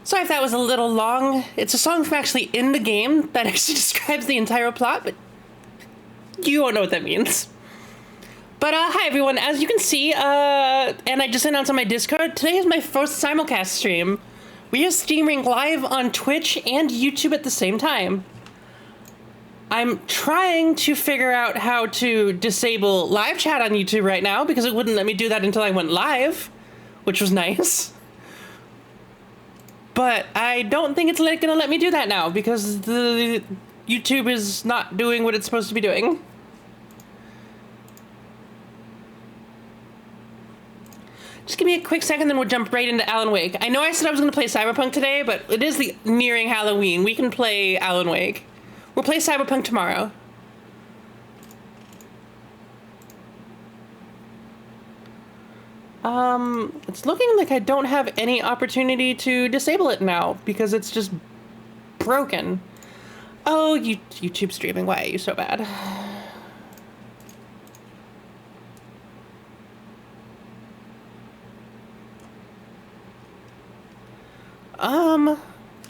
Sorry if that was a little long. It's a song from actually in the game that actually describes the entire plot, but you won't know what that means. But hi everyone, as you can see, and I just announced on my Discord, today is my first simulcast stream. We are streaming live on Twitch and YouTube at the same time. I'm trying to figure out how to disable live chat on YouTube right now because it wouldn't let me do that until I went live, which was nice. But I don't think it's gonna let me do that now because the YouTube is not doing what it's supposed to be doing. Just give me a quick second, then we'll jump right into Alan Wake. I know I said I was going to play Cyberpunk today, but it is nearing Halloween. We can play Alan Wake. We'll play Cyberpunk tomorrow. It's looking like I don't have any opportunity to disable it now because it's just broken. Oh, YouTube streaming, why are you so bad?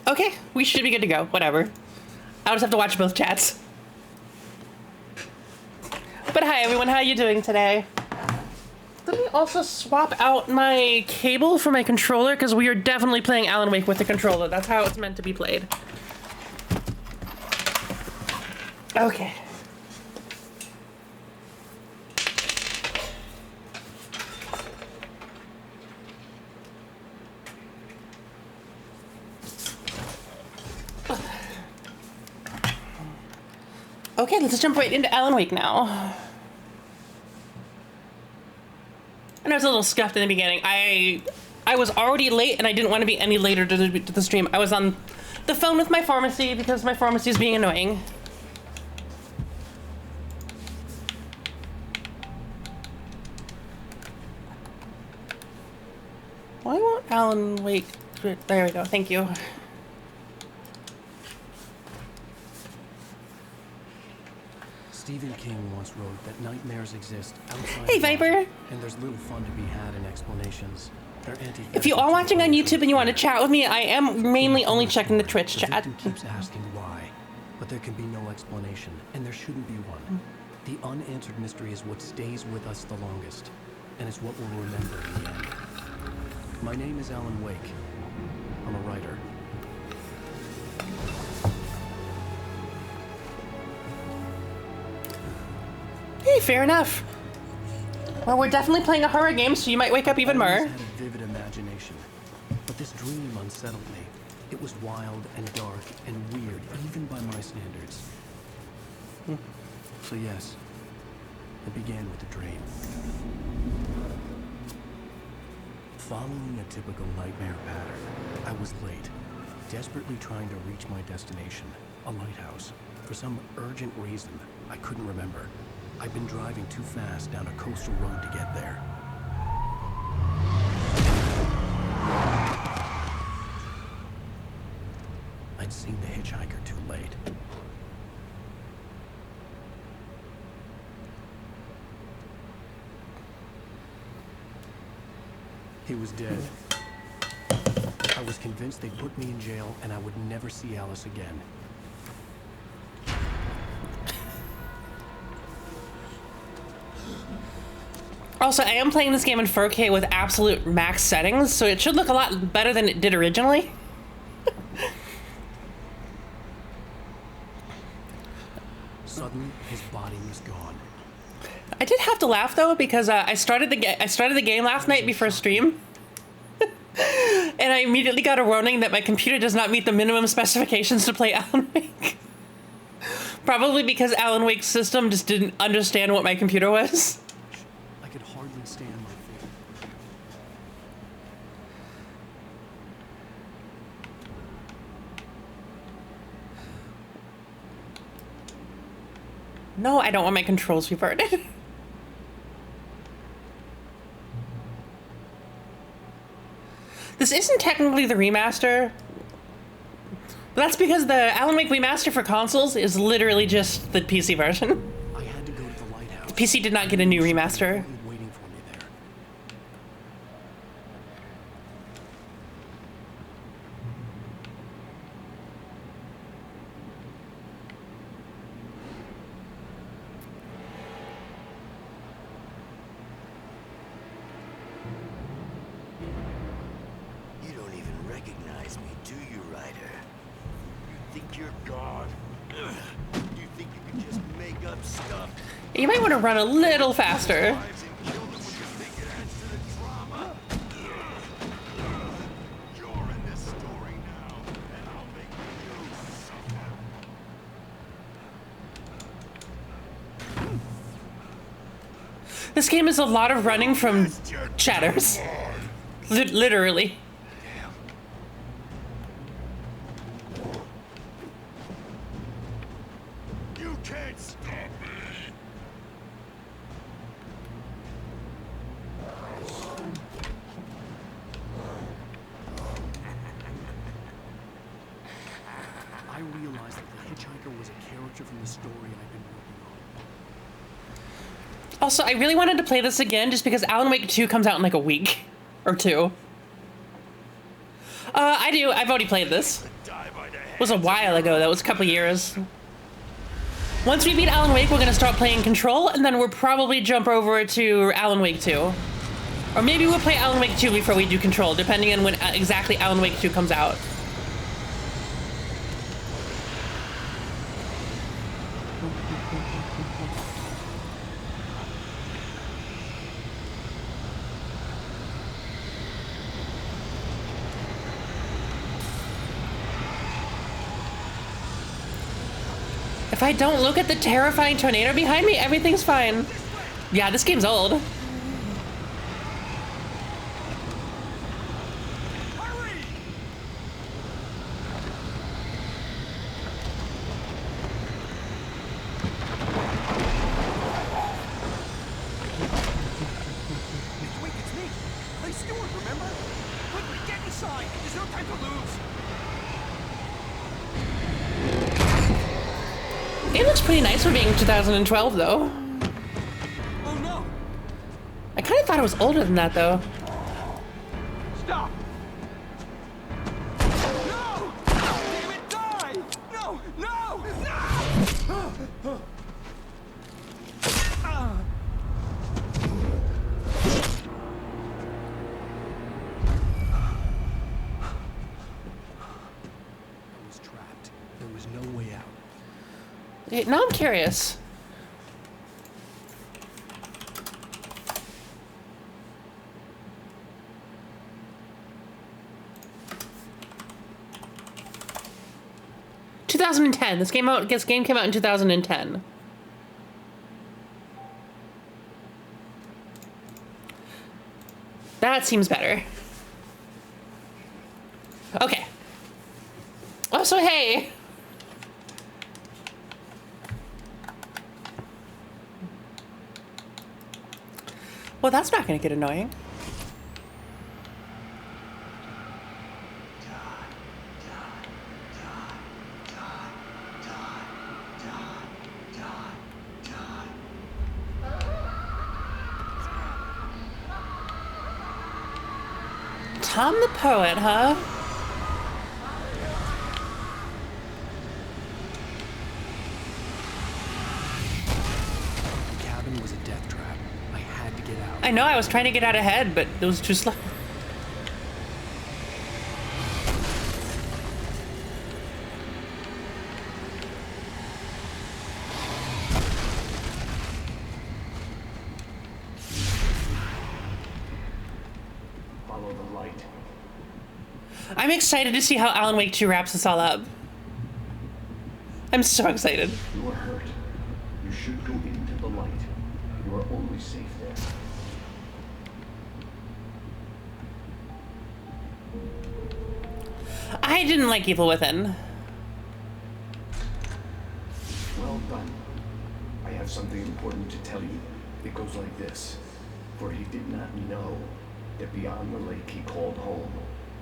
Okay, we should be good to go, whatever. I'll just have to watch both chats. But hi everyone, how are you doing today? Let me also swap out my cable for my controller because we are definitely playing Alan Wake with the controller. That's how it's meant to be played. Okay. Okay, let's jump right into Alan Wake now. And I was a little scuffed in the beginning. I was already late and I didn't want to be any later to the stream. I was on the phone with my pharmacy because my pharmacy is being annoying. Why won't Alan Wake? There we go, thank you. Stephen King once wrote that nightmares exist outside. Hey, Viper! And there's little fun to be had in explanations. They're if you are watching on YouTube and you want to chat with me, I am mainly only checking the Twitch chat. The victim keeps asking why, but there can be no explanation, and there shouldn't be one. The unanswered mystery is what stays with us the longest, and it's what we'll remember in the end. My name is Alan Wake. I'm a writer. Hey, fair enough. Well, we're definitely playing a horror game, so you might wake up even more. I always had a vivid imagination, but this dream unsettled me. It was wild and dark and weird, even by my standards. So yes, it began with a dream. Following a typical nightmare pattern, I was late, desperately trying to reach my destination, a lighthouse. For some urgent reason, I couldn't remember. I'd been driving too fast down a coastal road to get there. I'd seen the hitchhiker too late. He was dead. I was convinced they'd put me in jail and I would never see Alice again. Also, I am playing this game in 4K with absolute max settings, so it should look a lot better than it did originally. Suddenly, his body was gone. I did have to laugh though because I started the game last night before stream, and I immediately got a warning that my computer does not meet the minimum specifications to play Alan Wake. Probably because Alan Wake's system just didn't understand what my computer was. I could hardly stand my feet. No, I don't want my controls reverted. This isn't technically the remaster. But that's because the Alan Wake remaster for consoles is literally just the PC version. I had to go to the lighthouse. The PC did not get a new remaster. Waiting for me there. recognize me, do you, Ryder? You think you're God? Ugh. You think you can just make up stuff? You might want to run a little faster. Lives and kill them when you think it adds to the drama? You're in this story now, and I'll make you suffer. This game is a lot of running from shadows. Literally. You can't stop me. I realized that the hitchhiker was a character from the story I've been working on. Also, I really wanted to play this again just because Alan Wake 2 comes out in like a week or two. I do. I've already played this. It was a while ago. That was a couple years. Once we beat Alan Wake, we're going to start playing Control, and then we'll probably jump over to Alan Wake 2. Or maybe we'll play Alan Wake 2 before we do Control, depending on when exactly Alan Wake 2 comes out. If I don't look at the terrifying tornado behind me, everything's fine. Yeah, this game's old. It looks pretty nice for being 2012, though. Oh no! I kind of thought it was older than that, though. Stop! No! Damn it, die! No! No! No! I was trapped. There was no way out. Now I'm curious. This game came out in 2010. That seems better. Okay. Oh, so hey. Well, that's not going to get annoying. Tom the Poet, huh? The cabin was a death trap. I had to get out. I know, I was trying to get out ahead, but it was too slow. Follow the light. I'm excited to see how Alan Wake 2 wraps this all up. I'm so excited. You are hurt. You should go into the light. You are only safe there. I didn't like Evil Within. Well done. I have something important to tell you. It goes like this. For he did not know that beyond the lake he called home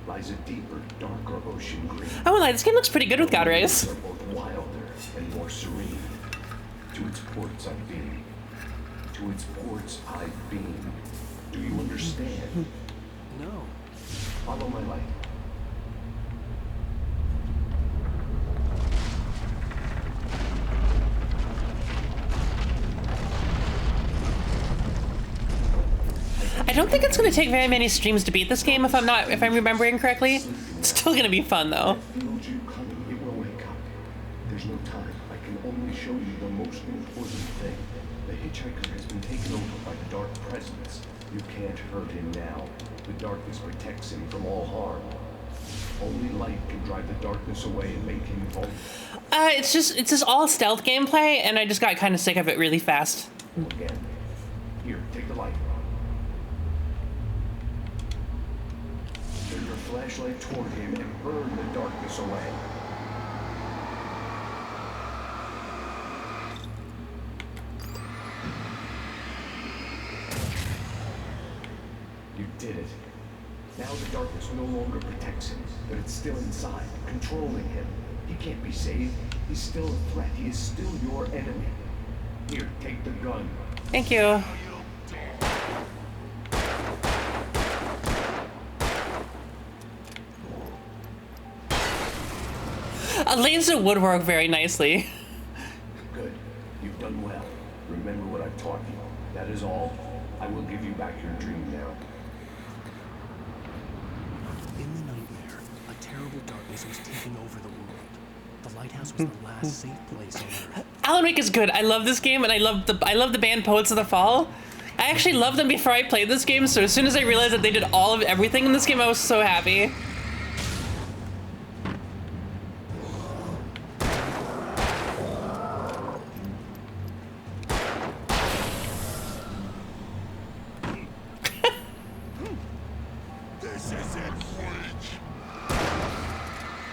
lies a deeper, darker ocean green. I won't lie, this game looks pretty good with God Rays. Are both wilder and more serene. To its ports I've been. To its ports I've been. Do you understand? No. Follow my light. I don't think it's going to take very many streams to beat this game if I'm remembering correctly. Still gonna be fun though. Feels you coming, it will wake up. There's no time. I can only show you the most important thing. The hitchhiker has been taken over by the dark presence. You can't hurt him now. The darkness protects him from all harm. Only light can drive the darkness away and make him vulnerable. It's just all stealth gameplay, and I just got kind of sick of it really fast. Again. Here, take the light. Turn your flashlight toward him and burn the darkness away. You did it. Now the darkness no longer protects him, but it's still inside, controlling him. He can't be saved. He's still a threat. He is still your enemy. Here, take the gun. Thank you. Laser would work very nicely. Good. You've done well. Remember what I've taught you. That is all. I will give you back your dream now. In the nightmare, a terrible darkness was taking over the world. The lighthouse was the last safe place on Earth. Alan Wake is good. I love this game, and I love the band Poets of the Fall. I actually loved them before I played this game, so as soon as I realized that they did all of everything in this game, I was so happy.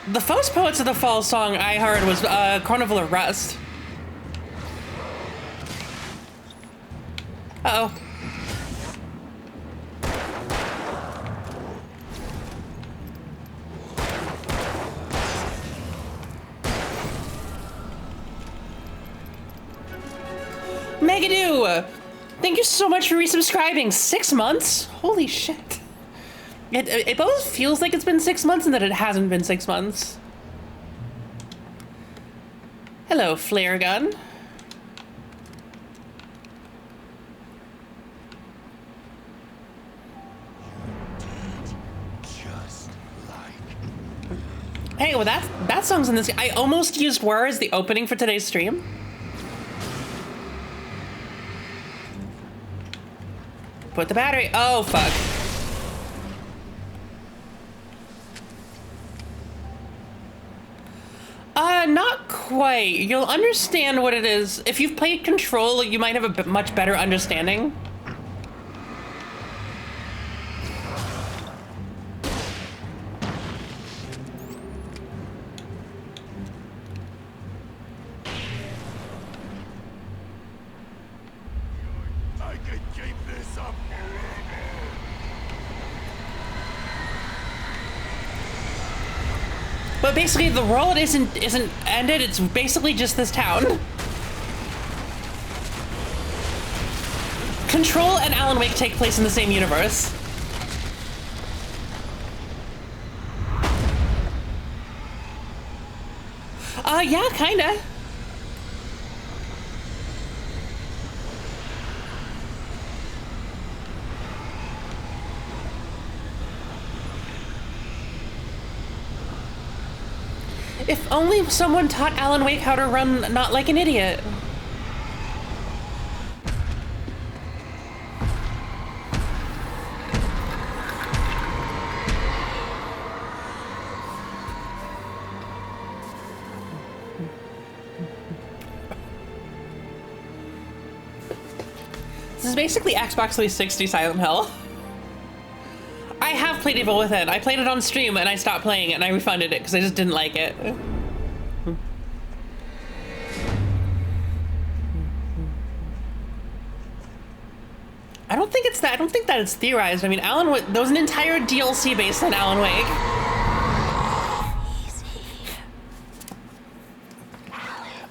The first Poets of the Fall song I heard was Carnival of Rust. Uh-oh. Megadoo! Thank you so much for resubscribing. 6 months? Holy shit. It both feels like it's been 6 months and that it hasn't been 6 months. Hello, flare gun. Hey, well that song's in this. I almost used Where as the opening for today's stream. Put the battery. Oh, fuck. Not quite. You'll understand what it is. If you've played Control, you might have a much better understanding. I can keep this up forever. But basically, the world isn't ended. It's basically just this town. Control and Alan Wake take place in the same universe. Yeah, kinda. If only someone taught Alan Wake how to run not like an idiot. This is basically Xbox 360 Silent Hill. I have played Evil Within. I played it on stream and I stopped playing it and I refunded it because I just didn't like it. I don't think it's that. I don't think that it's theorized. I mean, there was an entire DLC based on Alan Wake. Easy. Alan,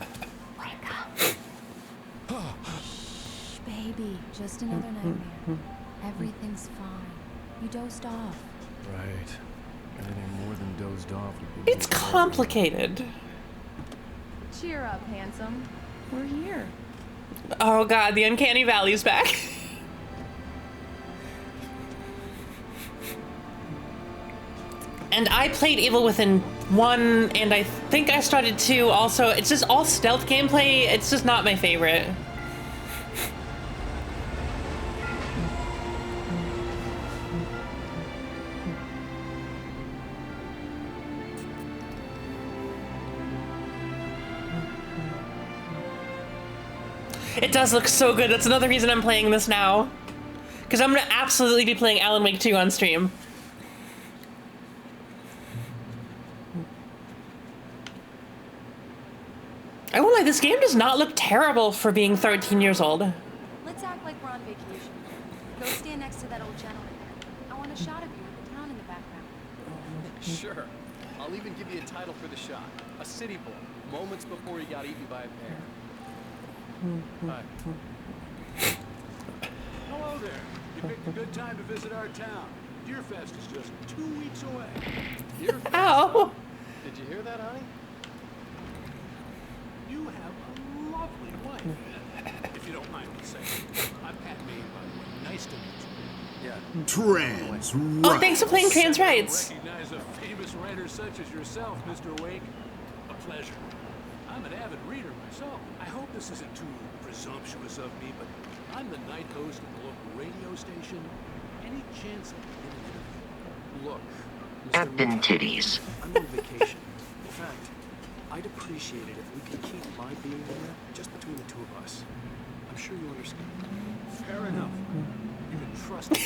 wake up. Shh, baby, just another nightmare. Everything's fine. You dozed off. Right. Anything more than dozed off would be... It's complicated. Cheer up, handsome. We're here. Oh god, the Uncanny Valley's back. And I played Evil Within 1, and I think I started 2 also. It's just all stealth gameplay. It's just not my favorite. It does look so good. That's another reason I'm playing this now. Because I'm going to absolutely be playing Alan Wake 2 on stream. I won't lie, this game does not look terrible for being 13 years old. Let's act like we're on vacation. Go stand next to that old gentleman there. I want a shot of you with the town in the background. Sure. I'll even give you a title for the shot. A city boy, moments before he got eaten by a bear. Hi. Hello there. You picked a good time to visit our town. Deerfest is just 2 weeks away. Deerfest, Ow! huh? Did you hear that, honey? You have a lovely wife. If you don't mind me saying. I'm Pat Maine, by the way. Nice to meet you. Yeah. Trans Oh, thanks for playing Trans Rights. Recognize a famous writer such as yourself, Mr. Wake. A pleasure. I'm an avid reader myself. I hope this isn't too presumptuous of me, but I'm the night host of the local radio station. Any chance I can get an interview? Look, Mr. Captain Wake, Titties. I'm on vacation. In fact, I'd appreciate it if we could keep my being here just between the two of us. I'm sure you understand. Fair enough. You can trust me.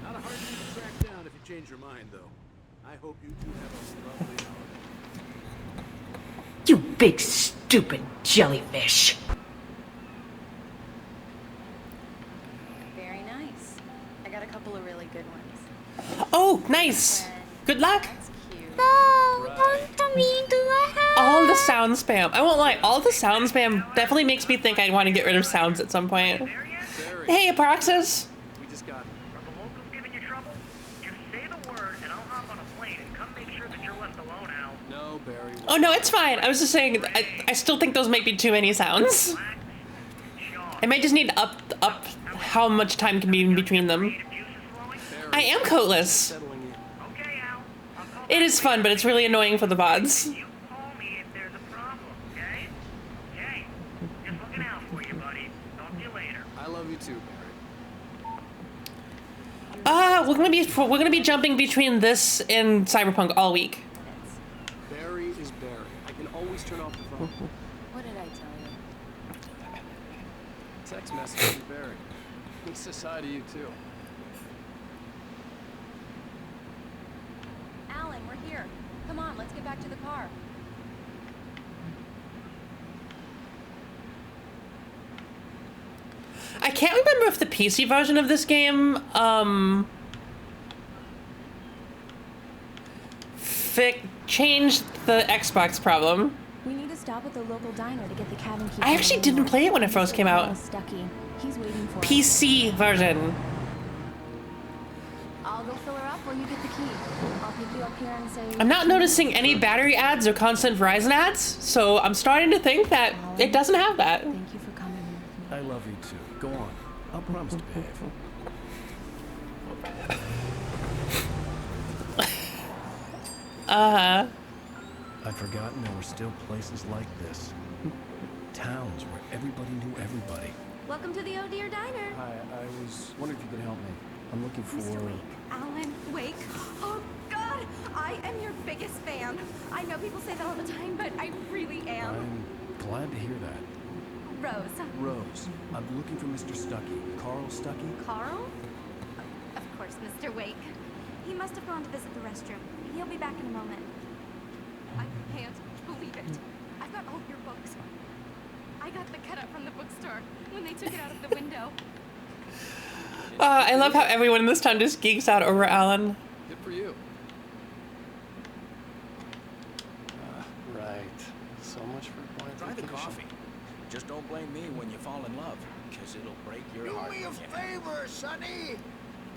Not a hard thing to track down if you change your mind, though. I hope you two have a lovely holiday. You big stupid jellyfish. Very nice. I got a couple of really good ones. Oh, nice. Good luck. That's cute. All the sound spam. I won't lie, all the sound spam definitely makes me think I want to get rid of sounds at some point. Hey, Apraxis. We just got Are the locals giving you trouble? Just say the word and I'll hop on a plane and come make sure that you're left alone, Al. no, Barry. Oh, no, it's fine. I was just saying, I still think those might be too many sounds. Relax. Sean, I might just need to up how much time can be in between them. creative juices flowing? I am coatless. Settling in. Okay, Al. I'll call It is fun, but it's really annoying for the VODs. you. Call me if there's a problem, okay? Okay. Just looking out for you, buddy. Talk to you later. I love you too, We're gonna be jumping between this and Cyberpunk all week. Barry. Barry is Barry. I can always turn off the phone. What did I tell you? Text message from Barry. He says hi to you too. Alan, we're here. Come on, let's get back to the car. I can't remember if the PC version of this game, changed the Xbox problem. We need to stop at the local diner to get the cabin key. I actually didn't play it when it first came out. Stucky. He's waiting for us. PC version. I'll go fill her up while you get the key. I'll pick you up here and say. I'm not noticing any battery ads or constant Verizon ads, so I'm starting to think that it doesn't have that. Thank you for coming here with me. I love you too. Go on. I'll promise to behave. I'd forgotten there were still places like this. Towns where everybody knew everybody. Welcome to the Oh Dear Diner. Hi, I was wondering if you could help me. I'm looking for... Mr. Wake. Alan Wake. Oh, God. I am your biggest fan. I know people say that all the time, but I really am. I'm glad to hear that. Rose. Rose, I'm looking for Mr. Stucky. Carl Stucky? Carl? Of course, Mr. Wake. He must have gone to visit the restroom. He'll be back in a moment. I can't believe it. I've got all your books. I got the cutout from the bookstore when they took it out of the window. I love how everyone in this town just geeks out over Alan. Good for you. Right. So much for quiet Try the vacation. coffee. Just don't blame me when you fall in love, because it'll break your heart. Do me a when you- favor, Sonny.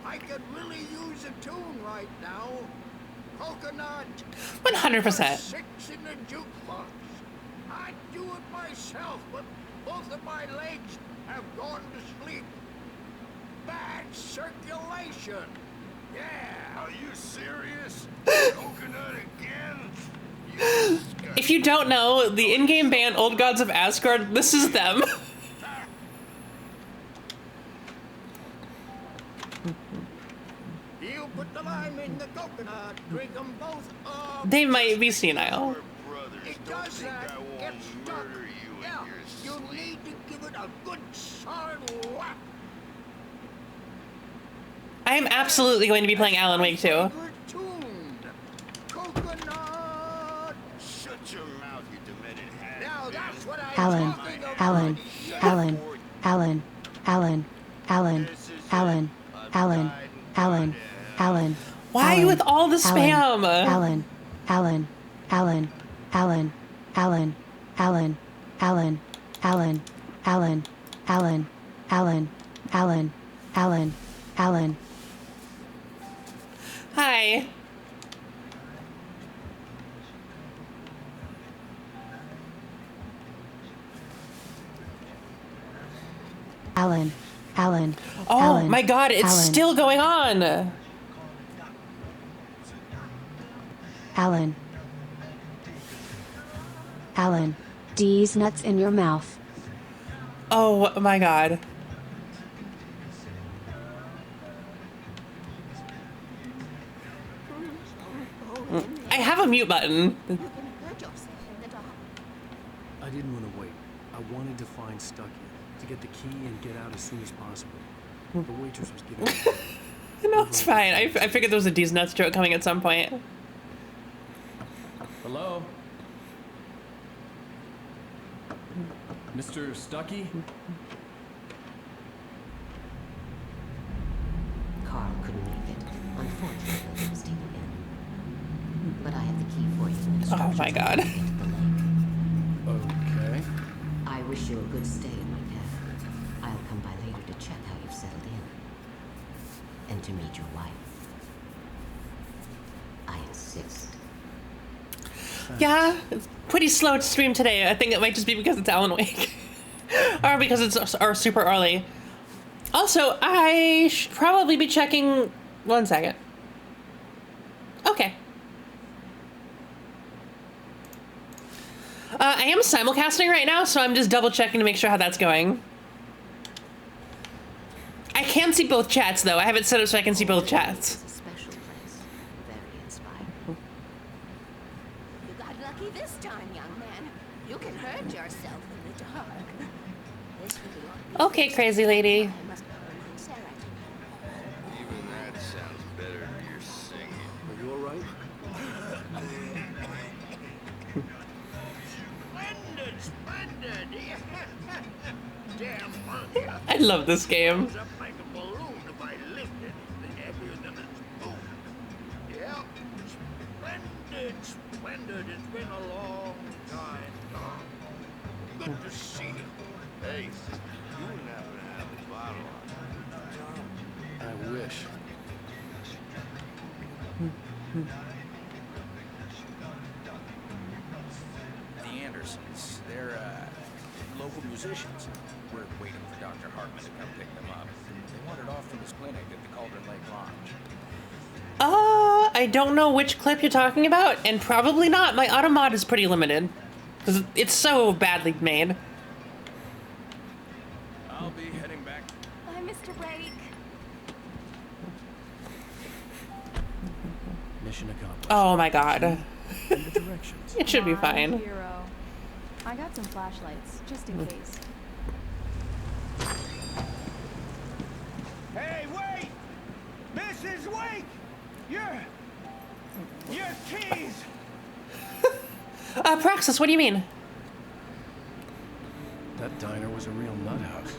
I could really use a tune right now. Coconut. 100%. 6 in the jukebox. I'd do it myself, but both of my legs have gone to sleep. Bad circulation. Yeah. Are you serious? Coconut again? If you don't know, the in-game band Old Gods of Asgard, this is them. You put the lime in the coconut, drink them both up. They might be senile. It does that, gets stuck. Yeah, you need to give it a good solid whack. I am absolutely going to be playing Alan Wake 2. Coconut. Shut your mouth, you demented hag. Now that's what I Alan, Alan, Alan, Alan, Alan, Alan, Alan, Alan, Alan, Alan. Why are you with all the spam? Alan, Alan, Alan, Alan, Alan, Alan, Alan, Alan, Alan, Alan, Alan, Alan, Alan, Alan. Hi. Alan, Alan. Oh Alan, my god, it's Alan, still going on. Alan. Alan. D's nuts in your mouth. Oh my god. I have a mute button. I didn't want to wait. I wanted to find Stucky, to get the key and get out as soon as possible. The waitress was giving me... No, it's fine. I figured there was a D's nuts joke coming at some point. Hello? Mr. Stucky? Carl couldn't make it. Unfortunately, he was taken in. But I have the key for you and Oh my god. Okay. I wish you a good stay in my cabin. I'll come by later to check how you've settled in. And to meet your wife. I insist. Yeah, it's pretty slow to stream today. I think it might just be because it's Alan Wake. Or because it's super early. Also, I should probably be checking... 1 second. Okay. I am simulcasting right now, so I'm just double checking to make sure how that's going. I can see both chats, though. I have it set up so I can see both chats. It's a special place. Very inspiring. You got lucky this time, young man. You can hurt yourself in the dark. Okay, crazy lady. Even that sounds better than your singing. Are you alright? Splendid. Damn monkey. I love this game. Goes up like a balloon if I lift anything heavier than a spoon. Yeah. Splendid, splendid. It's been a long time. Oh, good to see you. Hey, you wouldn't happen to have a bottle on I wish. The Andersons, they're local musicians. We're waiting for Dr. Hartman to come pick them up. They wandered off from his clinic at the Cauldron Lake Lodge. I don't know which clip you're talking about, and probably not. My auto mod is pretty limited. Because it's so badly made. I'll be heading back. Bye, Mr. Wake. Mission accomplished. Oh my god. And the directions. It should be My fine. hero. I got some flashlights, just in case. Hey, wait! Mrs. Wake! Your keys! Praxis, what do you mean? That diner was a real nut house.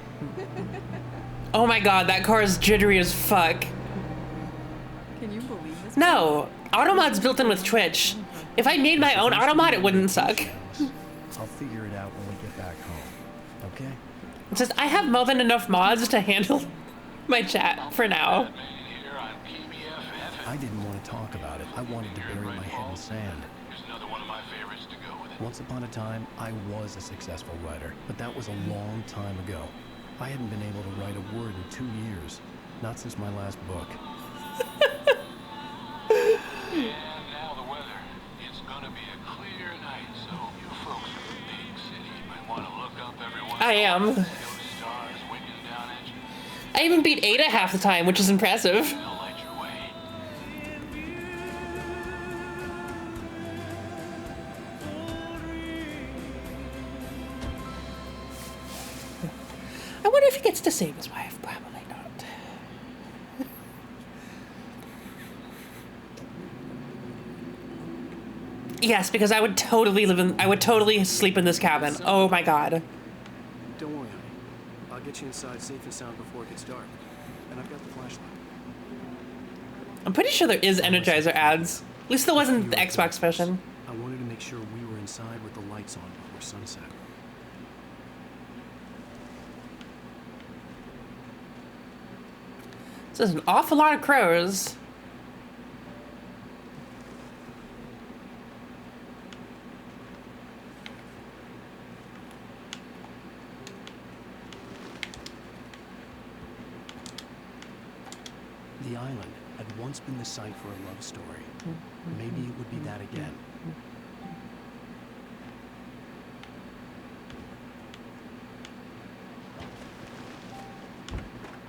Oh my god, that car is jittery as fuck. Can you believe this? No, Automod's built in with Twitch. If I made my own Automod, it wouldn't suck. I'll figure it out when we get back home. Okay? It says, I have more than enough mods to handle my chat for now. I didn't want to talk about it. I wanted to bury my head in sand. Once upon a time, I was a successful writer, but that was a long time ago. I hadn't been able to write a word in 2 years. Not since my last book. And now the weather. It's gonna be a clear night, so you folks in the big city might want to look up every once I am. in a while, see those stars winking down at you. I even beat Ada half the time, which is impressive. They'll light your way. I wonder if he gets to save his wife. Probably not. Yes, because I would totally sleep in this cabin. Oh my god. Don't worry, honey. I'll get you inside safe and sound before it gets dark. And I've got the flashlight. I'm pretty sure there is Energizer ads. At least there wasn't the Xbox version. I wanted to make sure we were inside with the lights on before sunset. So there's an awful lot of crows. The island had once been the site for a love story. Maybe it would be that again.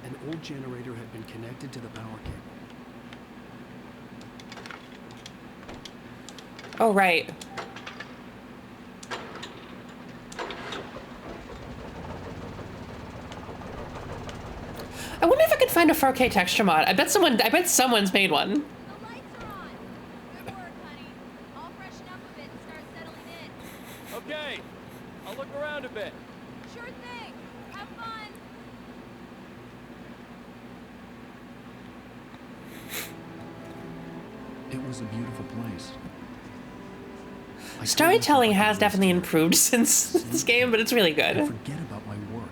An old generator had been connected to the power cable. Oh, right. I wonder if I could find a 4K texture mod. I bet someone's made one. The lights are on. Good work, honey. I'll freshen up a bit and start settling in. Okay, I'll look around a bit. Sure thing. Have fun. It was a beautiful place. Storytelling has definitely improved since this game, but it's really I good. forget about my work.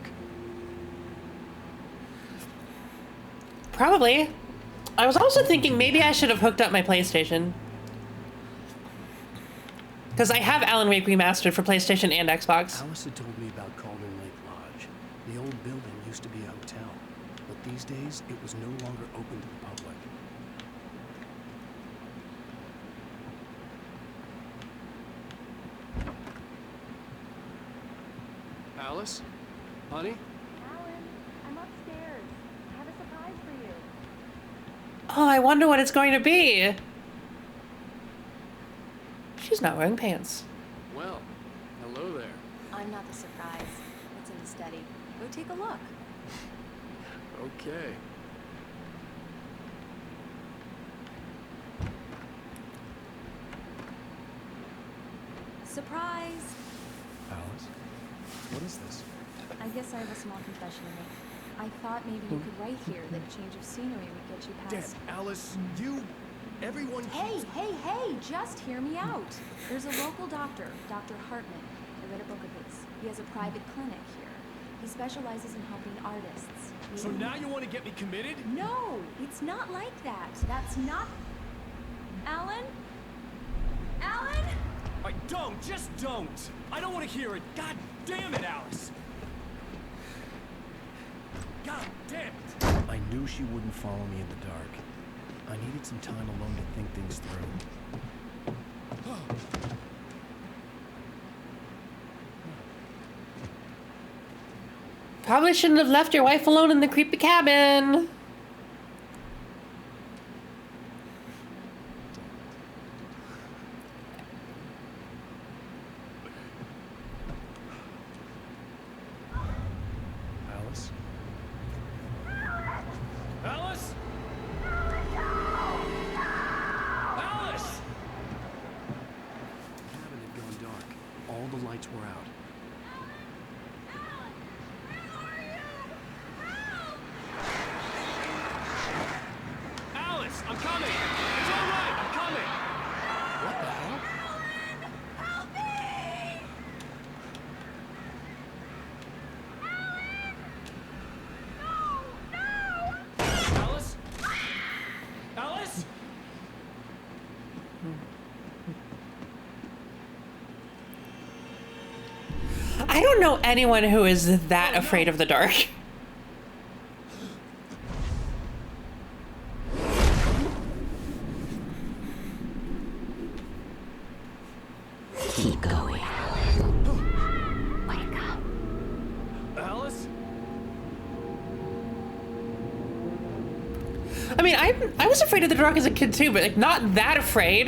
Probably. I was also thinking maybe I should have hooked up my PlayStation. Because I have Alan Wake Remastered for PlayStation and Xbox. Alice had told me about Cauldron Lake Lodge. The old building used to be a hotel, but these days it was no longer open to the public. Alice? Honey? Alan, I'm upstairs. I have a surprise for you. Oh, I wonder what it's going to be. She's not wearing pants. Well, hello there. I'm not the surprise. It's in the study. Go take a look. Okay. Surprise! Alice? What is this? I guess I have a small confession to make. I thought maybe you could write here that a change of scenery would get you past... Alice, everyone Hey, just hear me out. There's a local doctor, Dr. Hartman. I read a book of his. He has a private clinic here. He specializes in helping artists. So now you want to get me committed? No, it's not like that. That's not... Alan? Alan? Just don't. I don't want to hear it. God damn it, Alice. God damn it. I knew she wouldn't follow me in the dark. I needed some time alone to think things through. Probably shouldn't have left your wife alone in the creepy cabin. Alice? Alice? Alice! The cabin had gone dark. All the lights were out. Alice, I'm coming. It's all right. I'm coming. What the hell? Alice? Alice? I don't know anyone who is that afraid of the dark. Keep going. Wake up. Alice? I mean, I was afraid of the dark as a kid too, but like not that afraid.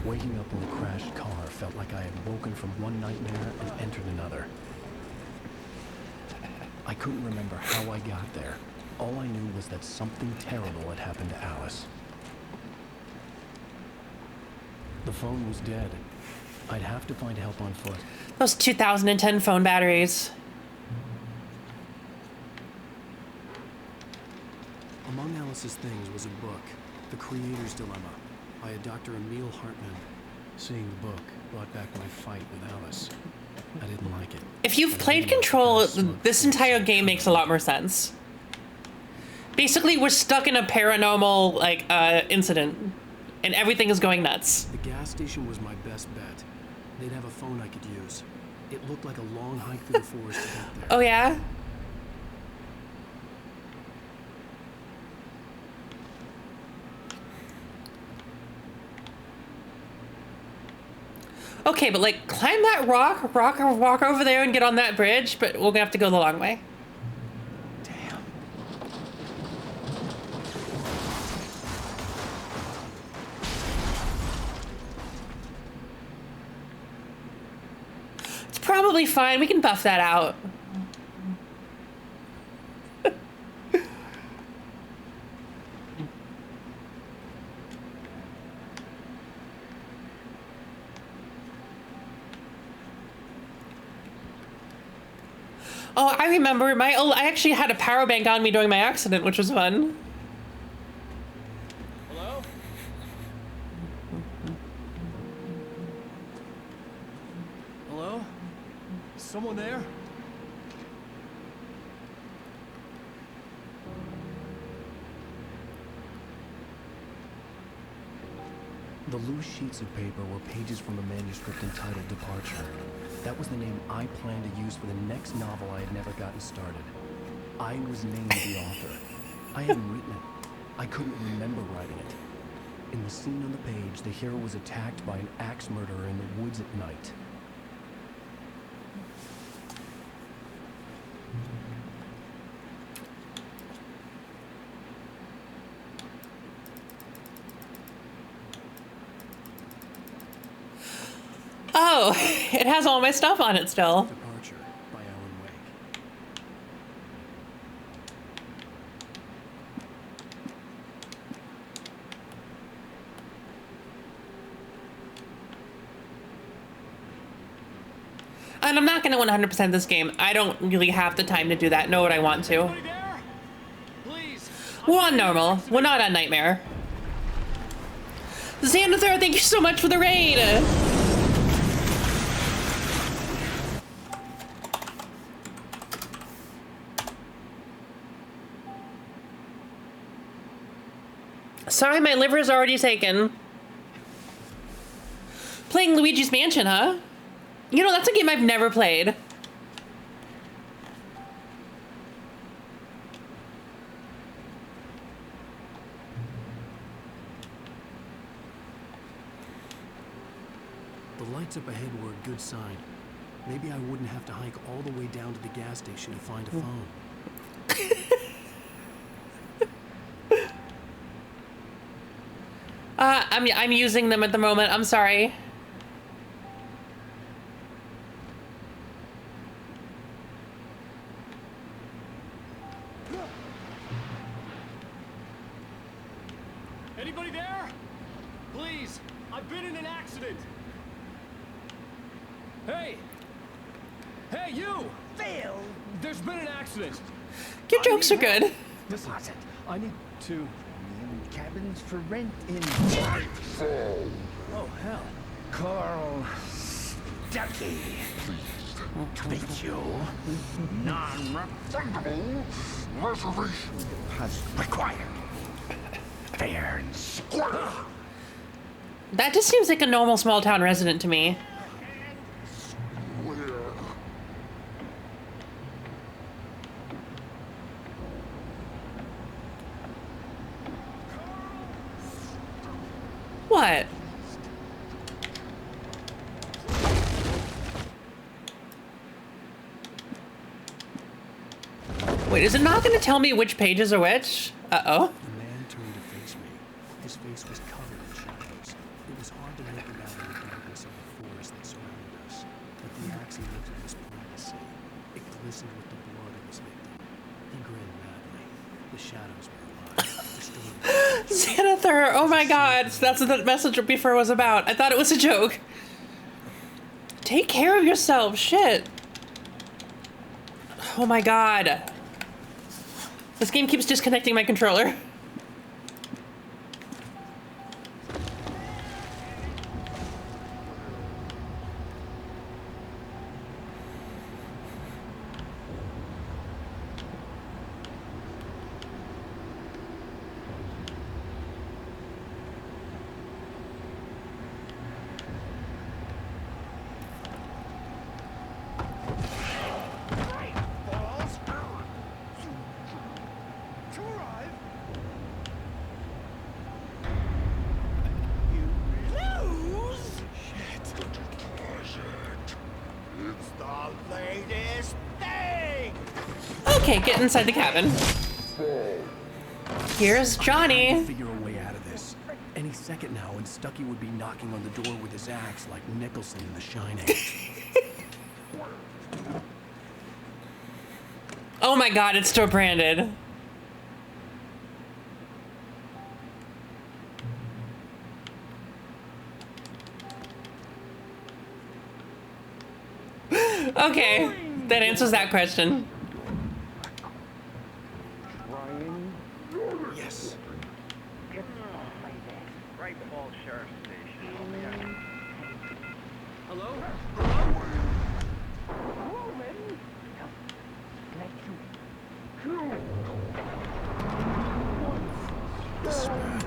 Waking up in the crashed car felt like I had woken from one nightmare and entered another. I couldn't remember how I got there. All I knew was that something terrible had happened to Alice. The phone was dead. I'd have to find help on foot. Those 2010 phone batteries. Among Alice's things was a book, The Creator's Dilemma, by a Dr. Emil Hartman. Seeing the book brought back my fight with Alice. I didn't like it. If you've played Control, this entire game makes a lot more sense. Basically, we're stuck in a paranormal, like, incident, and everything is going nuts. The gas station was my best bet. They'd have a phone I could use. It looked like a long hike through the forest to get there. Oh, yeah? Okay, but like, climb that walk over there and get on that bridge, but we're gonna have to go the long way. Damn. It's probably fine, we can buff that out. Oh, I remember I actually had a power bank on me during my accident, which was fun. Hello? Hello? Is someone there? The loose sheets of paper were pages from a manuscript entitled Departure. That was the name I planned to use for the next novel I had never gotten started. I was named the author. I hadn't written it. I couldn't remember writing it. In the scene on the page, the hero was attacked by an axe murderer in the woods at night. Oh, it has all my stuff on it still. Departure by Alan Wake. And I'm not gonna 100% this game. I don't really have the time to do that, nor would I want to. We're on normal. We're not on nightmare. Xanathar, thank you so much for the raid! Sorry, my liver is already taken. Playing Luigi's Mansion, huh? You know, that's a game I've never played. The lights up ahead were a good sign. Maybe I wouldn't have to hike all the way down to the gas station to find a phone. I'm using them at the moment. I'm sorry. Anybody there? Please, I've been in an accident. Hey! Hey, you! Phil! There's been an accident. Your jokes are good. Listen, I need to... Cabins for rent in Oh, hell. Carl Stuckey. To meet you. Non-refundable reservation has required. Fair and square. That just seems like a normal small town resident to me. what? Wait, is it not going to tell me which pages are which? Uh-oh. The man turned to face me. His face was covered in shadows. It was hard to make him out in the darkness of the forest that surrounded us. But the axe he lifted was plain to see. It glistened with the blood of his victim. He grinned madly. The shadows were alive, distorted. Xanathar, oh my god, that's what the message before was about. I thought it was a joke. Take care of yourself, shit. Oh my god. This game keeps disconnecting my controller. Okay, get inside the cabin. Here's Johnny. Figure a way out of this. Any second now, and Stucky would be knocking on the door with his axe like Nicholson in The Shining. Oh my god, it's still branded. Okay, that answers that question. Yes. Right Falls Sheriff Station. Hello? This is bad.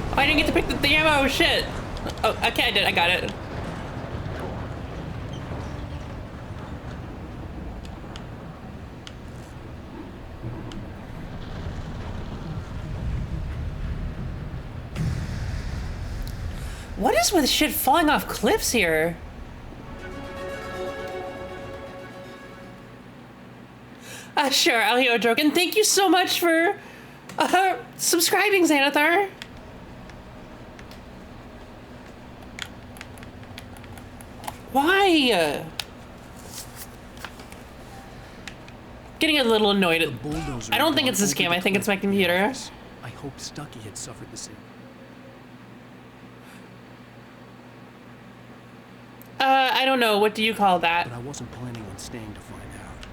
Oh, I didn't get to pick the ammo, shit. Oh, okay, I did, I got it. What is with shit falling off cliffs here? Sure, I'll hear a joke. And thank you so much for subscribing, Xanathar. Why? Getting a little annoyed at... I don't think it's this game. I think it's my computer. I hope Stucky had suffered the same. I don't know. What do you call that? But I wasn't planning on staying to find out.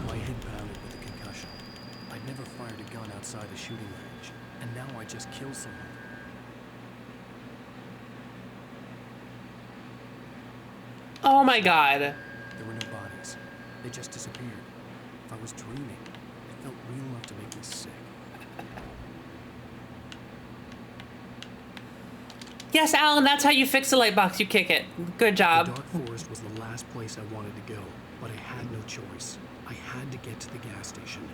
My head pounded with a concussion. I'd never fired a gun outside a shooting range, and now I just killed someone. Oh my god. There were no bodies. They just disappeared. If I was dreaming, it felt real enough to make me sick. Yes, Alan, that's how you fix the light box. You kick it. Good job. The dark forest was the last place I wanted to go, but I had no choice. I had to get to the gas station.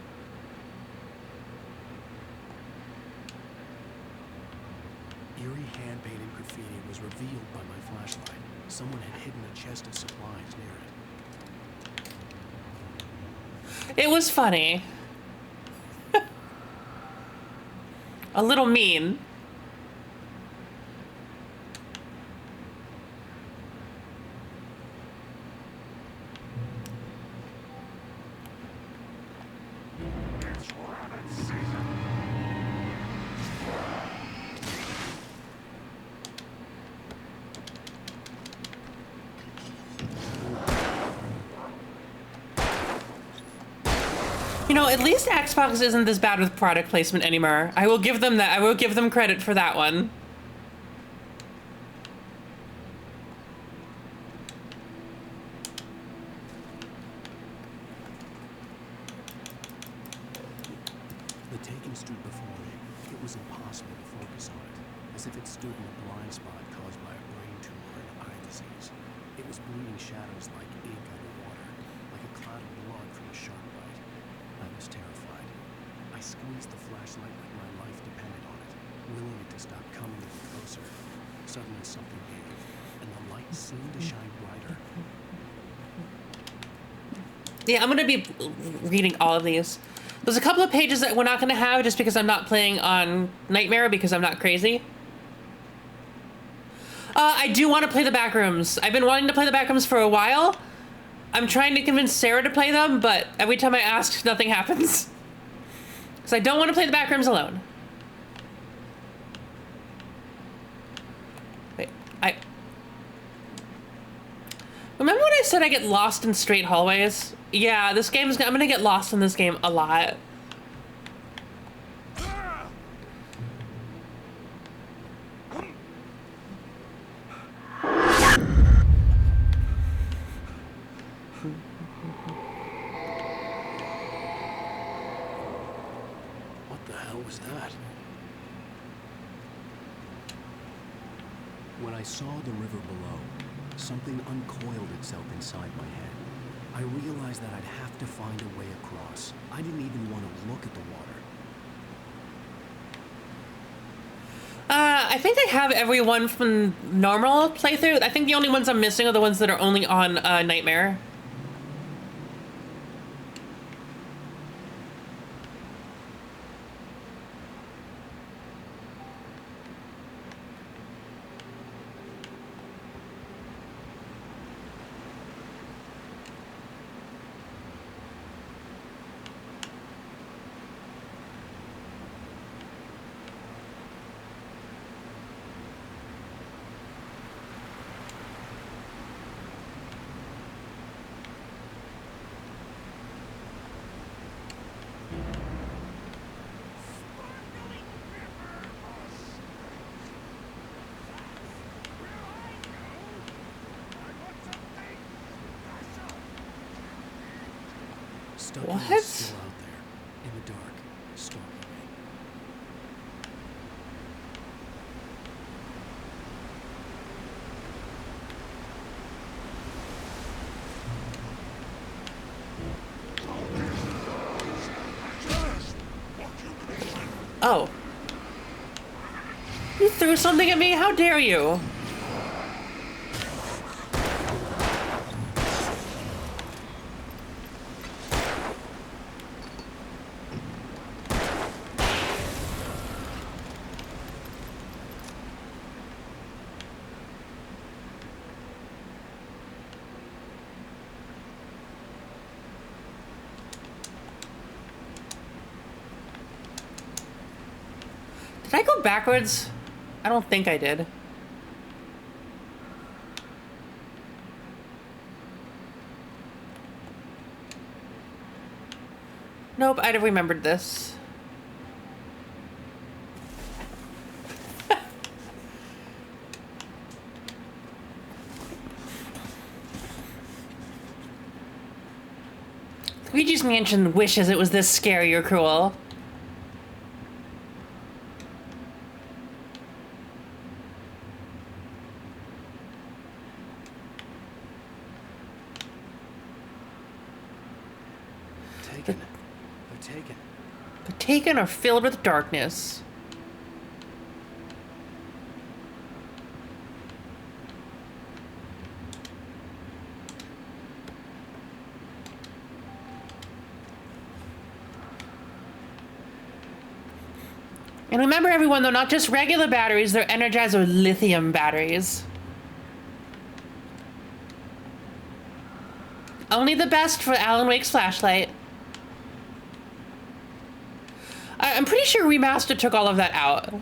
Eerie hand-painted graffiti was revealed by my flashlight. Someone had hidden a chest of supplies near it. It was funny. A little mean. You know, at least Xbox isn't this bad with product placement anymore. I will give them that. I will give them credit for that one. Taken stood before me. It was impossible to focus on it, as if it stood in a blind spot caused by a brain tumor and eye disease. It was bleeding shadows like ink underwater, like a cloud of blood from a shark bite. I was terrified. I squeezed the flashlight like my life depended on it, willing it to stop coming any closer. Suddenly something gave, and the light seemed to shine brighter. Yeah, I'm gonna be reading all of these. There's a couple of pages that we're not gonna have just because I'm not playing on Nightmare because I'm not crazy. I do want to play the Backrooms. I've been wanting to play the Backrooms for a while. I'm trying to convince Sarah to play them, but every time I ask, nothing happens. Because I don't want to play the Backrooms alone. Wait, remember when I said I get lost in straight hallways? Yeah, this game's... I'm gonna get lost in this game a lot. What the hell was that? When I saw the river below, something uncoiled itself inside my head. I realized that I'd have to find a way across. I didn't even want to look at the water. I think I have every one from normal playthrough. I think the only ones I'm missing are the ones that are only on Nightmare. Stucky What? was still out there, in the dark, stalking me. Oh. You threw something at me? How dare you? Did I go backwards? I don't think I did. Nope, I'd have remembered this. Luigi's Mansion wishes it was this scary or cruel. Taken. They're taken. The Taken are filled with darkness. And remember everyone, they're not just regular batteries, they're Energizer lithium batteries. Only the best for Alan Wake's flashlight. I'm pretty sure Remaster took all of that out.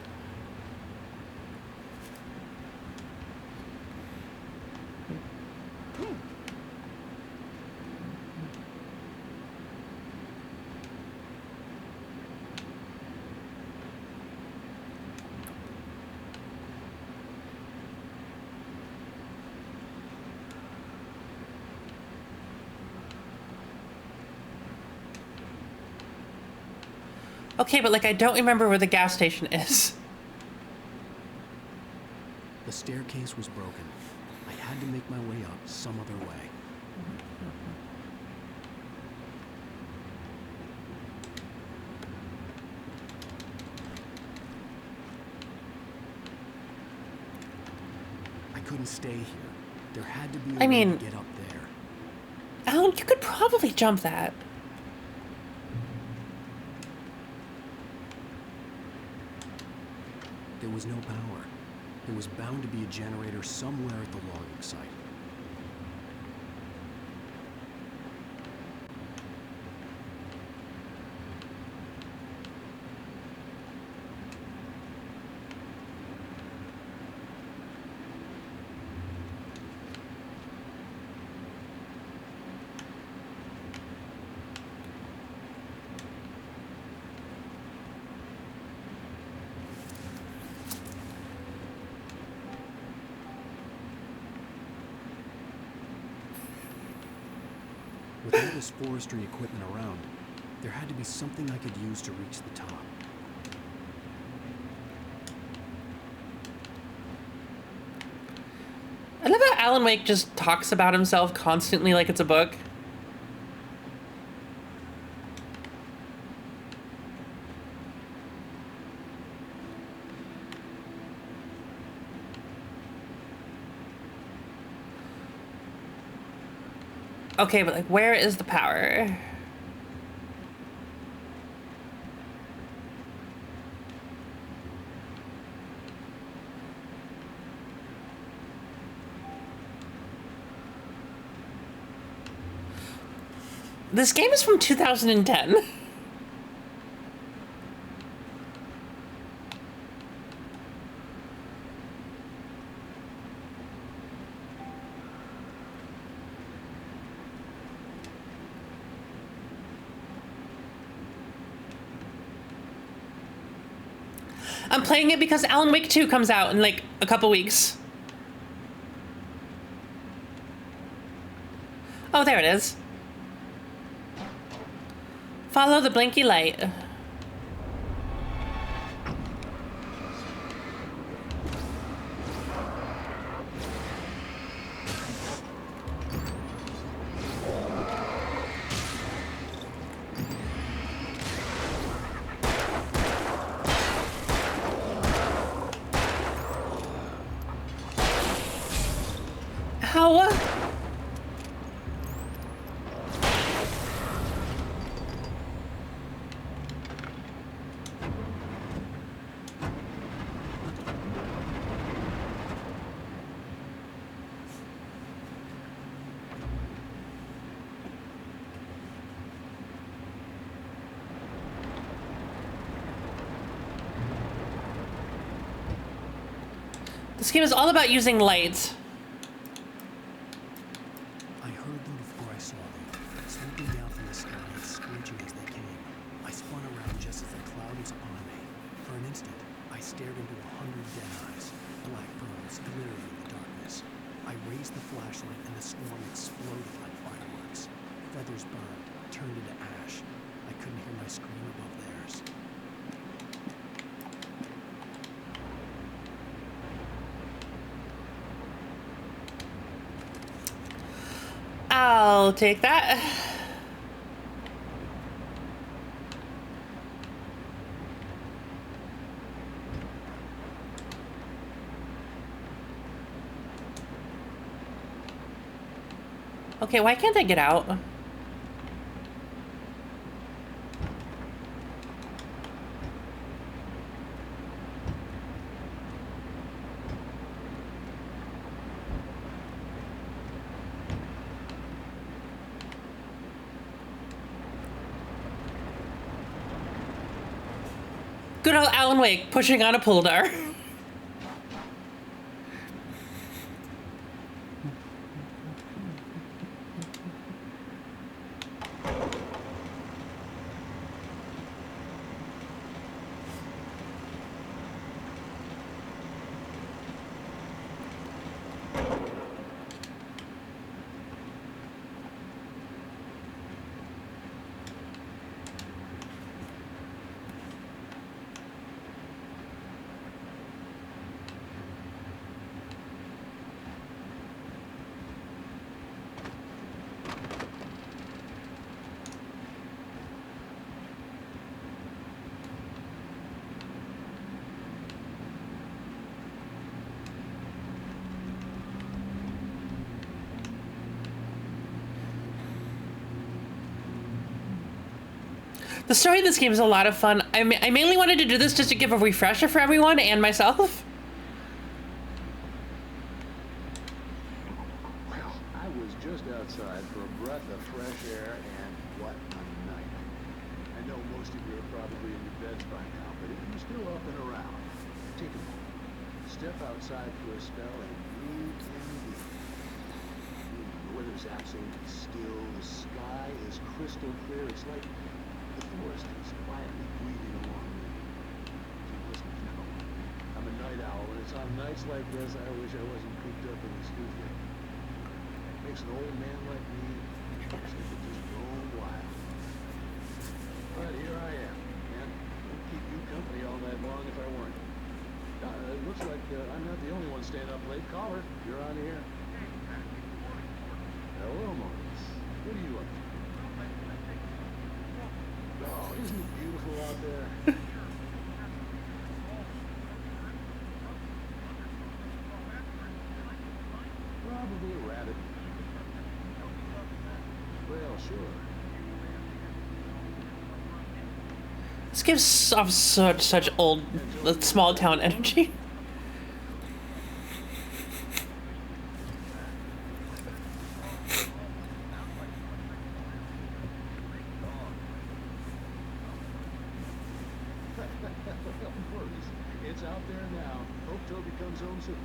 Okay, but like I don't remember where the gas station is. The staircase was broken. I had to make my way up some other way. I couldn't stay here. There had to be a way to get up there. Alan, you could probably jump that. There was no power. There was bound to be a generator somewhere at the logging site. With all this forestry equipment around, there had to be something I could use to reach the top. I love how Alan Wake just talks about himself constantly like it's a book. Okay, but like, where is the power? This game is from 2010. I'm playing it because Alan Wake 2 comes out in like a couple weeks. Oh, there it is. Follow the blinky light. How? This game is all about using lights. I heard them before I saw them, swooping down from the sky and screeching as they came. I spun around just as the cloud was upon me. For an instant, I stared into 100 dead eyes, black pearls glittering in the darkness. I raised the flashlight and the storm exploded like fireworks. Feathers burned, turned into ash. I couldn't hear my scream above theirs. I'll take that. Okay, why can't I get out? Good old Alan Wake pushing on a pull dar. The story of this game is a lot of fun. I mainly wanted to do this just to give a refresher for everyone and myself. Well, I was just outside for a breath of fresh air, and what a night. I know most of you are probably in your beds by now, but if you're still up and around, take a moment. Step outside for a spell and breathe in deep. The weather's absolutely still. The sky is crystal clear. It's like the forest is quietly breathing along with you. See, listen, you know, I'm a night owl, and it's on nights like this I wish I wasn't cooped up in the studio. Makes an old man like me wish I could just roam wild. But here I am, and I'd keep you company all night long if I weren't. It looks like I'm not the only one staying up late. Caller, you're on the air. Hello, Maurice. What are you up to? Oh, isn't it beautiful out there? Probably a rabbit. Well, sure. This gives off such old, small town energy. It's out there now. Hope Toby comes home soon.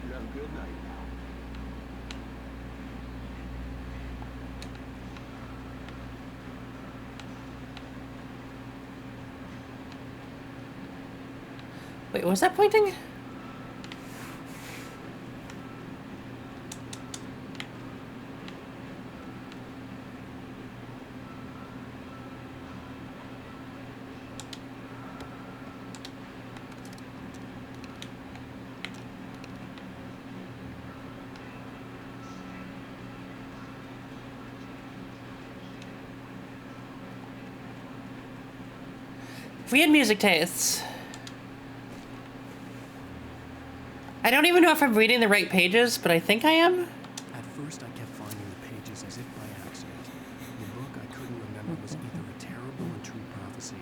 You have a good night now. Wait, was that pointing? Weird music tastes. I don't even know if I'm reading the right pages, but I think I am. At first, I kept finding the pages as if by accident. The book I couldn't remember was either a terrible and true prophecy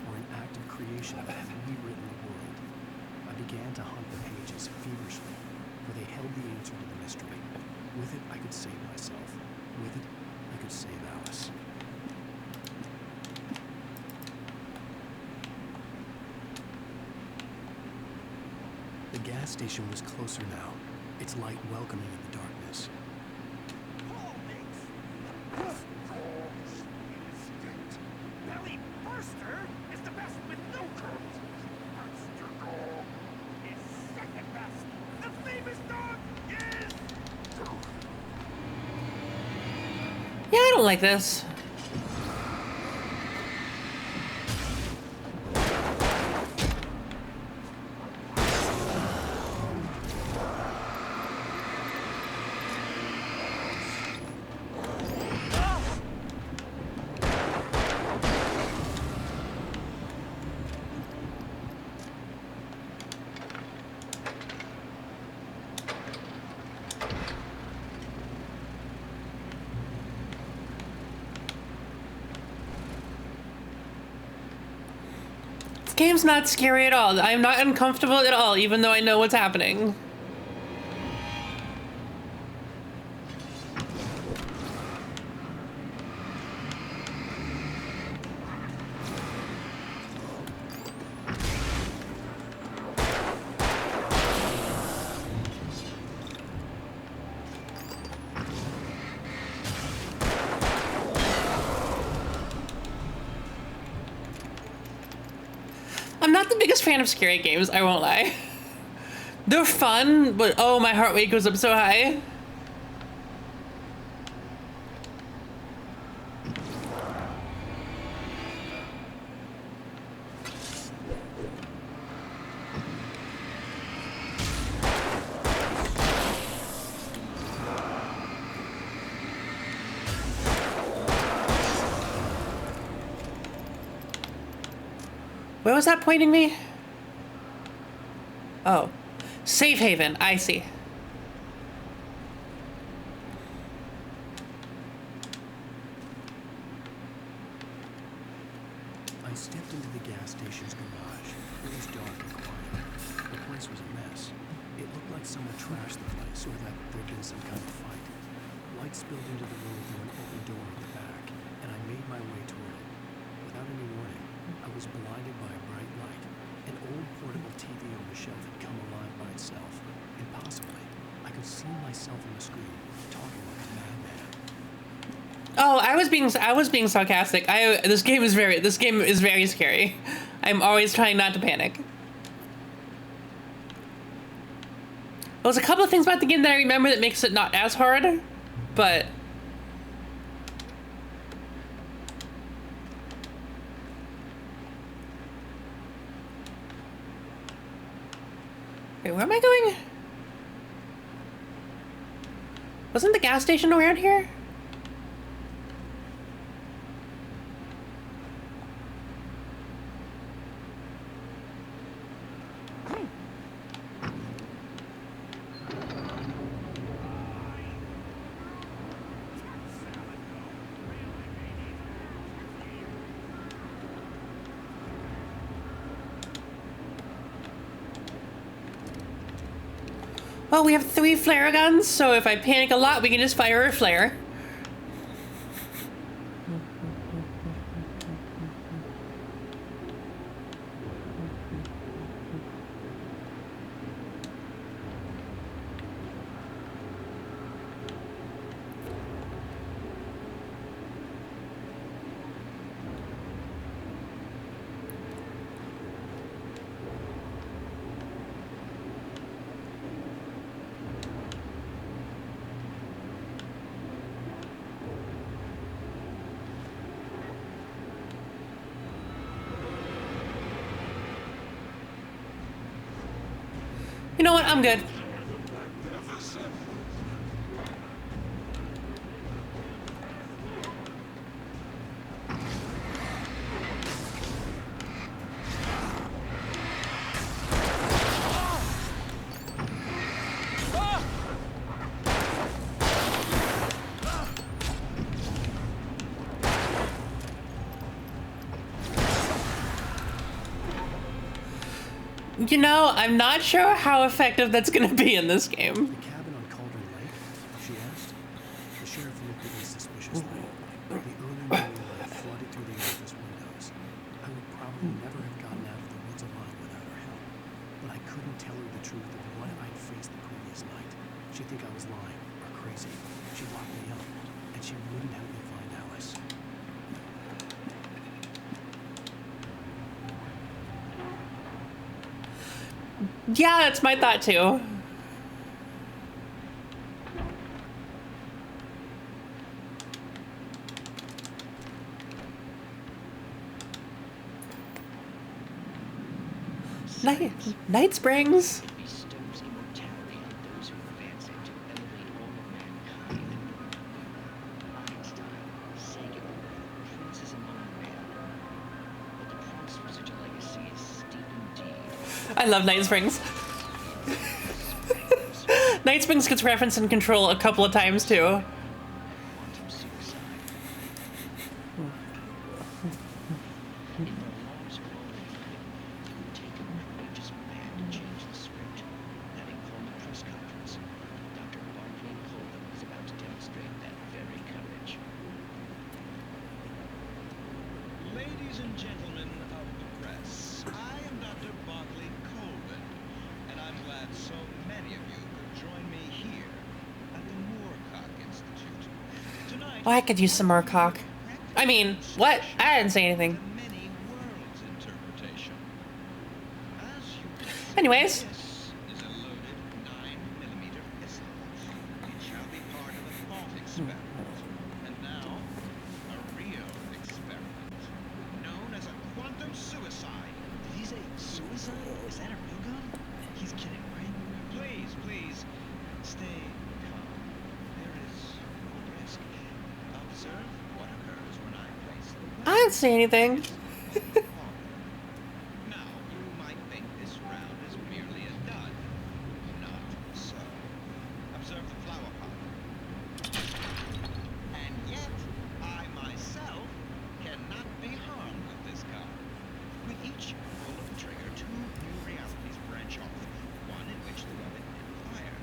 or an act of creation that had rewritten the world. I began to hunt the pages feverishly, for they held the answer to the mystery. With it, I could save myself. With it, I could save Alice. The gas station was closer now, its light welcoming in the darkness. Belly Burster is the best with no curves. Burster Dog is second best. The famous dog is... Yeah, I don't like this. This game's not scary at all. I'm not uncomfortable at all, even though I know what's happening. I'm not the biggest fan of scary games, I won't lie. They're fun, but oh, my heart rate goes up so high. Where was that pointing me? Oh, safe haven, I see. someone trashed the place or that there'd been some kind of fight. Light spilled into the room through an open door at the back, and I made my way toward it. Without any warning, I was blinded by a bright light. An old portable TV on the shelf had come alive by itself. Impossibly, I could see myself on the screen, talking like a madman. Oh, I was being sarcastic. This game is very scary. I'm always trying not to panic. There's a couple of things about the game that I remember that makes it not as hard, but wait, where am I going? Wasn't the gas station around here? Well, we have 3 flare guns, so if I panic a lot, we can just fire a flare. You know what? I'm good. You know, I'm not sure how effective that's going to be in this game. The cabin on Cauldron Lake? She asked. The sheriff looked at me suspiciously. The early morning light flooded through the office windows. I would probably never have gotten out of the woods alive without her help. But I couldn't tell her the truth of what I'd faced the previous night. She'd think I was lying or crazy. She'd lock me up, and she wouldn't help me find Alice. Yeah, that's my thought too. Night Springs. I love Night Springs. Night Springs gets referenced in Control a couple of times too. Ladies and gentlemen of the press, I am Dr. Barclay Colvin, and I'm glad so many of you could join me here at the Moorcock Institute. Tonight, Oh, I could use some more cock. I mean, what? I didn't say anything. many worlds interpretation. As you can see, Anyways. this is a loaded 9mm pistol. It shall be part of a thought experiment. And now, a real experiment, known as a quantum suicide. Did he say suicide? Is that a real gun? He's kidding, right? Please, please, stay calm. There is no risk. Observe what occurs when I place the weapon. I didn't say anything. Now, you might think this round is merely a dud. Not so. Observe the flower pot. And yet, I myself cannot be harmed with this gun. With each pull of the trigger, 2 new realities branch off. One in which the weapon didn't fire,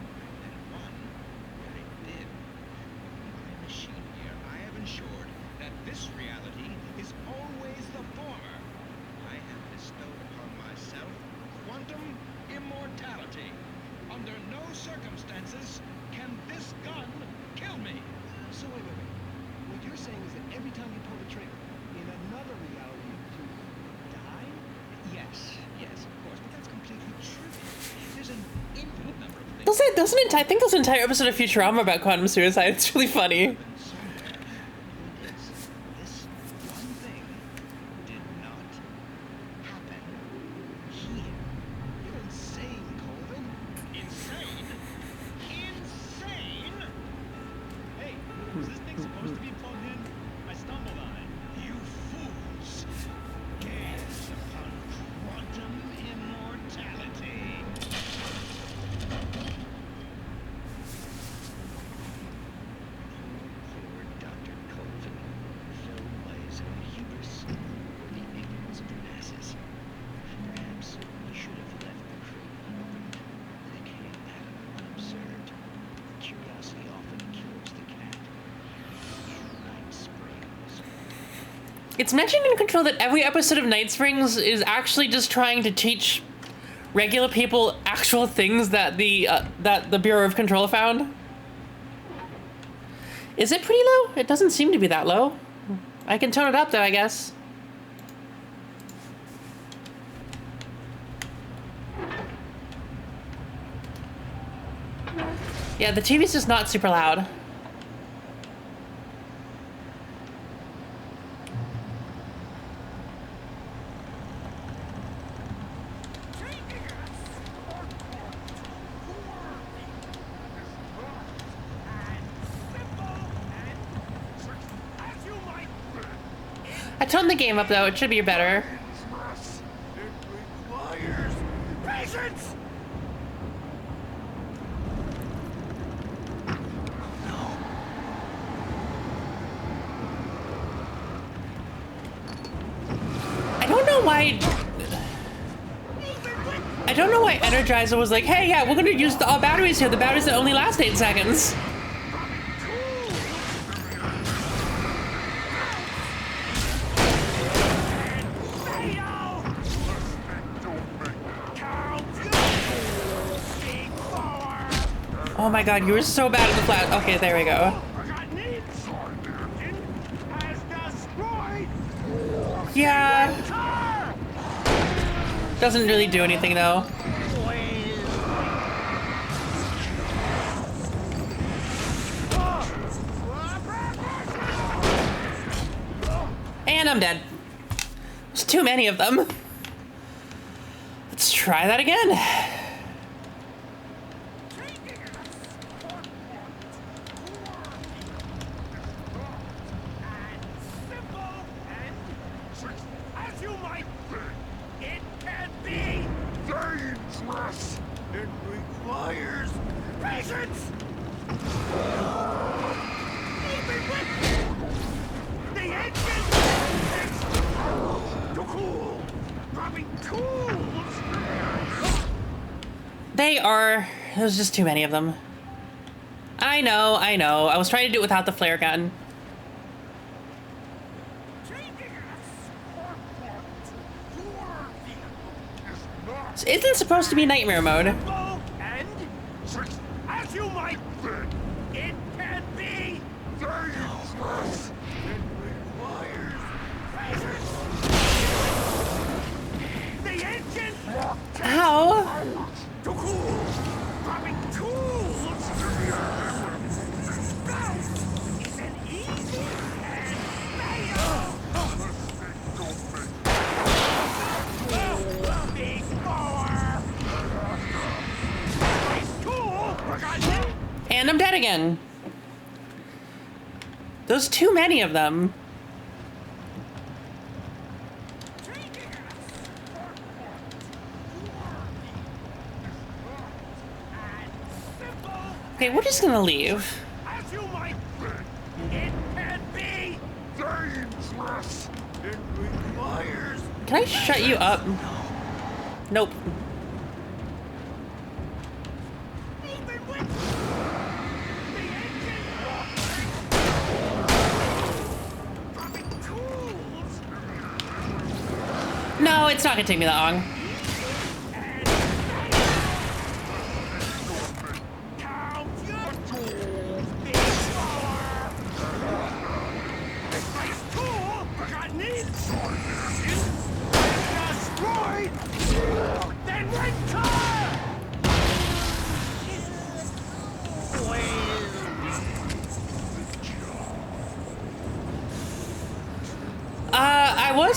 I think there's an entire episode of Futurama about quantum suicide. It's really funny. This one thing did not happen here. You're insane, Colvin. Insane? Insane? Hey, is this thing supposed to be plugged in? I stumbled on it. You fools. Gaze upon quantum immortality. Poor Dr. Colvin, filled by his own hubris or the ignorance of the masses. Perhaps he should have left the crate unopened. They came at him unobserved. Curiosity often kills the cat. Night Springs. It's mentioned in Control that every episode of Night Springs is actually just trying to teach regular people actual things that the Bureau of Control found. Is it pretty low? It doesn't seem to be that low. I can tone it up though, I guess. Yeah, the TV's just not super loud. I toned the game up though, it should be better. Requires patience. I don't know why Energizer was like, hey, yeah, we're gonna use all batteries here. The batteries that only last 8 seconds. Oh my god, you were so bad at the flash. Okay, there we go. Yeah. Doesn't really do anything though. And I'm dead. There's too many of them. Let's try that again. It requires patience. The engine is too cool. Dropping tools. They are. There's just too many of them. I know. I was trying to do it without the flare gun. Isn't it supposed to be nightmare mode? And as you might think, it can be dangerous. It requires patience. The engine. How? Too cool. Dropping tools. That is an easy and fail. Big power. And I'm dead again. There's too many of them. Okay, we're just gonna leave. As you might think, it can be dangerous. It requires. Can I shut you up? Nope. No, it's not gonna take me that long.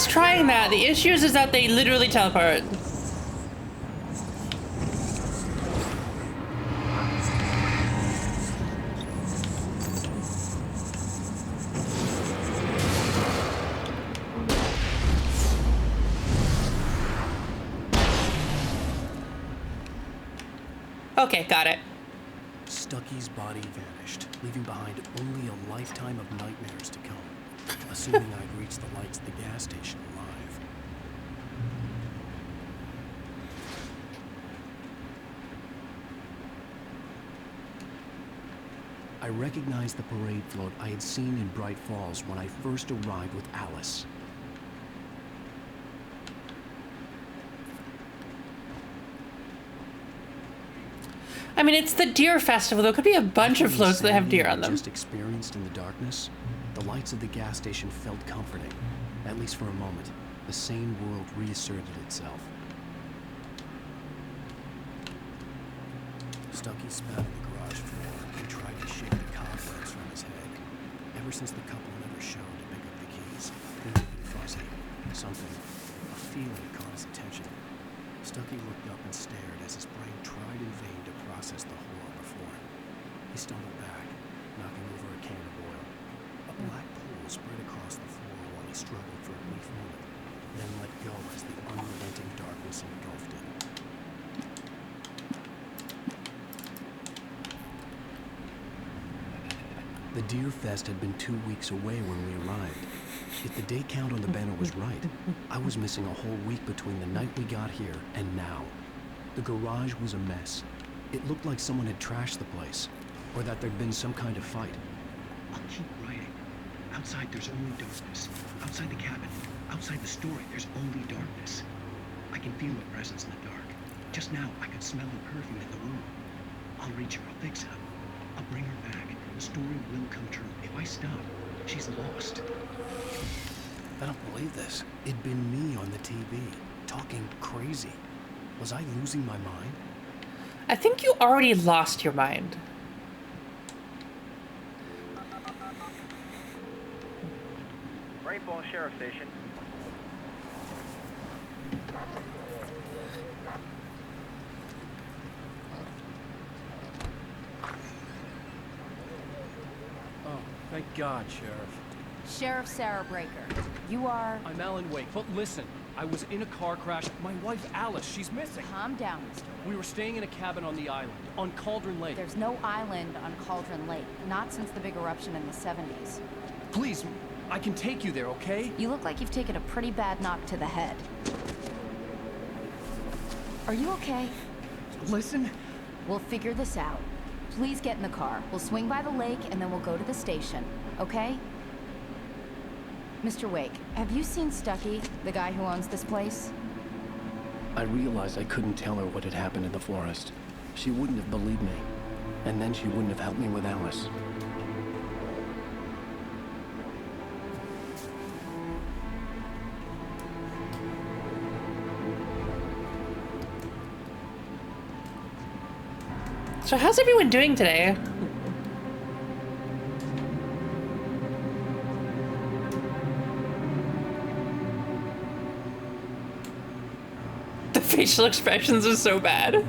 was trying that. The issues is that they literally teleport. Okay, got it. Stucky's body vanished, leaving behind only a lifetime of nightmares to come, assuming I'd reached the lights at the gas station alive. I recognized the parade float I had seen in Bright Falls when I first arrived with Alice. I mean, it's the deer festival. There could be a bunch of floats that have deer on them. Just experienced in the darkness, the lights of the gas station felt comforting, at least for a moment. The sane world reasserted itself. Stucky spat on the garage floor and tried to shake the cobwebs from his head. Ever since the couple never showed to pick up the keys, things had been fuzzy. Something, a feeling caught his attention. Stucky looked up and stared as his brain tried in vain to process the horror before him. He stumbled back, knocking over a can of oil. A black pool spread across the floor while he struggled for a brief moment, then let go as the unrelenting darkness engulfed him. The Deer Fest had been 2 weeks away when we arrived. If the day count on the banner was right, I was missing a whole week between the night we got here and now. The garage was a mess. It looked like someone had trashed the place, or that there'd been some kind of fight. I'll keep writing. Outside there's only darkness. Outside the cabin, outside the story, there's only darkness. I can feel a presence in the dark. Just now, I could smell the perfume in the room. I'll reach her, I'll fix her. I'll bring her back. The story will come true. If I stop, she's lost. I don't believe this. It'd been me on the TV, talking crazy. Was I losing my mind? I think you already lost your mind. Great Falls Sheriff Station. Oh, thank God, Sheriff. Sheriff Sarah Breaker. You are... I'm Alan Wake, but listen, I was in a car crash. My wife, Alice, she's missing. Calm down, Mr. We were staying in a cabin on the island, on Cauldron Lake. There's no island on Cauldron Lake, not since the big eruption in the 70s. Please, I can take you there, okay? You look like you've taken a pretty bad knock to the head. Are you okay? Listen. We'll figure this out. Please get in the car. We'll swing by the lake and then we'll go to the station, okay? Mr. Wake, have you seen Stucky, the guy who owns this place? I realized I couldn't tell her what had happened in the forest. She wouldn't have believed me. And then she wouldn't have helped me with Alice. So how's everyone doing today? The facial expressions are so bad. A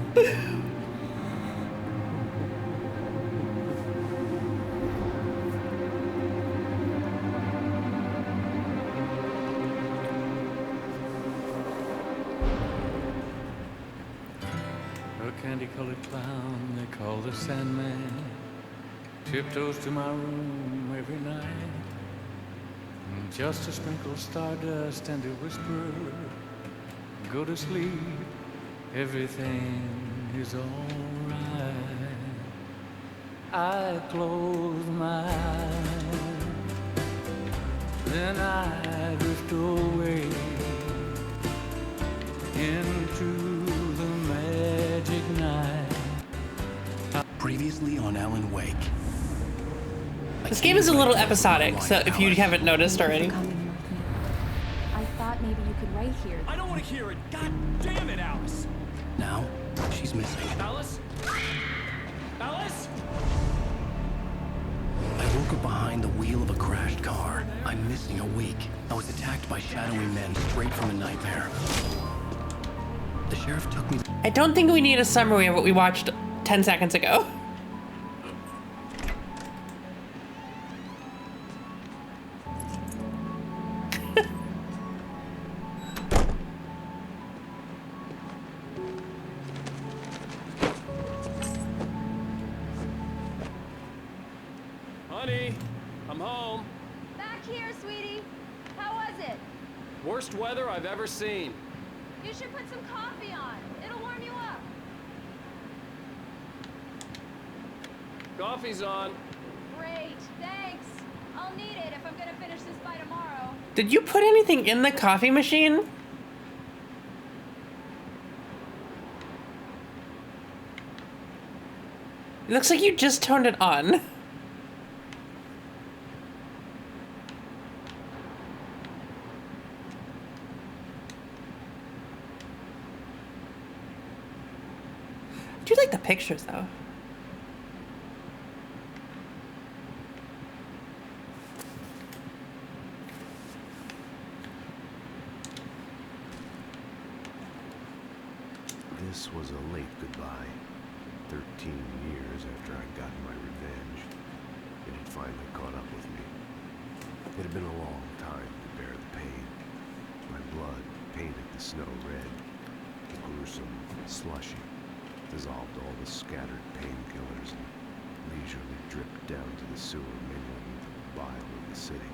candy-colored clown they call the Sandman tiptoes to my room every night, just to sprinkle stardust and to whisper, go to sleep, everything is alright. I close my eyes, then I drift away into the magic night. Previously on Alan Wake. This game is a little episodic, so if you haven't noticed already. I thought maybe you could write here. I don't want to hear it. God damn it, Alice. Now, she's missing. Alice? Alice? I woke up behind behind the wheel of a crashed car. I'm missing a week. I was attacked by shadowy men straight from a nightmare. The sheriff took me. I don't think we need a summary of what we watched 10 seconds ago. Honey, I'm home. Back here, sweetie. How was it? Worst weather I've ever seen. You should put some coffee on. It'll warm you up. Coffee's on. Great, thanks. I'll need it if I'm gonna finish this by tomorrow. Did you put anything in the coffee machine? It looks like you just turned it on. I do like the pictures though. This was a late goodbye. 13 years after I'd gotten my revenge, it had finally caught up with me. It had been a long time to bear the pain. My blood painted the snow red. The gruesome slushy dissolved all the scattered painkillers and leisurely dripped down to the sewer, mingling with the bile of the city,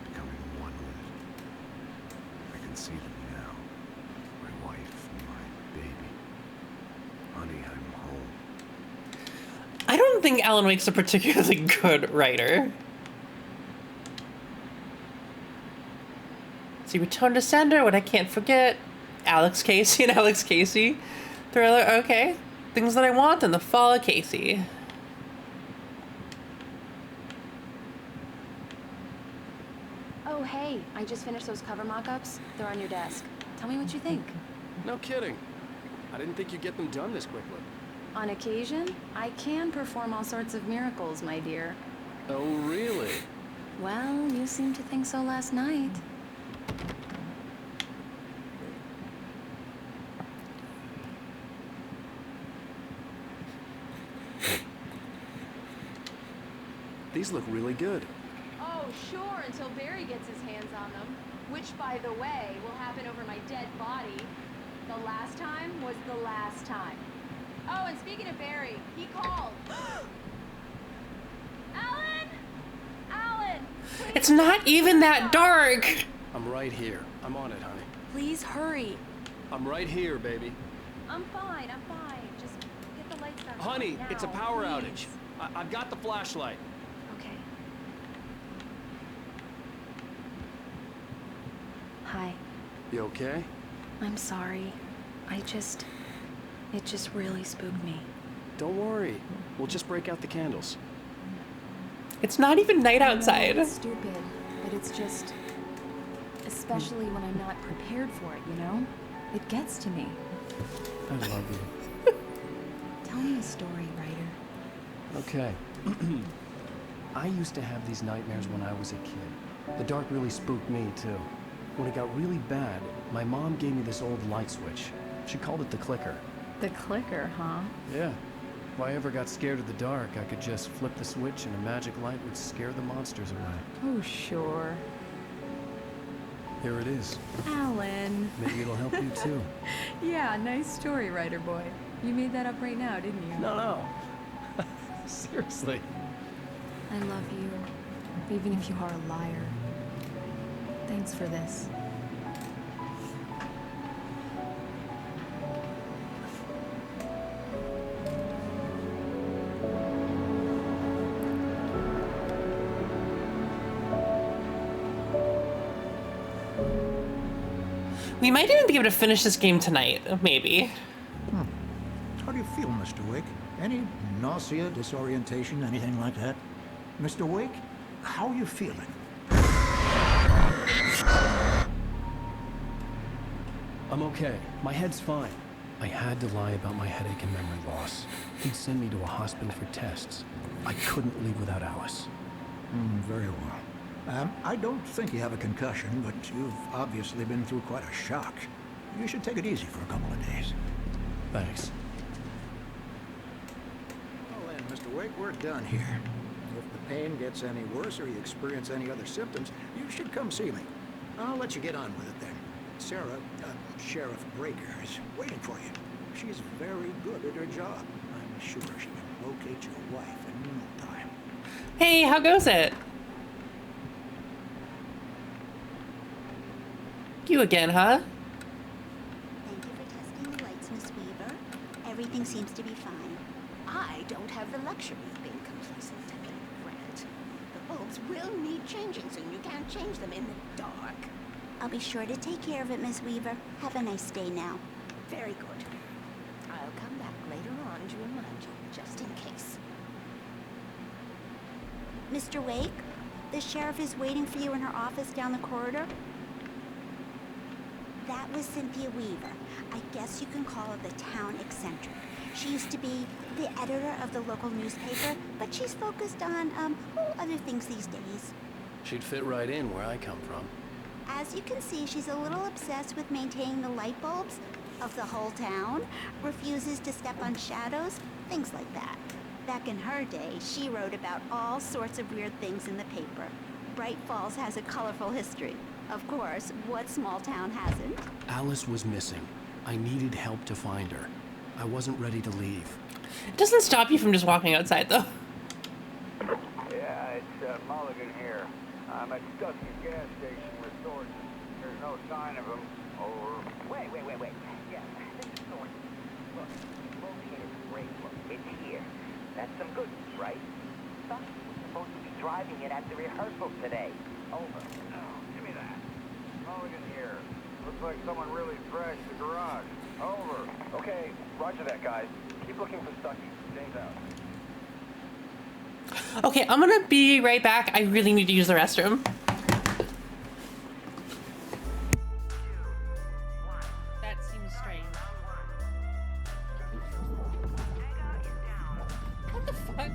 becoming one with it. I can see them now. My wife and my baby. Honey, I'm home. I don't think Alan Wake's a particularly good writer. See, Return to Sender, What I Can't Forget, Alex Casey and Alex Casey. Thriller, okay. Things That I Want and The Fall of Casey. Oh, hey, I just finished those cover mock-ups. They're on your desk. Tell me what you think. No kidding. I didn't think you'd get them done this quickly. On occasion, I can perform all sorts of miracles, my dear. Oh, really? Well, you seemed to think so last night. These look really good. Oh, sure, until Barry gets his hands on them. Which, by the way, will happen over my dead body. The last time was the last time. Oh, and speaking of Barry, he called. Alan! Alan! It's not even that dark! I'm right here. I'm on it, honey. Please hurry. I'm right here, baby. I'm fine, I'm fine. Just get the lights on. Honey, now, it's a power please. outage. I've got the flashlight. Okay. Hi. You okay? I'm sorry. It just really spooked me. Don't worry. We'll just break out the candles. It's not even night outside. It's stupid, but it's just... Especially when I'm not prepared for it, you know? It gets to me. I love you. Tell me a story, writer. Okay. I used to have these nightmares when I was a kid. The dark really spooked me, too. When it got really bad, my mom gave me this old light switch. She called it the clicker. The clicker, huh? Yeah. If I ever got scared of the dark, I could just flip the switch and a magic light would scare the monsters away. Oh, sure. Here it is. Alan. Maybe it'll help you, too. Yeah, nice story, writer boy. You made that up right now, didn't you? No. Seriously. I love you, even if you are a liar. Thanks for this. We might even be able to finish this game tonight, maybe. How do you feel, Mr. Wake? Any nausea, disorientation, anything like that? Mr. Wake, how are you feeling? I'm okay. My head's fine. I had to lie about my headache and memory loss. He'd send me to a hospital for tests. I couldn't leave without Alice. Very well. I don't think you have a concussion, but you've obviously been through quite a shock. You should take it easy for a couple of days. Thanks. Well then, Mr. Wake, we're done here. If the pain gets any worse or you experience any other symptoms, you should come see me. I'll let you get on with it then. Sarah, Sheriff Breaker, is waiting for you. She's very good at her job. I'm sure she can locate your wife in no time. Hey, how goes it? You again, huh? Thank you for testing the lights, Miss Weaver. Everything seems to be fine. I don't have the luxury of being complacent, Grant. The bulbs will need changing soon. You can't change them in the dark. I'll be sure to take care of it, Miss Weaver. Have a nice day now. Very good. I'll come back later on to remind you, just in case. Mr. Wake, the sheriff is waiting for you in her office down the corridor. That was Cynthia Weaver. I guess you can call her the town eccentric. She used to be the editor of the local newspaper, but she's focused on, other things these days. She'd fit right in where I come from. As you can see, she's a little obsessed with maintaining the light bulbs of the whole town, refuses to step on shadows, things like that. Back in her day, she wrote about all sorts of weird things in the paper. Bright Falls has a colorful history. Of course, what small town hasn't? Alice was missing. I needed help to find her. I wasn't ready to leave. It doesn't stop you from just walking outside, though. Yeah, it's Mulligan here. I'm at Stuckey's gas station with Thornton. There's no sign of him. Over. Wait. Yeah, this is Thornton. Look, located great. Look, it's here. That's some good news, right? Stuckey was supposed to be driving it at the rehearsal today. Over. Give me that. Mulligan here. Looks like someone really trashed the garage. Over. Okay, roger that, guys. Keep looking for Stuckey. James out. Okay, I'm gonna be right back. I really need to use the restroom. That seems strange. What the fuck?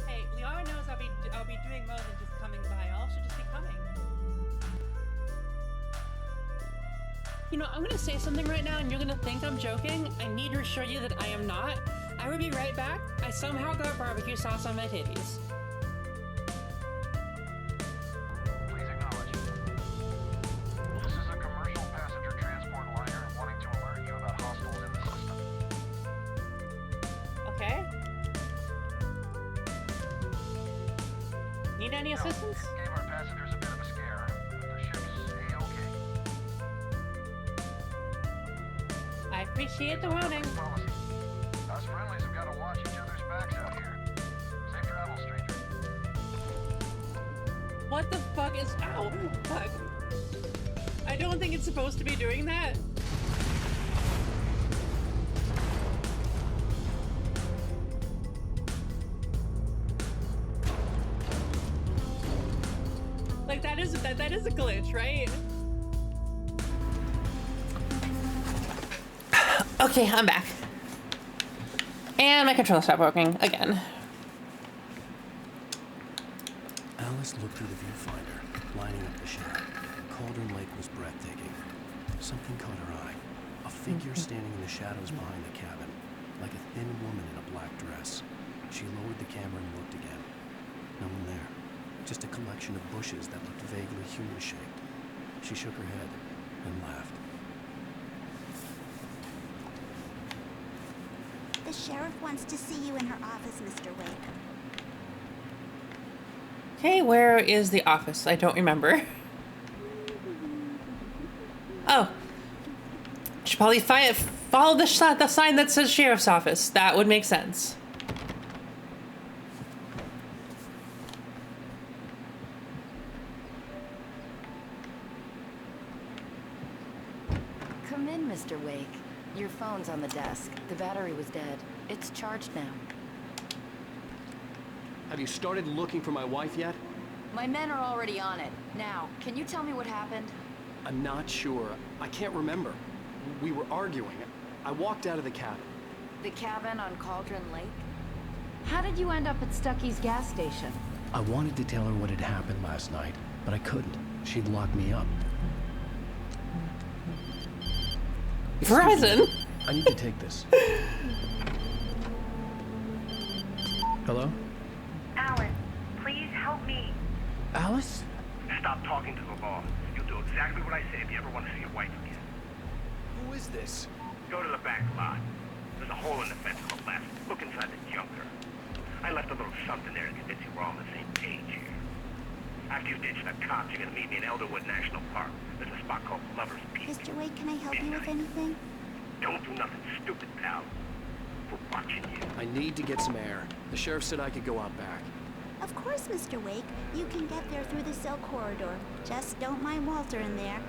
Hey, Liara knows I'll be doing more than just coming by. I'll also just be coming. You know, I'm gonna say something right now and you're gonna think I'm joking. I need to assure you that I am not. I will be right back. I somehow got barbecue sauce on my titties. Please acknowledge. This is a commercial passenger transport liner wanting to alert you about hostiles in the system. Okay. Need any assistance? Gave our passengers a bit of a scare, but the ship's A-okay. I appreciate the warning. Policy. Us friendlies have got to watch each other's backs out here. Safe travel, stranger. What the fuck is... Ow! Fuck. I don't think it's supposed to be doing that. Like, that is a glitch, right? Okay, I'm back. And my controller stopped working again. Alice looked through the viewfinder, lining up the shot. Cauldron Lake was breathtaking. Something caught her eye. A figure standing in the shadows behind the cabin, like a thin woman in a black dress. She lowered the camera and looked again. No one there. Just a collection of bushes that looked vaguely human-shaped. She shook her head and laughed. The sheriff wants to see you in her office, Mr. Wake. Okay, where is the office? I don't remember. Oh. Should probably follow the sign that says sheriff's office. That would make sense. Come in, Mr. Wake. Your phone's on the desk. The battery was dead. It's charged now. Have you started looking for my wife yet? My men are already on it. Now, can you tell me what happened? I'm not sure. I can't remember. We were arguing. I walked out of the cabin. The cabin on Cauldron Lake? How did you end up at Stucky's gas station? I wanted to tell her what had happened last night, but I couldn't. She'd lock me up. Verizon? I need to take this. Hello? Alan, please help me. Alice? Stop talking to the law. You'll do exactly what I say if you ever want to see your wife again. Who is this? Go to the back lot. There's a hole in the fence on the left. Look inside the junker. I left a little something there to convince you we're all on the same page here. After you ditch the cops, you're gonna meet me in Elderwood National Park. There's a spot called Lover's Peak. Mr. Wake, can I help you with anything? Don't do nothing stupid, pal. We're watching you. I need to get some air. The sheriff said I could go out back. Of course, Mr. Wake. You can get there through the cell corridor. Just don't mind Walter in there.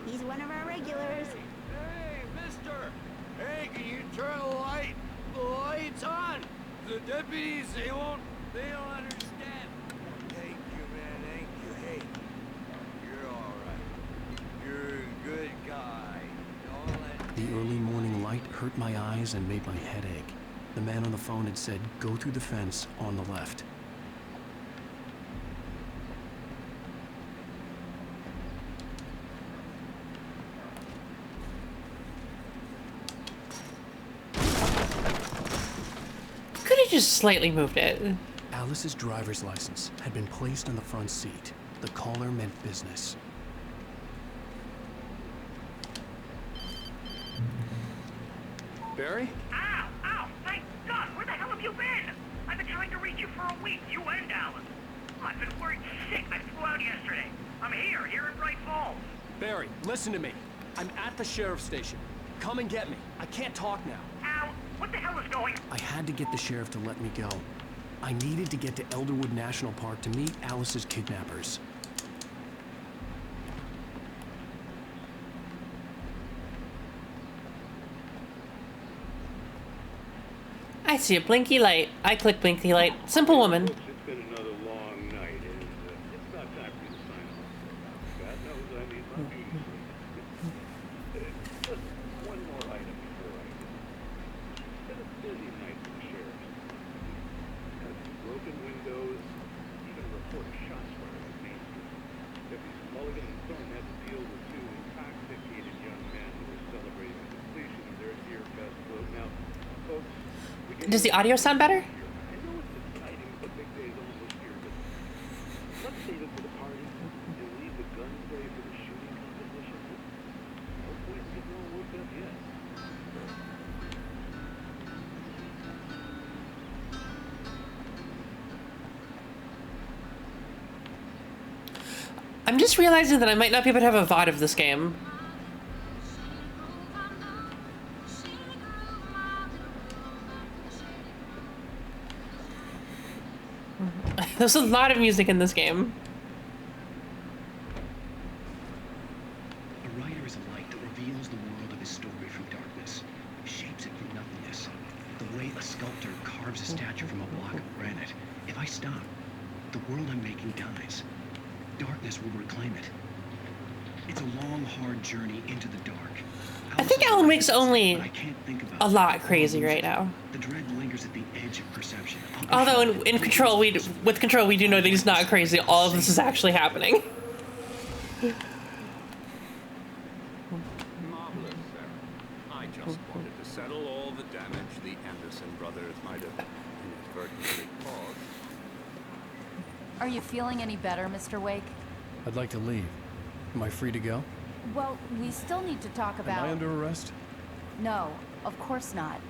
He's one of our regulars. Hey, mister! Hey, can you turn the light? The light's on! The deputies, they don't understand. Thank you, man, thank you. Hey, you're all right. You're a good guy. Don't let The early morning light hurt my eyes and made my head ache. The man on the phone had said, go through the fence on the left. Could have just slightly moved it. Alice's driver's license had been placed on the front seat. The caller meant business. Barry? Ow! Ow! Thank God! Where the hell have you been? I've been trying to reach you for a week, you and Alan. I've been worried sick. I flew out yesterday. I'm here in Bright Falls. Barry, listen to me. I'm at the sheriff's station. Come and get me. I can't talk now. Al, what the hell is going on? I had to get the sheriff to let me go. I needed to get to Elderwood National Park to meet Alice's kidnappers. I see a blinky light. I click blinky light. Simple woman. It's been another long night, and it's about time for you to sign off. God knows I need my beauty sleep. Just one more item before I go. It's been a busy night for the sheriff's. Got some broken windows, even a report of shots fired on Main Street. Deputies Mulligan and Thorne had to deal with two intoxicated young men who were celebrating the completion of their Deer Fest float. Now, folks, Does the audio sound better? I know it's exciting, the big day's almost here, but let's save it for the party and leave the gunplay for the shooting competition. Hopefully it's getting all worked up yet. I'm just realizing that I might not be able to have a VOD of this game. There's a lot of music in this game. A writer is a light that reveals the world of his story from darkness, shapes it from nothingness. The way a sculptor carves a statue from a block of granite. If I stop, the world I'm making dies. Darkness will reclaim it. It's a long, hard journey into the dark. I think Alan Wake's only a lot crazy right now. The dread lingers at the edge of perception. Although in Control, with Control, we do know that he's not crazy. All of this is actually happening. Marvelous, Sarah. I just wanted to settle all the damage the Anderson brothers might have inadvertently caused. Are you feeling any better, Mr. Wake? I'd like to leave. Am I free to go? Well, we still need to talk about... Am I under arrest? No, of course not.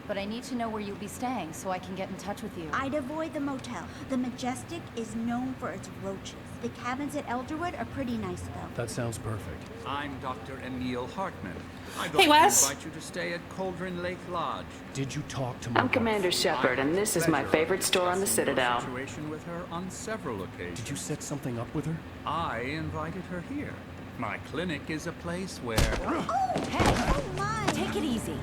But I need to know where you'll be staying so I can get in touch with you. I'd avoid the motel. The Majestic is known for its roaches. The cabins at Elderwood are pretty nice, though. That sounds perfect. I'm Dr. Emil Hartman. I'd Hey, like Wes. to invite you to stay at Cauldron Lake Lodge. Did you talk to my I'm Commander Shepard, and this is my favorite store on the Citadel. Situation with her on several occasions. Did you set something up with her? I invited her here. My clinic is a place where... Oh, hey! Oh, my! Take it easy.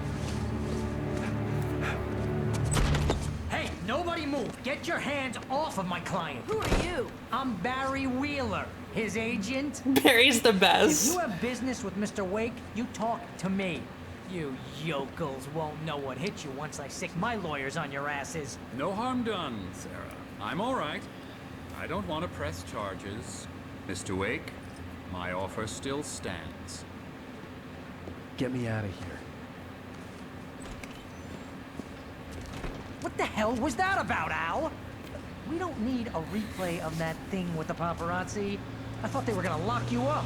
Hey, nobody move! Get your hands off of my client! Who are you? I'm Barry Wheeler, his agent. Barry's the If best. you have business with Mr. Wake, you talk to me. You yokels won't know what hit you once I sick my lawyers on your asses. No harm done, Sarah. I'm all right. I don't want to press charges. Mr. Wake, my offer still stands. Get me out of here. What the hell was that about, Al? We don't need a replay of that thing with the paparazzi. I thought they were gonna lock you up.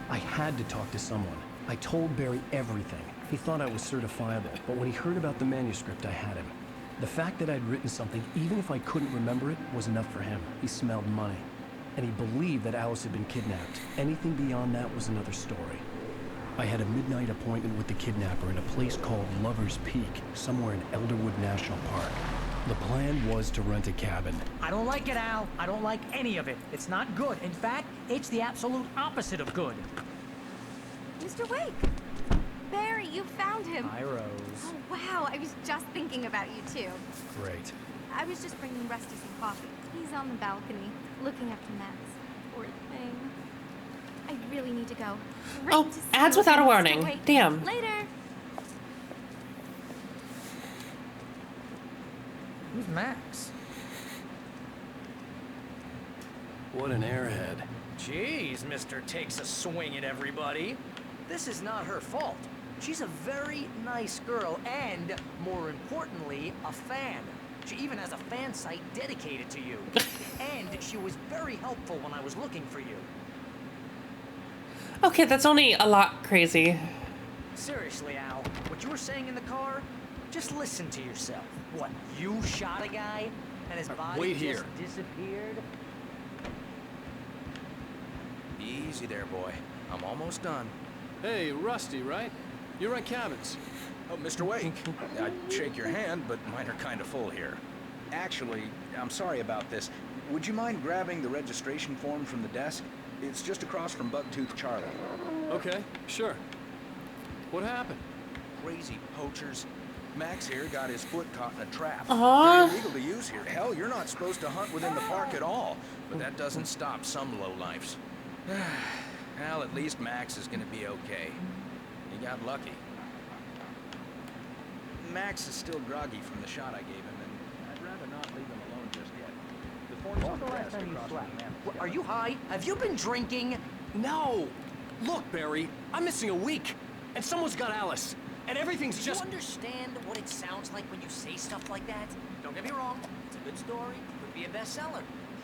I had to talk to someone. I told Barry everything. He thought I was certifiable, but when he heard about the manuscript, I had him. The fact that I'd written something, even if I couldn't remember it, was enough for him. He smelled money. And he believed that Alice had been kidnapped. Anything beyond that was another story. I had a midnight appointment with the kidnapper in a place called Lover's Peak, somewhere in Elderwood National Park. The plan was to rent a cabin. I don't like it, Al. I don't like any of it. It's not good. In fact, it's the absolute opposite of good. Mr. Wake! Barry, you found him. Hi, Rose. Oh, wow. I was just thinking about you, too. Great. I was just bringing Rusty some coffee. He's on the balcony, looking after Max. Poor thing. I really need to go. Oh, ads without a warning. Damn. Later. Who's Max? What an airhead. Jeez, Mr. Takes a swing at everybody. This is not her fault. She's a very nice girl and, more importantly, a fan. She even has a fan site dedicated to you. And she was very helpful when I was looking for you. Okay, that's only a lot crazy. Seriously, Al, what you were saying in the car, just listen to yourself. What, you shot a guy and his body Wait just here. disappeared? Easy there, boy. I'm almost done. Hey, Rusty, right? You rent cabins. Oh, Mr. Wake. I'd shake your hand, but mine are kind of full here. Actually, I'm sorry about this. Would you mind grabbing the registration form from the desk? It's just across from Bugtooth Charlie. Okay, sure. What happened? Crazy poachers. Max here got his foot caught in a trap. Aww. They're illegal to use here. Hell, you're not supposed to hunt within the park at all. But that doesn't stop some lowlifes. Well, at least Max is gonna be okay. He got lucky. Max is still groggy from the shot I gave him, and I'd rather not leave him alone just yet. The form's on the desk across from the man. Are you high? Have you been drinking? No! Look, Barry, I'm missing a week, and someone's got Alice, and everything's Do just... you understand what it sounds like when you say stuff like that? Don't get me wrong, it's a good story, could be a bestseller.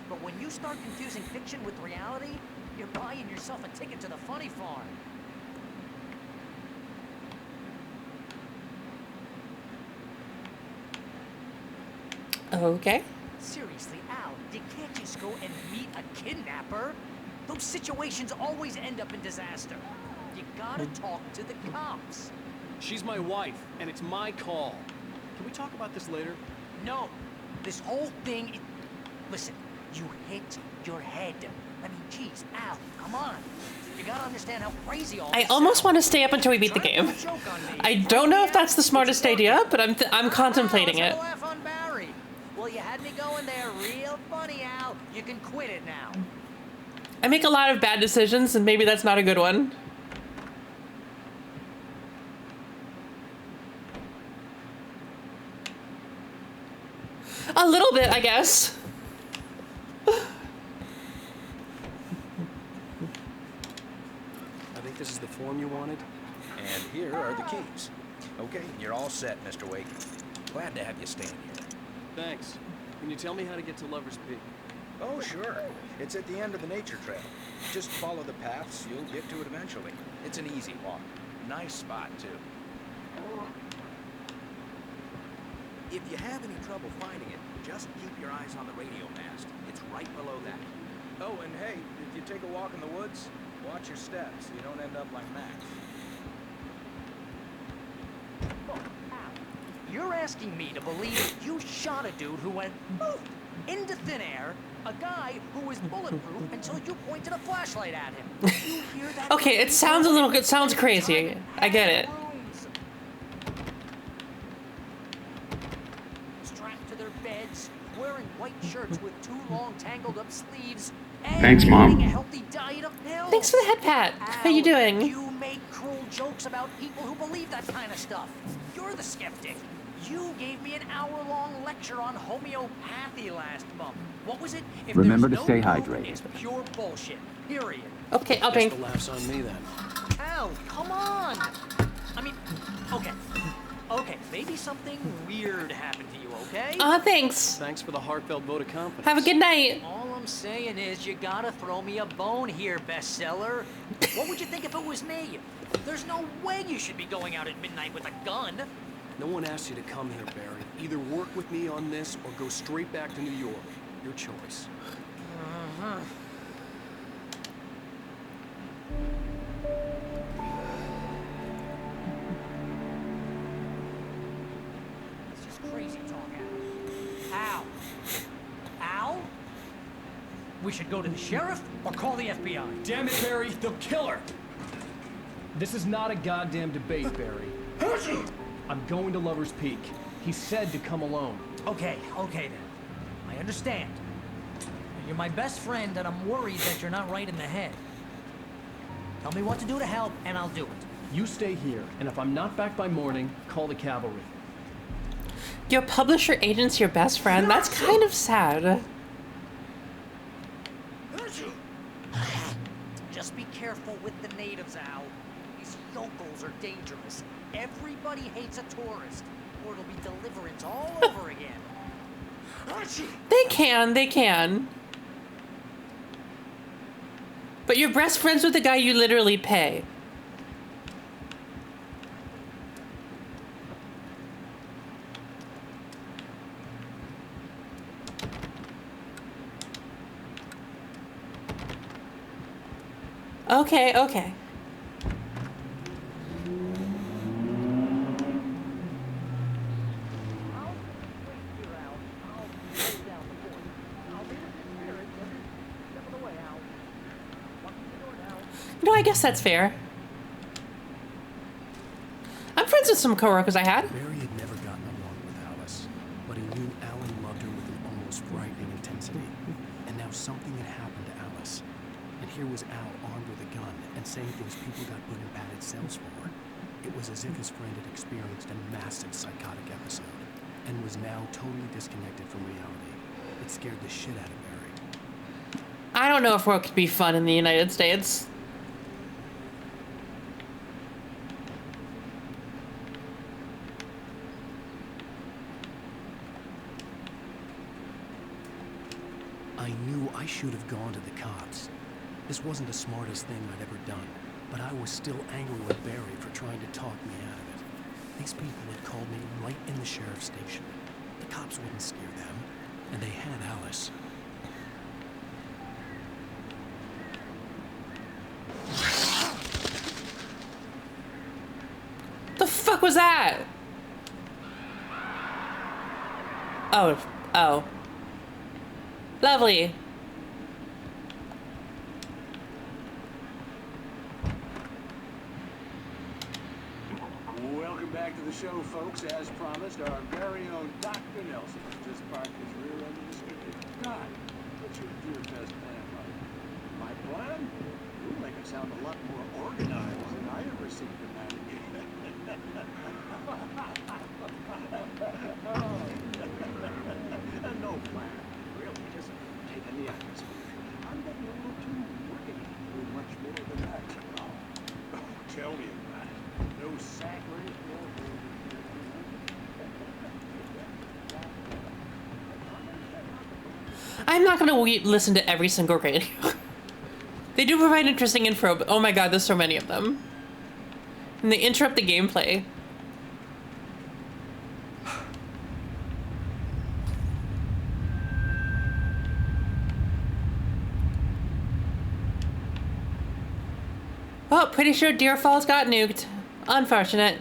But when you start confusing fiction with reality, you're buying yourself a ticket to the funny farm. Okay. Seriously, Al, you can't just go and meet a kidnapper. Those situations always end up in disaster. You gotta talk to the cops. She's my wife, and it's my call. Can we talk about this later? No, this whole thing. Listen, you hit your head. I mean, geez, Al, come on. You gotta understand how crazy all I this almost sounds. want to stay up until we beat the game. I don't know if that's the smartest idea, but I'm contemplating it. Laugh on Barry. Well, you had me going there real funny, Al. You can quit it now. I make a lot of bad decisions, and maybe that's not a good one. A little bit, I guess. I think this is the form you wanted. And here are the keys. Okay, you're all set, Mr. Wake. Glad to have you stand here. Thanks. Can you tell me how to get to Lover's Peak? Oh, sure. It's at the end of the nature trail. Just follow the paths, you'll get to it eventually. It's an easy walk. Nice spot, too. If you have any trouble finding it, just keep your eyes on the radio mast. It's right below that. Oh, and hey, if you take a walk in the woods, watch your steps so you don't end up like Max. You're asking me to believe you shot a dude who went poof into thin air, a guy who was bulletproof until you pointed a flashlight at him. You hear that? Okay, it sounds crazy. I get it. Strapped to their beds, wearing white shirts with 2 long tangled up sleeves, Thanks, Mom. A healthy diet of pills. Thanks for the head pat. How you doing? You make cruel jokes about people who believe that kind of stuff. You're the skeptic. You gave me an hour-long lecture on homeopathy last month. What was it? If Remember there's to stay no proof, hydrated. It's pure bullshit. Period. Okay, I'll drink. The laugh's on me then. Al, come on. I mean, okay. Okay, maybe something weird happened to you, okay? Thanks. Thanks for the heartfelt vote of confidence. Have a good night. All I'm saying is you gotta throw me a bone here, bestseller. What would you think if it was me? There's no way you should be going out at midnight with a gun. No one asked you to come here, Barry. Either work with me on this or go straight back to New York. Your choice. Uh-huh. It's just crazy talk, Al. Al? We should go to the sheriff or call the FBI. Damn it, Barry, they'll kill her. This is not a goddamn debate, Barry. I'm going to Lover's Peak. He said to come alone. Okay then. I understand. You're my best friend, and I'm worried that you're not right in the head. Tell me what to do to help, and I'll do it. You stay here, and if I'm not back by morning, call the cavalry. Your publisher agent's your best friend? That's kind of sad. Just be careful with the natives, Al. These yokels are dangerous. Everybody hates a tourist, or it'll be deliverance all over again. They can. But you're best friends with the guy you literally pay. Okay. No, I guess that's fair. I'm friends with some coworkers I had. Barry had never gotten along with Alice, but he knew Alan loved her with an almost frightening intensity. And now something had happened to Alice. And here was Al armed with a gun and saying things people got put in padded cells for. It was as if his friend had experienced a massive psychotic episode and was now totally disconnected from reality. It scared the shit out of Barry. I don't know if work could be fun in the United States. I knew I should have gone to the cops. This wasn't the smartest thing I'd ever done, but I was still angry with Barry for trying to talk me out of it. These people had called me right in the sheriff's station. The cops wouldn't scare them, and they had Alice. The fuck was that? Oh. Lovely. Welcome back to the show, folks. As promised, our very own Dr. Nelson just parked his rear end in the studio. God, what's your dear best plan, Mike? My plan? You make it sound a lot more organized than I ever seem to manage. No plan. Really, just taking the atmosphere. I'm getting a little too working to do much more than that. Oh, tell me about it. No sack race, I'm not gonna listen to every single radio. They do provide interesting info, but oh my god, there's so many of them. And they interrupt the gameplay. Oh, pretty sure Deer Falls got nuked. Unfortunate.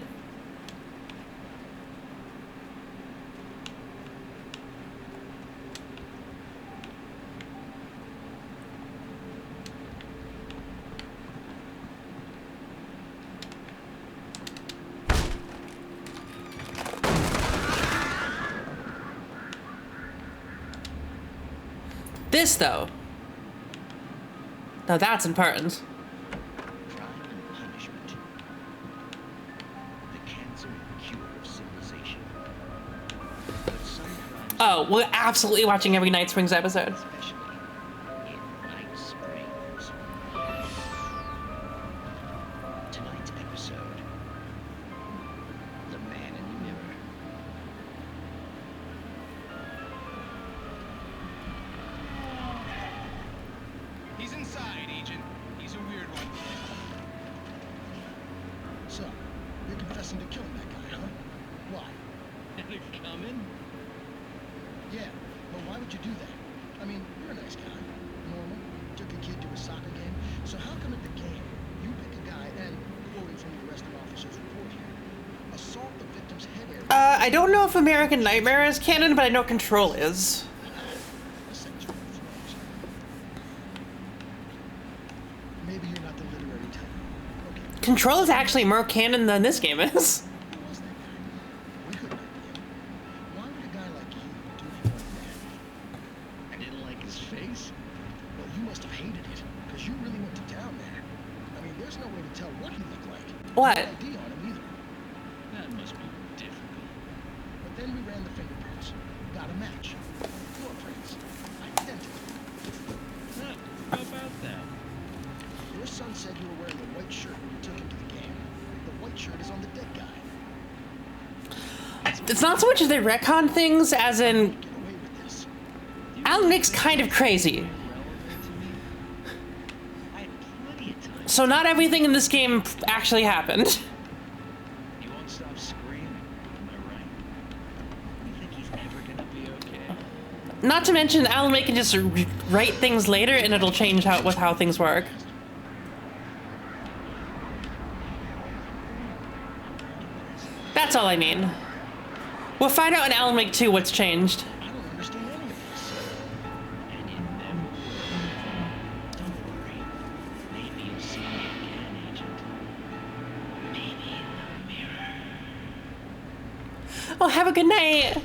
This, though. Now that's important. Crime and punishment. The cancer and cure of civilization. But some crimes, Oh, we're absolutely watching every Night Springs episode. especially in Night Springs. Tonight's episode. The Man in the Mirror. He's inside, Agent. He's a weird one. So, you're confessing to killing that guy, huh? Why? Had it coming? Yeah, but why would you do that? I mean, you're a nice guy. Normal. Took a kid to a soccer game. So how come at the game, you pick a guy and, quoting from the arresting officer's report here, assault the victim's head area? I don't know if American Nightmare is canon, but I know Control is. Maybe you're not the literary type. Okay. Control is actually more canon than this game is. Who was that guy? We couldn't help you. Why would a guy like you do anything like that? I didn't like his face. Well, you must have hated it, because you really went to town there. I mean, there's no way to tell what he looked like. What? No ID on him either. That must be difficult. But then we ran the fingerprints. Got a match. Your prints. Identical. How about that? Your son said you were wearing the white shirt when you took him to the game. The white shirt is on the dead guy. It's not so much as they retcon things as in Get away with this. Alan Wake's kind of crazy. Relevant to me? I had plenty of time. So not everything in this game actually happened. He won't stop screaming. Am I right? You think he's ever gonna be okay? Not to mention Alan Wake can just write things later and it'll change how things work. That's all I mean. We'll find out in Alan Wake 2 what's changed. I don't understand any of this. And you never will. Don't worry. Maybe you'll see me again, Agent. Maybe in the mirror. Oh, have a good night.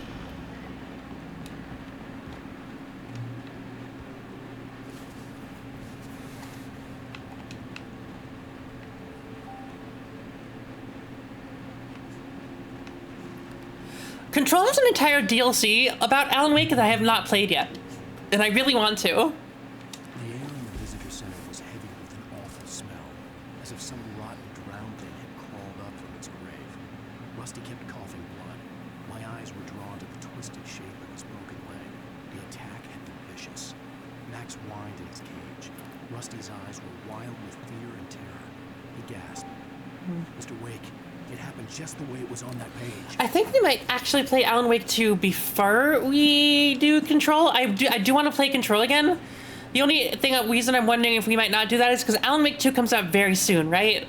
Control is an entire DLC about Alan Wake that I have not played yet, and I really want to. The air in the visitor center was heavy with an awful smell, as if some rotten drowned thing had crawled up from its grave. Rusty kept coughing blood. My eyes were drawn to the twisted shape of his broken leg. The attack had been vicious. Max whined in his cage. Rusty's eyes were wild with fear and terror. He gasped. Mr. Wake, it happened just the way it was on that page. I think we might actually play Alan Wake 2 before we do Control. I do want to play Control again. The only reason I'm wondering if we might not do that is because Alan Wake 2 comes out very soon, right?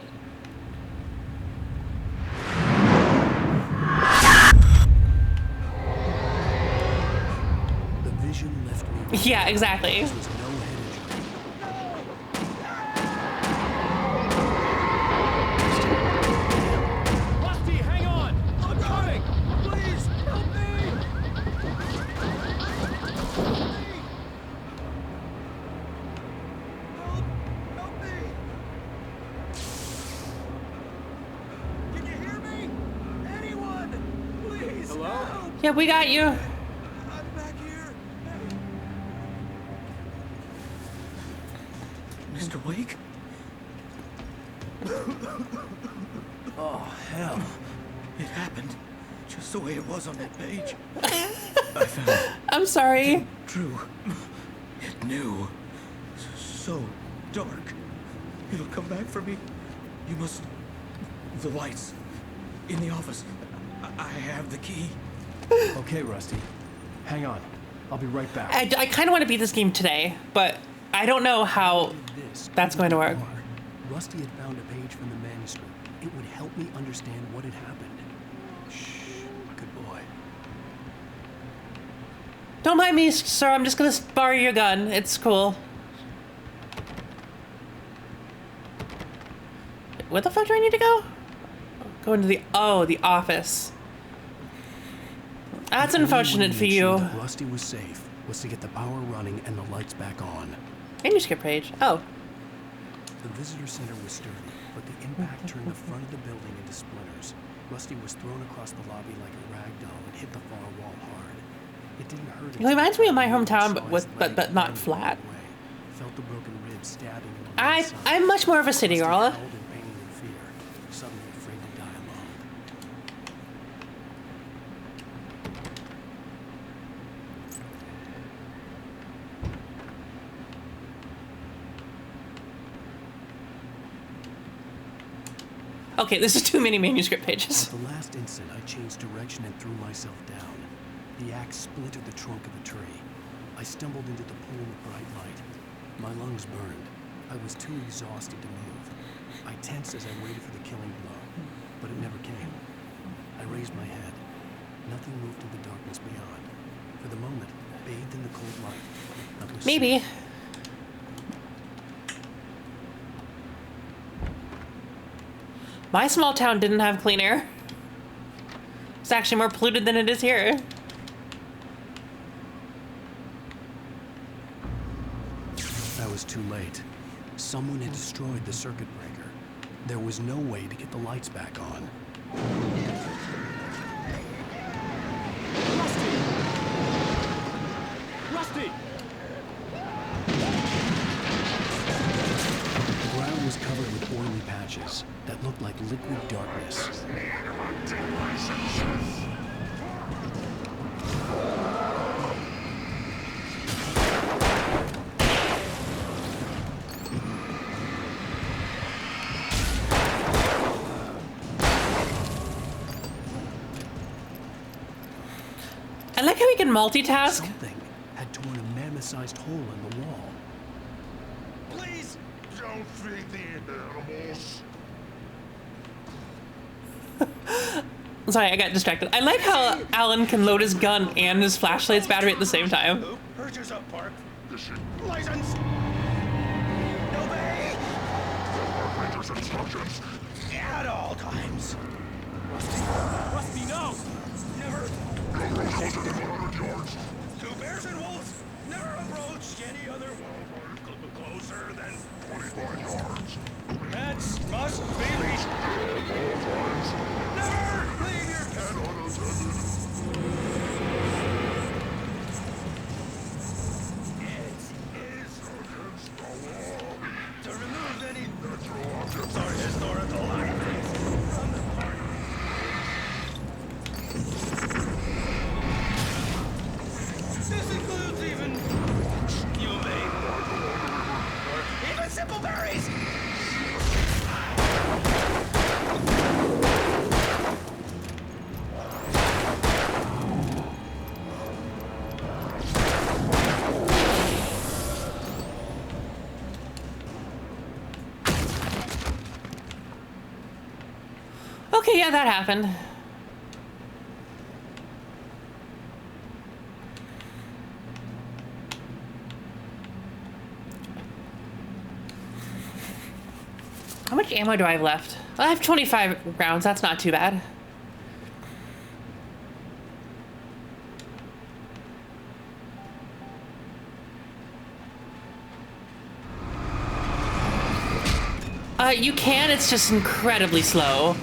The vision left me. Yeah, exactly. There was no head injury. Rusty, hang on! I'm coming! Please, help me! Help me! Can you hear me? Anyone? Please, Hello? help! Yeah, we got you. I'm back here. Mr. Wake? Oh, hell. It happened just the way it was on that page. I found it. I'm sorry. True. It knew. So dark. It'll come back for me. You must... The lights. In the office. I have the key. Okay, Rusty. Hang on. I'll be right back. I kind of want to beat this game today, but I don't know how that's going to work. Rusty had found a page from the manuscript. It would help me understand what had happened. Shh. Good boy. Don't mind me, sir. I'm just gonna borrow your gun. It's cool. Where the fuck do I need to go? Go into the office. That's unfortunate for you. That Rusty was safe was to get the power running and the lights back on. Manuscript page. Oh. The visitor center was sturdy, but the impact turned the front of the building into splinters. Rusty was thrown across the lobby like a rag doll and hit the far wall hard. It didn't hurt. It reminds me of my hometown, but not flat. Felt the broken ribs stabbing him. I'm much more of a city girl. Suddenly afraid to die alone. Okay, this is too many manuscript pages. At the last instant, I changed direction and threw myself down. The axe splintered the trunk of a tree. I stumbled into the pool of bright light. My lungs burned. I was too exhausted to move. I tensed as I waited for the killing blow, but it never came. I raised my head. Nothing moved in the darkness beyond. For the moment, bathed in the cold light, I was maybe. safe. My small town didn't have clean air. It's actually more polluted than it is here. I was too late. Someone had destroyed the circuit breaker. There was no way to get the lights back on. Rusty! The ground was covered with oily patches that looked like liquid darkness. I like how we can multitask. Something had torn a mammoth-sized hole in the wall. Please don't feed the animals. Sorry, I got distracted. I like how Alan can load his gun and his flashlight's battery at the same time. Purchase up, Park. License. Obey. Rangers instructions. At all times. Rusty, no! Never. Closer than 100 yards. Two bears and wolves. Never approach any other wildlife closer than 25 yards. Pets must be leashed. Never leave your pet unattended. It is against the law to remove any natural objects or historical items from the park. This includes even humane or even simple berries. Okay, yeah, that happened. How much ammo do I have left? I have 25 rounds. That's not too bad. You can, it's just incredibly slow.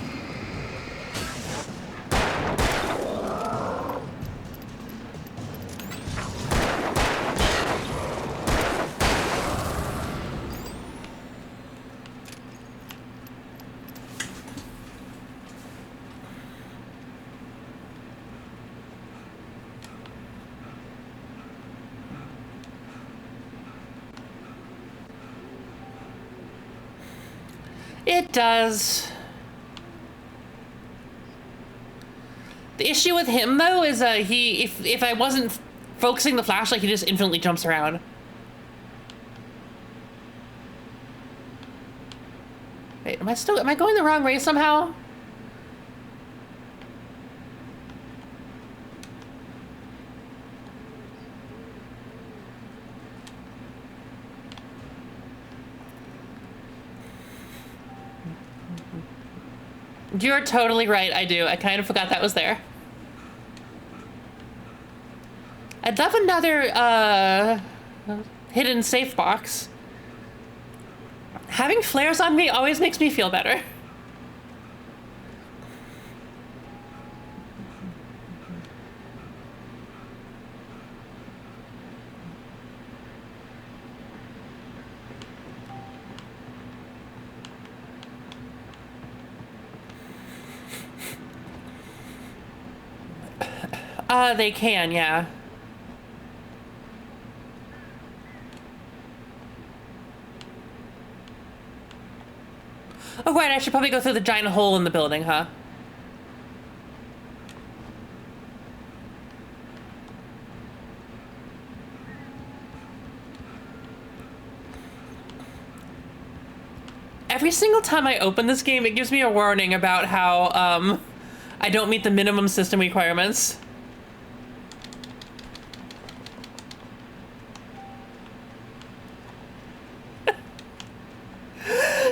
It does. The issue with him, though, is if I wasn't focusing the flashlight, he just infinitely jumps around. Wait, am I going the wrong way somehow? You're totally right, I do. I kind of forgot that was there. I'd love another, hidden safe box. Having flares on me always makes me feel better. They can, yeah. Oh, right, I should probably go through the giant hole in the building, huh? Every single time I open this game, it gives me a warning about how, I don't meet the minimum system requirements.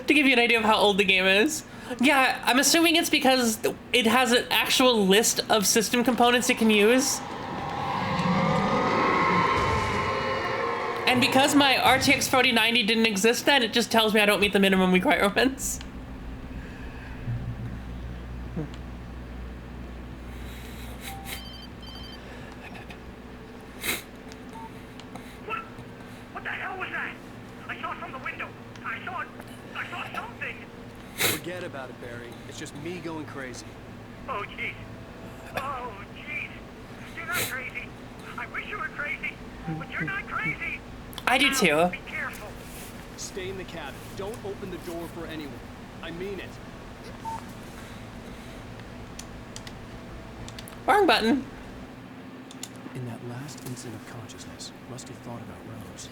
To give you an idea of how old the game is. Yeah, I'm assuming it's because it has an actual list of system components it can use. And because my RTX 4090 didn't exist then, it just tells me I don't meet the minimum requirements. What the hell was that? I saw from the window. I saw something. Forget about it, Barry. It's just me going crazy. Oh, jeez. Oh, jeez. You're not crazy. I wish you were crazy, but you're not crazy. I do too. Be careful. Stay in the cabin. Don't open the door for anyone. I mean it. Wrong button. In that last instant of consciousness, Rusty thought about Rose.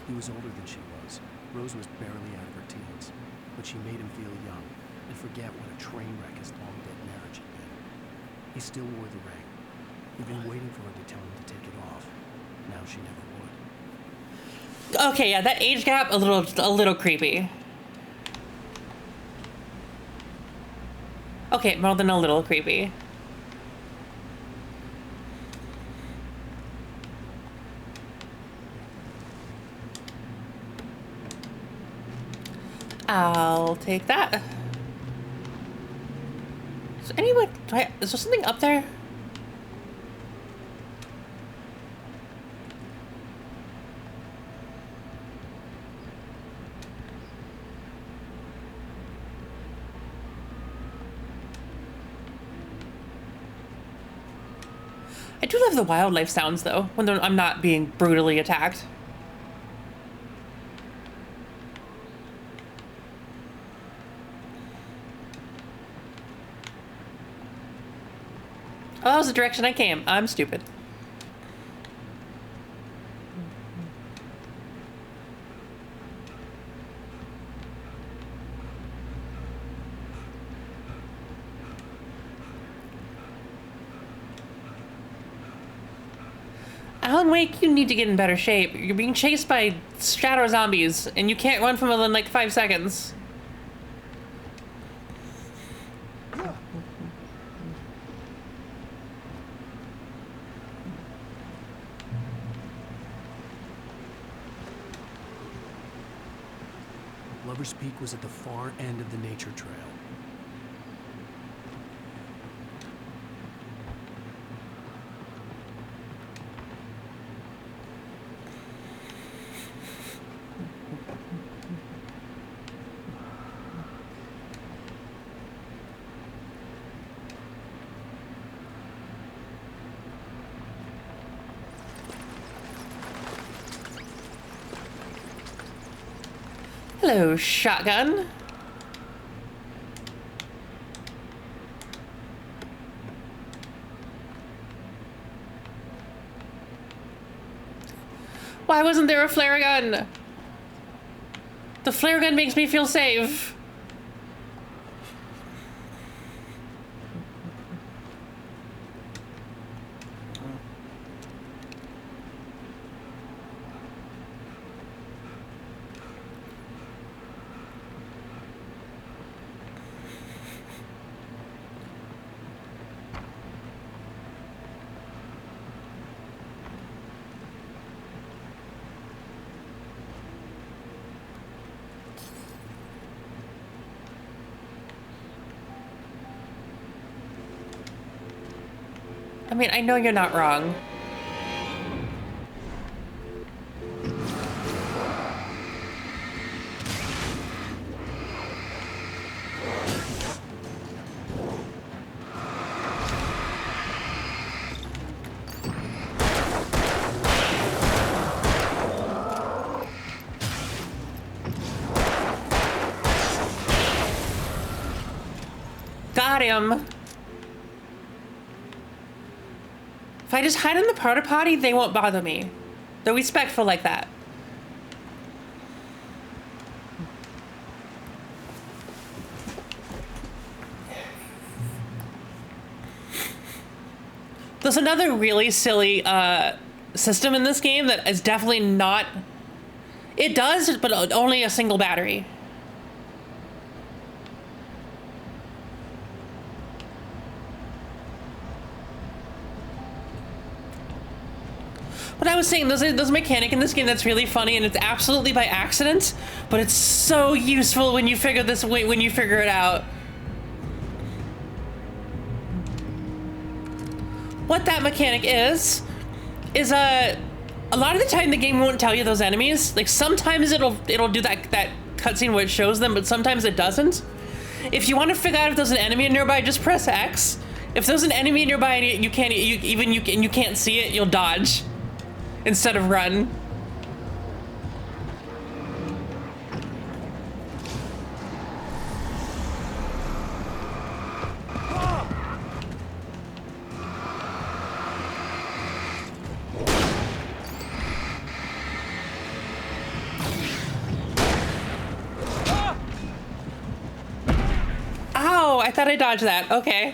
He was older than she was. Rose was barely out of her teens, but she made him feel young and forget what a train wreck his long-dead marriage had been. He still wore the ring. He'd been waiting for her to tell him to take it off. Now she never would. Okay, yeah, that age gap, a little creepy. Okay, more than a little creepy. I'll take that. Is anyone, is there something up there? I do love the wildlife sounds though, when I'm not being brutally attacked. Oh, that was the direction I came. I'm stupid. Alan Wake, you need to get in better shape. You're being chased by shadow zombies, and you can't run from them in like 5 seconds. Lover's Peak was at the far end of the nature trail. Hello, shotgun. Why wasn't there a flare gun? The flare gun makes me feel safe. I mean, I know you're not wrong. Got him. If I just hide in the porta potty, they won't bother me. They're respectful like that. There's another really silly system in this game that is definitely not... It does, but only a single battery. But I was saying, there's a mechanic in this game that's really funny, and it's absolutely by accident, but it's so useful when you figure it out. What that mechanic is a lot of the time the game won't tell you those enemies. Like sometimes it'll do that cutscene where it shows them, but sometimes it doesn't. If you want to figure out if there's an enemy nearby, just press X. If there's an enemy nearby and you can't see it, you'll dodge instead of run. Ow, I thought I dodged that. Okay.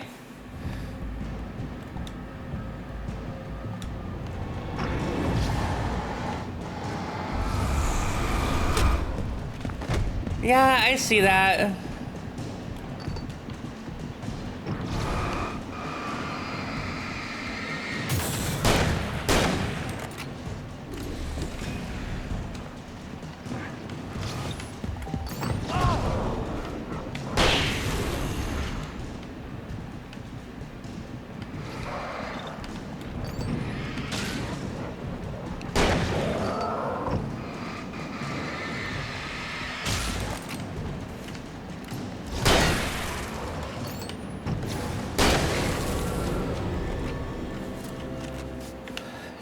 Yeah, I see that.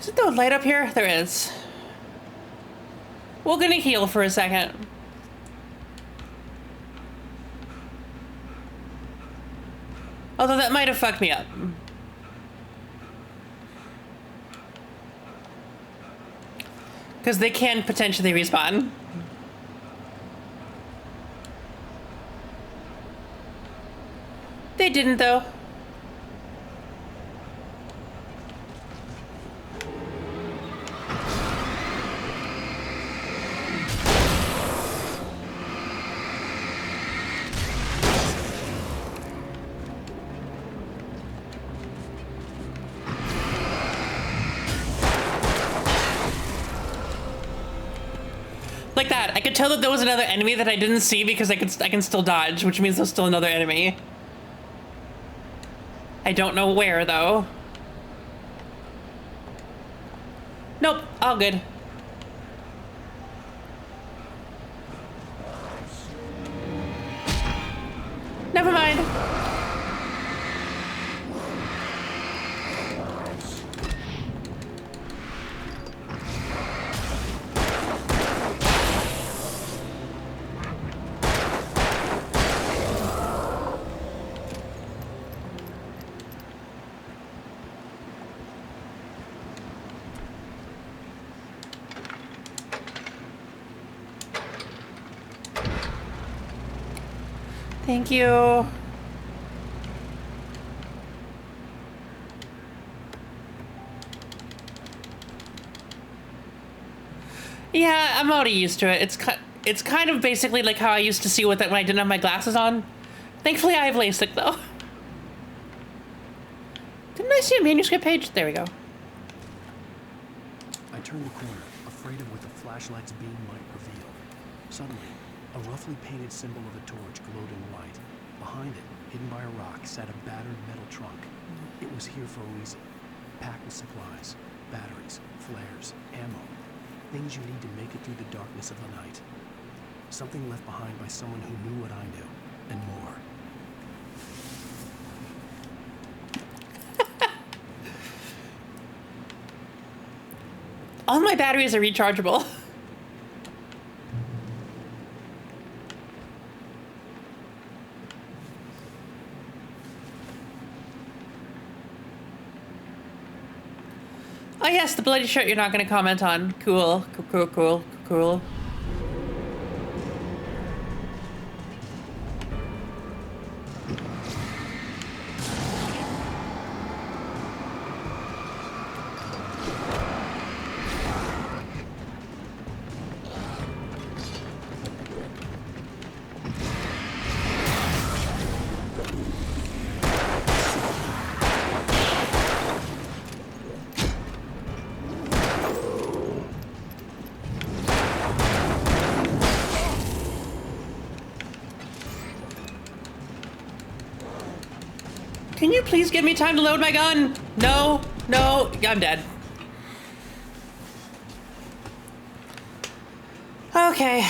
Isn't there a light up here? There is. We're gonna heal for a second. Although that might have fucked me up. Because they can potentially respawn. They didn't though. Like that. I could tell that there was another enemy that I didn't see because I can still dodge, which means there's still another enemy. I don't know where though. Nope, all good. Never mind. Thank you. Yeah, I'm already used to it. It's kind of basically like how I used to see with it when I didn't have my glasses on. Thankfully, I have LASIK though. Didn't I see a manuscript page? There we go. I turned the corner, afraid of what the flashlight's beam might reveal. Suddenly, a roughly painted symbol of a torch glowed in light. Behind it, hidden by a rock, sat a battered metal trunk. It was here for a reason. packed with supplies, batteries, flares, ammo, things you need to make it through the darkness of the night. Something left behind by someone who knew what I knew, and more. All my batteries are rechargeable. Oh yes, the bloody shirt you're not going to comment on. Cool, cool, cool, cool. Can you please give me time to load my gun? No, no, I'm dead. Okay.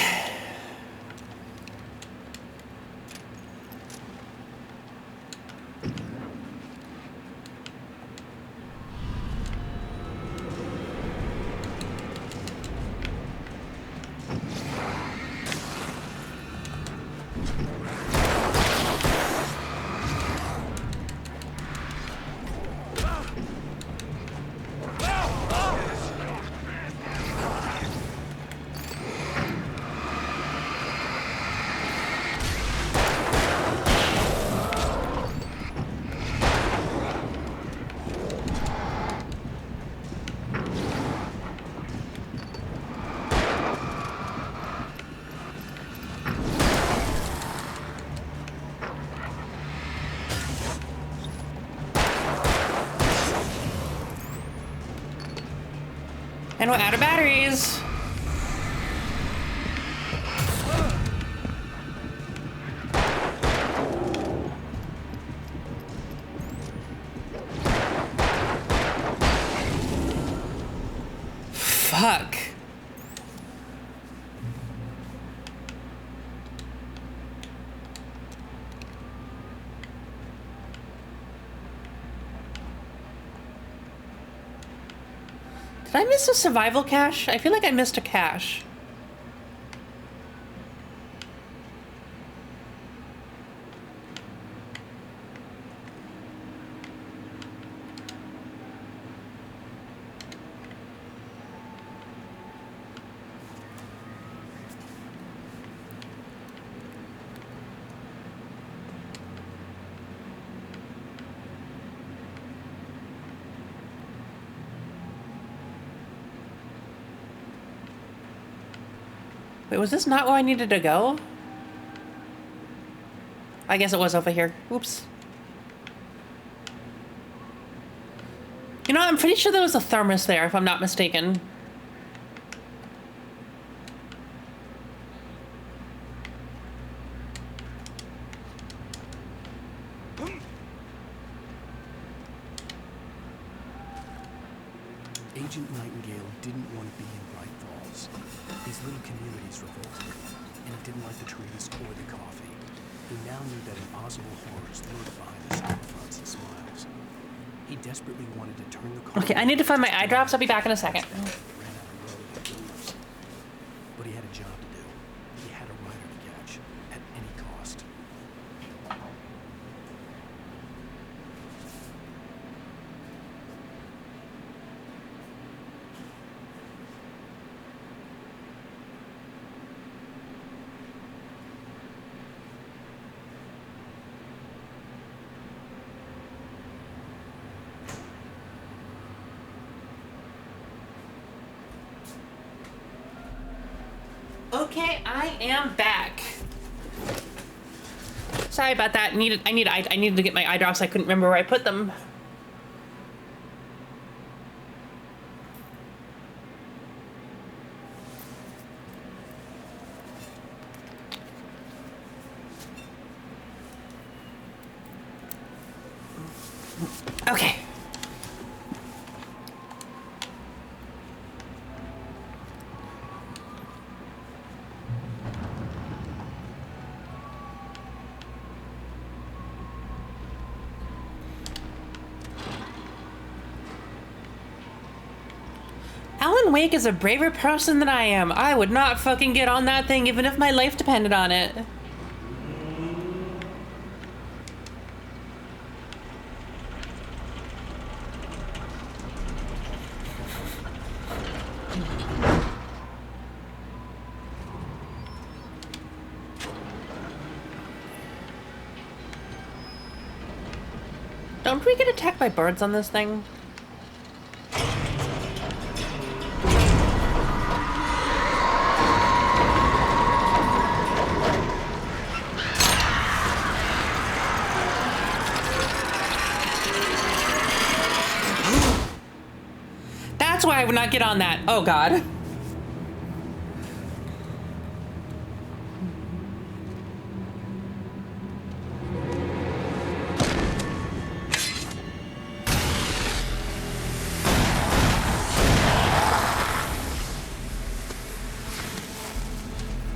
And we're out of batteries. Fuck. Did I miss a survival cache? I feel like I missed a cache. Wait, was this not where I needed to go? I guess it was over here. Oops. You know, I'm pretty sure there was a thermos there, if I'm not mistaken. Agent Nightingale didn't want to be in Bright Falls. These little communities revolted him, and he didn't like the trees or the coffee. He now knew that impossible horrors lurked behind the storefronts and smiles. He desperately wanted to turn the Okay, I need to find my eye drops. I'll be back in a second. But he had a job to do. He had a rider to catch at any cost. Okay, I am back. Sorry about that. I needed to get my eye drops. I couldn't remember where I put them. Okay. Alan Wake is a braver person than I am. I would not fucking get on that thing even if my life depended on it. Don't we get attacked by birds on this thing? That's why I would not get on that. Oh god.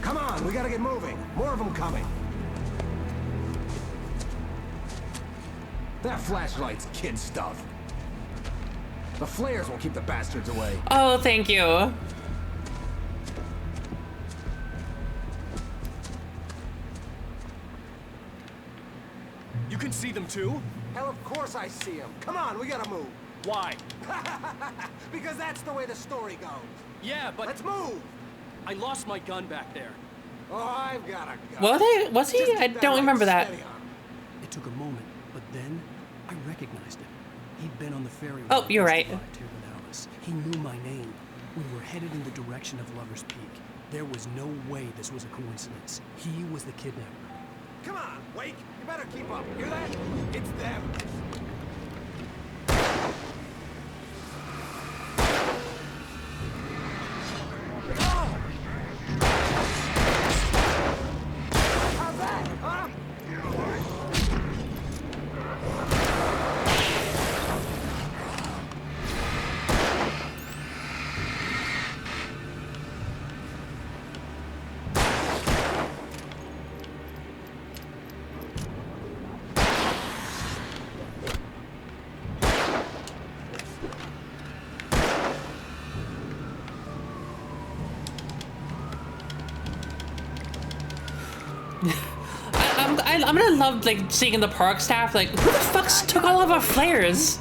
Come on, we gotta get moving. More of them coming. That flashlight's kid stuff. The flares will keep the bastards away. Oh, thank you. You can see them too? Hell, of course I see them. Come on, we gotta move. Why? Because that's the way the story goes. Yeah, but... Let's move! I lost my gun back there. Oh, I've got a gun. Was he? I don't remember that. It took a moment, but then I recognized him. He'd been on the ferry. Oh, you're right. With Alice. He knew my name. We were headed in the direction of Lover's Peak. There was no way this was a coincidence. He was the kidnapper. Come on, Wake. You better keep up. Hear that? It's them. How's that, huh? I'm gonna love like seeing the park staff like, who the fuck took all of our flares?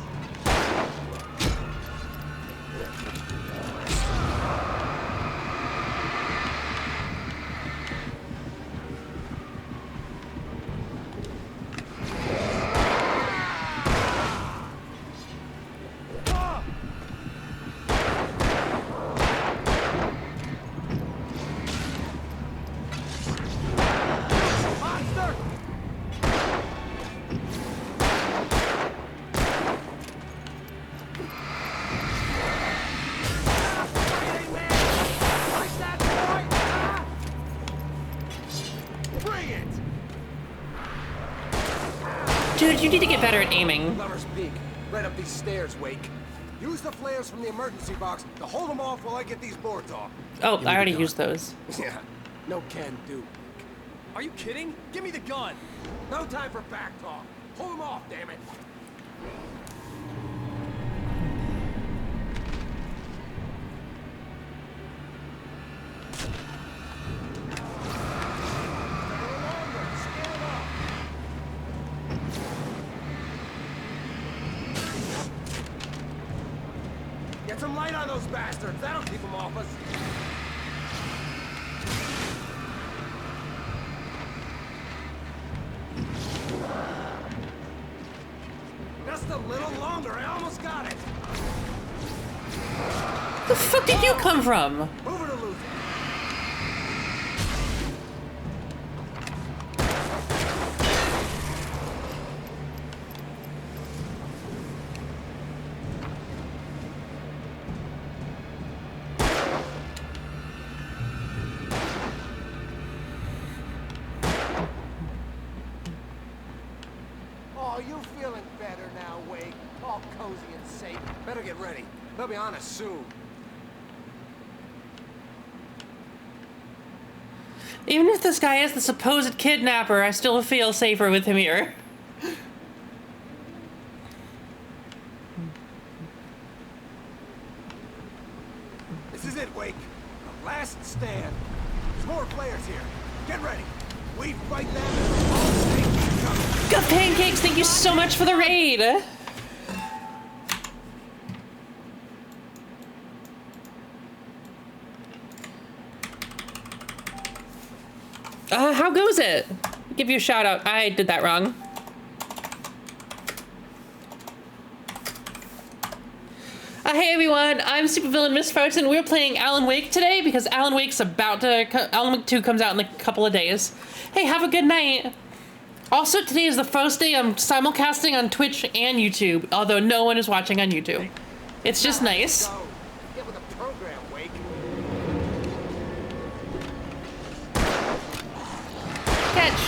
Dude, you need to get better at aiming. Lover's Peak. Right up these stairs, Wake. Use the flares from the emergency box to hold them off while I get these boards off. Oh, I already used those. Yeah, no can do. Are you kidding? Give me the gun. No time for back talk. Hold them off, damn it. Get some light on those bastards. That'll keep them off us. Just a little longer. I almost got it. The fuck did you come from? Over to lose it. Oh, you feeling better now, Wake? All cozy and safe. Better get ready. They'll be on us soon. Even if this guy is the supposed kidnapper, I still feel safer with him here. This is it, Wake. The last stand. There's more players here. Get ready. We fight them as long as they keep coming. Got Pancakes, thank you so much for the raid. How goes it? Give you a shout out. I did that wrong. Hey everyone, I'm Supervillain Miss Farton. We're playing Alan Wake today because Alan Wake's about to... Alan Wake 2 comes out in like a couple of days. Hey, have a good night. Also, today is the first day I'm simulcasting on Twitch and YouTube, although no one is watching on YouTube. It's just nice. Get with the program, Wake. Catch.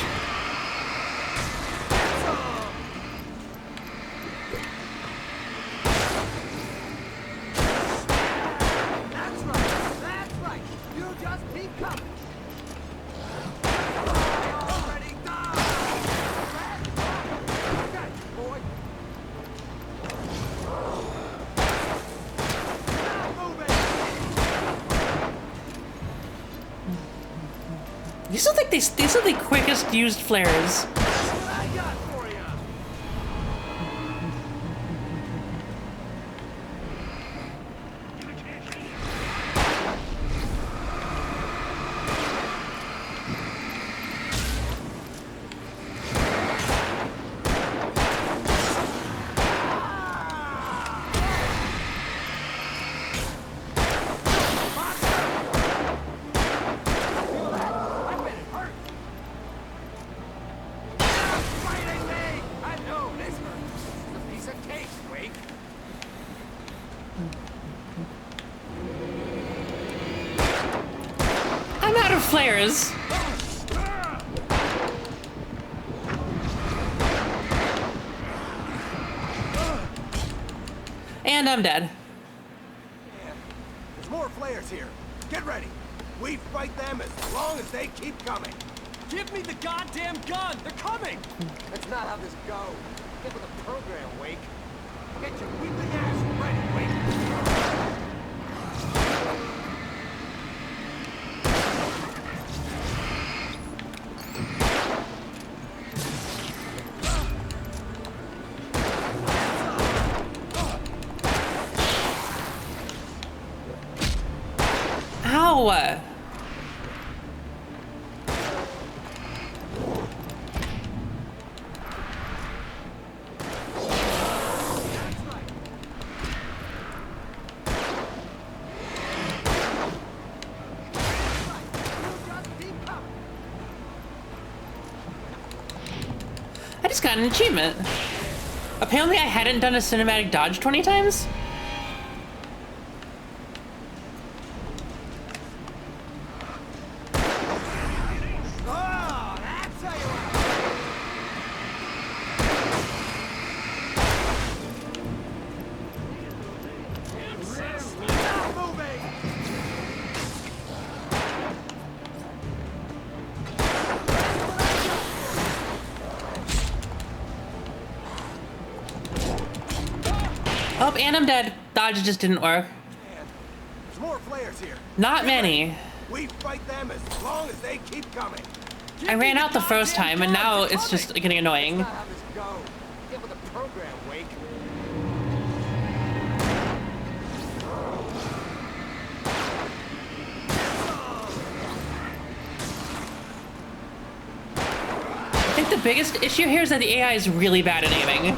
These are the quickest used flares. Flares. And I'm dead. There's more players here. Get ready. We fight them as long as they keep coming. Give me the goddamn gun! They're coming! That's not how this goes. Get with the program, Wake. Get your weakling ass ready, Wake. Ow! I just got an achievement. Apparently I hadn't done a cinematic dodge 20 times. Oh, and I'm dead. Dodge just didn't work. There's more players here. Not many. We fight them as long as they keep coming. I ran out the first time, and now it's just getting annoying. That's not how this goes. Get with the program, Wake. I think the biggest issue here is that the AI is really bad at aiming.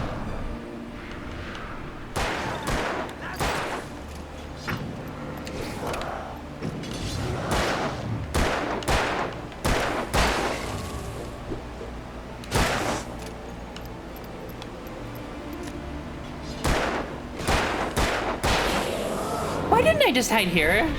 Why didn't I just hide here?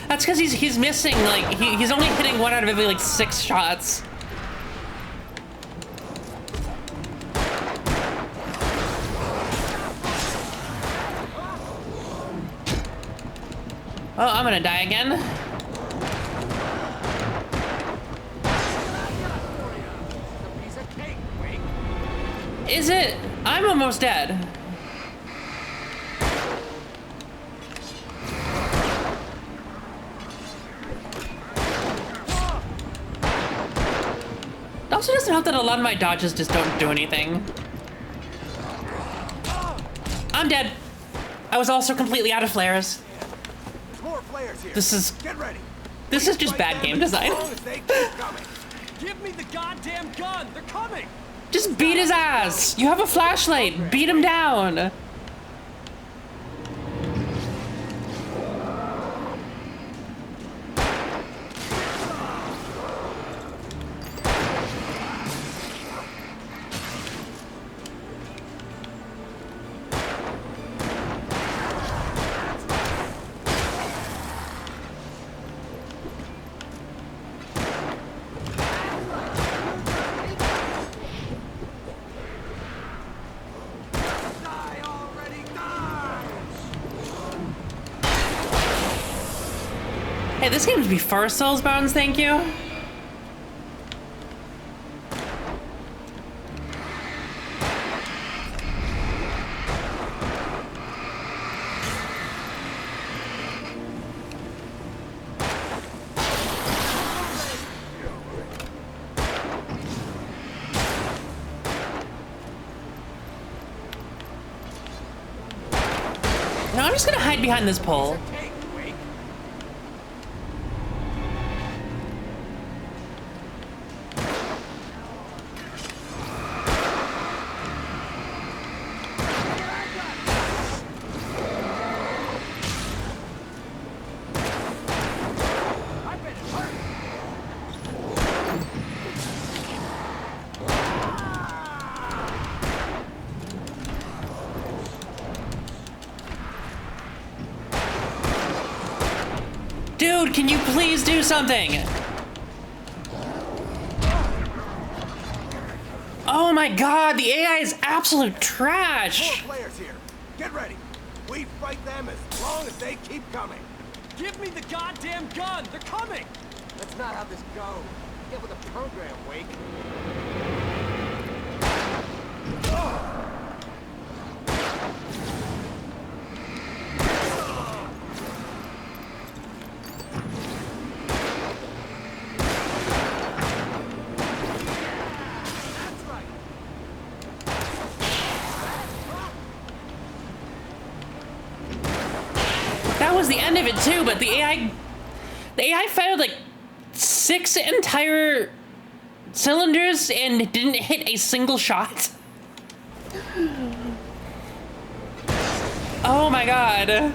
That's because he's missing, like, he's only hitting 1 out of every, like, 6 shots. Oh, I'm gonna die again. Is it? I'm almost dead. It also doesn't help that a lot of my dodges just don't do anything. I'm dead. I was also completely out of flares. More players here. This is... Get ready. This is just bad game design. Give me the goddamn gun! They're coming! Just beat his ass! You have a flashlight! Beat him down! Hey, this game would be first Soulsbounds, thank you. No, I'm just gonna hide behind this pole. Dude, can you please do something? Oh my god, the AI is absolute trash! More players here. Get ready. We fight them as long as they keep coming. Give me the goddamn gun! They're coming! That's not how this goes. Get with the program, Wake. That was the end of it too, but the AI fired like 6 entire cylinders and didn't hit a single shot. Oh my god.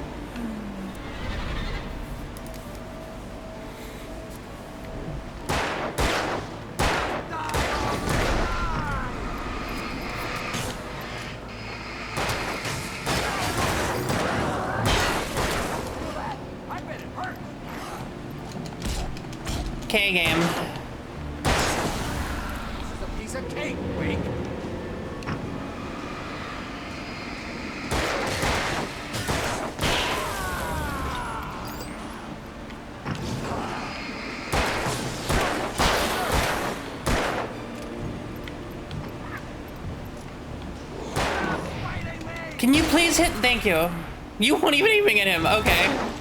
Okay, game. This is a piece of cake, Wake. Can you please hit? Thank you. You won't even aiming at him. Okay.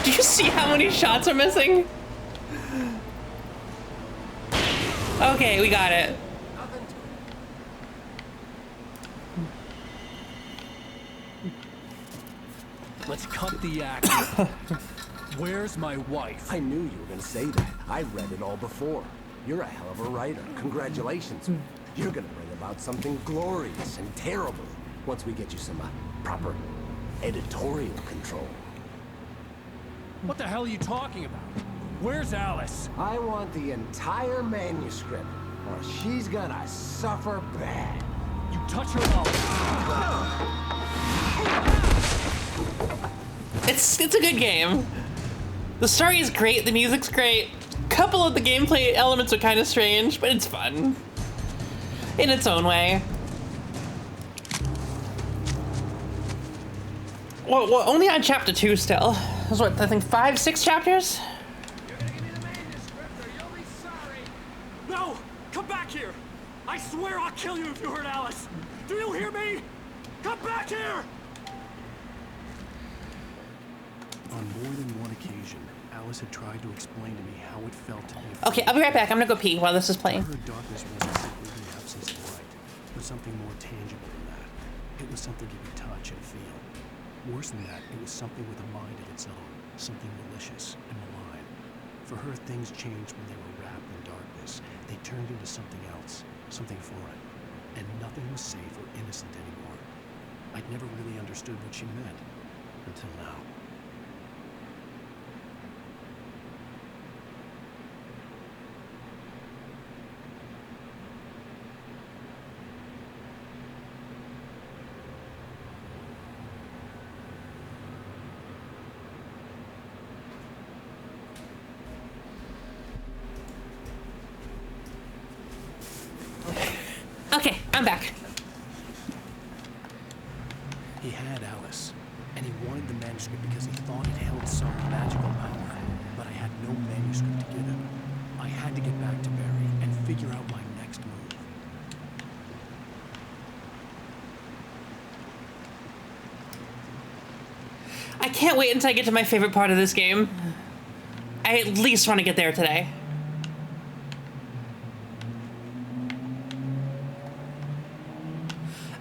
Do you see how many shots are missing? Okay, we got it. Let's cut the act. Where's my wife? I knew you were gonna say that. I read it all before. You're a hell of a writer. Congratulations. You're gonna bring about something glorious and terrible once we get you some proper editorial control. What the hell are you talking about? Where's Alice? I want the entire manuscript, or she's gonna suffer bad. You touch her, It's a good game. The story is great, the music's great. A couple of the gameplay elements are kind of strange, but it's fun. In its own way. Well, only on chapter 2 still. There's what, I think 5, 6 chapters? No! Come back here! I swear I'll kill you if you hurt Alice! Do you hear me? Come back here! On more than one occasion, Alice had tried to explain to me how it felt to be afraid. Okay, I'll be right back. I'm gonna go pee while this is playing. Her darkness wasn't simply the absence of light, but something more tangible than that. It was something you could touch and feel. Worse than that, it was something with a mind of its own, something malicious and malign. For her, things changed when they were wrapped in darkness. They turned into something else, something foreign, and nothing was safe or innocent anymore. I'd never really understood what she meant, until now. Okay, I'm back. He had Alice, and he wanted the manuscript because he thought it held some magical power. But I had no manuscript to give him. I had to get back to Barry and figure out my next move. I can't wait until I get to my favorite part of this game. I at least want to get there today.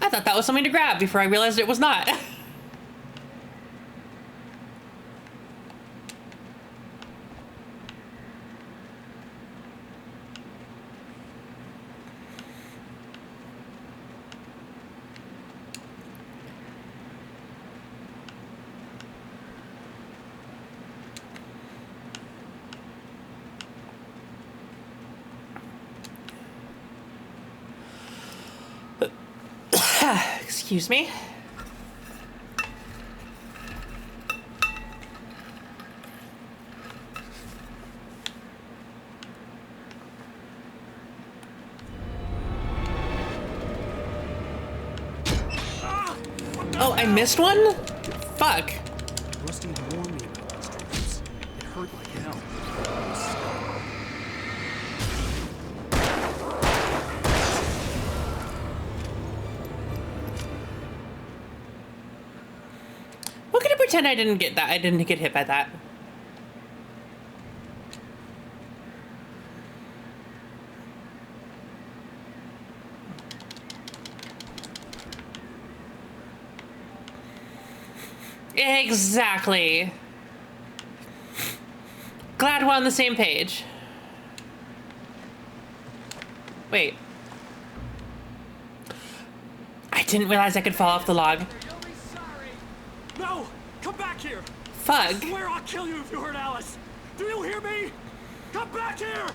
I thought that was something to grab before I realized it was not. Excuse me. Oh, I missed one? Fuck. Rusty warned me about these dreams. It hurt like hell. We're gonna pretend I didn't get that. I didn't get hit by that. Exactly. Glad we're on the same page. Wait. I didn't realize I could fall off the log. No! Come back here! Fuck. I swear I'll kill you if you hurt Alice! Do you hear me? Come back here!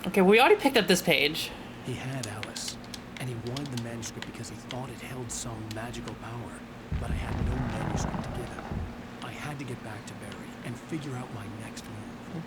Okay, we already picked up this page. He had Alice, and he wanted the manuscript because he thought it held some magical power. But I had no manuscript to give him. I had to get back to Barry and figure out my next move.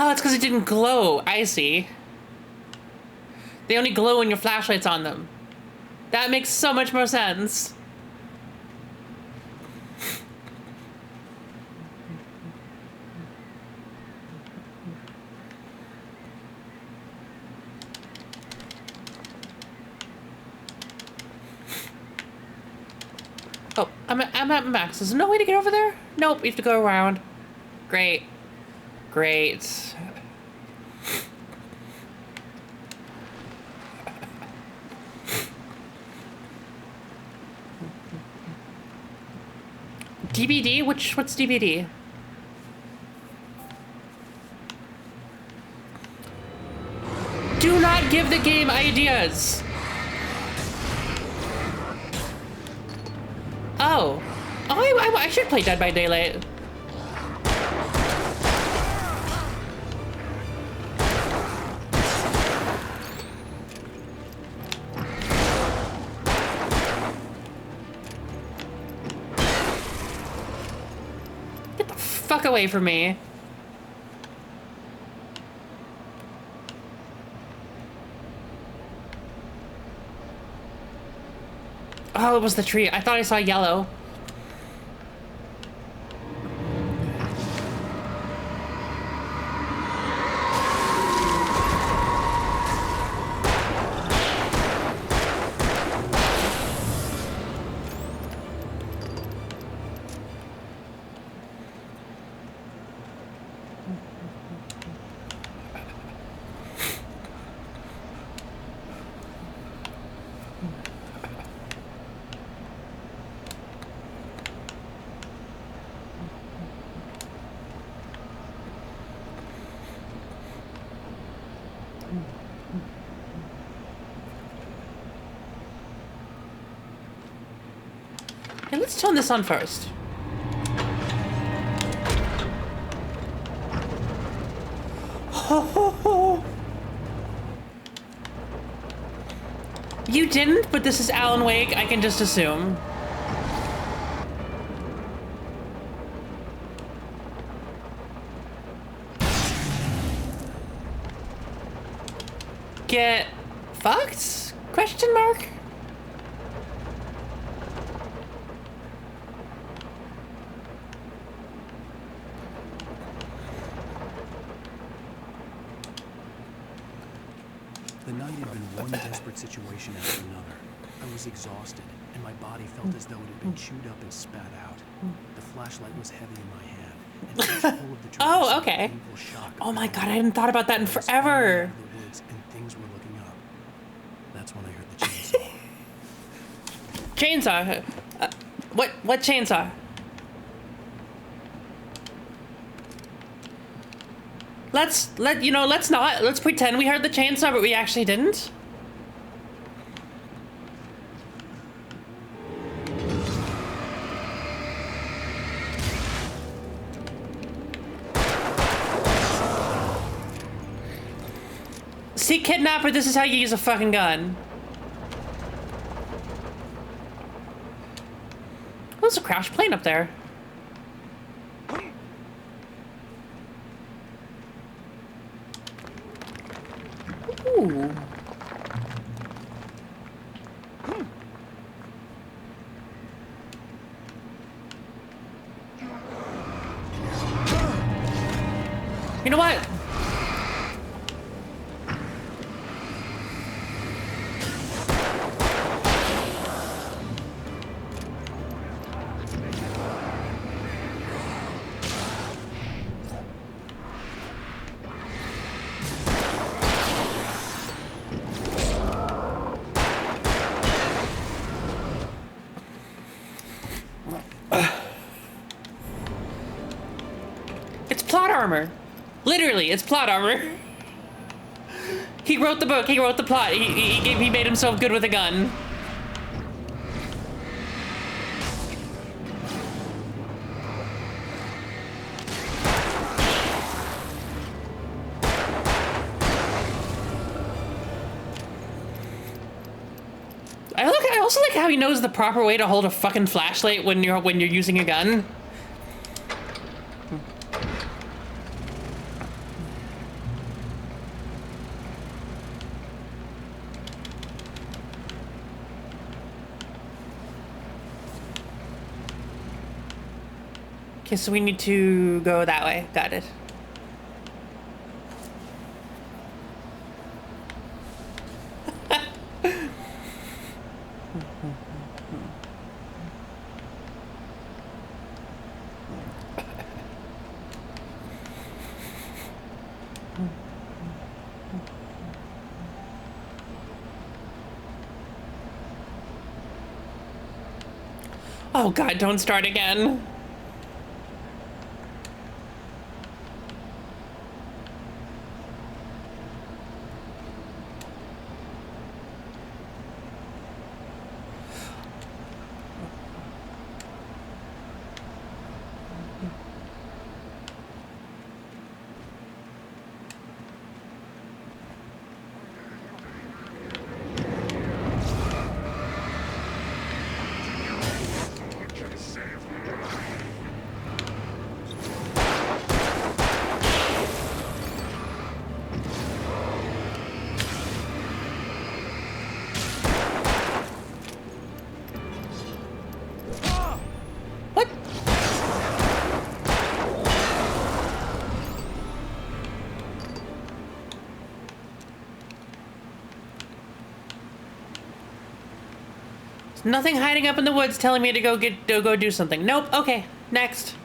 Oh, it's because it didn't glow. I see. They only glow when your flashlight's on them. That makes so much more sense. Oh, I'm at max. There's no way to get over there? Nope, you have to go around. Great. Great. DBD? What's DBD? the game ideas. Oh. Oh, I should play Dead by Daylight. Get the fuck away from me. Oh, it was the tree. I thought I saw yellow. Hey, let's turn this on first. You didn't, but this is Alan Wake. I can just assume. Get fucked? Question mark? The night had been one desperate situation after another. I was exhausted, and my body felt as though it had been chewed up and spat out. The flashlight was heavy in my hand, and each pull of the trigger Oh, sent a okay. painful shock Oh my up god, I hadn't thought about that in forever. out of the woods, and things were looking up. That's when I heard the chainsaw. Chainsaw. What chainsaw? Let's pretend we heard the chainsaw, but we actually didn't. See, kidnapper, this is how you use a fucking gun. There's a crashed plane up there. Ooh. You know what? It's plot armor. Literally, it's plot armor. He wrote the book, he wrote the plot, he made himself good with a gun. I also like how he knows the proper way to hold a fucking flashlight when you're using a gun. Okay, so we need to go that way. Got it. Oh god, don't start again. Nothing hiding up in the woods telling me to go do something. Nope. Okay. Next.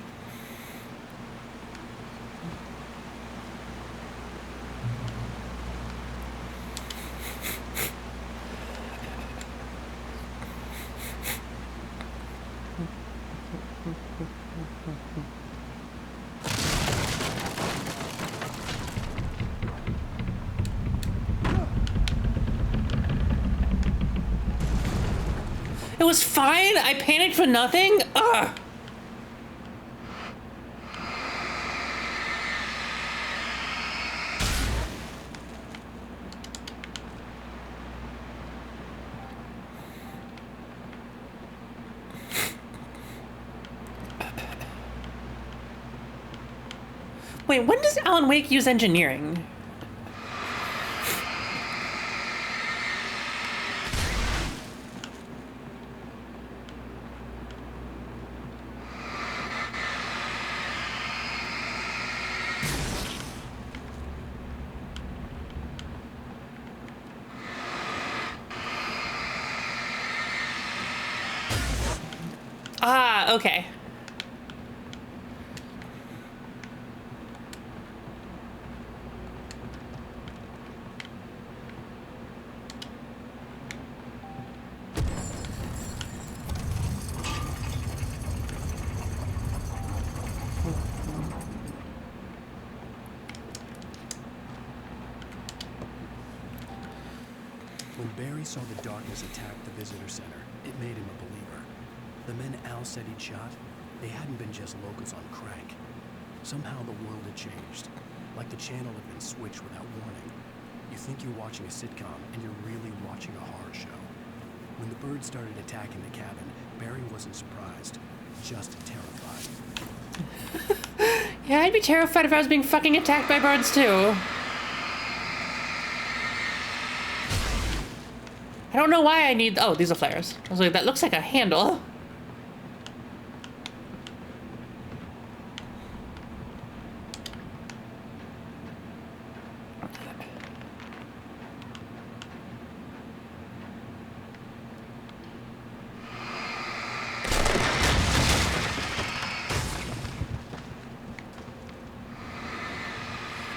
It was fine. I panicked for nothing. Ugh. Wait, when does Alan Wake use engineering? Ah, okay. When Barry saw the darkness attack the visitor center, it made him a believer. The men Al said he'd shot, they hadn't been just locals on crank. Somehow the world had changed, like the channel had been switched without warning. You think you're watching a sitcom, and you're really watching a horror show. When the birds started attacking the cabin, Barry wasn't surprised, just terrified. Yeah, I'd be terrified if I was being fucking attacked by birds too. I don't know why I need... Oh, these are flares. I was like, that looks like a handle.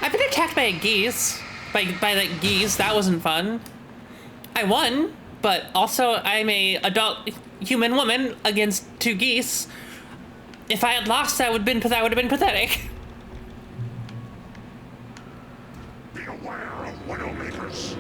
I've been attacked by a geese. By like geese. That wasn't fun. I won, but also I'm a adult human woman against two geese. If I had lost, that would have been pathetic. Be aware of Widowmakers.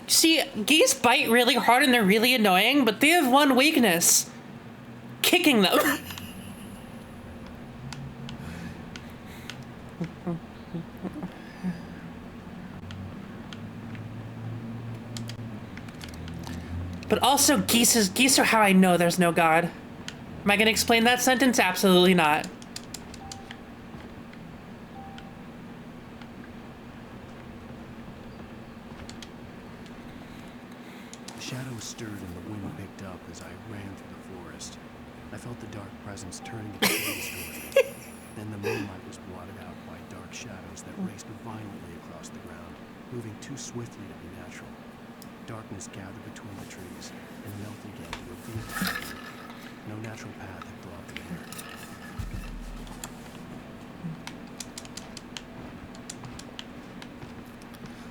See, geese bite really hard and they're really annoying, but they have one weakness. Kicking them. But also, geese are how I know there's no God. Am I gonna explain that sentence? Absolutely not. Shadows stirred and the wind picked up as I ran through the forest. I felt the dark presence turning its gaze toward me. Then the moonlight was blotted out by dark shadows that raced violently across the ground, moving too swiftly to be natural. Darkness gathered between the trees and melted again to reveal no natural path had brought them here.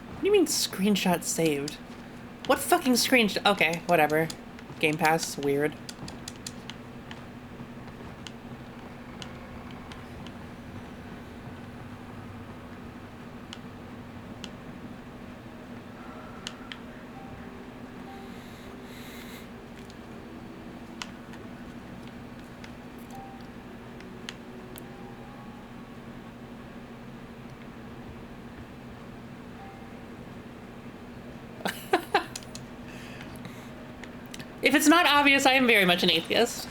What do you mean screenshot saved? What fucking screenshot? Okay, whatever. Game Pass, weird. If it's not obvious, I am very much an atheist.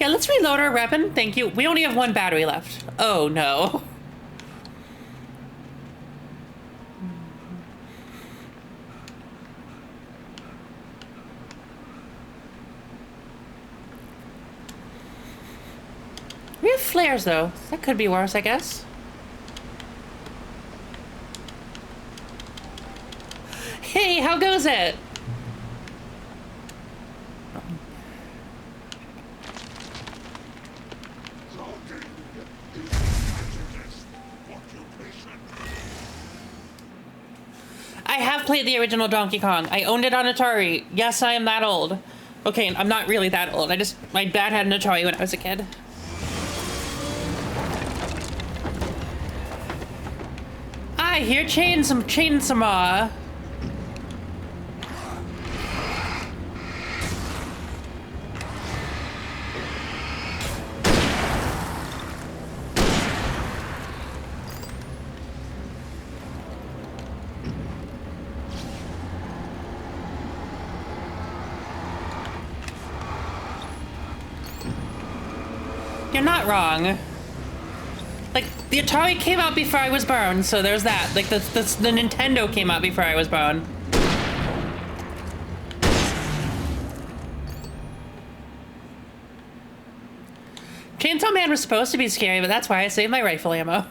Yeah, let's reload our weapon. Thank you. We only have one battery left. Oh, no. We have flares, though. That could be worse, I guess. Hey, how goes it? I have played the original Donkey Kong. I owned it on Atari. Yes, I am that old. Okay, I'm not really that old. My dad had an Atari when I was a kid. I hear chainsaw. You're not wrong. Like, the Atari came out before I was born, so there's that. Like, the Nintendo came out before I was born. Chainsaw Man was supposed to be scary, but that's why I saved my rifle ammo.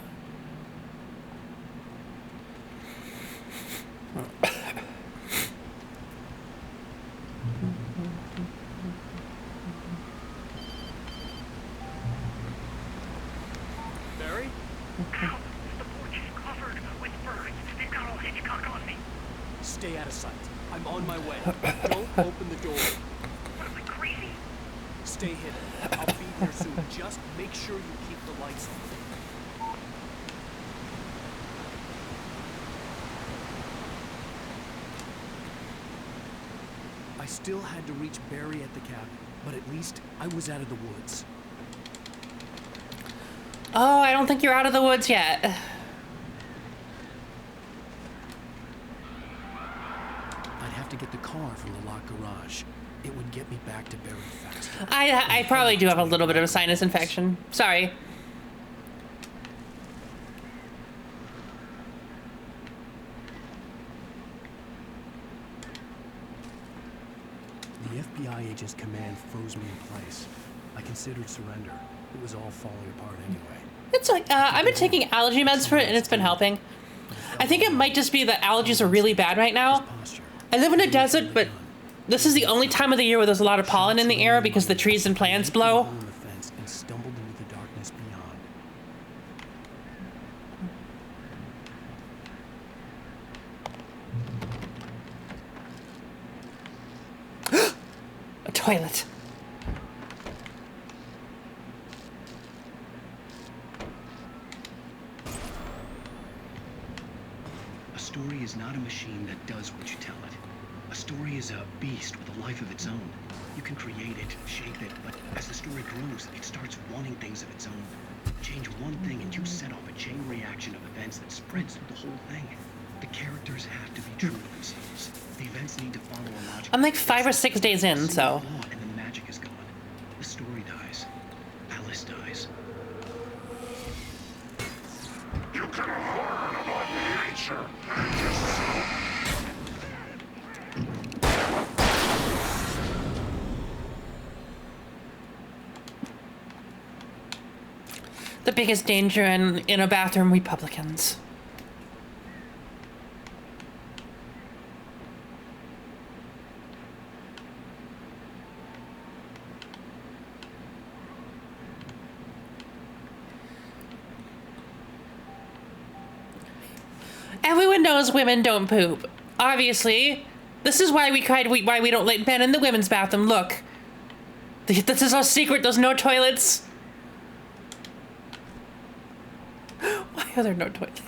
Stay out of sight. I'm on my way. Don't open the door. What am I, crazy? Stay hidden. I'll be here soon. Just make sure you keep the lights on. I still had to reach Barry at the cabin, but at least I was out of the woods. Oh, I don't think you're out of the woods yet. To get the car from the locked garage. It would get me back to Barry faster. I probably do have a little bit of a sinus infection. Sorry. The FBI agent's command froze me in place. I considered surrender. It was all falling apart anyway. It's like, I've been taking allergy meds for it and it's been helping. I think it might just be that allergies are really bad right now. I live in a desert, but this is the only time of the year where there's a lot of pollen in the air because the trees and plants blow. And stumbled into the darkness beyond. A toilet. A story is not a machine that does what you tell it. A story is a beast with a life of its own. You can create it, shape it, but as the story grows, it starts wanting things of its own. Change one thing and you set off a chain reaction of events that spreads through the whole thing. The characters have to be true to themselves. The events need to follow a logic. I'm like 5 or 6 days in, so. And the magic is gone. The story dies. Alice dies. You can learn about nature. The biggest danger in a bathroom, Republicans. Everyone knows women don't poop. Obviously. This is why why we don't let men in the women's bathroom. Look. This is our secret. There's no toilets. Why are there no toilets?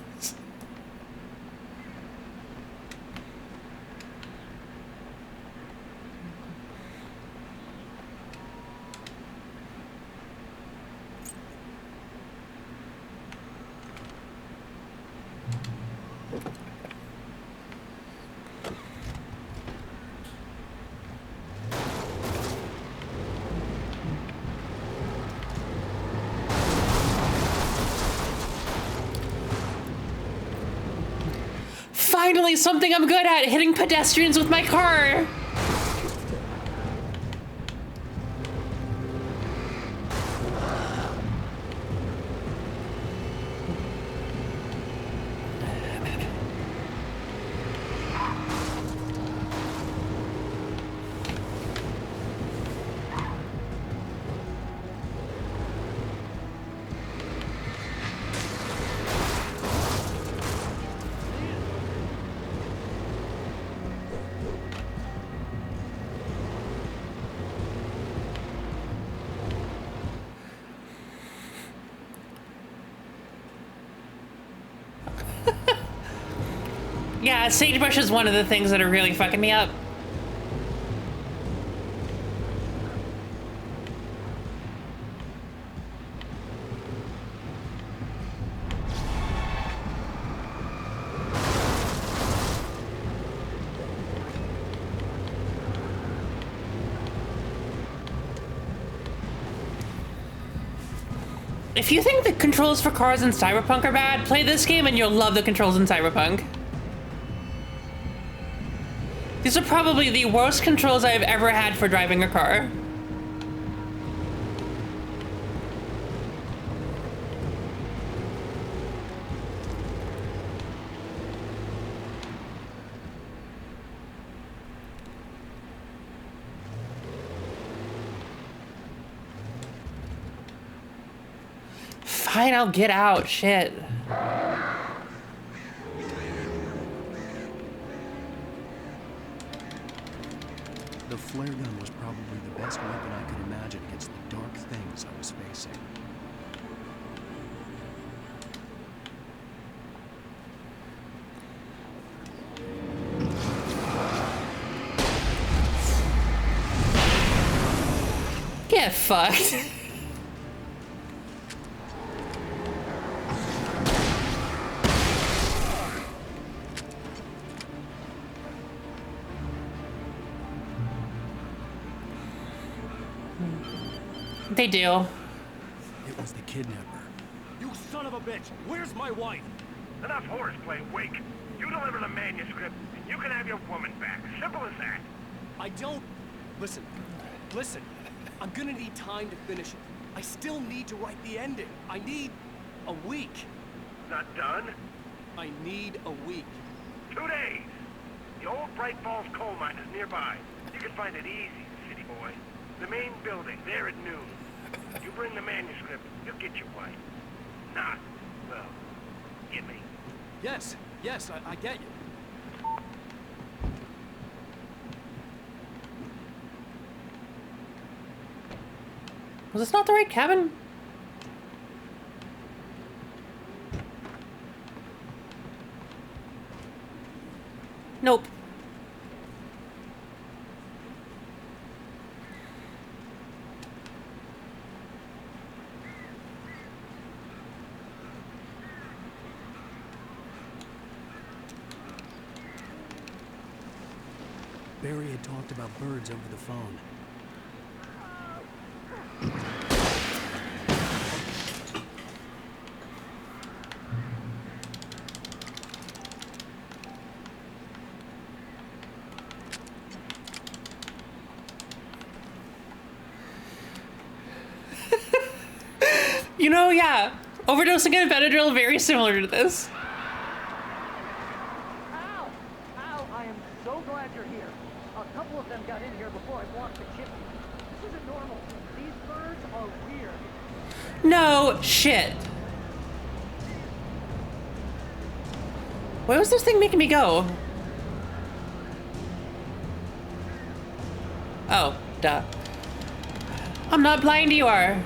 Finally, something I'm good at, hitting pedestrians with my car. Yeah, sagebrush is one of the things that are really fucking me up. If you think the controls for cars in Cyberpunk are bad, play this game and you'll love the controls in Cyberpunk. These are probably the worst controls I've ever had for driving a car. Fine, I'll get out. Shit. The flare gun was probably the best weapon I could imagine against the dark things I was facing. Get fucked. They do. It was the kidnapper. You son of a bitch! Where's my wife? Enough horseplay, Wake. You deliver the manuscript, and you can have your woman back. Simple as that. I don't... Listen. I'm gonna need time to finish it. I still need to write the ending. I need a week. Not done? I need a week. 2 days. The old Bright Falls coal mine is nearby. You can find it easy, city boy. The main building, there at noon. You bring the manuscript, you'll get your wife. Not, well, get me. Yes, I get you. Was this not the right cabin? Nope. Barry had talked about birds over the phone. You know, yeah. Overdosing on Benadryl, very similar to this. Ow! I am so glad you're here. A couple of them got in here before I walked the chimney. This isn't normal. These birds are weird. No shit. Where was this thing making me go? Oh, duh. I'm not blind, you are.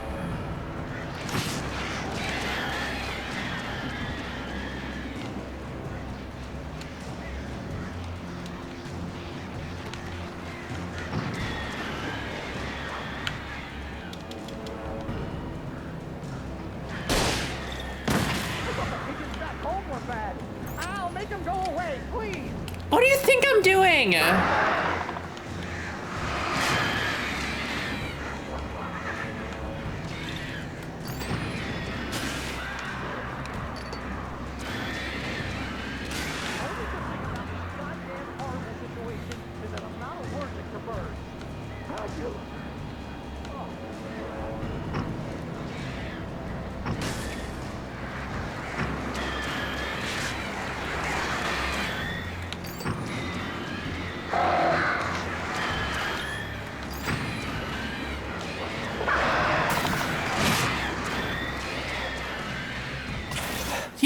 What do you think I'm doing?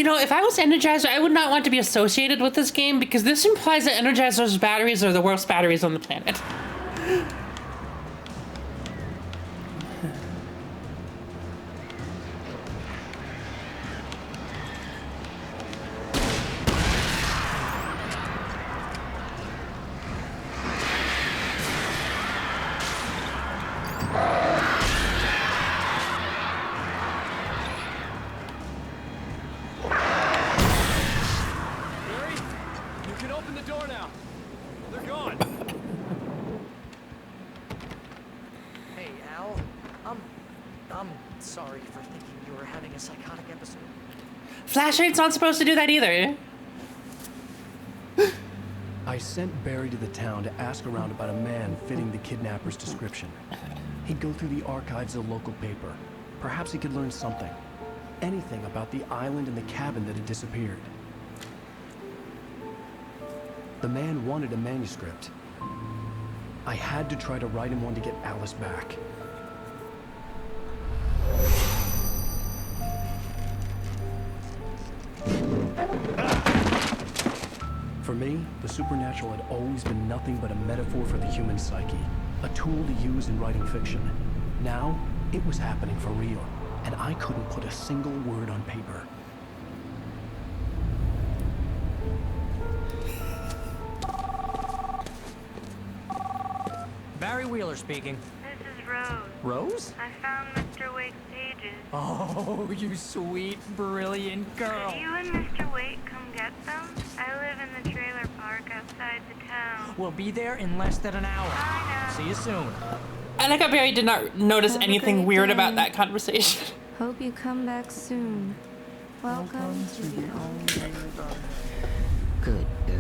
You know, if I was Energizer, I would not want to be associated with this game because this implies that Energizer's batteries are the worst batteries on the planet. Sorry for thinking you were having a psychotic episode. Flashlight's not supposed to do that either. I sent Barry to the town to ask around about a man fitting the kidnapper's description. He'd go through the archives of the local paper. Perhaps he could learn something. Anything about the island and the cabin that had disappeared. The man wanted a manuscript. I had to try to write him one to get Alice back. For me, the supernatural had always been nothing but a metaphor for the human psyche, a tool to use in writing fiction. Now, it was happening for real, and I couldn't put a single word on paper. Barry Wheeler speaking. This is Rose. Rose? I found Mr. Wake's pages. Oh, you sweet, brilliant girl. Could you and Mr. Wake come get them? I live in the trailer park outside the town. We'll be there in less than an hour. See you soon. I like how Barry did not notice anything weird about that conversation. Hope you come back soon. Welcome to the home. Good girl.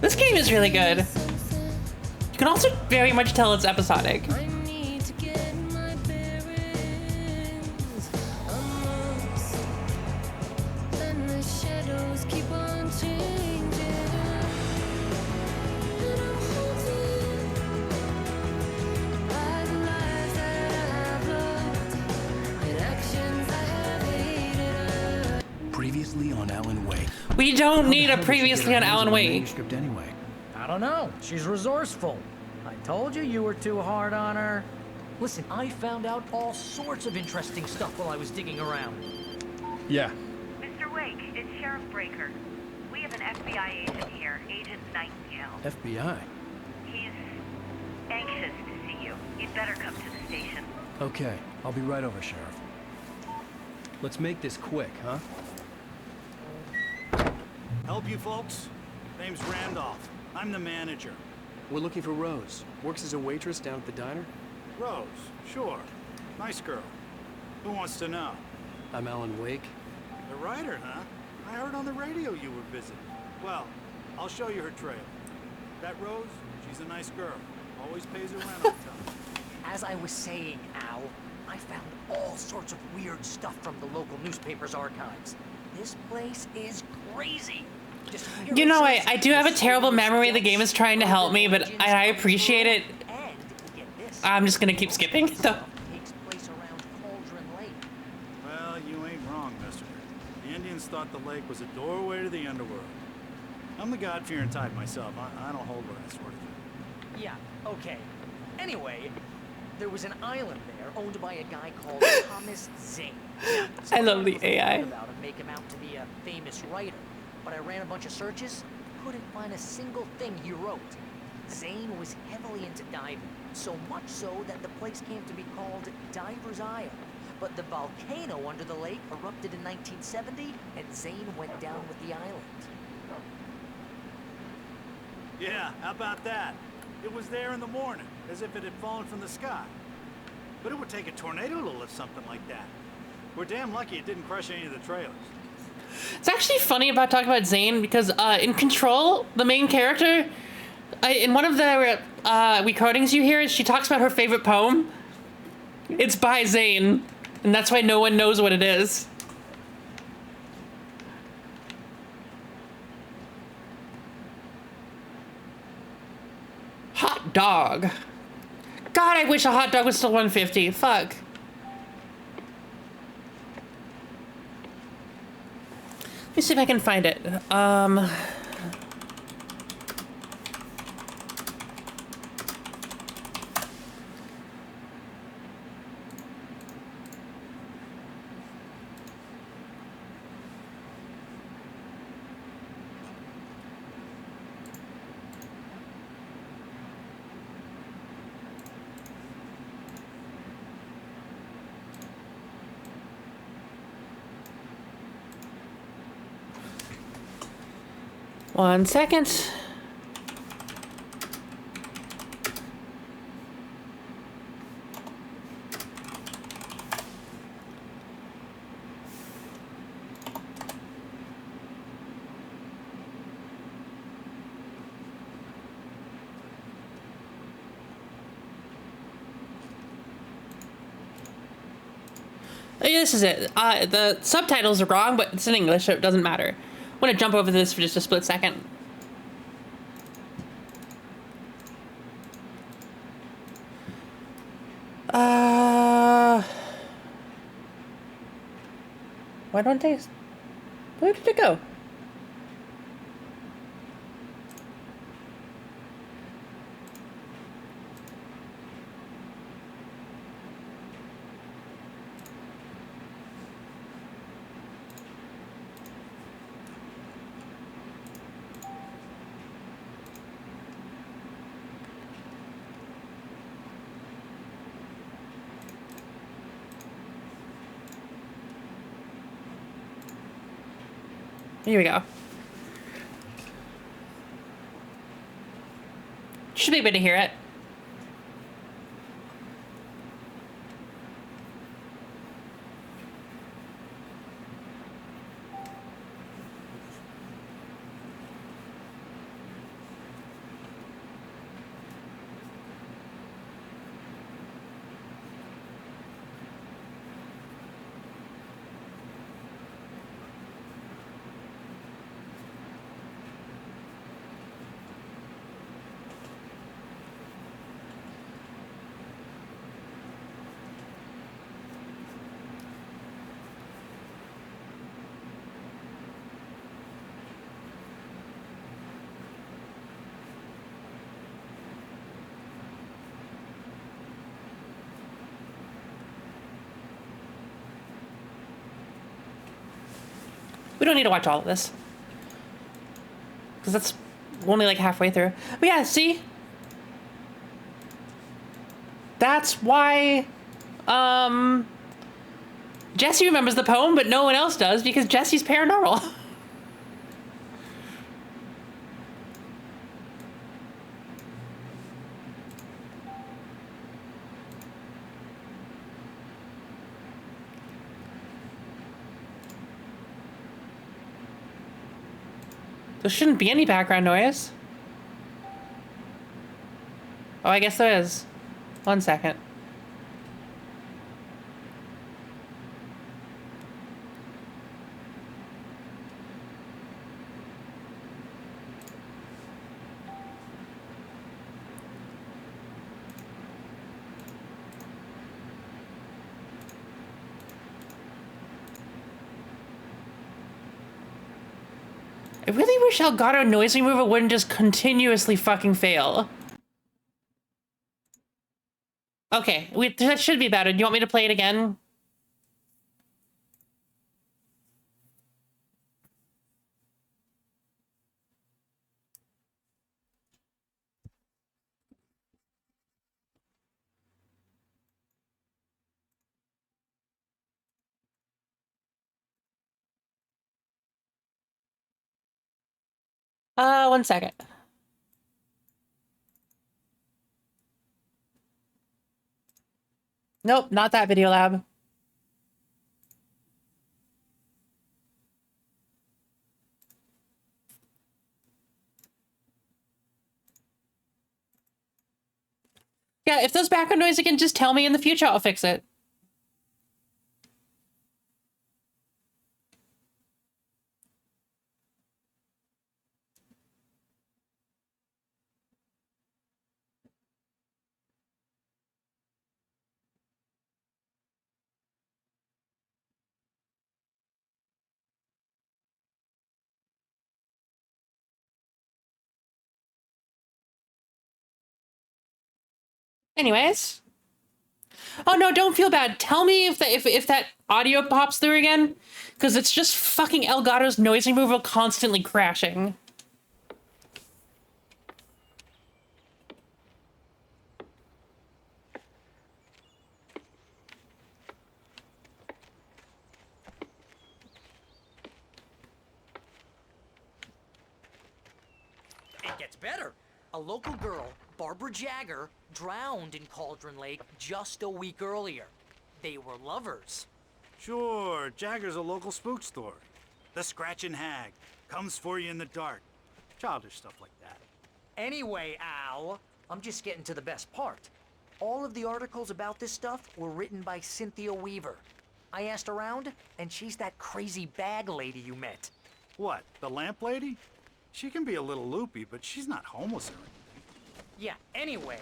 This game is really good. You can also very much tell it's episodic. Previously on Alan Wake. We don't need a previously on Alan Wake. Manuscript anyway. I don't know. She's resourceful. I told you were too hard on her. Listen, I found out all sorts of interesting stuff while I was digging around. Yeah. Mr. Wake, it's Sheriff Breaker. We have an FBI agent here, Agent Nightingale. FBI? He's anxious to see you. You'd better come to the station. Okay, I'll be right over, Sheriff. Let's make this quick, huh? Help you folks? Name's Randolph. I'm the manager. We're looking for Rose. Works as a waitress down at the diner. Rose, sure. Nice girl. Who wants to know? I'm Alan Wake. The writer, huh? I heard on the radio you were visiting. Well, I'll show you her trail. That Rose, she's a nice girl. Always pays her rent on time. As I was saying, Al, I found all sorts of weird stuff from the local newspaper's archives. This place is crazy. You know, I do have a terrible memory. The game is trying to help me, but I appreciate it. I'm just gonna keep skipping. So. Well, you ain't wrong, mister. The Indians thought the lake was a doorway to the underworld. I'm the God-fearing type myself. I don't hold with that sort of thing. Yeah, okay. Anyway, there was an island there owned by a guy called Thomas Zane. I love the AI. About him, make him out to be a famous writer. But I ran a bunch of searches, couldn't find a single thing he wrote. Zane was heavily into diving, so much so that the place came to be called Diver's Isle. But the volcano under the lake erupted in 1970, and Zane went down with the island. Yeah, how about that? It was there in the morning, as if it had fallen from the sky. But it would take a tornado to lift something like that. We're damn lucky it didn't crush any of the trailers. It's actually funny about talking about Zane because in Control, the main character, in one of the recordings you hear, she talks about her favorite poem. It's by Zane, and that's why no one knows what it is. Hot dog. God, I wish a hot dog was still 150. Fuck. Let me see if I can find it. One second. Oh, yeah, this is it. The subtitles are wrong, but it's in English, so it doesn't matter. I'm gonna jump over this for just a split second. Why don't they... Where did it go? Here we go. Should be able to hear it. We don't need to watch all of this. Because that's only like halfway through. But yeah, see? That's why, Jesse remembers the poem, but no one else does because Jesse's paranormal. There shouldn't be any background noise. Oh, I guess there is. 1 second. I really wish Elgato Noise Remover wouldn't just continuously fucking fail. Okay, that should be better. Do you want me to play it again? One second. Nope, not that video lab. Yeah, if there's background noise again, just tell me in the future, I'll fix it. Anyways. Oh no, don't feel bad. Tell me if that audio pops through again, because it's just fucking Elgato's noise removal constantly crashing. It gets better. A local girl, Barbara Jagger, drowned in Cauldron Lake just a week earlier. They were lovers. Sure, Jagger's a local spook store. The Scratchin' Hag comes for you in the dark. Childish stuff like that. Anyway, Al, I'm just getting to the best part. All of the articles about this stuff were written by Cynthia Weaver. I asked around, and she's that crazy bag lady you met. What, the lamp lady? She can be a little loopy, but she's not homeless or anything. Yeah, anyway,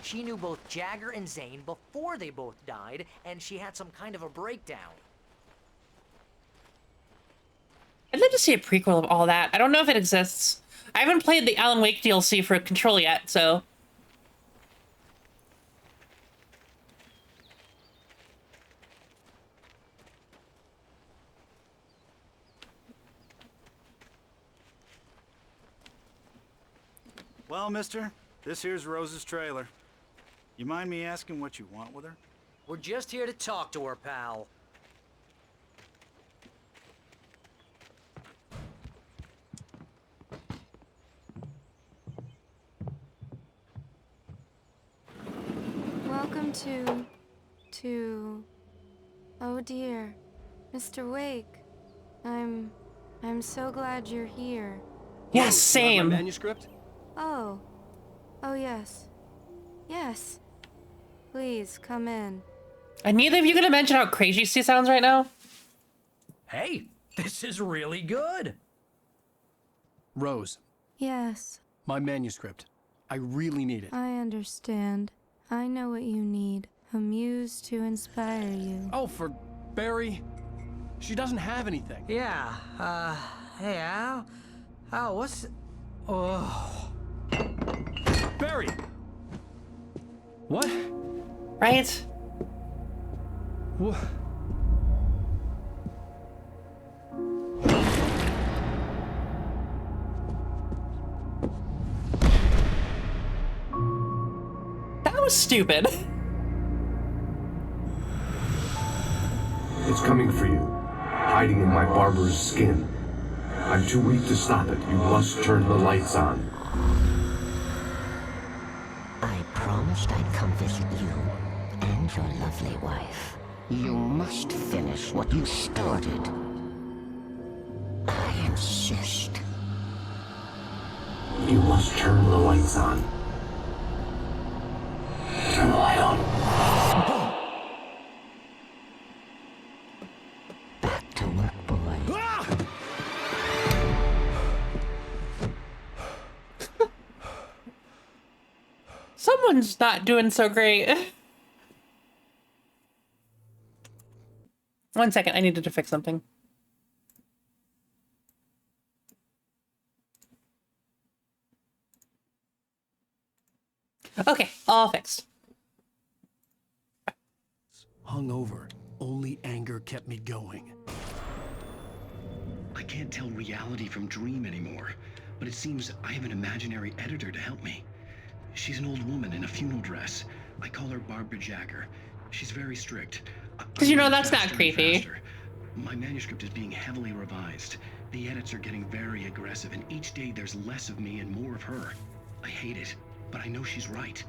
she knew both Jagger and Zane before they both died, and she had some kind of a breakdown. I'd love to see a prequel of all that. I don't know if it exists. I haven't played the Alan Wake DLC for Control yet, so... Well, mister, this here's Rose's trailer. You mind me asking what you want with her? We're just here to talk to her, pal. Welcome to... Oh dear, Mr. Wake. I'm so glad you're here. Yes, same. My manuscript? Oh. Oh, yes. Yes. Please, come in. Are neither of you gonna mention how crazy she sounds right now? Hey, this is really good. Rose, Yes, my manuscript. I really need it. I understand. I know what you need. A muse to inspire you. Oh, for Barry? She doesn't have anything. Yeah, hey, Al? Al, what's... Oh... Barry! What? Right? What? That was stupid. It's coming for you, hiding in my barber's skin. I'm too weak to stop it. You must turn the lights on. I promised I'd come visit you and your lovely wife. You must finish what you started. I insist. You must turn the lights on. Turn the light on. Back to work, boy. Someone's not doing so great. One second, I needed to fix something. Okay, all fixed. Hungover. Only anger kept me going. I can't tell reality from dream anymore, but it seems I have an imaginary editor to help me. She's an old woman in a funeral dress. I call her Barbara Jagger. She's very strict. Because you know that's not creepy. Faster. My manuscript is being heavily revised. The edits are getting very aggressive, and each day there's less of me and more of her. I hate it, but I know she's right.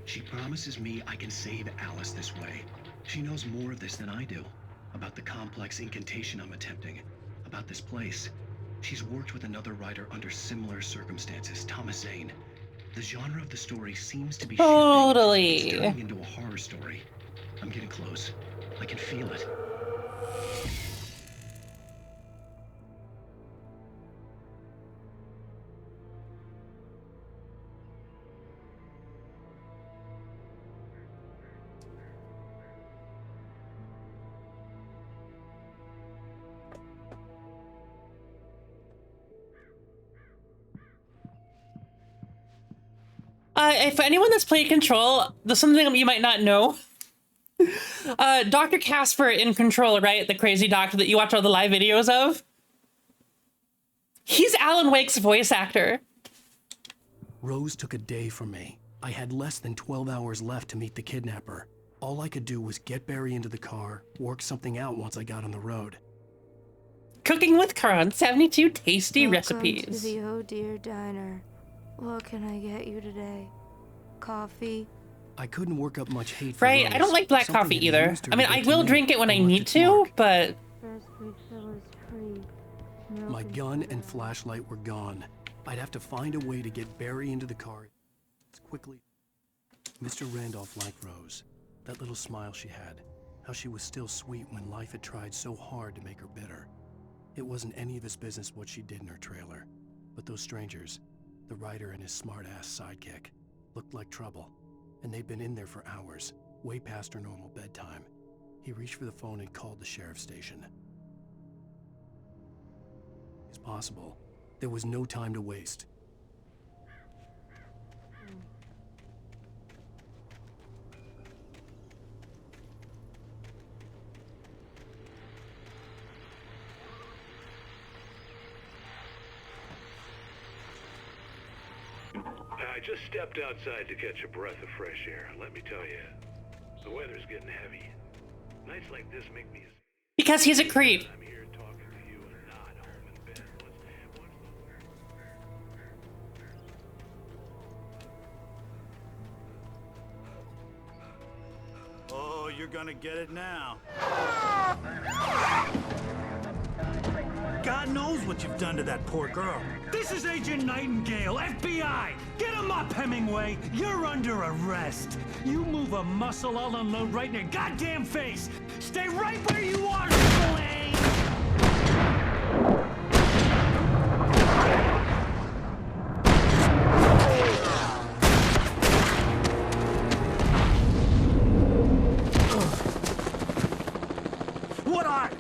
She promises me I can save Alice this way. She knows more of this than I do. About the complex incantation I'm attempting. About this place. She's worked with another writer under similar circumstances, Thomas Zane. The genre of the story seems to be totally shifting. It's turning into a horror story. I'm getting close. I can feel it. If anyone that's played Control, there's something you might not know. Dr. Casper in Control, right? The crazy doctor that you watch all the live videos of. He's Alan Wake's voice actor. Rose took a day from me. I had less than 12 hours left to meet the kidnapper. All I could do was get Barry into the car, work something out once I got on the road. Cooking with Kron, 72 tasty Welcome recipes. to the Oh Dear Diner. What can I get you today? Coffee? I couldn't work up much hate for Right, Rose. I don't like black Something coffee had either. used her I mean, to I get to will me drink it when I and left need its to, mark. but... First refill is free. Milk My and gun soda. and flashlight were gone. I'd have to find a way to get Barry into the car as quickly. Mr. Randolph liked Rose. That little smile she had. How she was still sweet when life had tried so hard to make her bitter. It wasn't any of his business what she did in her trailer. But those strangers, the writer and his smart-ass sidekick, looked like trouble. And they'd been in there for hours, way past her normal bedtime. He reached for the phone and called the sheriff's station. It's possible. There was no time to waste. I just stepped outside to catch a breath of fresh air. Let me tell you, the weather's getting heavy. Nights like this make me... Because he's a creep. I'm here talking to you and not home in bed. Oh, you're gonna get it now. God knows what you've done to that poor girl. This is Agent Nightingale, FBI! Get him up, Hemingway! You're under arrest! You move a muscle, I'll unload right in your goddamn face! Stay right where you are, Spillane! What are?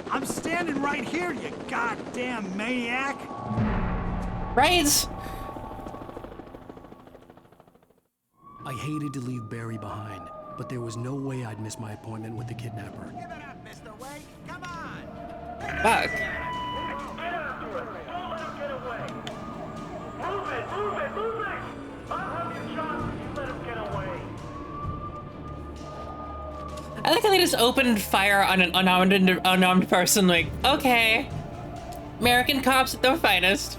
I'm standing right here, you goddamn maniac! Right? I hated to leave Barry behind, but there was no way I'd miss my appointment with the kidnapper. Give it up, Mr. Wake. Come on. Fuck. Move it! I'll have you shot if you let him get away. I like how they just opened fire on an unarmed person, like, okay. American cops at their finest.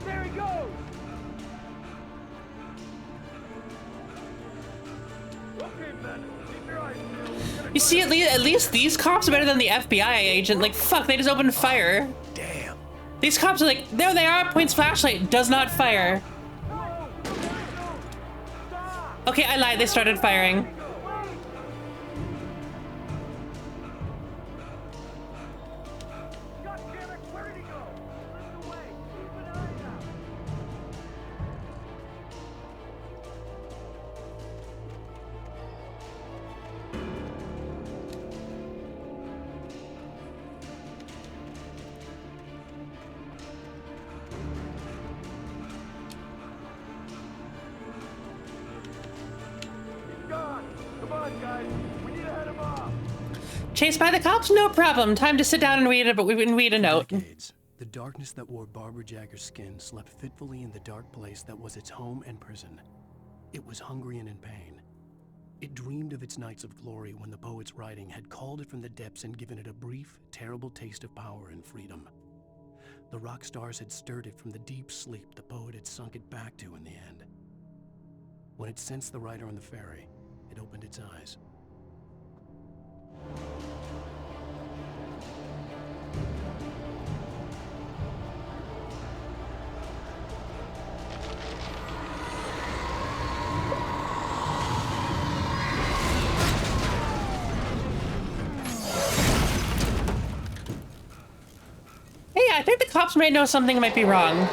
There he goes! Okay, man. Keep your eyes peeled. You see, at least these cops are better than the FBI agent. Like, fuck, they just opened fire. Damn. These cops are like, there they are, points flashlight, does not fire. Okay, I lied, they started firing. Gone. Chased by the cops? No problem. Time to sit down and read a note. Decades, the darkness that wore Barbara Jagger's skin slept fitfully in the dark place that was its home and prison. It was hungry and in pain. It dreamed of its nights of glory when the poet's writing had called it from the depths and given it a brief, terrible taste of power and freedom. The rock stars had stirred it from the deep sleep the poet had sunk it back to in the end. When it sensed the writer on the ferry, it opened its eyes. Hey, I think the cops might know something might be wrong.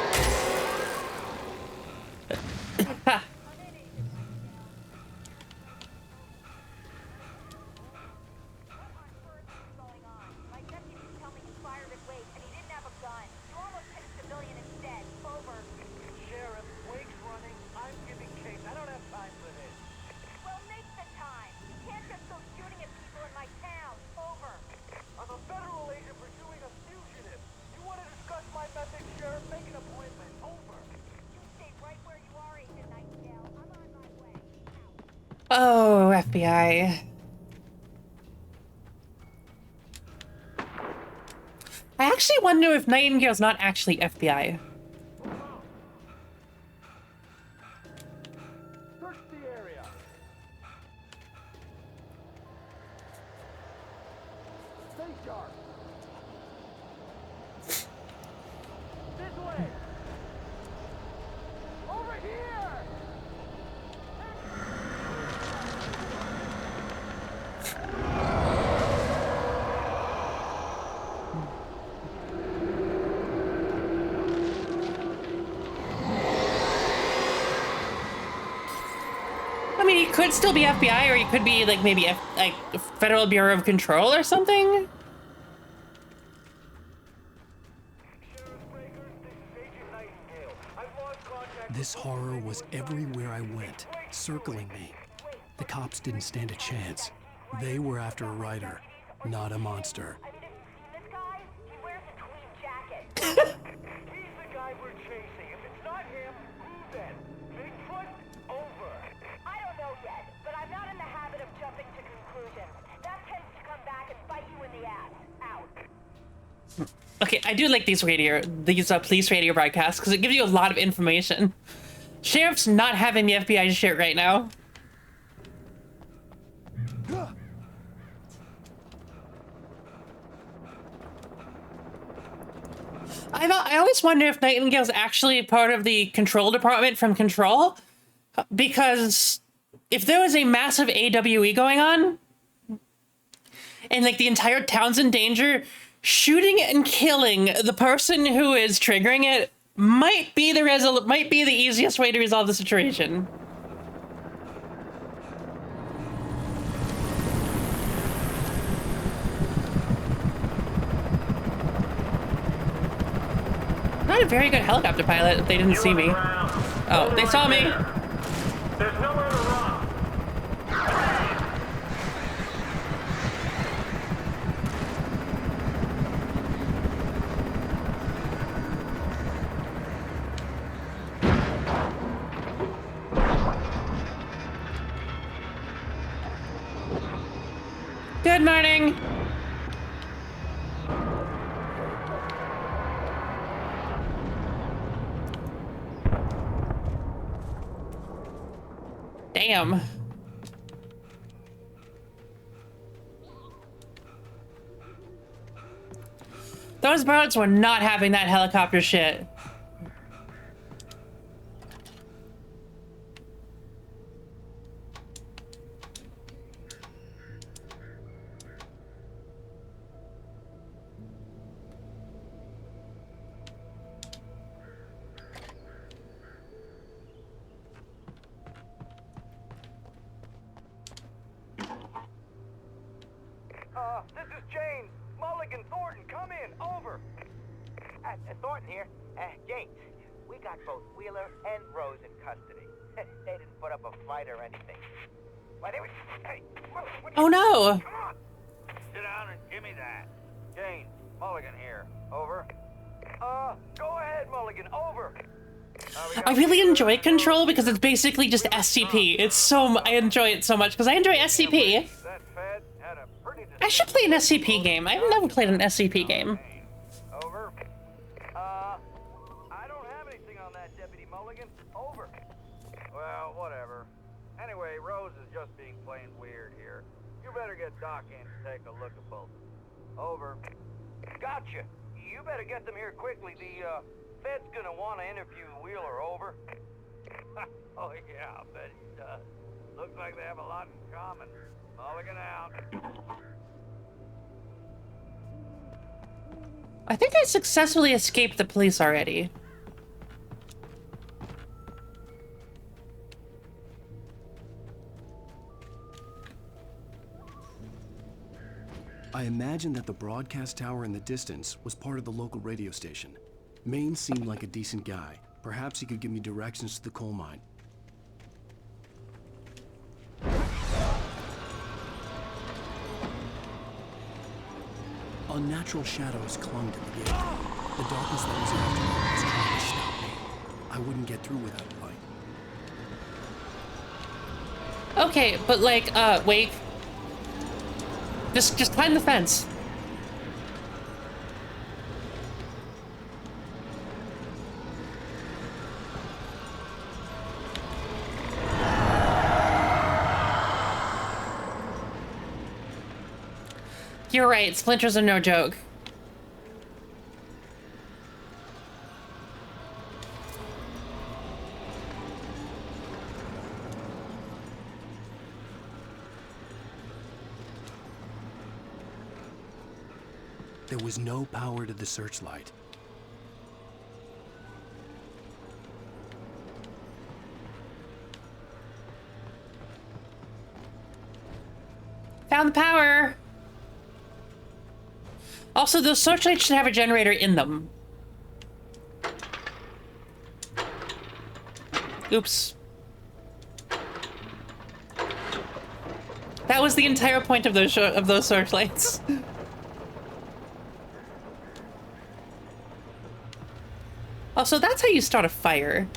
Oh, FBI. I actually wonder if Nightingale's not actually FBI. Search the area. Stay sharp. This way. Over here. I mean, he could still be FBI, or he could be like maybe like Federal Bureau of Control or something. This horror was everywhere I went, circling me. The cops didn't stand a chance. They were after a writer, not a monster. He's the guy we're chasing. If it's not him, who then? Bigfoot? Over. I don't know yet, but I'm not in the habit of jumping to conclusions. That tends to come back and bite you in the ass. Out. Okay, I do like these police radio broadcasts because it gives you a lot of information. Sheriff's not having the FBI shit right now. I always wonder if Nightingale's actually part of the control department from Control, because if there was a massive AWE going on and like the entire town's in danger, shooting and killing the person who is triggering it might be the easiest way to resolve the situation. Not a very good helicopter pilot if they didn't see me. Oh, they saw me. There's nowhere to run. Good morning. Damn. Those birds were not having that helicopter shit. This is James. Mulligan, Thornton, come in. Over. Thornton here. James, we got both Wheeler and Rose in custody. They didn't put up a fight or anything. Why, they were... Hey, what Oh no! Come on. Sit down and give me that. Jane, Mulligan here. Over. Go ahead, Mulligan. Over. I really enjoy Control because it's basically just SCP. I enjoy it so much because I enjoy SCP. I should play an SCP game. I've never played an SCP game. Over. I don't have anything on that, Deputy Mulligan. Over. Well, whatever. Anyway, Rose is just being plain weird here. You better get Doc in to take a look at both. Over. Gotcha. You better get them here quickly. The Fed's gonna want to interview Wheeler. Over. Oh yeah, I bet he does. Looks like they have a lot in common. Mulligan out. I think I successfully escaped the police already. I imagined that the broadcast tower in the distance was part of the local radio station. Maine seemed like a decent guy. Perhaps he could give me directions to the coal mine. Unnatural shadows clung to the gate. The darkness that was after me was trying to stop me. I wouldn't get through without light. Okay, but like, wait. Just climb the fence. You're right, splinters are no joke. There was no power to the searchlight. Found the power! Also, those searchlights should have a generator in them. Oops. That was the entire point of those searchlights. Also, that's how you start a fire.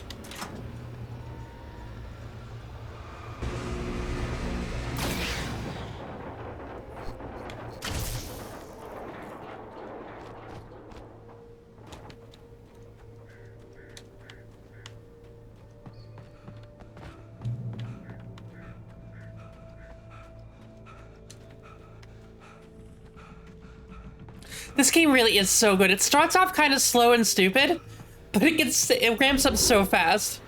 This game really is so good. It starts off kind of slow and stupid, but it ramps up so fast.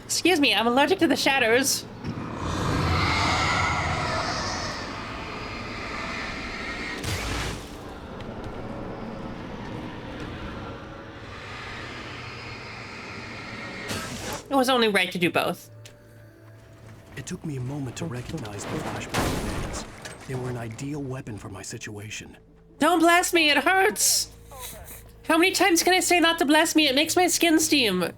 Excuse me, I'm allergic to the shadows. It was only right to do both. It took me a moment to recognize the flashbang grenades. They were an ideal weapon for my situation. Don't blast me, it hurts! How many times can I say not to blast me? It makes my skin steam.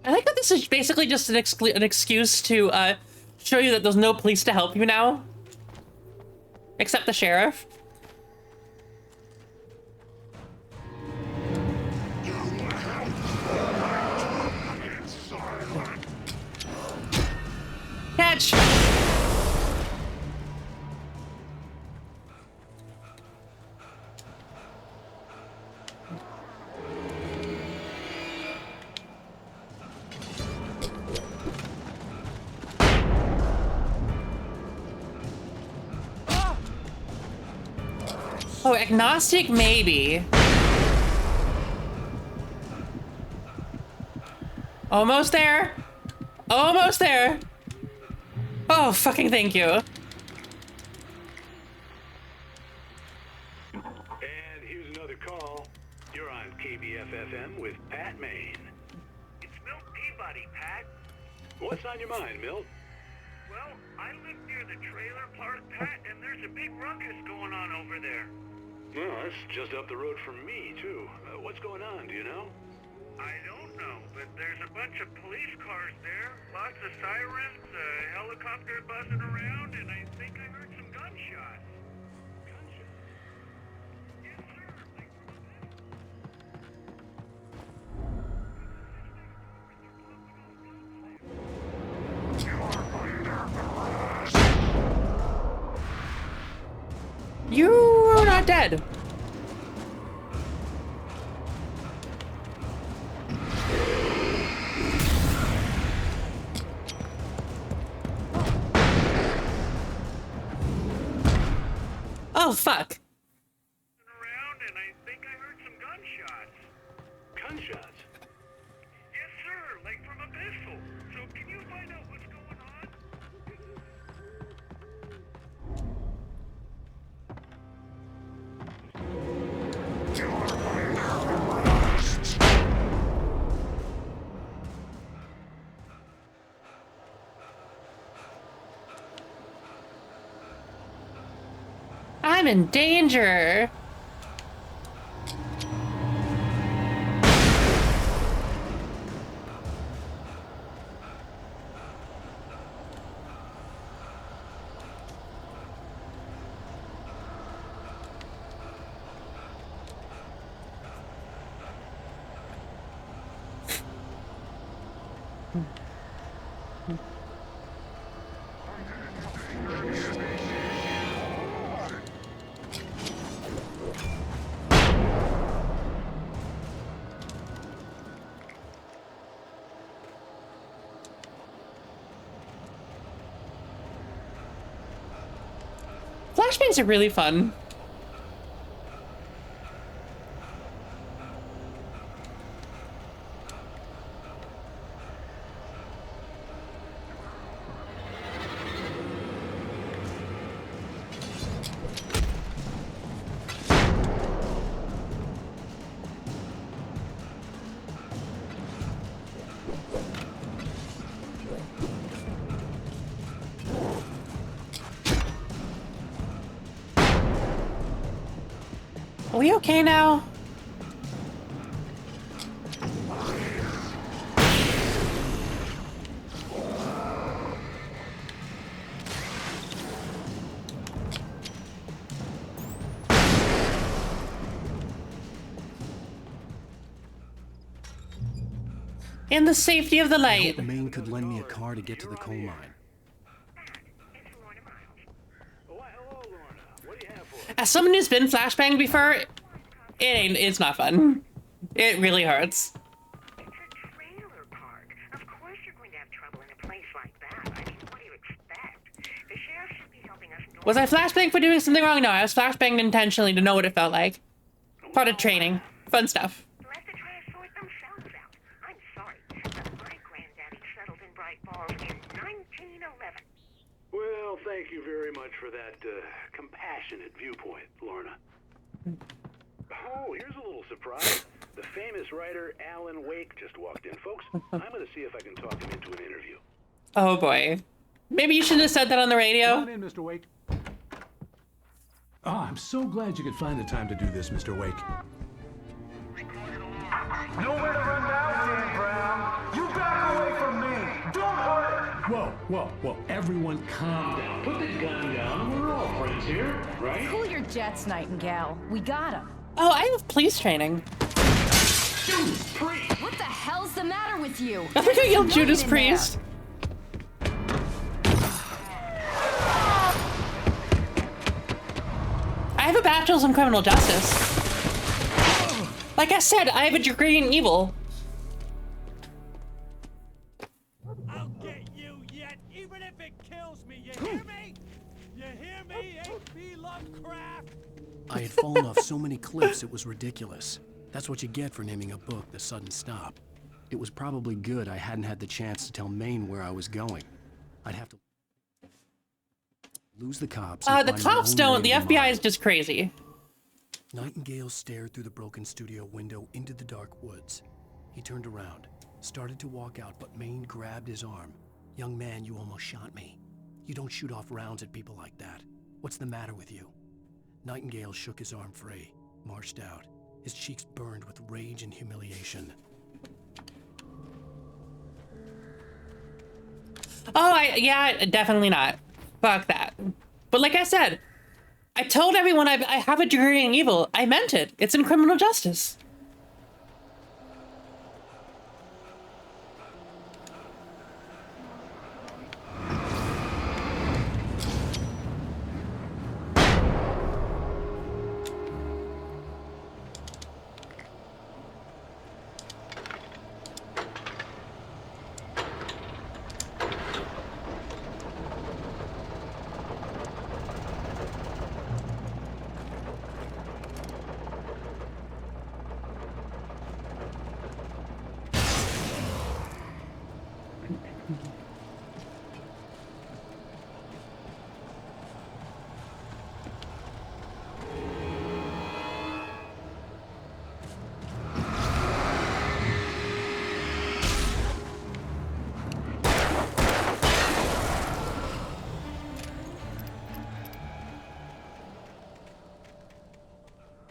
I like that this is basically just an excuse to show you that there's no police to help you now. Except the sheriff. Catch! Oh, agnostic, maybe. Almost there. Almost there. Oh, fucking thank you. And here's another call. What's on your mind, Milt? Well, I live near the trailer park, Pat, and there's a big ruckus going on over there. Well, that's just up the road from me, too. What's going on, do you know? I don't know, but there's a bunch of police cars there, lots of sirens, a helicopter buzzing around, and I think I heard some gunshots. Gunshots? Yes, sir. You're not dead. Oh, fuck. Around, and I think I heard some gunshots. Gunshots? Yes, sir, like from a pistol. So can you find out what's going on? I'm in danger. Flashbangs are really fun. Are we okay now? In the safety of the I light. hope Maine could lend me a car to get to the coal mine. As someone who's been flashbanged before, it's not fun. It really hurts. It's a trailer park. Of course you're going to have trouble in a place like that. I mean, what do you expect? The sheriff should be helping us. Was I flashbanged for doing something wrong? No, I was flashbanged intentionally to know what it felt like. Part of training. Fun stuff. Let the try to sort themselves out. I'm sorry, but my granddaddy settled in Bright Falls in 1911. Well, thank you very much for that compassionate viewpoint, Lorna. Oh, here's a little surprise. The famous writer Alan Wake just walked in. Folks, I'm going to see if I can talk him into an interview. Oh boy. Maybe you shouldn't have said that on the radio. Come on in, Mr. Wake. I'm so glad you could find the time to do this, Mr. Wake. Nowhere to run now, Dan Brown. You back away from me. Don't hurt. Whoa. Everyone calm down. Put the gun down. We're all friends here, right? Cool your jets, Nightingale. We got him. Oh, I have police training. Judas Priest! What the hell's the matter with you? I think I yelled Judas Priest. I have a bachelor's in criminal justice. Like I said, I have a degree in evil. I'll get you yet, even if it kills me. You hear me? You hear me, H.P. Lovecraft? I had fallen off so many cliffs it was ridiculous. That's what you get for naming a book The Sudden Stop. It was probably good I hadn't had the chance to tell Maine where I was going. I'd have to lose the cops. The cops don't. The FBI is just crazy. Nightingale stared through the broken studio window into the dark woods. He turned around, started to walk out, but Maine grabbed his arm. Young man, you almost shot me. You don't shoot off rounds at people like that. What's the matter with you? Nightingale shook his arm free, marched out. His cheeks burned with rage and humiliation. Oh, yeah, definitely not. Fuck that. But like I said, I told everyone I have a degree in evil. I meant it. It's in criminal justice.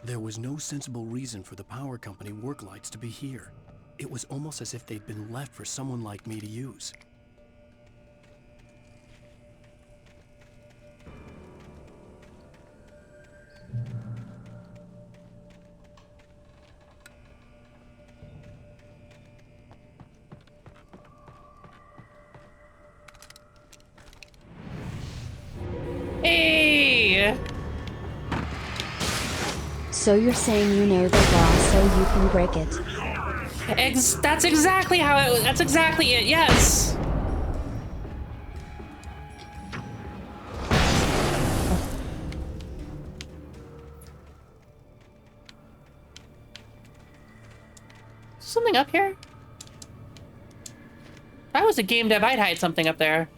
There was no sensible reason for the power company work lights to be here. It was almost as if they'd been left for someone like me to use. Hey! So you're saying you know the law so you can break it? That's exactly how it. That's exactly it. Yes. Something up here? If I was a game dev, I'd hide something up there.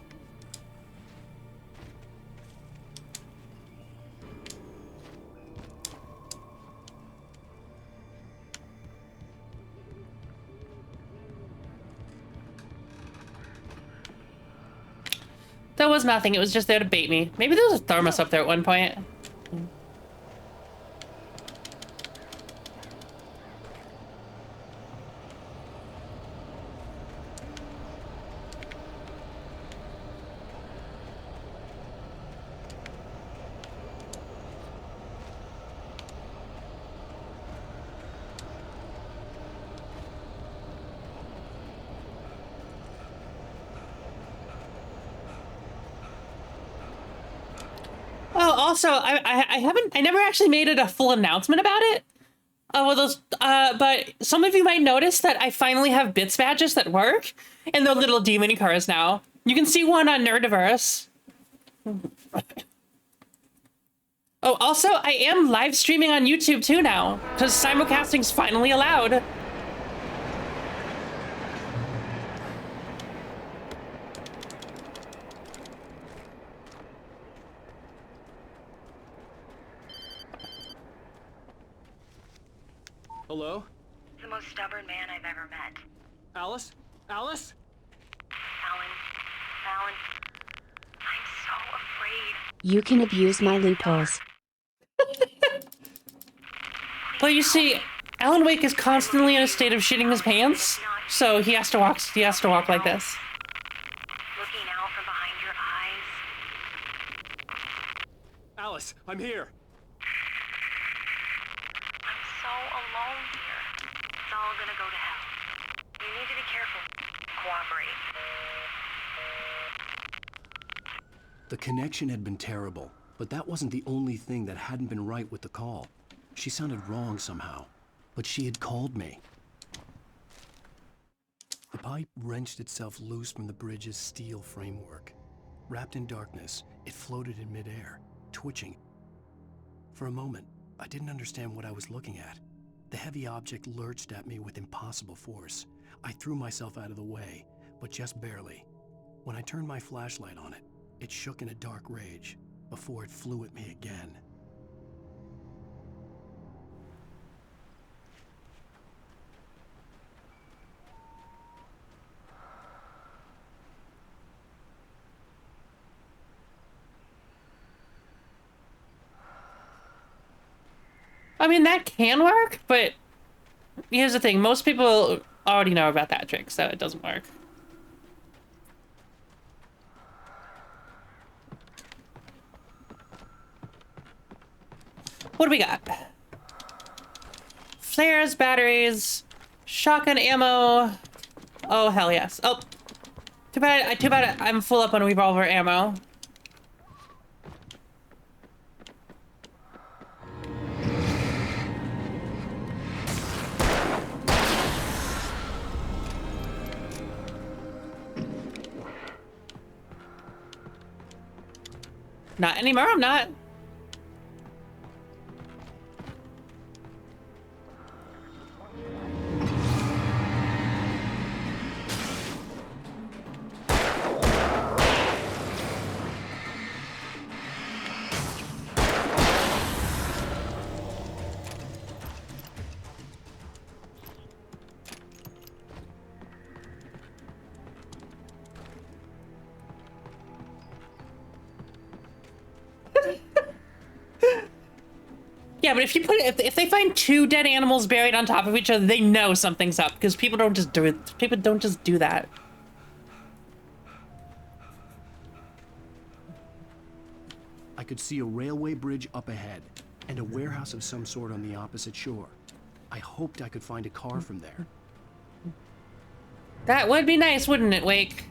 There was nothing. It was just there to bait me. Maybe there was a thermos up there at one point. Oh, also, I never actually made it a full announcement about it. Well, but some of you might notice that I finally have bits badges that work, and they're little demon cars now. You can see one on Nerdiverse. Oh, also, I am live streaming on YouTube too now, because simulcasting's finally allowed. Hello? The most stubborn man I've ever met. Alice? Alice? Alan, I'm so afraid. You can abuse my loopholes. Well, you see, Alan Wake is constantly in a state of shitting his pants, so he has to walk like this. Looking out from behind your eyes. Alice, I'm here. I'm so alone here. It's all gonna go to hell. You need to be careful. Cooperate. The connection had been terrible, but that wasn't the only thing that hadn't been right with the call. She sounded wrong somehow, but she had called me. The pipe wrenched itself loose from the bridge's steel framework. Wrapped in darkness, it floated in midair, twitching. For a moment, I didn't understand what I was looking at. The heavy object lurched at me with impossible force. I threw myself out of the way, but just barely. When I turned my flashlight on it, it shook in a dark rage before it flew at me again. I mean, that can work, but here's the thing. Most people already know about that trick, so it doesn't work. What do we got? Flares, batteries, shotgun ammo. Oh, hell yes. Oh, too bad I'm full up on revolver ammo. Not anymore, I'm not. Yeah, but if you put if they find two dead animals buried on top of each other, they know something's up because people don't just do it. People don't just do that. I could see a railway bridge up ahead and a warehouse of some sort on the opposite shore. I hoped I could find a car from there. That would be nice, wouldn't it, Wake?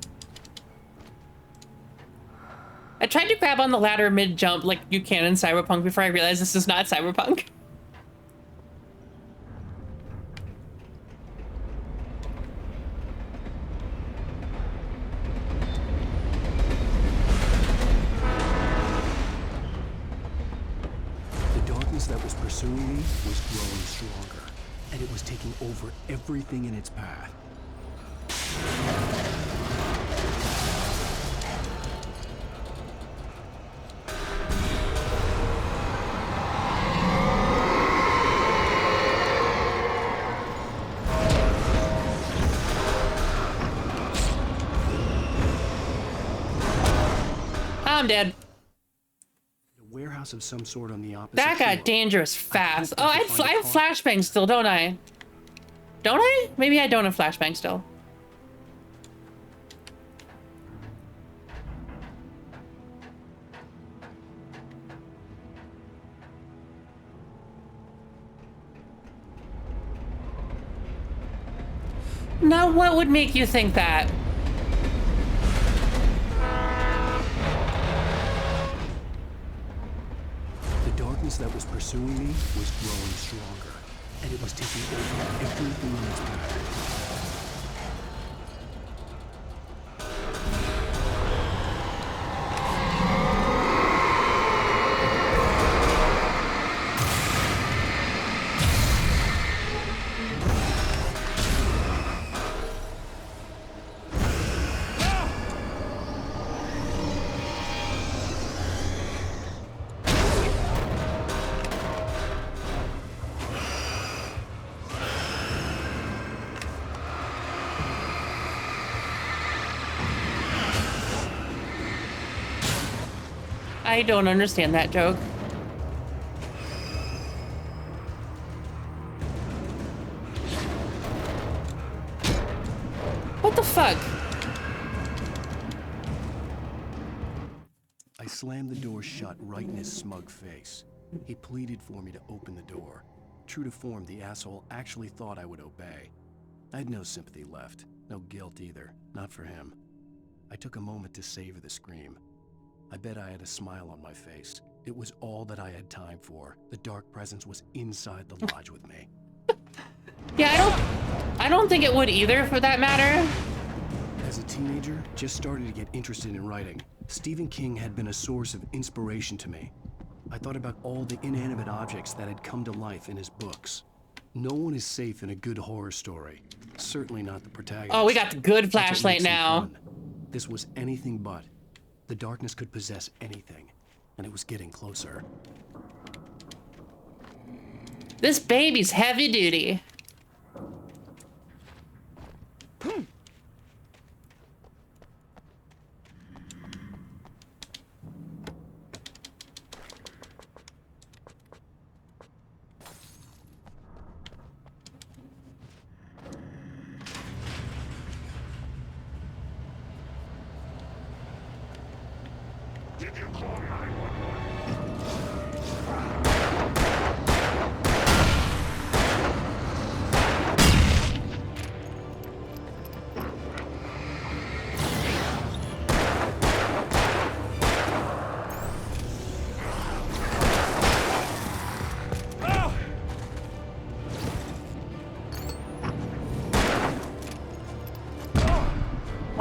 I tried to grab on the ladder mid-jump like you can in Cyberpunk before I realized this is not Cyberpunk. The darkness that was pursuing me was growing stronger, and it was taking over everything in its path. I'm dead. A warehouse of some sort on the opposite That got shore. dangerous fast. Oh, I have flashbang still, don't I? Don't I? Maybe I don't have flashbang still. Now, what would make you think that? The darkness that was pursuing me was growing stronger, and it was taking over everything in its path. I don't understand that joke. What the fuck? I slammed the door shut right in his smug face. He pleaded for me to open the door. True to form, the asshole actually thought I would obey. I had no sympathy left, no guilt either, not for him. I took a moment to savor the scream. I bet I had a smile on my face. It was all that I had time for. The dark presence was inside the lodge with me. Yeah, I don't think it would either, for that matter. As a teenager, just started to get interested in writing. Stephen King had been a source of inspiration to me. I thought about all the inanimate objects that had come to life in his books. No one is safe in a good horror story. Certainly not the protagonist. Oh, we got the good That's what flashlight makes them now. fun. This was anything but. The darkness could possess anything, and it was getting closer. This baby's heavy duty.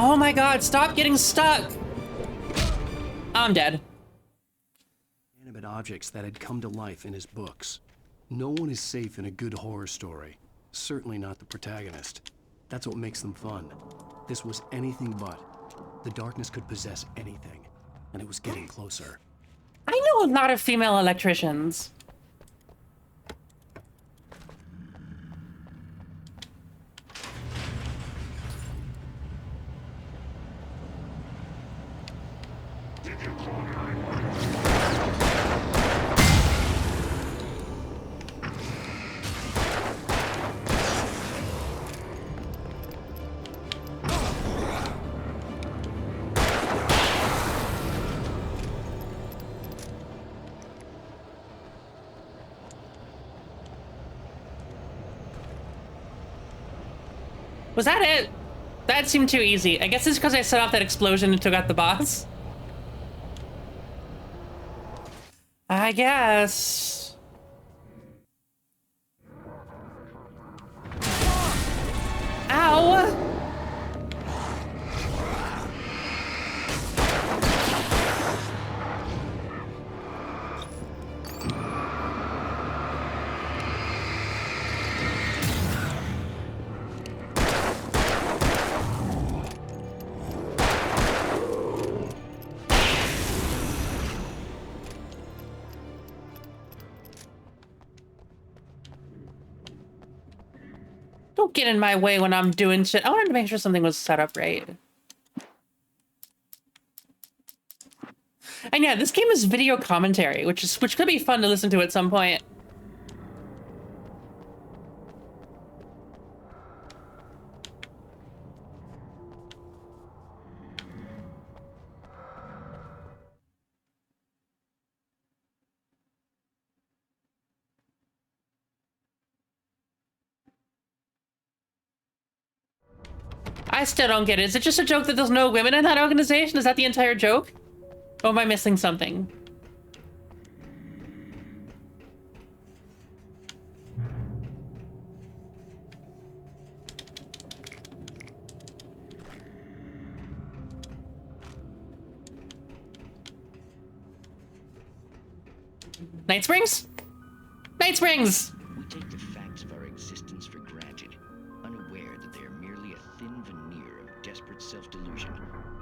Oh my god, stop getting stuck! I'm dead. Inanimate objects that had come to life in his books. No one is safe in a good horror story. Certainly not the protagonist. That's what makes them fun. This was anything but. The darkness could possess anything, and it was getting closer. I know a lot of female electricians. Was that it? That seemed too easy. I guess it's because I set off that explosion and took out the boss. I guess. Ow! Don't get in my way when I'm doing shit. I wanted to make sure something was set up right. And yeah, this game is video commentary, which could be fun to listen to at some point. I still don't get it. Is it just a joke that there's no women in that organization? Is that the entire joke? Or am I missing something? Night Springs? Night Springs! We take the facts of our existence for granted, unaware that they are merely a thin veneer of desperate self-delusion,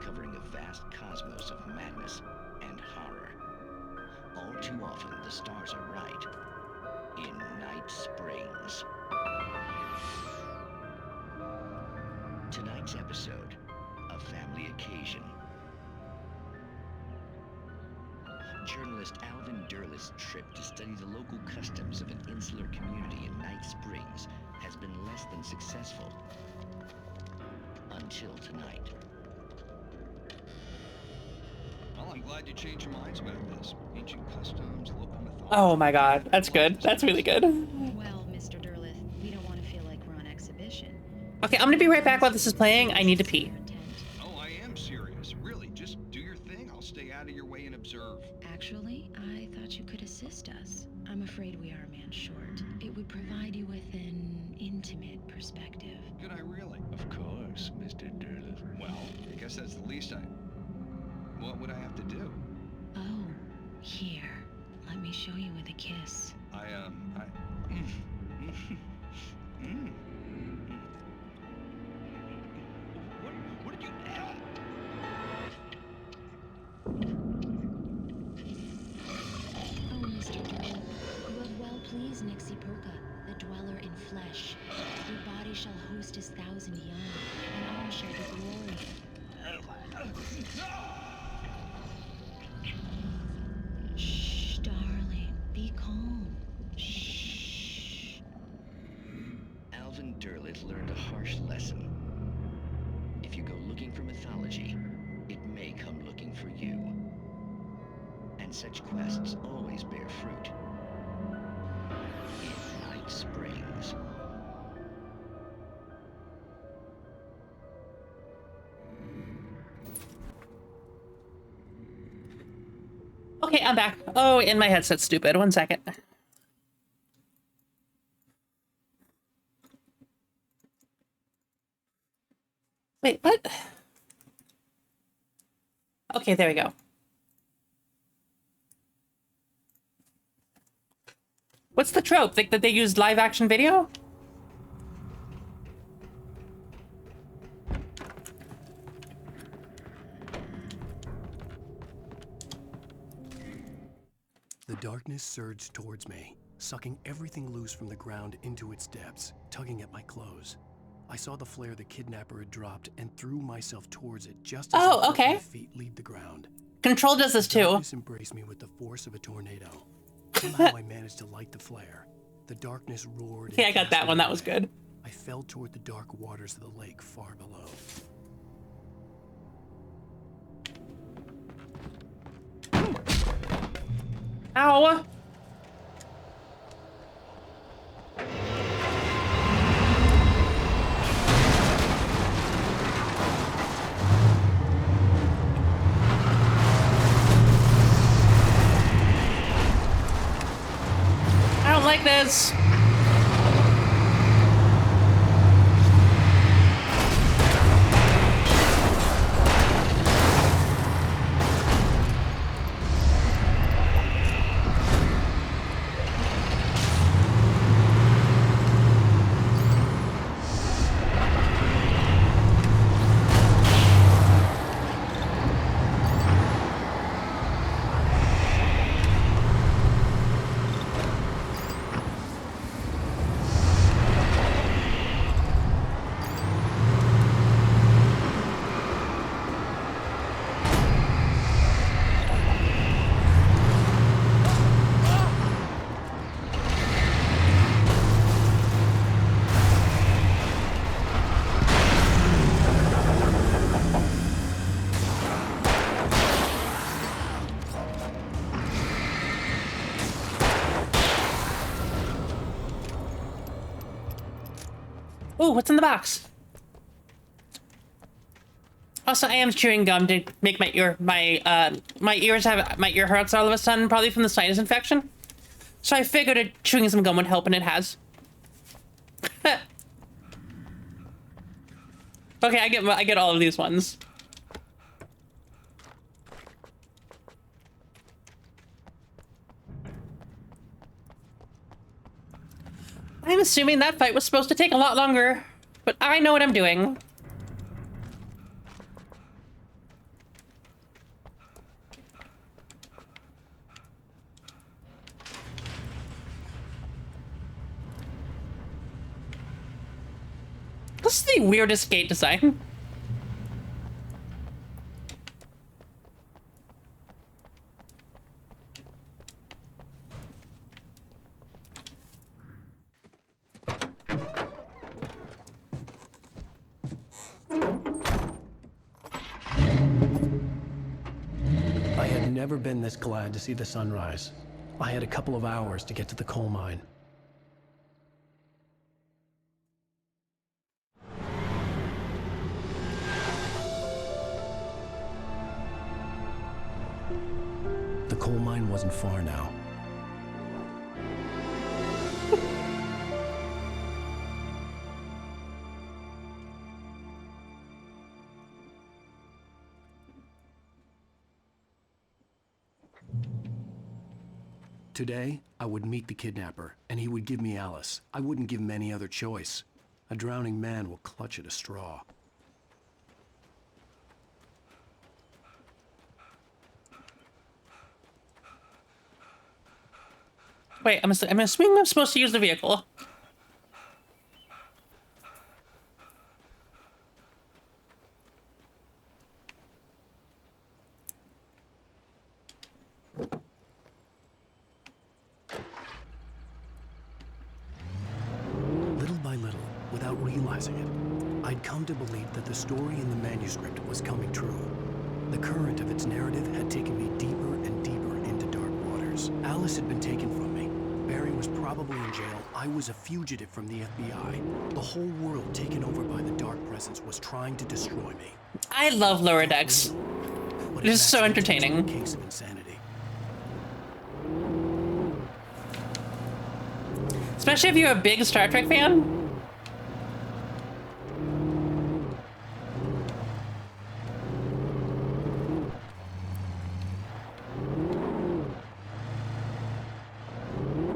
covering a vast cosmos of madness and horror. All too often, the stars are right. In Night Springs. Tonight's episode, a family occasion. Journalist Alvin Durleth's trip to study the local customs of an insular community in Night Springs has been less than successful. Until tonight. Well, I'm glad you changed your minds about this. Ancient customs, local mythology. Oh my god, that's good. That's really good. Well, Mr. Durleth, we don't want to feel like we're on exhibition. Okay, I'm gonna be right back while this is playing. I need to pee. Oh, I am serious. Really, just do your thing. I'll stay out of your way and observe. Actually, I thought you could assist us. I'm afraid we are a man short. It would provide you with an intimate perspective. Could I really? Of course, Mr. Durleth. Well, I guess that's the least I... What would I have to do? Oh, here. Let me show you with a kiss. What did you... Oh, Mr. Durleth, you have well pleased Nixie Perka, the dweller in flesh. Your body shall host his 1,000 young, and all shall be glory. Shh, darling, be calm. Shh. Alvin Durleth learned a harsh lesson. If you go looking for mythology, it may come looking for you. And such quests always bear fruit. In Night Springs. Okay, I'm back. Oh, and my headset's stupid. 1 second. Wait, what? Okay, there we go. What's the trope? That they used live action video? The darkness surged towards me, sucking everything loose from the ground into its depths, tugging at my clothes. I saw the flare the kidnapper had dropped and threw myself towards it just as I felt my feet leave the ground. Control does this too. Darkness embraced me with the force of a tornado. Somehow I managed to light the flare. The darkness roared. Yeah, I got that one. That was good. I fell toward the dark waters of the lake far below. Ow! I don't like this. Ooh, what's in the box? Also, I am chewing gum to make my ear hurts all of a sudden, probably from the sinus infection. So I figured chewing some gum would help, and it has. Okay, I get all of these ones. I'm assuming that fight was supposed to take a lot longer, but I know what I'm doing. This is the weirdest gate design. I had never been this glad to see the sunrise. I had a couple of hours to get to the coal mine. The coal mine wasn't far now. Today, I would meet the kidnapper, and he would give me Alice. I wouldn't give him any other choice. A drowning man will clutch at a straw. Wait, I'm assuming I'm supposed to use the vehicle. Little by little, without realizing it, I'd come to believe that the story in the manuscript was coming true. The current of its narrative had taken me deeper and deeper into years. Alice had been taken from me. Barry was probably in jail. I was a fugitive from the FBI. The whole world taken over by the Dark Presence was trying to destroy me. I love Lower Decks. It is so entertaining. Case of insanity. Especially if you're a big Star Trek fan.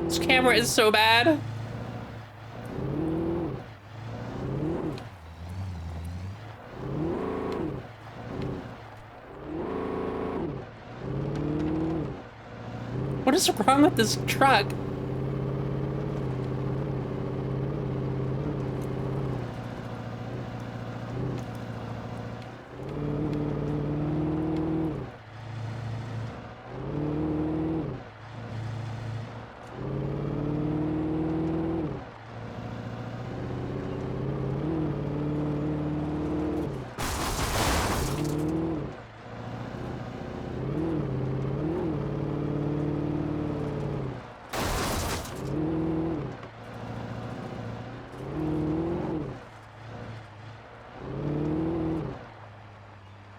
This camera is so bad. What is wrong with this truck?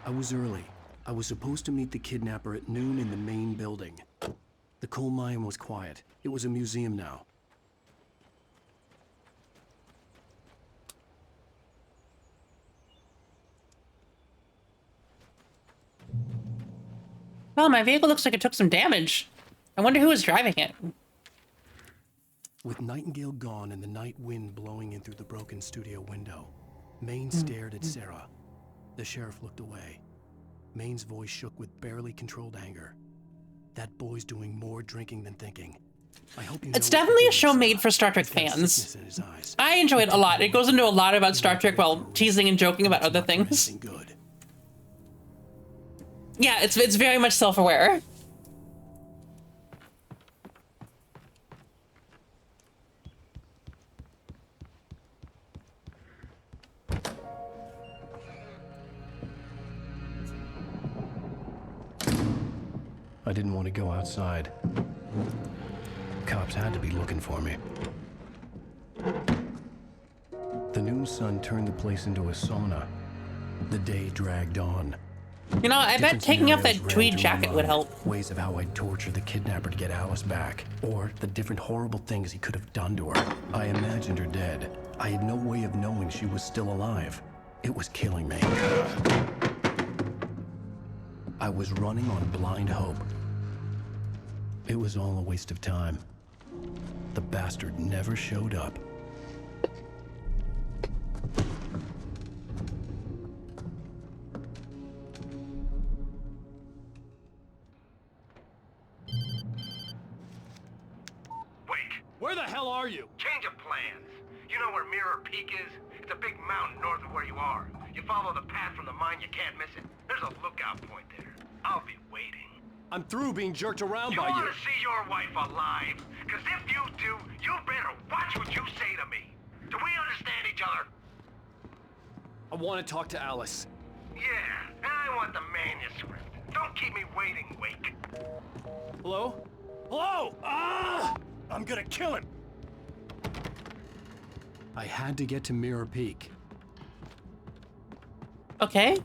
I was early. I was supposed to meet the kidnapper at noon in the main building. The coal mine was quiet. It was a museum now. Well, my vehicle looks like it took some damage. I wonder who was driving it. With Nightingale gone and the night wind blowing in through the broken studio window, Maine stared at Sarah. The sheriff looked away. Maine's voice shook with barely controlled anger. That boy's doing more drinking than thinking. I hope you know it's definitely a show made for Star Trek fans. I enjoy it a lot. It goes into a lot about Star Trek while teasing and joking about other things. Yeah, it's very much self-aware. I didn't want to go outside. Cops had to be looking for me. The noon sun turned the place into a sauna. The day dragged on. You know, I bet taking off that tweed jacket would help. Ways of how I'd torture the kidnapper to get Alice back, or the different horrible things he could have done to her. I imagined her dead. I had no way of knowing she was still alive. It was killing me. I was running on blind hope. It was all a waste of time. The bastard never showed up. Where the hell are you? Change of plans. You know where Mirror Peak is? It's a big mountain north of where you are. You follow the path from the mine, you can't miss it. There's a lookout point there. I'll be waiting. I'm through being jerked around by You you. want to see your wife alive? Because if you do, you better watch what you say to me. Do we understand each other? I want to talk to Alice. Yeah, and I want the manuscript. Don't keep me waiting, Wake. Hello? Hello? Ah! I'm gonna kill him. I had to get to Mirror Peak. Okay.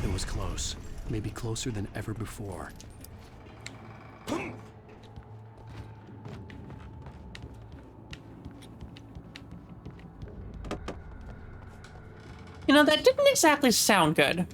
It was close. Maybe closer than ever before. You know, that didn't exactly sound good.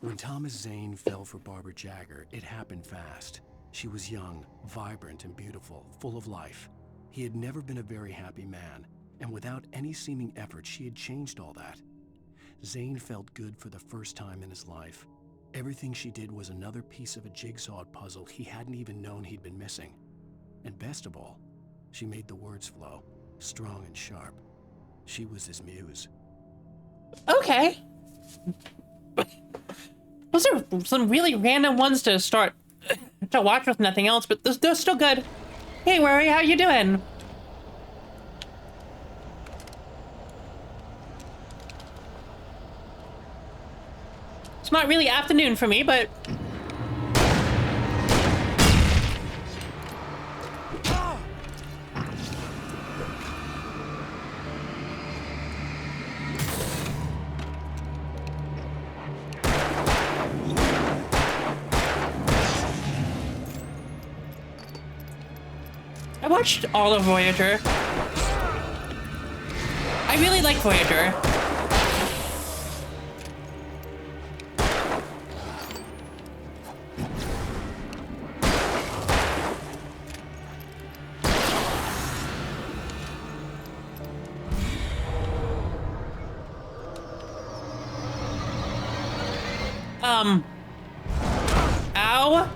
When Thomas Zane fell for Barbara Jagger, it happened fast. She was young, vibrant, and beautiful, full of life. He had never been a very happy man, and without any seeming effort, she had changed all that. Zane felt good for the first time in his life. Everything she did was another piece of a jigsaw puzzle he hadn't even known he'd been missing. And best of all, she made the words flow, strong and sharp. She was his muse. Okay. Those are some really random ones to start to watch with nothing else, but they're still good. Hey, Rory, how you doing? It's not really afternoon for me, but... I watched all of Voyager. I really like Voyager. Ow.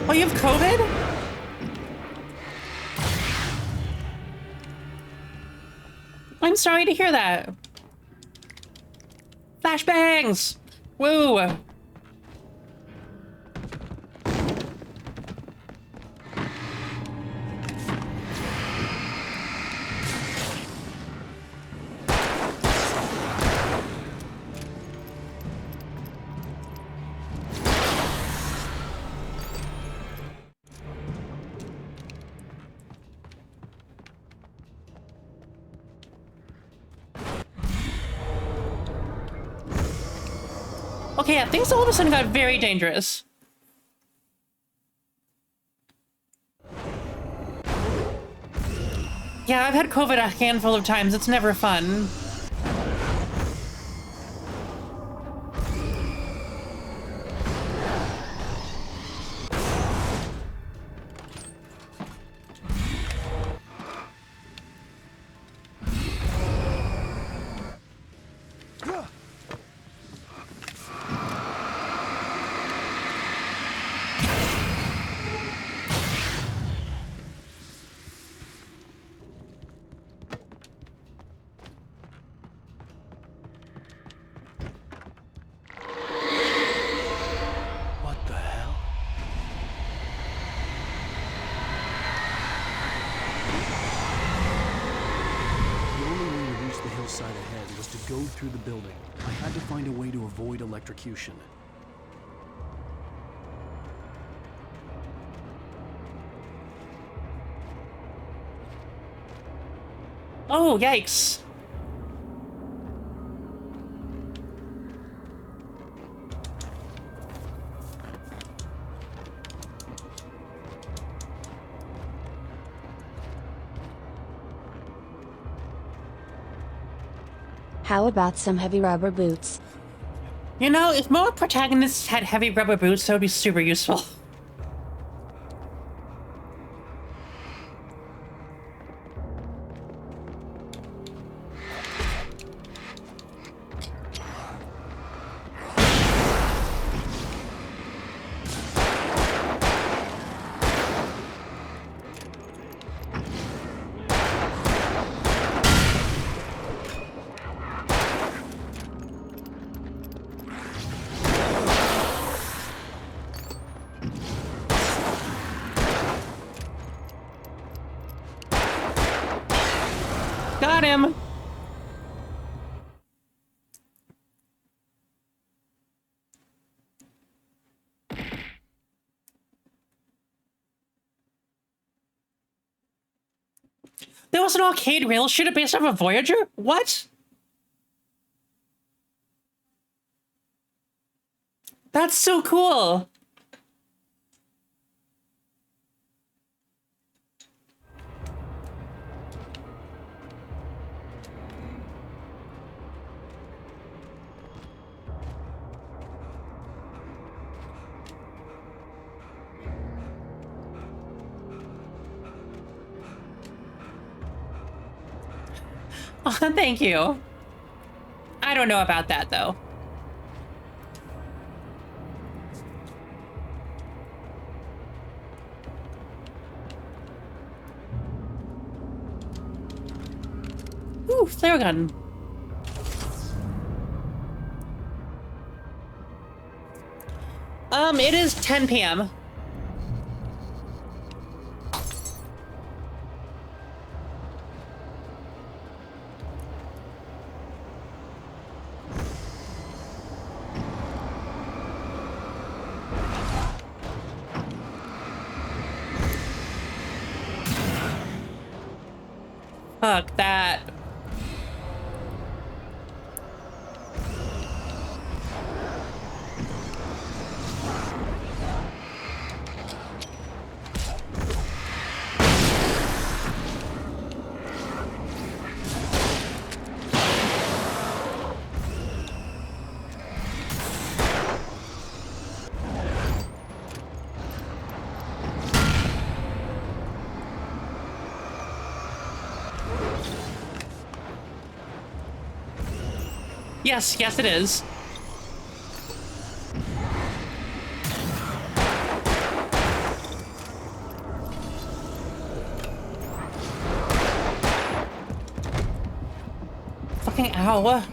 Oh, you have COVID? I'm sorry to hear that. Flashbangs! Woo! Okay, yeah, things all of a sudden got very dangerous. Yeah, I've had COVID a handful of times. It's never fun. Through the building. I had to find a way to avoid electrocution. Oh, yikes. How about some heavy rubber boots? You know, if more protagonists had heavy rubber boots, that would be super useful. Got him! There was an arcade rail shooter based off of Voyager? What? That's so cool! Thank you. I don't know about that, though. Ooh, flare gun. It is 10 p.m. Fuck that. Yes, yes it is. Fucking ow.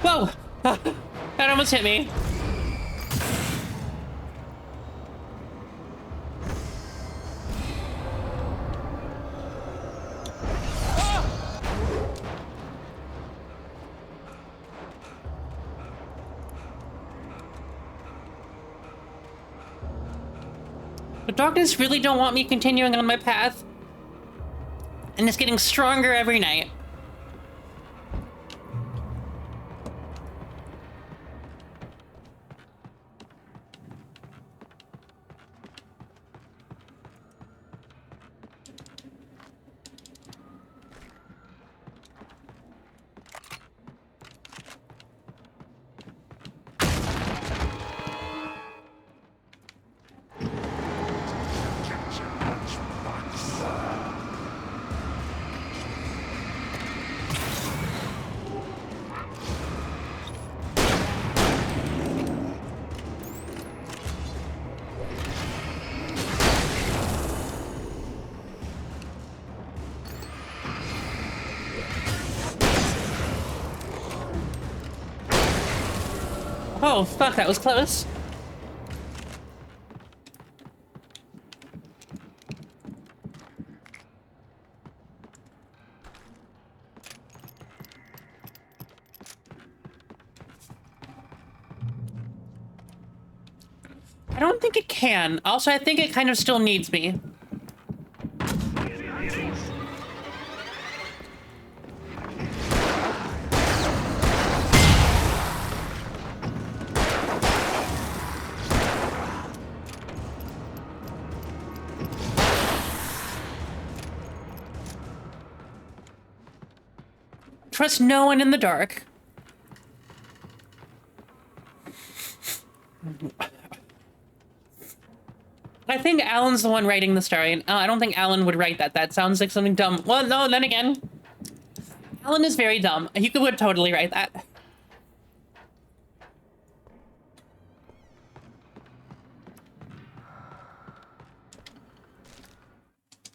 Whoa! That almost hit me. The darkness really don't want me continuing on my path. And it's getting stronger every night. Oh, fuck, that was close. I don't think it can. Also, I think it kind of still needs me. Trust no one in the dark. I think Alan's the one writing the story, and I don't think Alan would write that. That sounds like something dumb. Well, no, then again, Alan is very dumb. He would totally write that.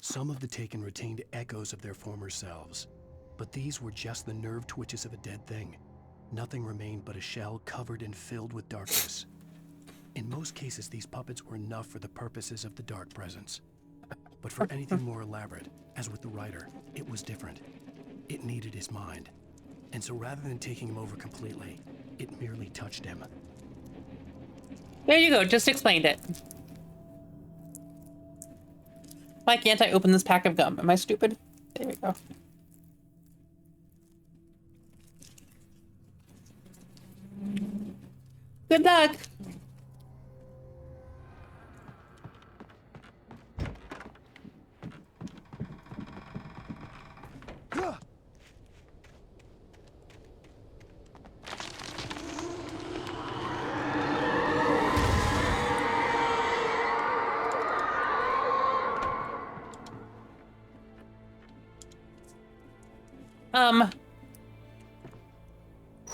Some of the Taken retained echoes of their former selves, but these were just the nerve twitches of a dead thing. Nothing remained but a shell covered and filled with darkness. In most cases, these puppets were enough for the purposes of the Dark Presence. But for anything more elaborate, as with the writer, it was different. It needed his mind. And so rather than taking him over completely, it merely touched him. There you go, just explained it. Why can't I open this pack of gum? Am I stupid? There we go. Good luck!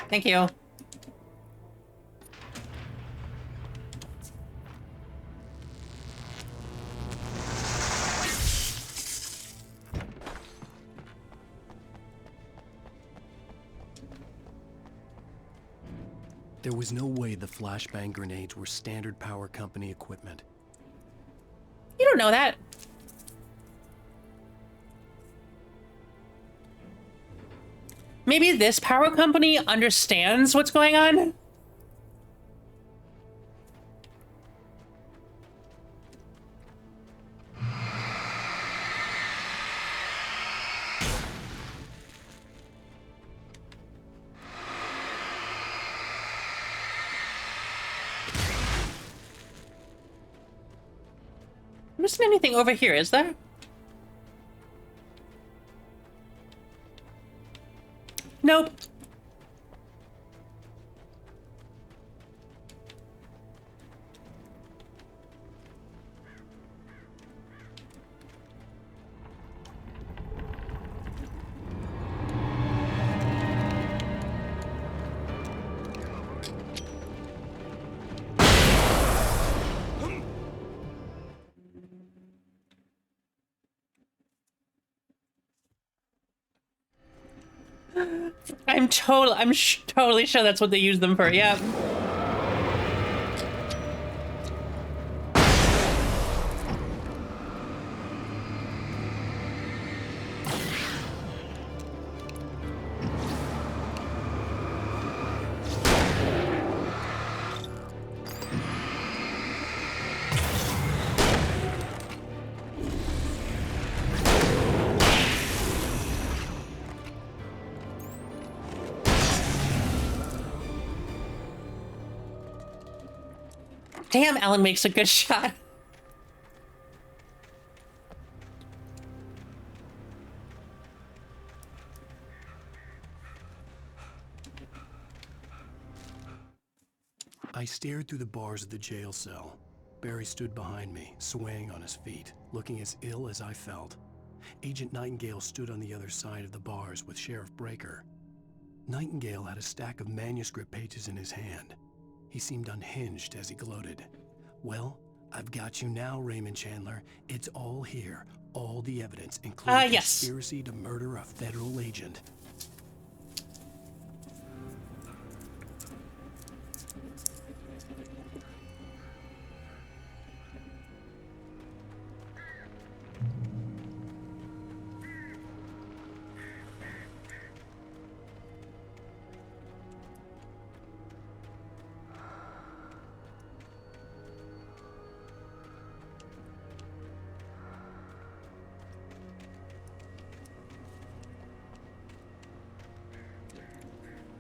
Thank you. There was no way the flashbang grenades were standard power company equipment. You don't know that. Maybe this power company understands what's going on? There isn't anything over here, is there? Nope. I'm totally sure that's what they use them for. Yeah. Damn, Alan makes a good shot. I stared through the bars of the jail cell. Barry stood behind me, swaying on his feet, looking as ill as I felt. Agent Nightingale stood on the other side of the bars with Sheriff Breaker. Nightingale had a stack of manuscript pages in his hand. He seemed unhinged as he gloated. Well, I've got you now, Raymond Chandler. It's all here. All the evidence, including yes. conspiracy to murder a federal agent.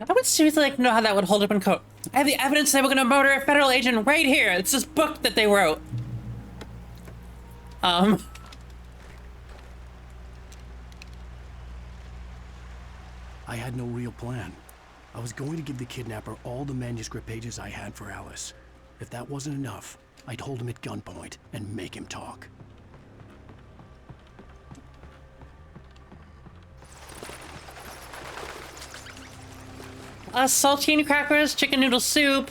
I would seriously like to know how that would hold up in court. I have the evidence they were gonna murder a federal agent right here. It's this book that they wrote. I had no real plan. I was going to give the kidnapper all the manuscript pages I had for Alice. If that wasn't enough, I'd hold him at gunpoint and make him talk. Saltine crackers, chicken noodle soup.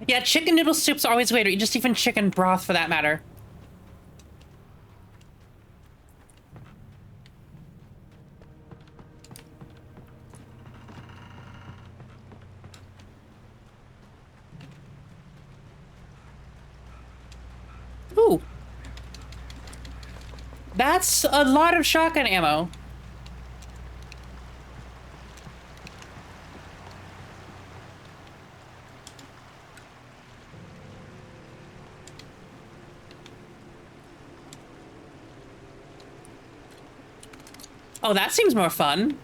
Yeah, chicken noodle soup's always weird, or just even chicken broth for that matter. Ooh. That's a lot of shotgun ammo. Oh, that seems more fun.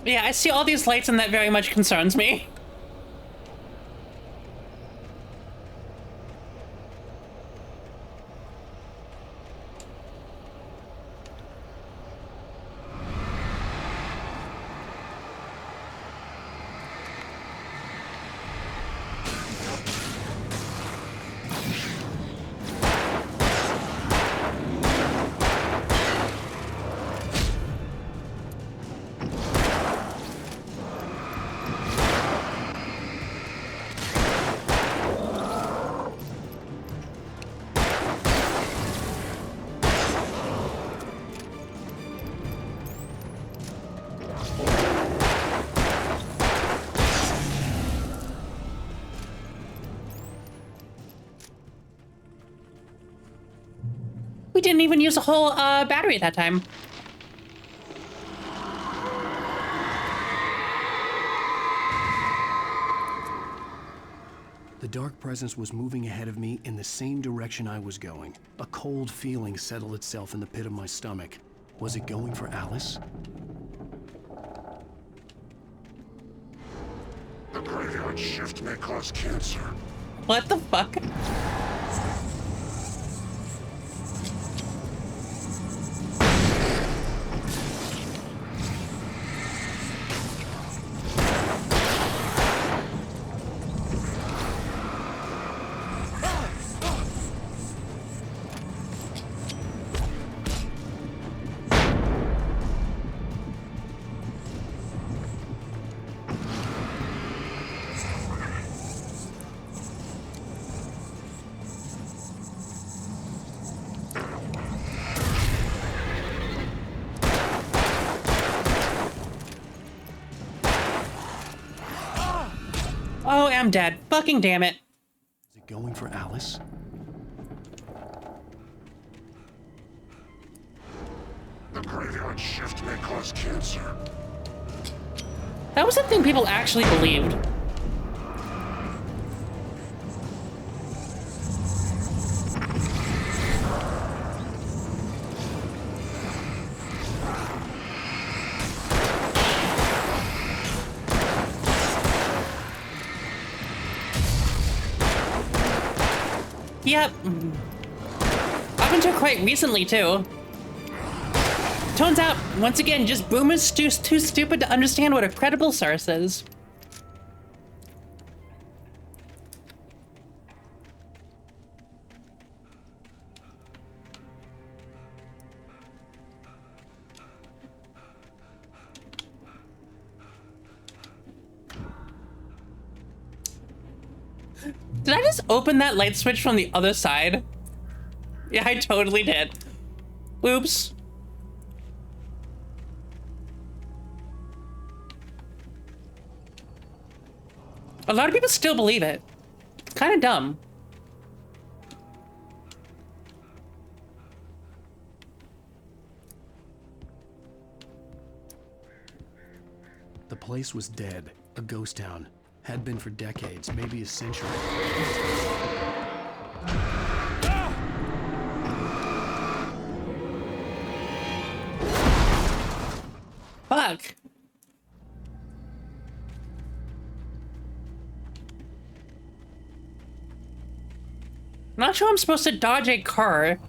Yeah, I see all these lights and that very much concerns me. We didn't even use a whole battery at that time. The dark presence was moving ahead of me in the same direction I was going. A cold feeling settled itself in the pit of my stomach. Was it going for Alice? The graveyard shift may cause cancer. What the fuck? Oh, I'm dead. Fucking damn it. Is it going for Alice? The graveyard shift may cause cancer. That was a thing people actually believed. Yep. Up until quite recently, too. Turns out, once again, just boomers too stupid to understand what a credible source is. Did I just open that light switch from the other side? Yeah, I totally did. Oops. A lot of people still believe it. It's kind of dumb. The place was dead, a ghost town. Had been for decades, maybe a century. Fuck. Not sure I'm supposed to dodge a car.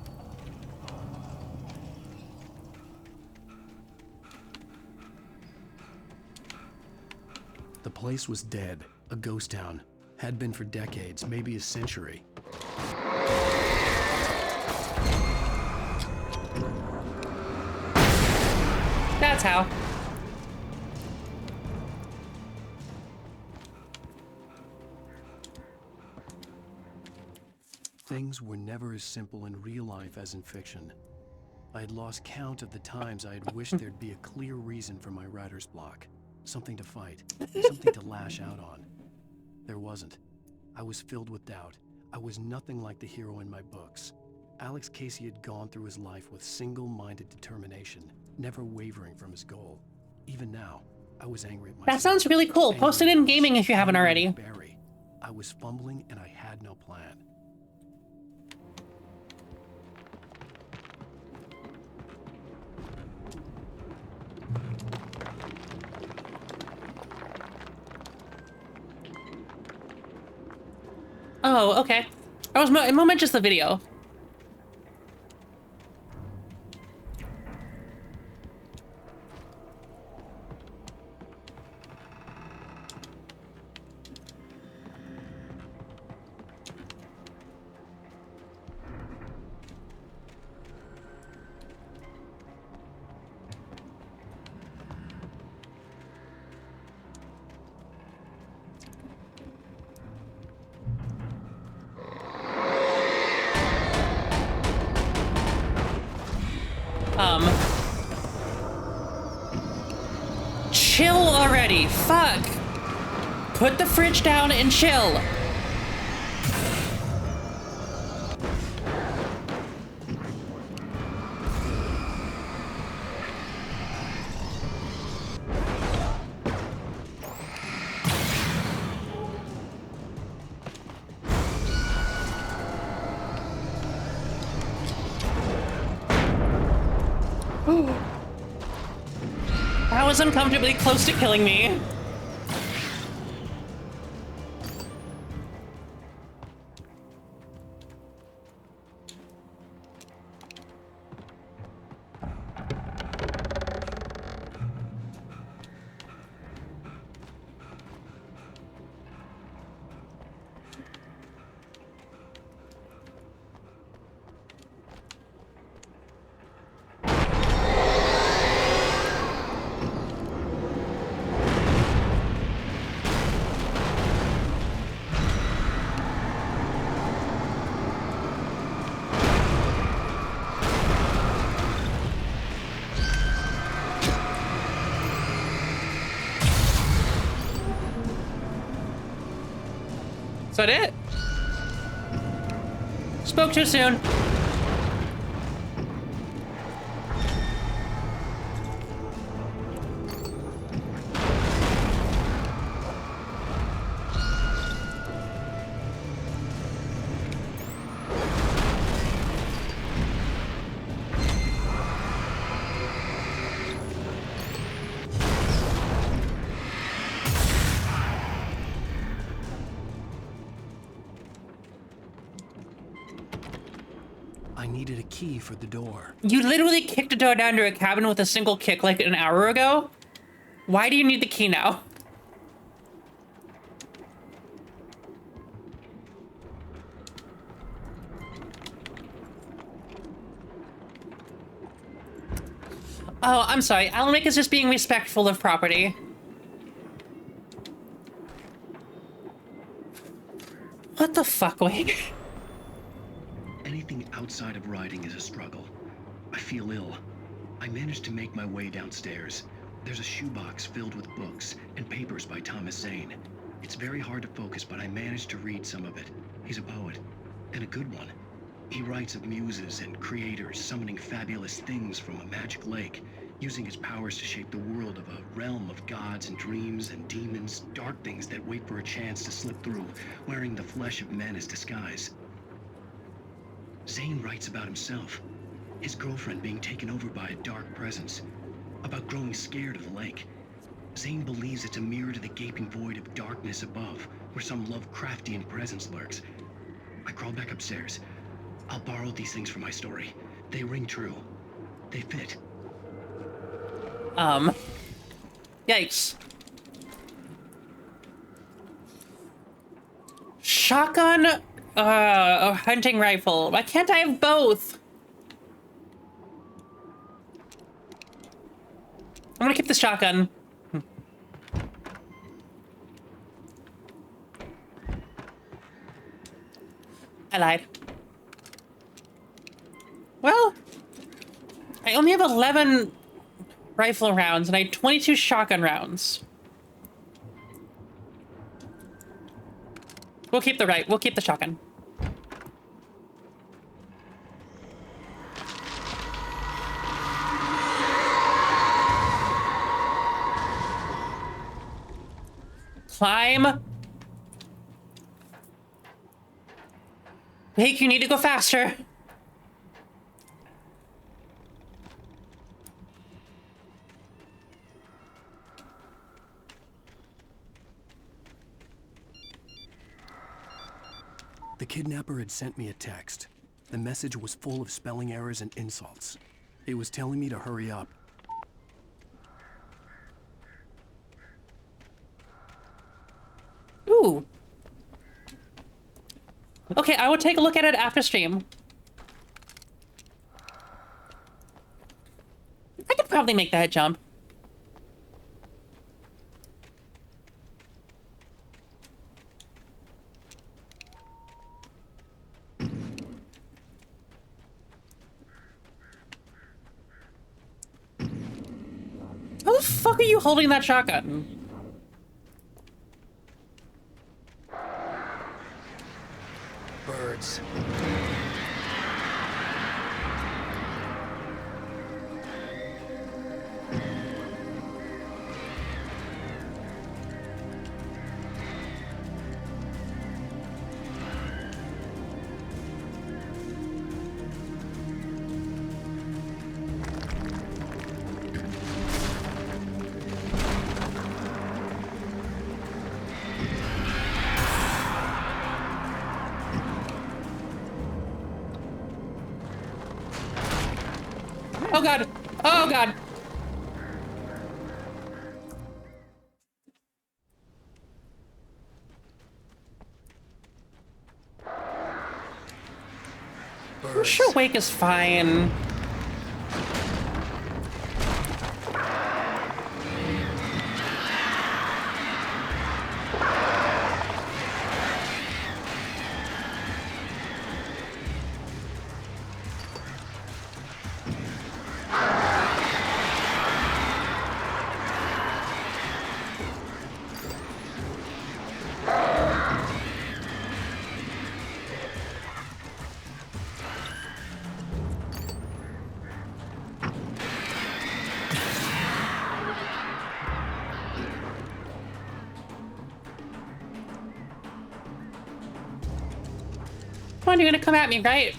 The place was dead, a ghost town. Had been for decades, maybe a century. That's how. Things were never as simple in real life as in fiction. I had lost count of the times I had wished there'd be a clear reason for my writer's block. Something to fight, something to lash out on. There wasn't. I was filled with doubt. I was nothing like the hero in my books. Alex Casey had gone through his life with single-minded determination, never wavering from his goal. Even now, I was angry at myself. That sounds really cool. Post it in gaming if you haven't already. Barry. I was fumbling and I had no plan. Oh, okay. I was it moment just the video. Chill already. Fuck. Put the fridge down and chill. That was uncomfortably close to killing me. Is that it? Spoke too soon. I needed a key for the door. You literally kicked a door down to a cabin with a single kick like an hour ago? Why do you need the key now? Oh, I'm sorry. Almec is just being respectful of property. What the fuck, Wake? Anything outside of riding is a struggle. I feel ill. I managed to make my way downstairs. There's a shoebox filled with books and papers by Thomas Zane. It's very hard to focus, but I managed to read some of it. He's a poet, and a good one. He writes of muses and creators summoning fabulous things from a magic lake, using his powers to shape the world of a realm of gods and dreams and demons, dark things that wait for a chance to slip through, wearing the flesh of men as disguise. Zane writes about himself, his girlfriend being taken over by a dark presence, about growing scared of the lake. Zane believes it's a mirror to the gaping void of darkness above, where some Lovecraftian presence lurks. I crawl back upstairs. I'll borrow these things for my story. They ring true. They fit. Yikes. Shotgun, or hunting rifle. Why can't I have both? I'm gonna keep the shotgun. I lied. Well, I only have 11 rifle rounds and I had 22 shotgun rounds. We'll keep the shotgun. Climb. Wake, you need to go faster. The kidnapper had sent me a text. The message was full of spelling errors and insults. It was telling me to hurry up. Ooh. Okay, I will take a look at it after stream. I could probably make that jump. How the fuck are you holding that shotgun? Birds. Oh god! Oh god! I'm sure Wake is fine. Come on, you're gonna come at me, right?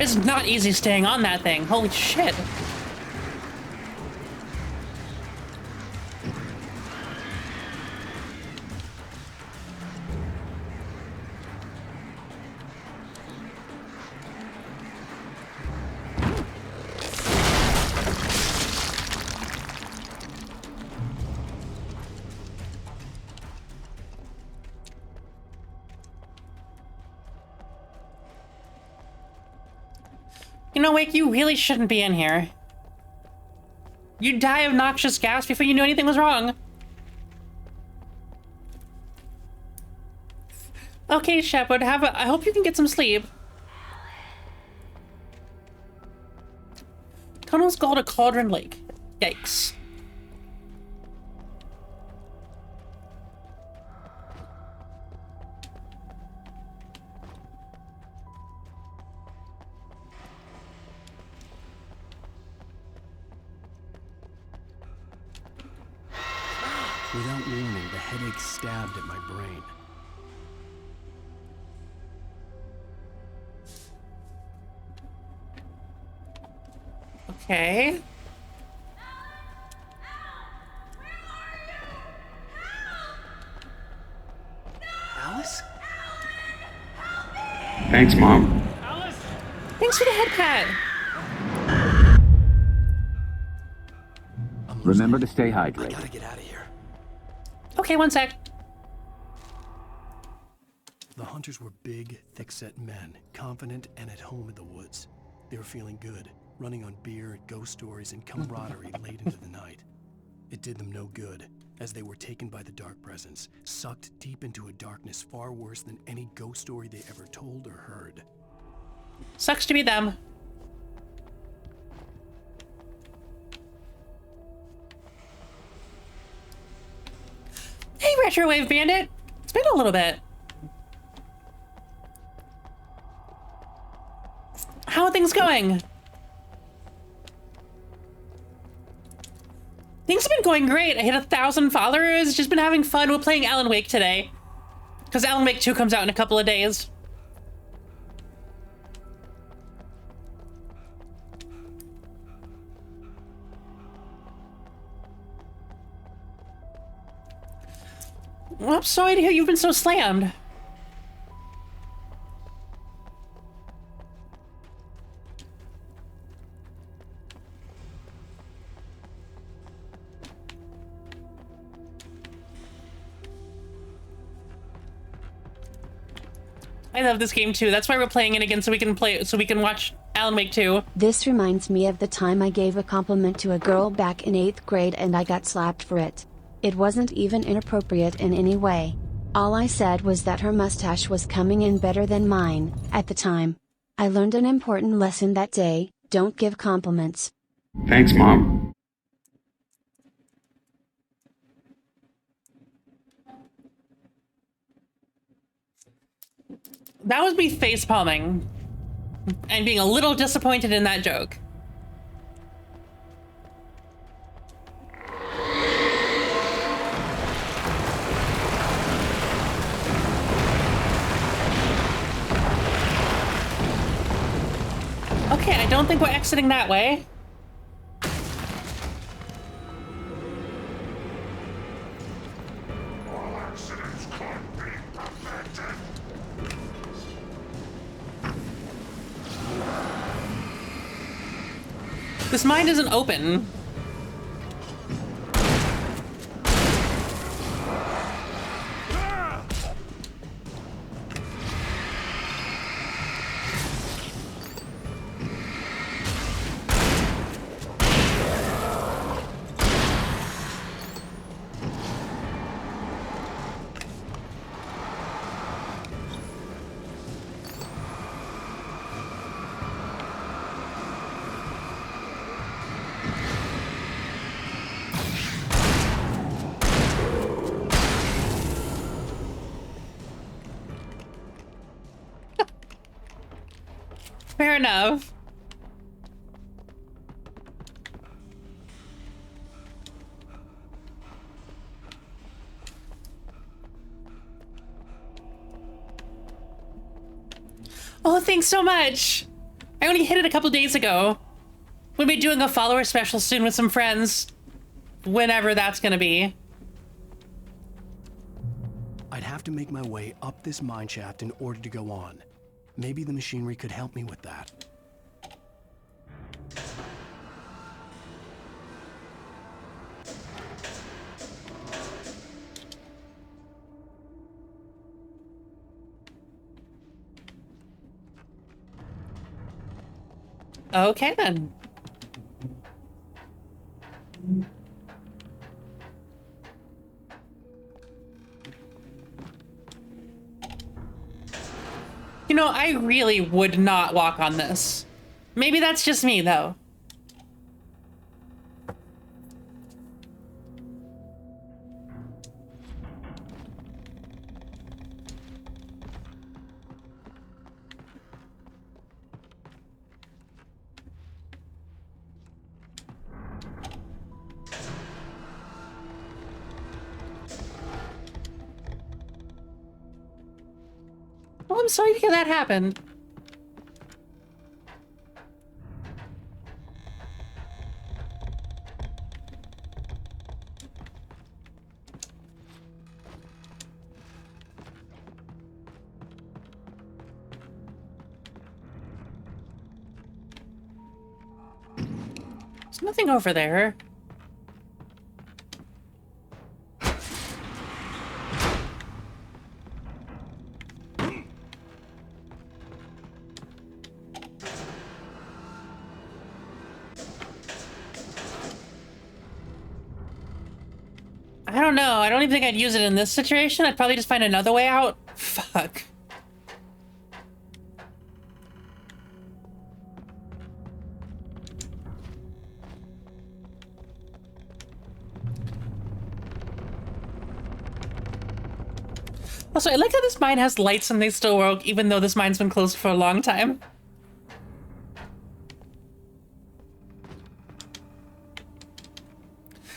It's not easy staying on that thing. Holy shit. You know, Wake, you really shouldn't be in here. You'd die of noxious gas before you knew anything was wrong. Okay, Shepard, I hope you can get some sleep. Tunnels go to Cauldron Lake. Yikes. Without warning, the headache stabbed at my brain. Okay. Alice? Thanks, Mom. Thanks for the head pat. Remember to stay hydrated. I gotta get out of here. Okay, one sec. The hunters were big, thick-set men, confident and at home in the woods. They were feeling good, running on beer, ghost stories, and camaraderie late into the night. It did them no good, as they were taken by the dark presence, sucked deep into a darkness far worse than any ghost story they ever told or heard. Sucks to be them. Hey, Retrowave Bandit! It's been a little bit. How are things going? Things have been going great. I hit 1,000 followers. Just been having fun. We're playing Alan Wake today. Because Alan Wake 2 comes out in a couple of days. Well, I'm sorry to hear you've been so slammed. I love this game too. That's why we're playing it again, so we can watch Alan Wake 2. This reminds me of the time I gave a compliment to a girl back in 8th grade and I got slapped for it. It wasn't even inappropriate in any way. All I said was that her mustache was coming in better than mine, at the time. I learned an important lesson that day: don't give compliments. Thanks, Mom. That was me face palming and being a little disappointed in that joke. Okay, I don't think we're exiting that way. This mine isn't open. Fair enough. Oh, thanks so much. I only hit it a couple days ago. We'll be doing a follower special soon with some friends. Whenever that's gonna be. I'd have to make my way up this mine shaft in order to go on. Maybe the machinery could help me with that. Okay then. You know, I really would not walk on this. Maybe that's just me, though. Oh, I'm sorry to hear that happened. There's nothing over there. I don't know. I don't even think I'd use it in this situation. I'd probably just find another way out. Fuck. Also, I like how this mine has lights and they still work, even though this mine's been closed for a long time.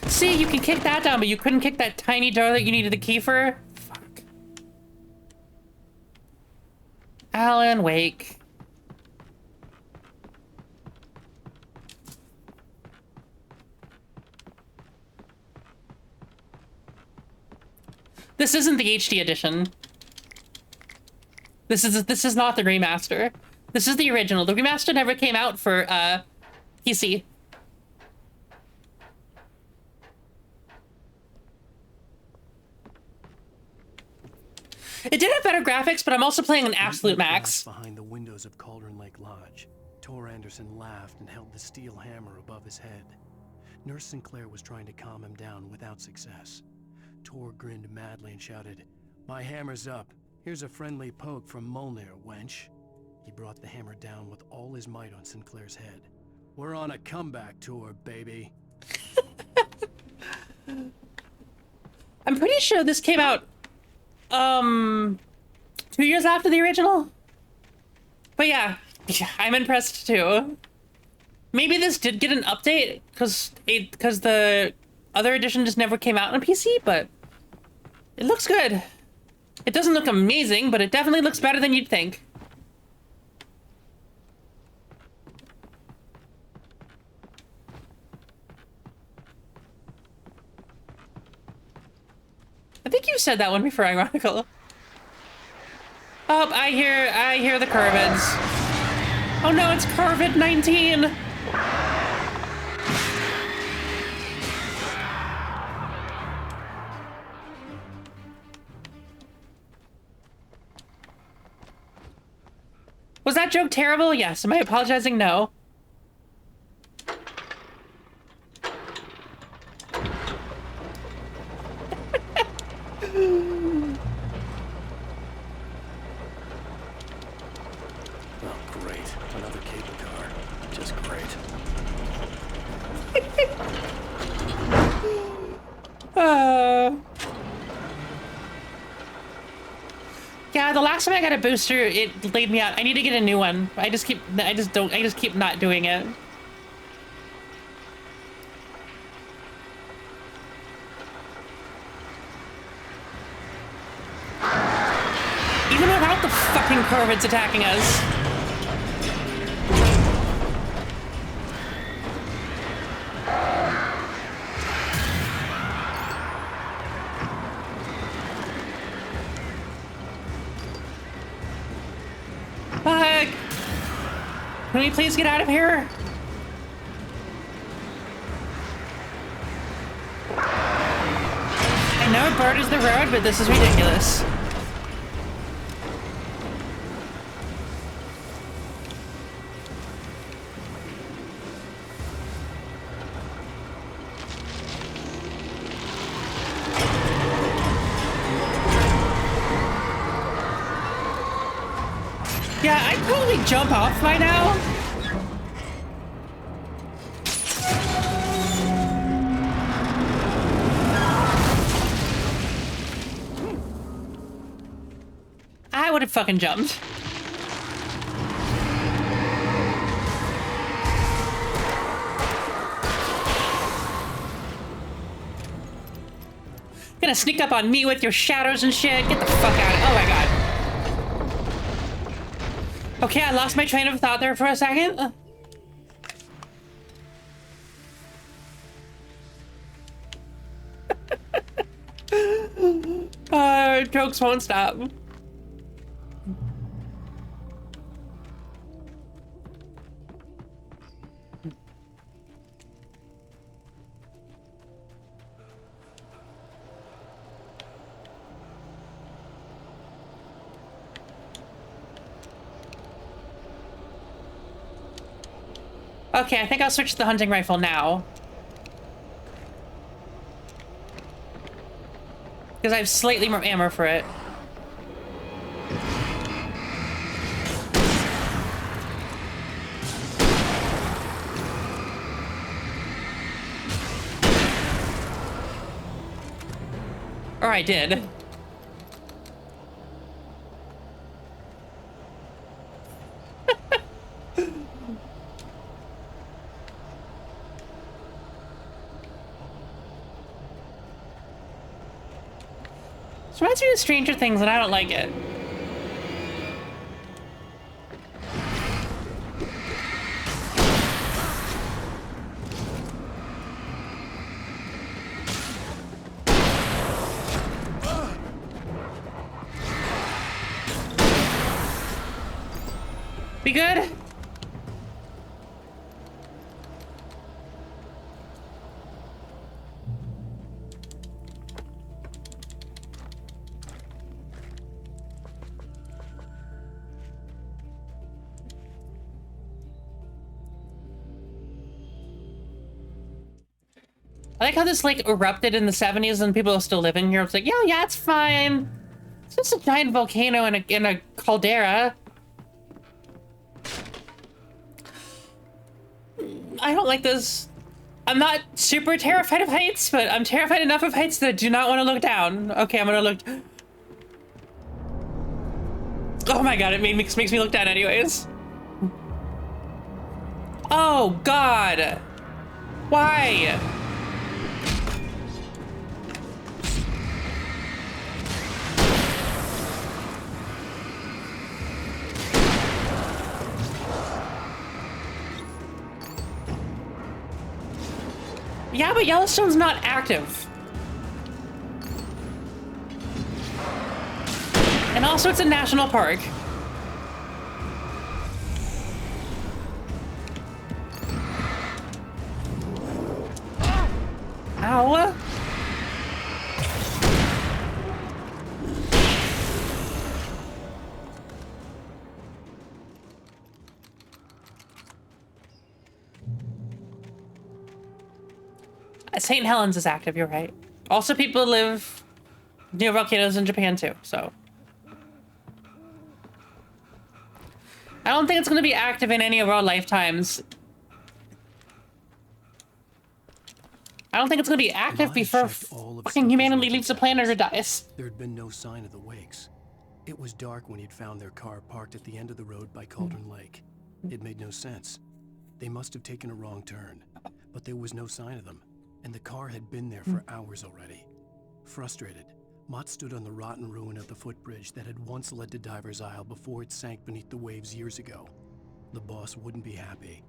See, you can kick that down, but you couldn't kick that tiny door that you needed the key for? Fuck. Alan Wake. This This isn't the HD edition. This is not the remaster. This is the original. The remaster never came out for PC. It did have better graphics, but I'm also playing on absolute max. Behind the windows of Cauldron Lake Lodge, Tor Anderson laughed and held the steel hammer above his head. Nurse Sinclair was trying to calm him down without success. Tor grinned madly and shouted, "My hammer's up. Here's a friendly poke from Molnir, wench." He brought the hammer down with all his might on Sinclair's head. "We're on a comeback tour, baby." I'm pretty sure this came out 2 years after the original. But yeah, I'm impressed too. Maybe this did get an update because the other edition just never came out on PC, but it looks good. It doesn't look amazing, but it definitely looks better than you'd think. I think you said that one before, Ironical. Oh, I hear the Corvids. Oh no, it's COVID-19! Was that joke terrible? Yes. Am I apologizing? No. Oh, great. Another cable car. Just great. Yeah, the last time I got a booster, it laid me out. I need to get a new one. I just keep not doing it. Even without the fucking Corvids attacking us. Fuck! Can we please get out of here? I know Bird is the road, but this is ridiculous. Yeah, I'd probably jump off by now. I would have fucking jumped. Gonna sneak up on me with your shadows and shit. Get the fuck out. Oh my god. Okay, I lost my train of thought there for a second. Jokes won't stop. Okay, I think I'll switch to the hunting rifle now. Because I have slightly more ammo for it. Or I did. This reminds me of Stranger Things, and I don't like it. We good? I like how this like erupted in the 70s and people are still living here. It's like, yeah, it's fine. It's just a giant volcano in a caldera. I don't like this. I'm not super terrified of heights, but I'm terrified enough of heights that I do not want to look down. Okay, I'm gonna look. Oh my god, it makes me look down anyways. Oh god. Why? Yeah, but Yellowstone's not active. And also it's a national park. Ow. St. Helens is active, you're right. Also, people live near volcanoes in Japan too, so. I don't think it's going to be active in any of our lifetimes. I don't think it's going to be active before fucking humanity leaves the planet or dies. There had been no sign of the wakes. It was dark when he'd found their car parked at the end of the road by Cauldron Lake. It made no sense. They must have taken a wrong turn, but there was no sign of them, and the car had been there for hours already. Frustrated, Mott stood on the rotten ruin of the footbridge that had once led to Diver's Isle before it sank beneath the waves years ago. The boss wouldn't be happy.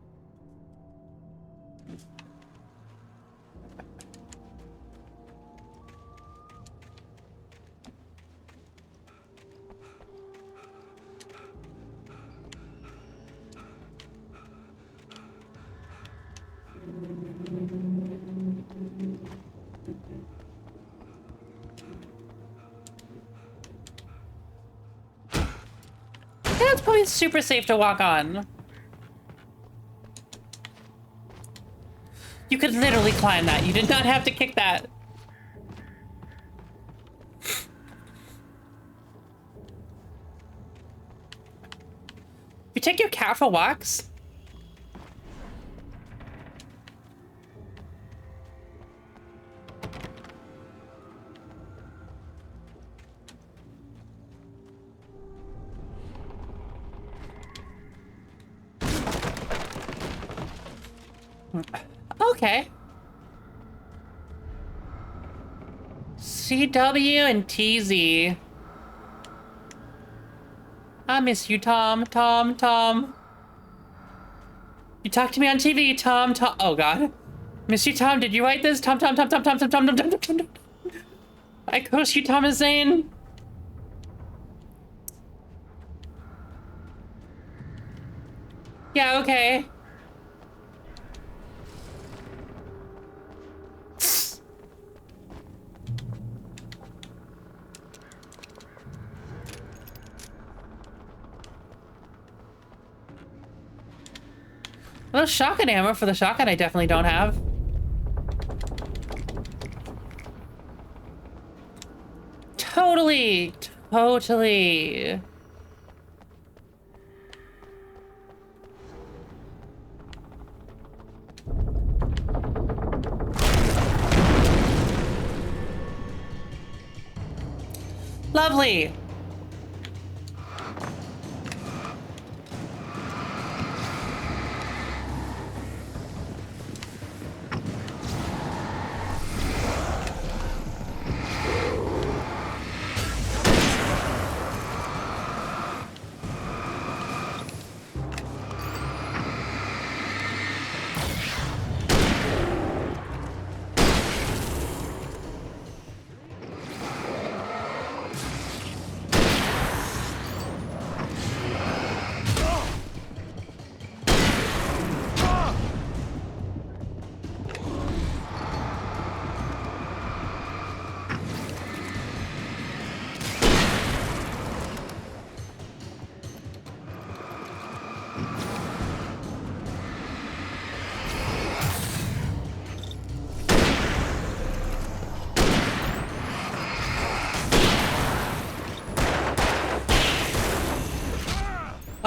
It's probably super safe to walk on. You could literally climb that. You did not have to kick that. You take your cat for walks? Okay. CW and TZ. I miss you, Tom. You talk to me on TV, Tom. Oh, God. Miss you, Tom. Did you write this? Tom. I curse you, Thomas Zane. Yeah, okay. A little shotgun ammo for the shotgun I definitely don't have. Totally. Lovely.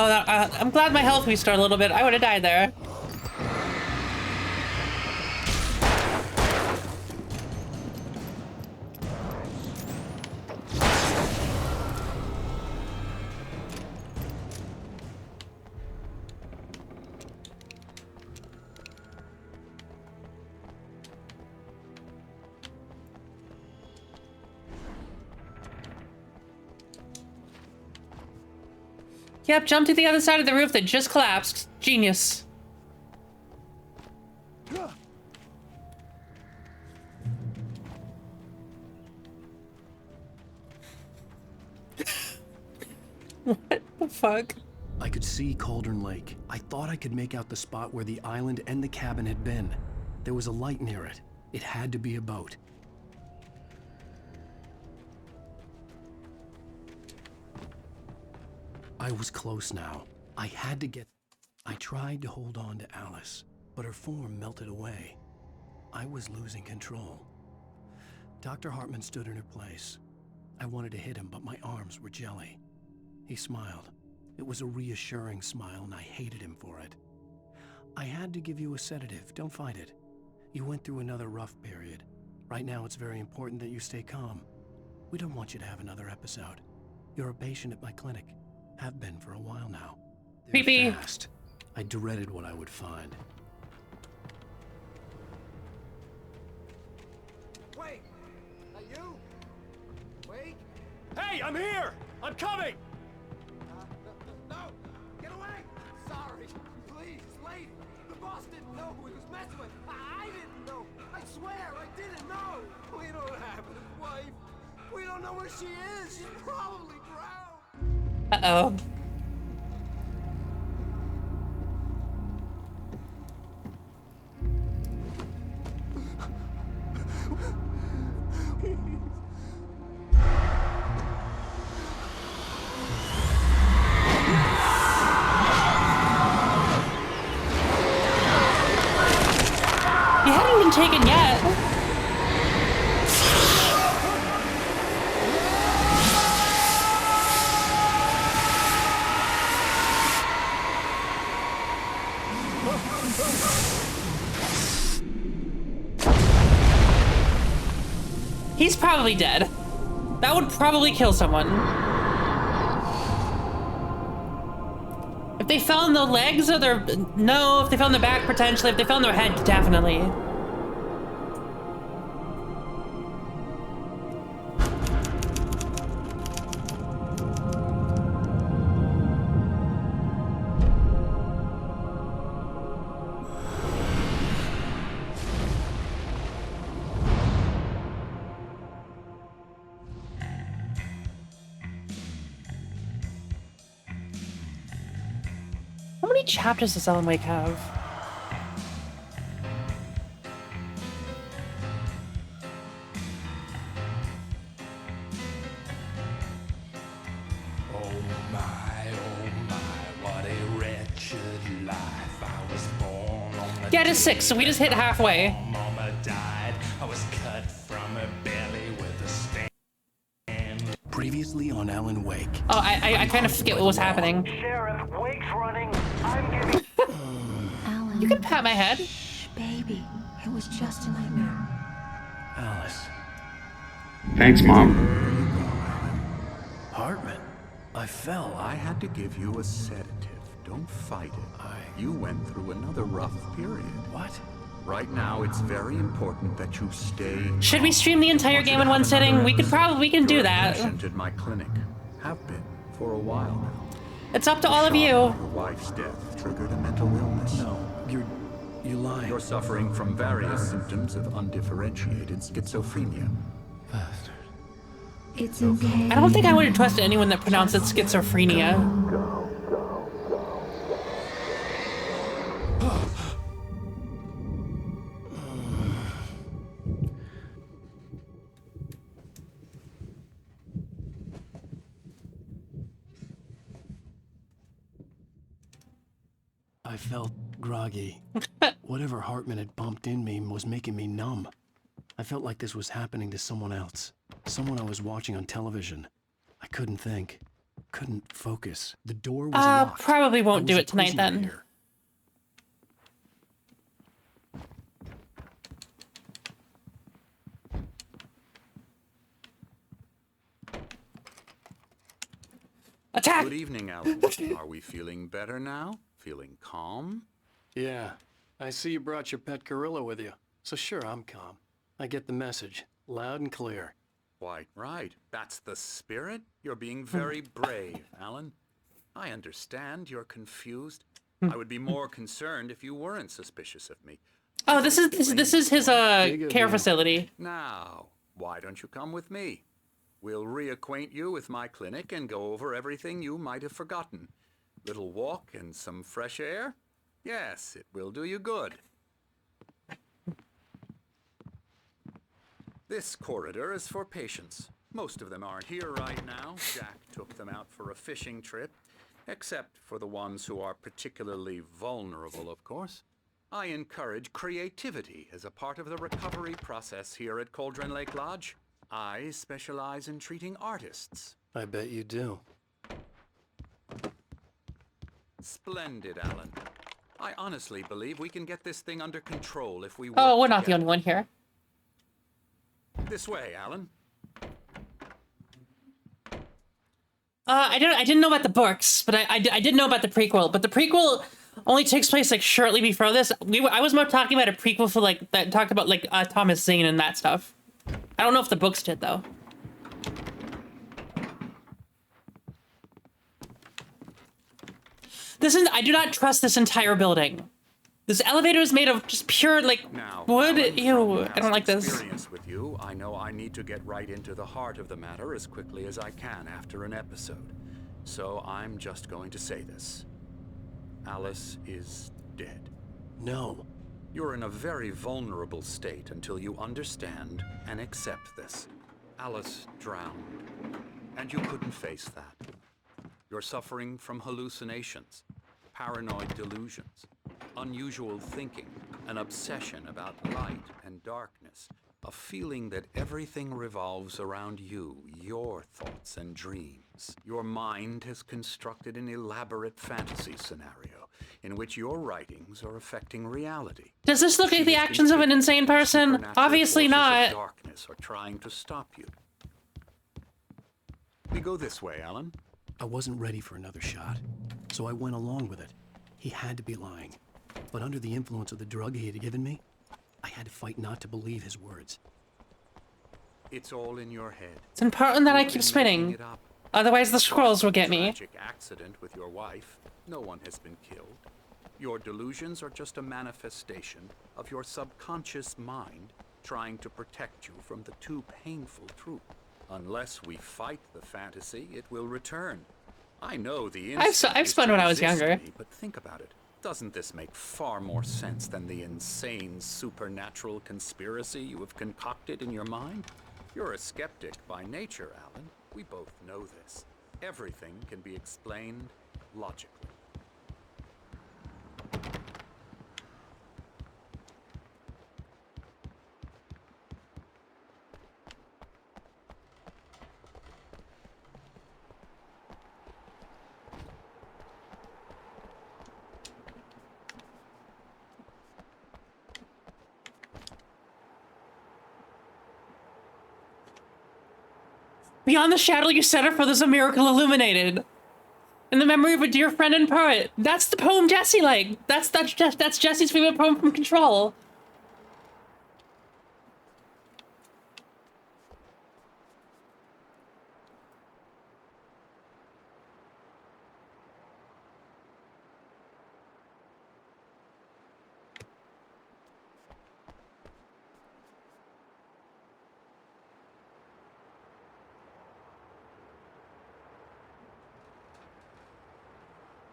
Oh, I'm glad my health restored a little bit. I would have died there. Yep, jump to the other side of the roof that just collapsed. Genius. What the fuck? I could see Cauldron Lake. I thought I could make out the spot where the island and the cabin had been. There was a light near it. It had to be a boat. I was close now. I had to get... I tried to hold on to Alice, but her form melted away. I was losing control. Dr. Hartman stood in her place. I wanted to hit him, but my arms were jelly. He smiled. It was a reassuring smile, and I hated him for it. I had to give you a sedative. Don't fight it. You went through another rough period. Right now, it's very important that you stay calm. We don't want you to have another episode. You're a patient at my clinic. Have been for a while now. They're Creepy. fast. I dreaded what I would find. Wait! Are you? Wait! Hey, I'm here! I'm coming! No! Get away! Sorry. Please, lady. The boss didn't know who he was messing with. I didn't know. I swear, I didn't know. We don't have his wife. We don't know where she is. She's probably drowned. Uh-oh. You haven't been taken yet. He's probably dead. That would probably kill someone. If they fell on the legs or their... No, if they fell on the back, potentially. If they fell on their head, definitely. How many chapters does Alan Wake have? Oh my, what a wretched life. I was born on the Yeah, it is 6, so we just hit halfway. Mama died. I was cut from her belly with a stand. Previously on Alan Wake. Oh, I kind of forget what was happening. Sheriff, Wake's running. I'm giving... Alan. You can pat my head. Shh, baby. It was just a nightmare. Alice. Thanks, Mom. Hartman. I fell. I had to give you a sedative. Don't fight it. You went through another rough period. What? Right now, it's very important that you stay. Should we stream the entire game in one sitting? We can do that. Patient at my clinic. Have been for a while now. It's up to all of you. Your wife's death triggered a mental illness. No, you lied. You're suffering from various symptoms of undifferentiated schizophrenia. Bastard. It's okay. I don't think I would have trusted anyone that pronounced it schizophrenia. I felt groggy. Whatever Hartman had pumped in me was making me numb. I felt like this was happening to someone else. Someone I was watching on television. I couldn't think. couldn't focus. The door was locked. Probably I won't do was a it tonight prisoner then. here. Attack! Good evening, Alan. Are we feeling better now? Feeling calm? Yeah, I see you brought your pet gorilla with you. So sure, I'm calm. I get the message, loud and clear. Quite right. That's the spirit. You're being very brave, Alan. I understand you're confused. I would be more concerned if you weren't suspicious of me. Oh, this is his care facility. Now, why don't you come with me? We'll reacquaint you with my clinic and go over everything you might have forgotten. Little walk and some fresh air? Yes, it will do you good. This corridor is for patients. Most of them aren't here right now. Jack took them out for a fishing trip, except for the ones who are particularly vulnerable, of course. I encourage creativity as a part of the recovery process here at Cauldron Lake Lodge. I specialize in treating artists. I bet you do. Splendid, Alan. I honestly believe we can get this thing under control if we work Oh, we're not the together. only one here. This way, Alan. I didn't know about the books, but I did know about the prequel. But the prequel only takes place like shortly before this. I was more talking about a prequel for like that talked about like Thomas Zane and that stuff. I don't know if the books did though. I do not trust this entire building. This elevator is made of just pure like wood. Alan, Ew, from I don't like past this. Experience with you, I know I need to get right into the heart of the matter as quickly as I can after an episode. So I'm just going to say this. Alice is dead. No. You're in a very vulnerable state until you understand and accept this. Alice drowned, and you couldn't face that. You're suffering from hallucinations, paranoid delusions, unusual thinking, an obsession about light and darkness, a feeling that everything revolves around you, your thoughts and dreams. Your mind has constructed an elaborate fantasy scenario in which your writings are affecting reality. Does this look like the actions of an insane person? Obviously Forces of not. darkness are trying to stop you. We go this way, Alan. I wasn't ready for another shot, so I went along with it. He had to be lying. But under the influence of the drug he had given me, I had to fight not to believe his words. It's all in your head. It's important that I keep spinning. Otherwise the scrolls will get me. Tragic accident with your wife. No one has been killed. Your delusions are just a manifestation of your subconscious mind trying to protect you from the too painful truth. Unless we fight the fantasy, it will return. I know the instinct I've is spun to when I was resist younger. me, but think about it. Doesn't this make far more sense than the insane supernatural conspiracy you have concocted in your mind? You're a skeptic by nature, Alan. We both know this. Everything can be explained logically. Beyond the shadow you set up for there's a miracle illuminated. In the memory of a dear friend and poet. That's the poem Jesse liked. That's Jesse's favorite poem from Control.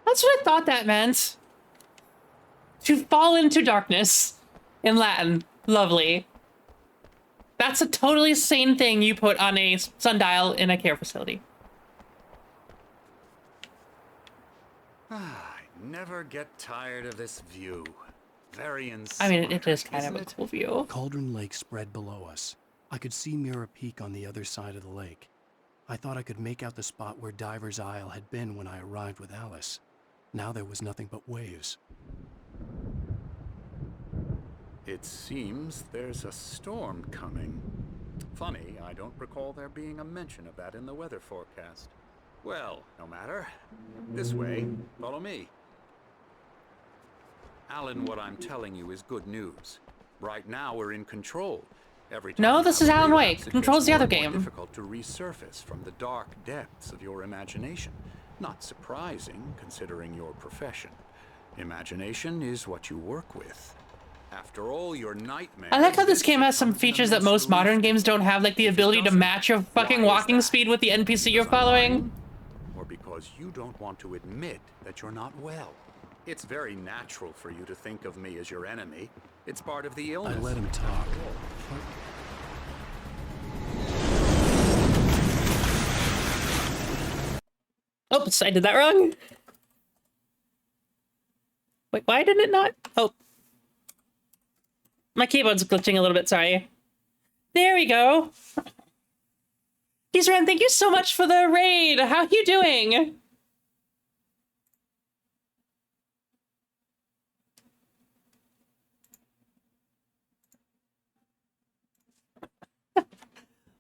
That's what I thought that meant. To fall into darkness. In Latin. Lovely. That's a totally sane thing you put on a sundial in a care facility. I never get tired of this view. Very inspiring. I mean, it is kind of a cool view. Cauldron Lake spread below us. I could see Mirror Peak on the other side of the lake. I thought I could make out the spot where Diver's Isle had been when I arrived with Alice. Now there was nothing but waves. It seems there's a storm coming. Funny, I don't recall there being a mention of that in the weather forecast. Well, no matter. This way, follow me. Alan, what I'm telling you is good news. Right now we're in control. Every time No, you this have is a Alan relapse, Wake. it Controls gets the more other and more game. difficult to resurface from the dark depths of your imagination. Not surprising, considering your profession. Imagination is what you work with. After all your nightmares... I like how this game has some features that most modern games don't have, like the ability to match your fucking walking speed with the NPC you're following. Or because you don't want to admit that you're not well. It's very natural for you to think of me as your enemy. It's part of the illness. I let him talk. Oops, I did that wrong. Wait, why did it not? Oh. My keyboard's glitching a little bit, sorry. There we go. Gizran, thank you so much for the raid. How are you doing?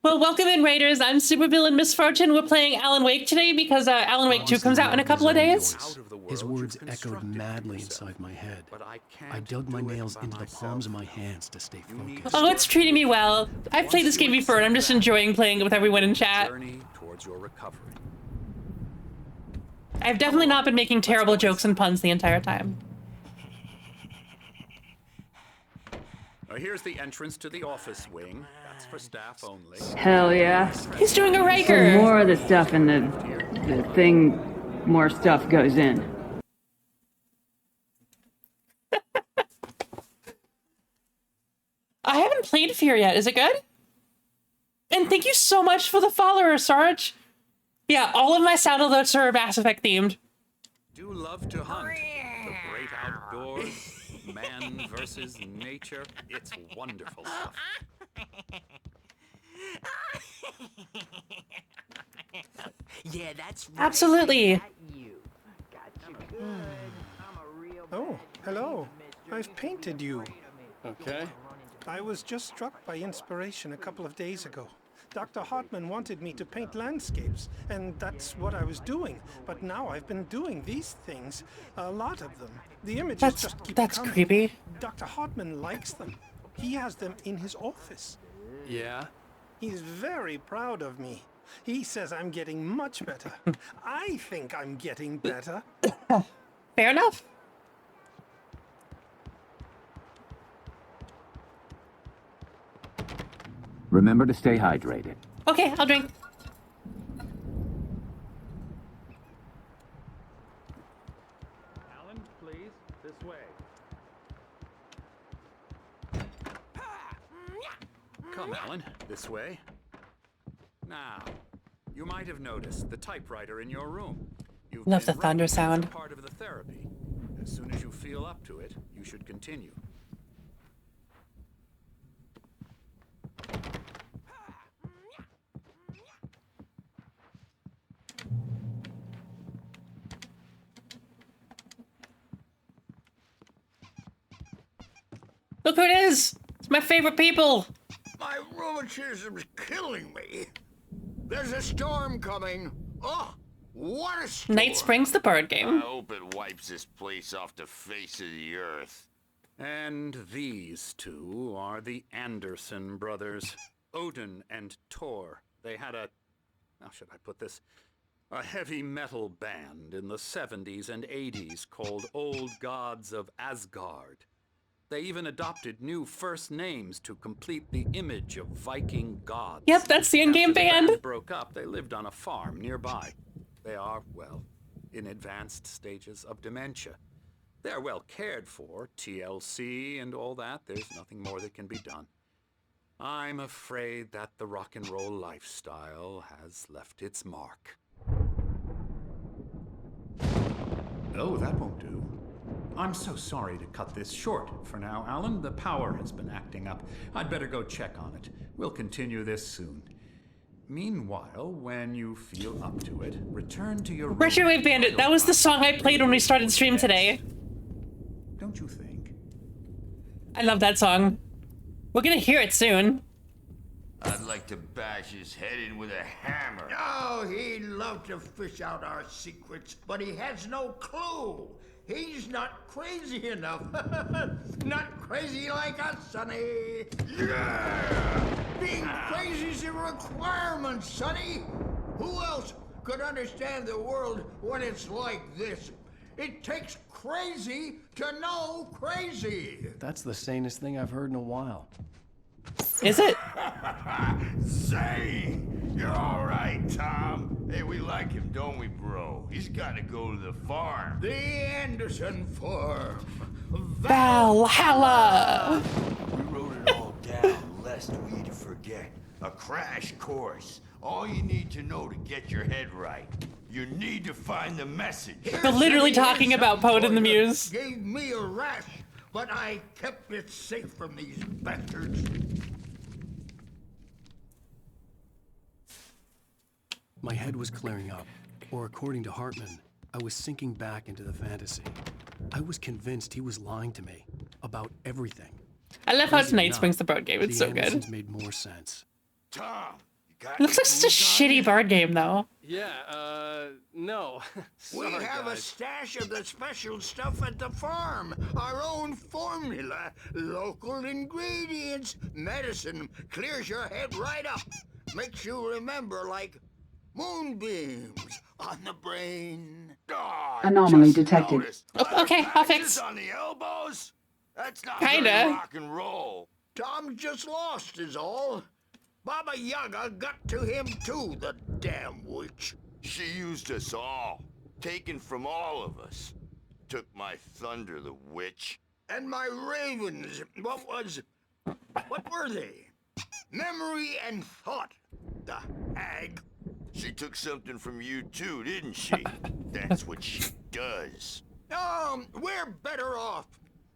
Well, welcome in, Raiders. I'm Supervillain Misfortune. We're playing Alan Wake today because Alan Wake 2 comes out in a couple of days. His words echoed madly inside my head. I dug my nails into the palms of my hands to stay focused. Oh, it's treating me well. I've played this game before, and I'm just enjoying playing it with everyone in chat. I've definitely not been making terrible jokes and puns the entire time. Here's the entrance to the office wing. That's for staff only. Hell yeah. He's doing a Riker. Some more of the stuff in the thing, more stuff goes in. I haven't played Fear yet. Is it good? And thank you so much for the follower, Sarge. Yeah, all of my sound alerts are Mass Effect themed. Do love to hunt. The great outdoors, man versus nature. It's wonderful stuff. Yeah, that's right. Absolutely. Oh, hello. I've painted you. Okay. I was just struck by inspiration a couple of days ago. Dr. Hartman wanted me to paint landscapes, and that's what I was doing. But now I've been doing these things, a lot of them. The images just keep coming. That's creepy. Dr. Hartman likes them. He has them in his office. Yeah? He's very proud of me. He says I'm getting much better. I think I'm getting better. Fair enough. Remember to stay hydrated. Okay, I'll drink. Alan, please, this way. Come, Alan, this way. Now, you might have noticed the typewriter in your room. You've Love the been thunder writing as a sound. part of the therapy. As soon as you feel up to it, you should continue. Look who it is! It's my favorite people! My rheumatism's killing me. There's a storm coming. Oh, what a storm. Night Springs, the board game. I hope it wipes this place off the face of the earth. And these two are the Anderson brothers, Odin and Tor. They had a, how should I put this? A heavy metal band in the 70s and 80s called Old Gods of Asgard. They even adopted new first names to complete the image of Viking gods. Yep, that's the in-game After the band. band broke up, they lived on a farm nearby. They are, well, in advanced stages of dementia. They're well cared for, TLC and all that. There's nothing more that can be done. I'm afraid that the rock and roll lifestyle has left its mark. Oh, that won't do. I'm so sorry to cut this short for now, Alan. The power has been acting up. I'd better go check on it. We'll continue this soon. Meanwhile, when you feel up to it, return to your Retrowave Bandit, that was the song I played when we started stream today. Don't you think? I love that song. We're gonna hear it soon. I'd like to bash his head in with a hammer. Oh, he'd love to fish out our secrets, but he has no clue. He's not crazy enough. Not crazy like us, Sonny. Yeah! Being crazy's a requirement, Sonny. Who else could understand the world when it's like this? It takes crazy to know crazy. That's the sanest thing I've heard in a while. Is it? Say, you're all right, Tom. Hey, we like him, don't we, bro? He's got to go to the farm. The Anderson farm. Valhalla. We wrote it all down, lest we forget. A crash course. All you need to know to get your head right. You need to find the message. They're literally talking about Poet and the Muse. Gave me a rash, but I kept it safe from these bastards. My head was clearing up, or according to Hartman, I was sinking back into the fantasy. I was convinced he was lying to me about everything. I love how tonight brings the board game. It's so good. Made more sense. Tom, It looks like such a shitty board game, though. Yeah, no. We Sorry, have a guys. stash of the special stuff at the farm. Our own formula, local ingredients, medicine. Clears your head right up. Makes you remember like moonbeams on the brain. Oh, Anomaly detected. Okay, I'll fix. On the elbows? That's not Kinda. very rock and roll. Tom just lost is all. Baba Yaga got to him too, the damn witch. She used us all. Taken from all of us. Took my thunder, the witch. And my ravens, what were they? Memory and thought, the hag. She took something from you too, didn't she? That's what she does. We're better off.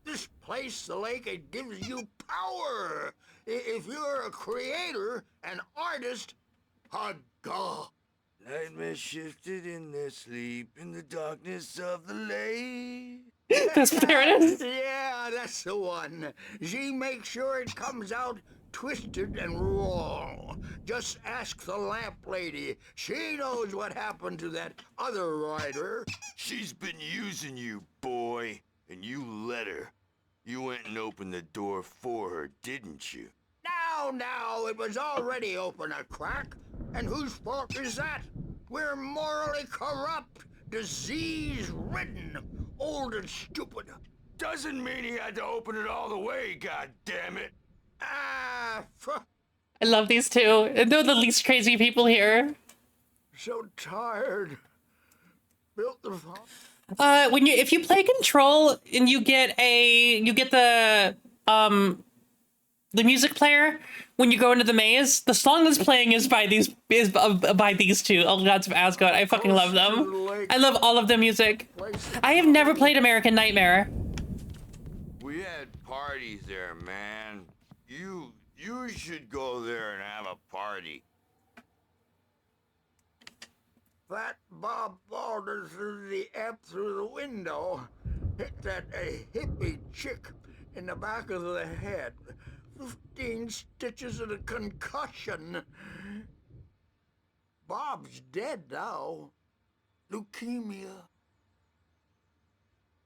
This place, the lake, it gives you power. If you're a creator, an artist, a god. Nightmare shifted in their sleep in the darkness of the lake. There it is. Yeah, that's the one. She makes sure it comes out twisted and wrong. Just ask the lamp lady. She knows what happened to that other rider. She's been using you, boy, and you let her. You went and opened the door for her, didn't you? Now, it was already open a crack. And whose fault is that? We're morally corrupt, disease-ridden, old and stupid. Doesn't mean he had to open it all the way, goddammit. Ah, I love these two. They're the least crazy people here. so tired. Built the farm. If you play Control and you get the music player when you go into the maze, the song that's playing is by these two, Old Gods of Asgard. I fucking love them. I love all of their music. I have never played American Nightmare. We had parties there, man. You should go there and have a party. Fat Bob Balders threw the amp through the window. Hit that hippie chick in the back of the head. 15 stitches and a concussion. Bob's dead now. Leukemia.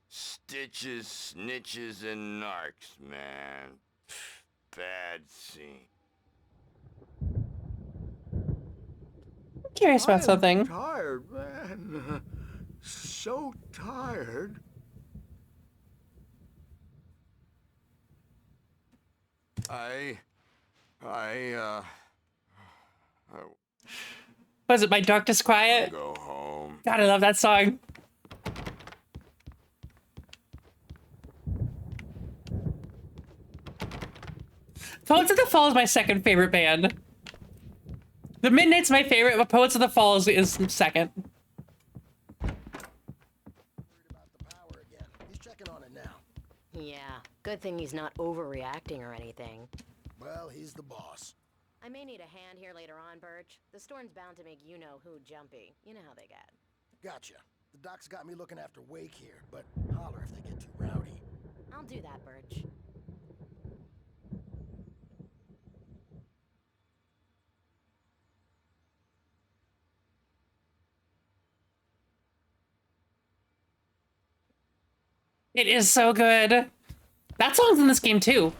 Stitches, snitches, and narcs, man. Bad scene. I'm curious about something. Tired, man. So tired. Was it My Darkest Quiet? Go home. God, I love that song. Poets of the Fall is my second favorite band. The Midnight's my favorite, but Poets of the Fall is second. Yeah, good thing he's not overreacting or anything. Well, he's the boss. I may need a hand here later on, Birch. The storm's bound to make you-know-who jumpy. You know how they get. Gotcha. The doc's got me looking after Wake here, but holler if they get too rowdy. I'll do that, Birch. It is so good. That song's in this game too.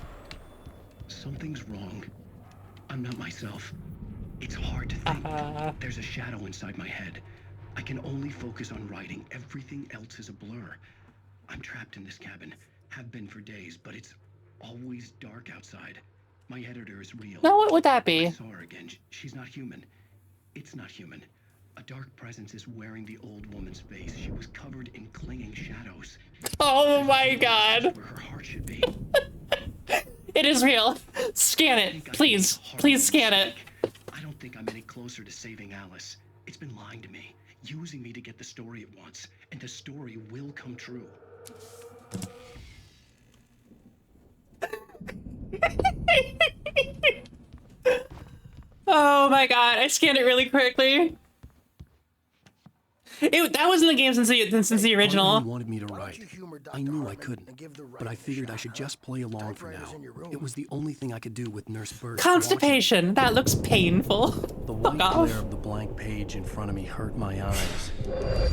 Something's wrong. I'm not myself. It's hard to think. There's a shadow inside my head. I can only focus on writing. Everything else is a blur. I'm trapped in this cabin. Have been for days, but it's always dark outside. My editor is real. Now what would that be? I saw her again. She's not human. It's not human. A dark presence is wearing the old woman's face. She was covered in clinging shadows. Oh my god. Where her heart should be. It is real. Scan it. Please. Please scan it. I don't think I'm any closer to saving Alice. It's been lying to me, using me to get the story it wants, and the story will come true. Oh my god, I scanned it really quickly. That was in the game since the original. Hartman wanted me to write. I knew I couldn't, but I figured I should just play along for now. It was the only thing I could do with Nurse Birch. Constipation. That looks painful. The white glare of the blank page in front of me hurt my eyes.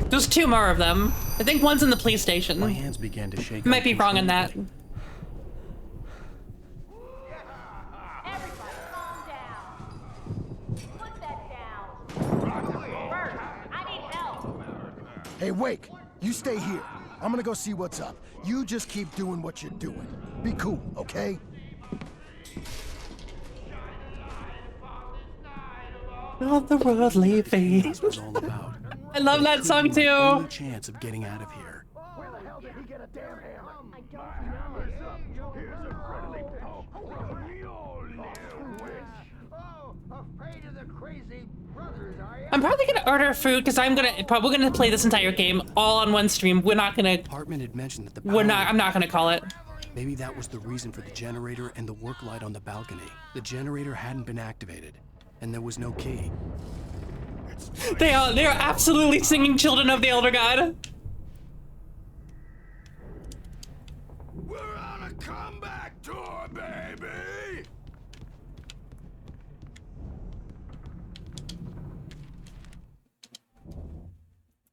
There's two more of them. I think one's in the police station. My hands began to shake. Might be wrong on that. Hey, Wake, you stay here. I'm gonna go see what's up. You just keep doing what you're doing. Be cool, okay? All the worldly fate. That's what it's all about. I love that song too. Only chance of getting out of here. Where the hell did he get a damn hammer? I don't Afraid of the crazy brothers, are you? I'm probably gonna order food because we're gonna play this entire game all on one stream. We're not gonna. Hartman had mentioned that I'm not gonna call it. Maybe that was the reason for the generator and the work light on the balcony. The generator hadn't been activated, and there was no key. They are absolutely singing "Children of the Elder God." We're on a comeback tour, baby.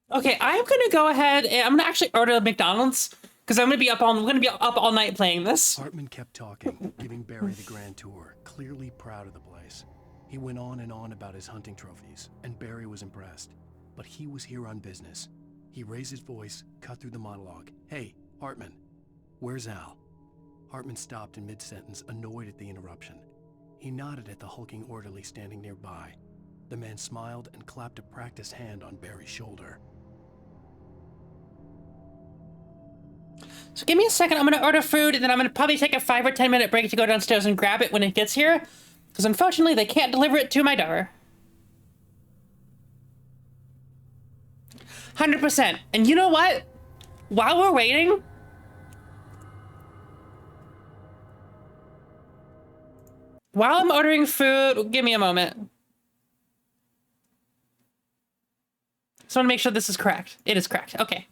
Okay, I'm gonna go ahead and I'm gonna actually order McDonald's because we're gonna be up all night playing this. Hartman kept talking, giving Barry the grand tour, clearly proud of the place. He went on and on about his hunting trophies, and Barry was impressed. But he was here on business. He raised his voice, cut through the monologue. Hey, Hartman, where's Al? Hartman stopped in mid-sentence, annoyed at the interruption. He nodded at the hulking orderly standing nearby. The man smiled and clapped a practiced hand on Barry's shoulder. So give me a second, I'm gonna order food and then I'm gonna probably take a 5 or 10 minute break to go downstairs and grab it when it gets here. Because unfortunately they can't deliver it to my door. 100%. And you know what? While we're waiting, while I'm ordering food, give me a moment. Just want to make sure this is correct. It is correct. Okay.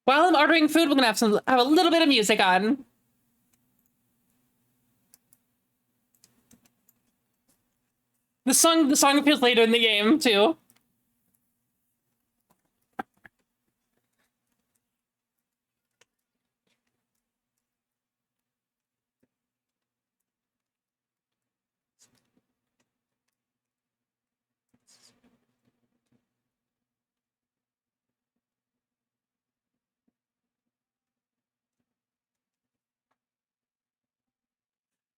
While I'm ordering food, we're gonna have a little bit of music on. The song appears later in the game too.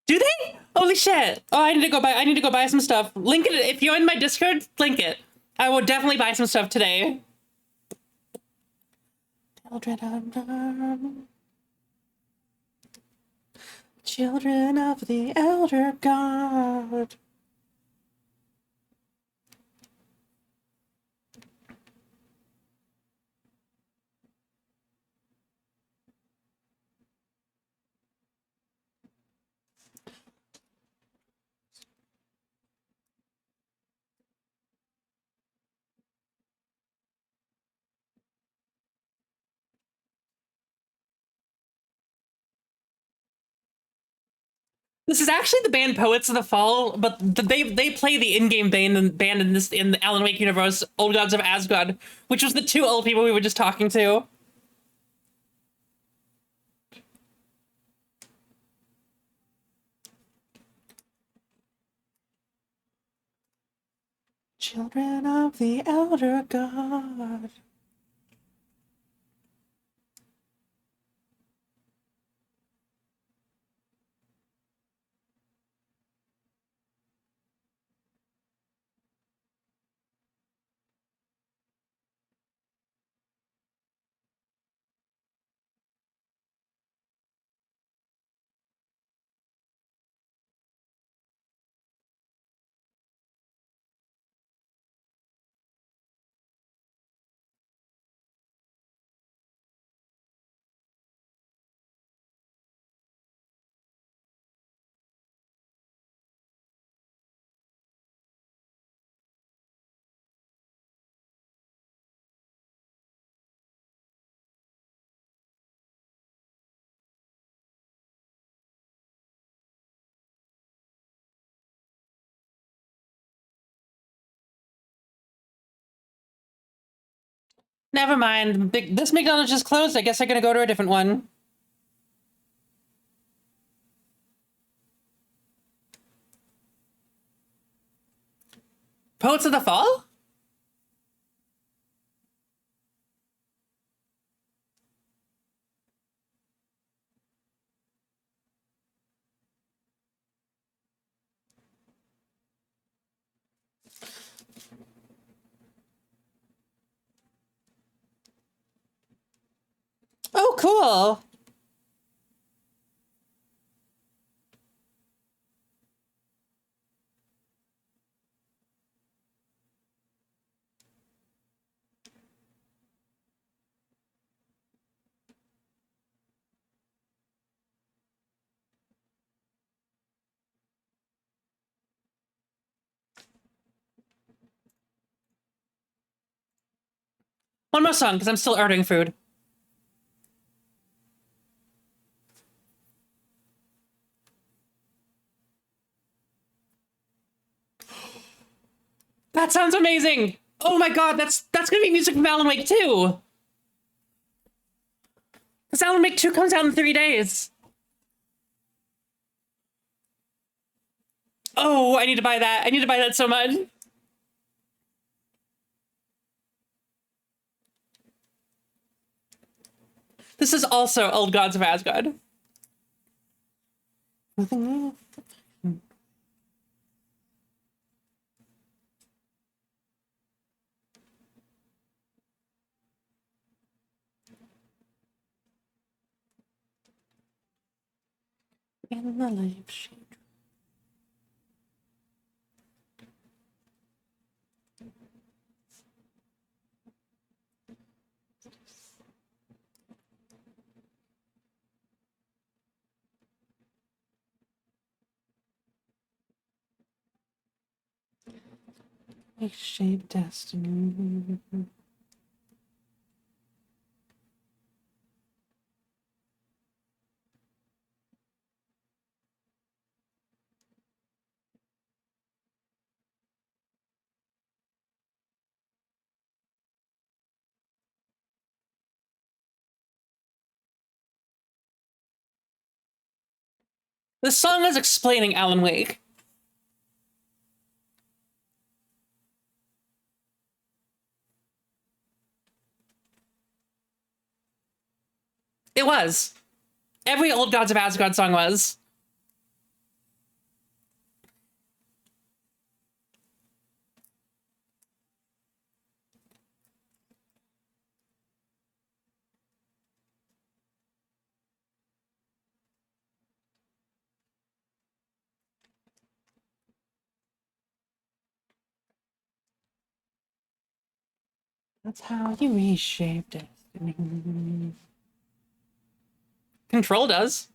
Do they? Holy shit. Oh, I need to go buy some stuff. Link it if you're in my Discord, link it. I will definitely buy some stuff today. Children of the Elder God. This is actually the band Poets of the Fall, but they play the in-game band in the Alan Wake universe, Old Gods of Asgard, which was the two old people we were just talking to. Children of the Elder God. Never mind. This McDonald's just closed. I guess I'm gonna go to a different one. Poets of the Fall? Oh, cool. One more song, because I'm still ordering food. That sounds amazing! Oh my god, that's gonna be music from Alan Wake 2! Because Alan Wake 2 comes out in 3 days. Oh, I need to buy that. I need to buy that so much. This is also Old Gods of Asgard. In the life shade. Shape destiny. The song is explaining Alan Wake. It was. Every Old Gods of Asgard song was. That's how you reshape destiny. Control does.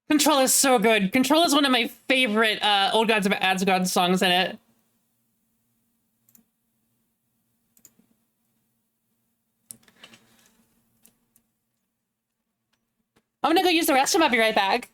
Control is so good. Control is one of my favorite Old Gods of Asgard songs in it. I'm gonna go use the restroom. I'll be right back.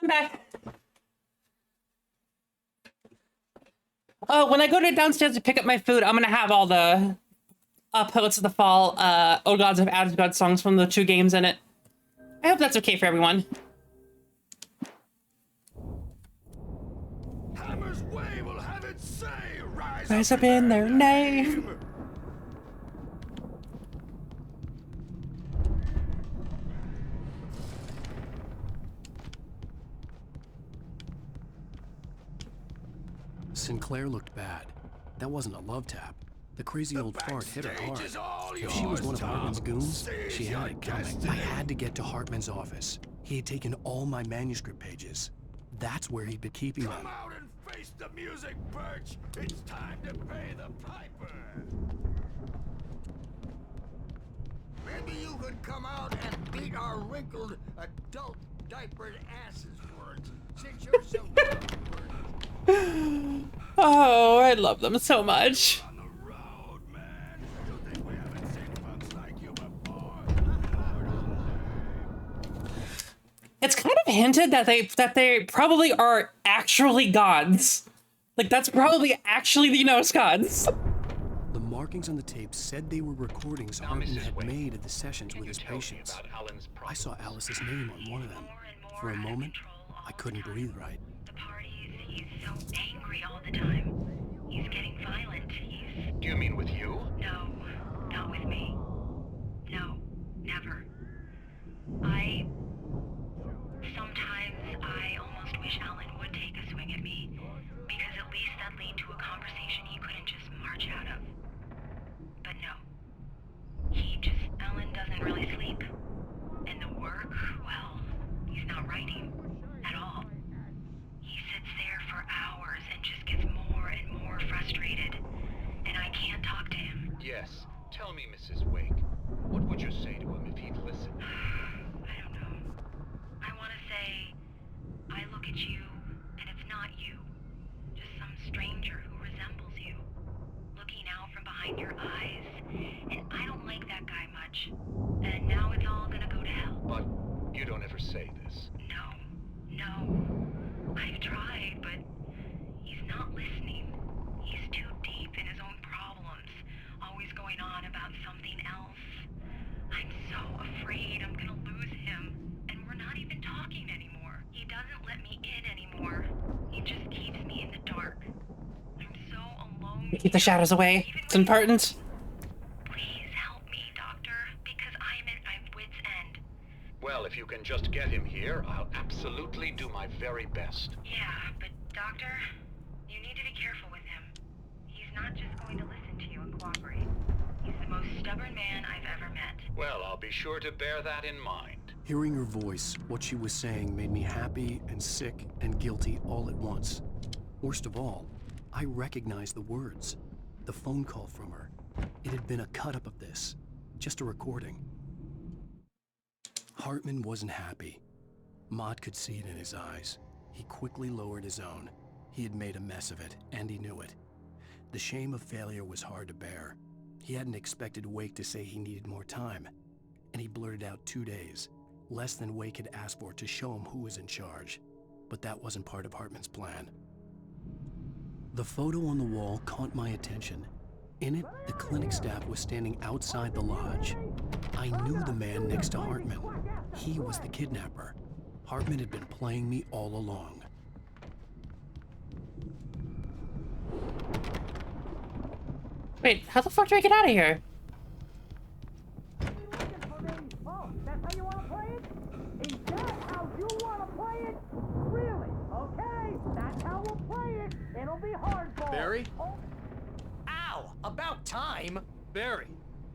I'm back. Oh, when I go to downstairs to pick up my food, I'm gonna have all the Poets of the Fall, Old Gods of Asgard songs from the 2 games in it. I hope that's okay for everyone. Hammer's way will have its say. Rise up in their name. Sinclair looked bad. That wasn't a love tap. The crazy old fart hit her hard. If she was one of Hartman's goons, she had it coming. I had to get to Hartman's office. He had taken all my manuscript pages. That's where he'd been keeping them. Come out and face the music, Birch. It's time to pay the piper. Maybe you could come out and beat our wrinkled adult diapered asses for it, since you're so good. Oh, I love them so much. It's kind of hinted that they probably are actually gods. Like, that's probably actually the Norse gods. The markings on the tape said they were recordings Hartman had made at the sessions with his patients. I saw Alice's name on one of them. For a moment, I couldn't breathe right. He's so angry all the time. He's getting violent. Do you mean with you? No, not with me. No, never. Sometimes I almost wish Alan would take a swing at me, because at least that'd lead to a conversation he couldn't just march out of. But no. Alan doesn't really sleep. And the work, well, he's not writing at all. He sits there for hours and just gets more and more frustrated. And I can't talk to him. Yes. Tell me, Mrs. Wake. What would you say to him if he'd listen? I don't know. I want to say, I look at you, and it's not you. Just some stranger who resembles you. Looking out from behind your eyes. And I don't like that guy much. And now it's all gonna go to hell. But you don't ever say this. No. I've tried, but he's not listening. He's too deep in his own problems. Always going on about something else. I'm so afraid I'm gonna lose him. And we're not even talking anymore. He doesn't let me in anymore. He just keeps me in the dark. I'm so alone. Keep the shadows away. It's important. Please help me, Doctor, because I'm at my wit's end. Well, if you can just get him here, I'll absolutely do my very best. Yeah, but Doctor, you need to be careful with him. He's not just going to listen to you and cooperate. He's the most stubborn man I've ever met. Well, I'll be sure to bear that in mind. Hearing her voice, what she was saying made me happy and sick and guilty all at once. Worst of all, I recognized the words. The phone call from her. It had been a cut-up of this. Just a recording. Hartman wasn't happy. Mott could see it in his eyes. He quickly lowered his own. He had made a mess of it, and he knew it. The shame of failure was hard to bear. He hadn't expected Wake to say he needed more time, and he blurted out 2 days, less than Wake had asked for to show him who was in charge. But that wasn't part of Hartman's plan. The photo on the wall caught my attention. In it, the clinic staff was standing outside the lodge. I knew the man next to Hartman. He was the kidnapper. Hartman had been playing me all along. Wait, how the fuck do I get out of here? Oh, that's how you want to play it? Is that how you want to play it? Really? Okay, that's how we'll play it. It'll be hardball. Barry? Oh. Ow! About time. Barry,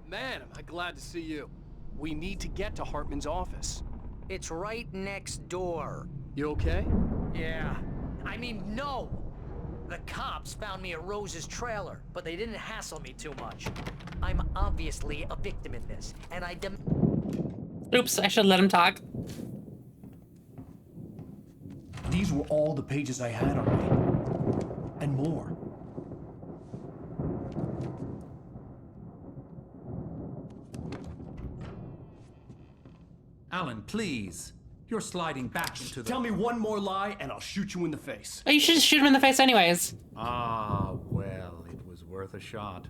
man, am I glad to see you. We need to get to Hartman's office. It's right next door. You okay? Yeah. I mean, no! The cops found me at Rose's trailer, but they didn't hassle me too much. I'm obviously a victim in this, and I Oops, I should let him talk. These were all the pages I had on me. And more. Alan, please. You're sliding back into the... Tell me one more lie and I'll shoot you in the face. Oh, you should just shoot him in the face anyways. Ah, well, it was worth a shot.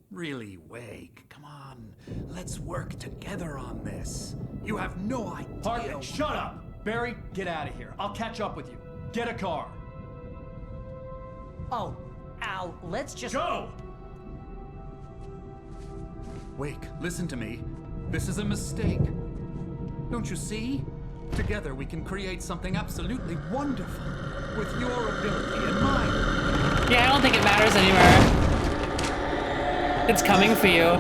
Really, Wake, come on. Let's work together on this. You have no idea... Hartman, shut up! Barry, get out of here. I'll catch up with you. Get a car. Oh, Al, let's just... Go! Wake, listen to me. This is a mistake. Don't you see? Together we can create something absolutely wonderful. With your ability and mine. Yeah, I don't think it matters anymore. It's coming for you.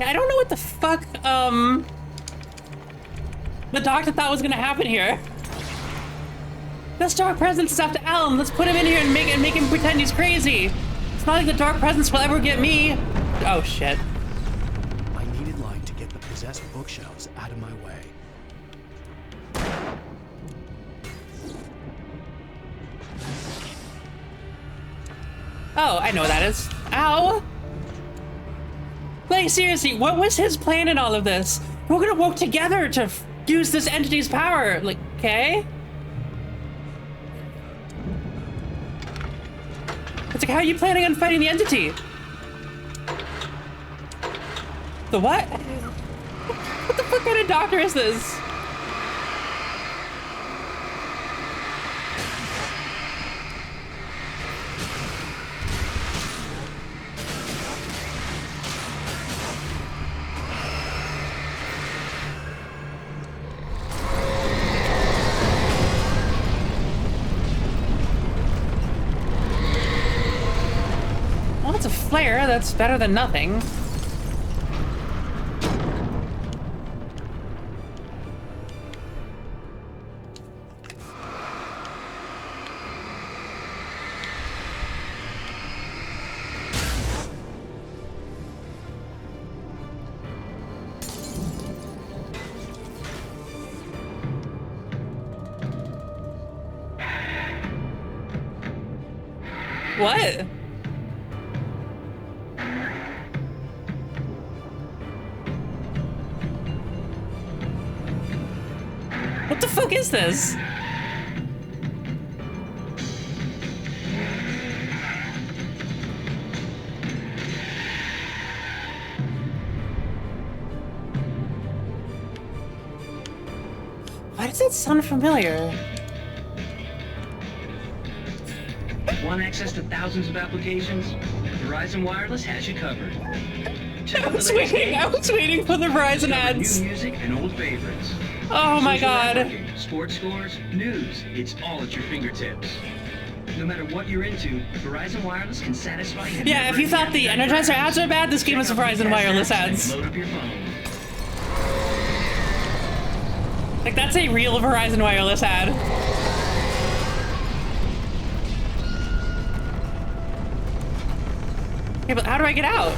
I don't know what the fuck, the doctor thought was gonna happen here. This dark presence is after Alan. Let's put him in here and make him pretend he's crazy. It's not like the dark presence will ever get me. Oh shit. I needed light to get the possessed bookshelves out of my way. Oh, I know what that is. Ow! Like, seriously, what was his plan in all of this? We're gonna work together to use this entity's power. Like, okay? It's like, how are you planning on fighting the entity? The what? What the fuck kind of doctor is this? Flare, that's better than nothing. What? What the fuck is this? Why does that sound familiar? Want access to thousands of applications? Verizon Wireless has you covered. I was waiting for the Verizon ads. New music and old favorites. Oh my Social god. networking, sports scores, news. It's all at your fingertips. No matter what you're into, Verizon Wireless can satisfy you. Yeah, if you thought the Energizer ads were bad, this game is Verizon Wireless ads. Load up your phone. Like, that's a real Verizon Wireless ad. Okay, but how do I get out?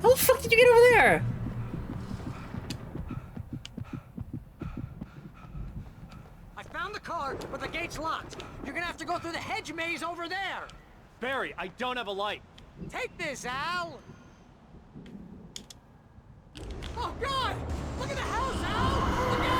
How the fuck did you get over there? I found the car, but the gate's locked. You're gonna have to go through the hedge maze over there. Barry, I don't have a light. Take this, Al. Oh God! Look at the house, Al. Look out!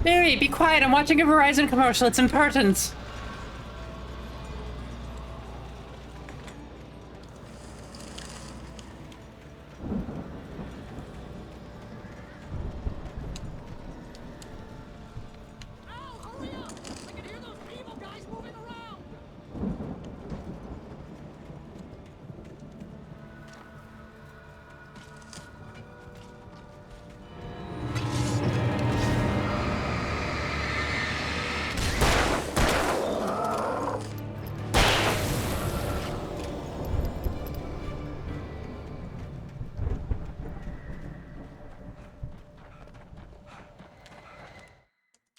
Mary, be quiet. I'm watching a Verizon commercial. It's important.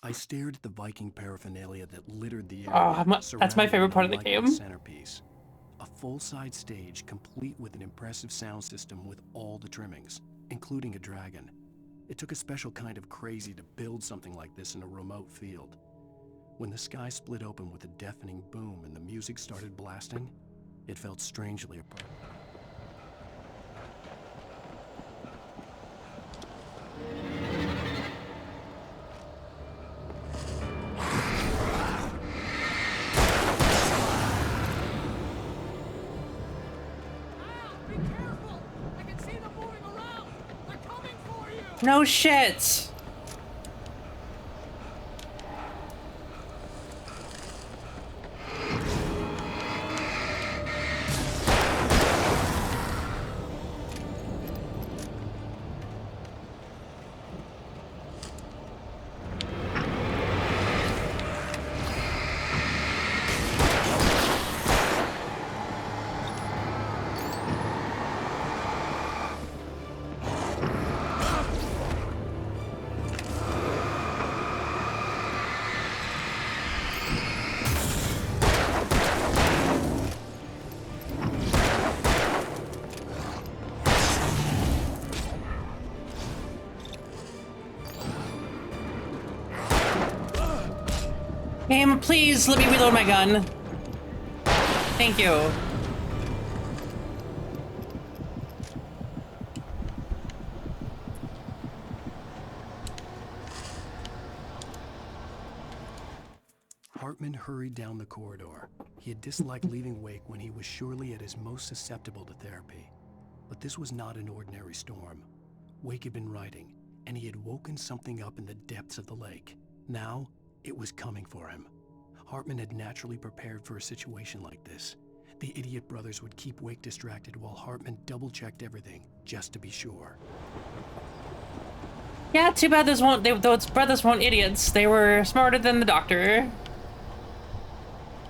I stared at the Viking paraphernalia that littered the area. Oh, that's my favorite part of the game. Centerpiece. A full-side stage complete with an impressive sound system with all the trimmings, including a dragon. It took a special kind of crazy to build something like this in a remote field. When the sky split open with a deafening boom and the music started blasting, it felt strangely apart. No shit. Game, please let me reload my gun. Thank you. Hartman hurried down the corridor. He had disliked leaving Wake when he was surely at his most susceptible to therapy. But this was not an ordinary storm. Wake had been writing, and he had woken something up in the depths of the lake. Now, it was coming for him. Hartman had naturally prepared for a situation like this. The idiot brothers would keep Wake distracted while Hartman double-checked everything, just to be sure. Yeah, too bad those brothers weren't idiots. They were smarter than the doctor.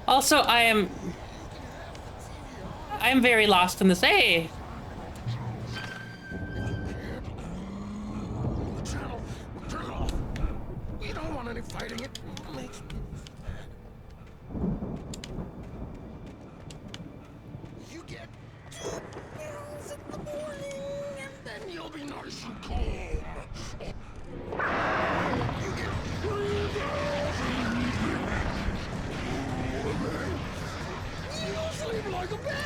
Also, I am very lost in this. Hey! We don't want any fighting. It makes me sad. You get 2 pills in the morning, and then you'll be nice and calm. You get 3 pills. You'll sleep like a baby.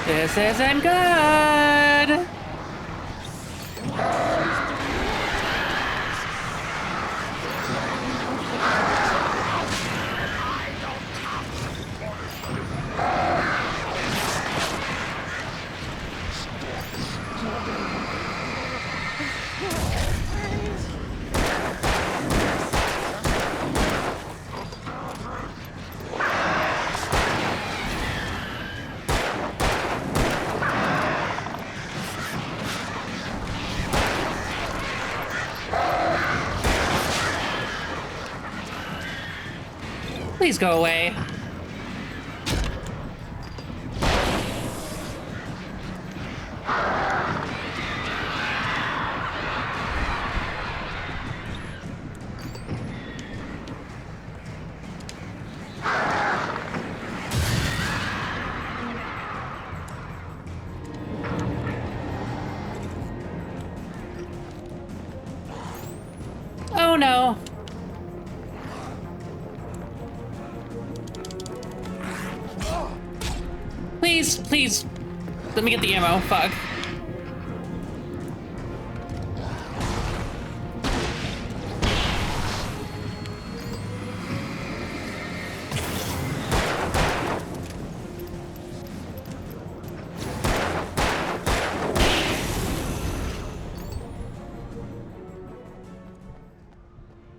This isn't good. Please go away. Oh no. Please, please. Let me get the ammo. Fuck.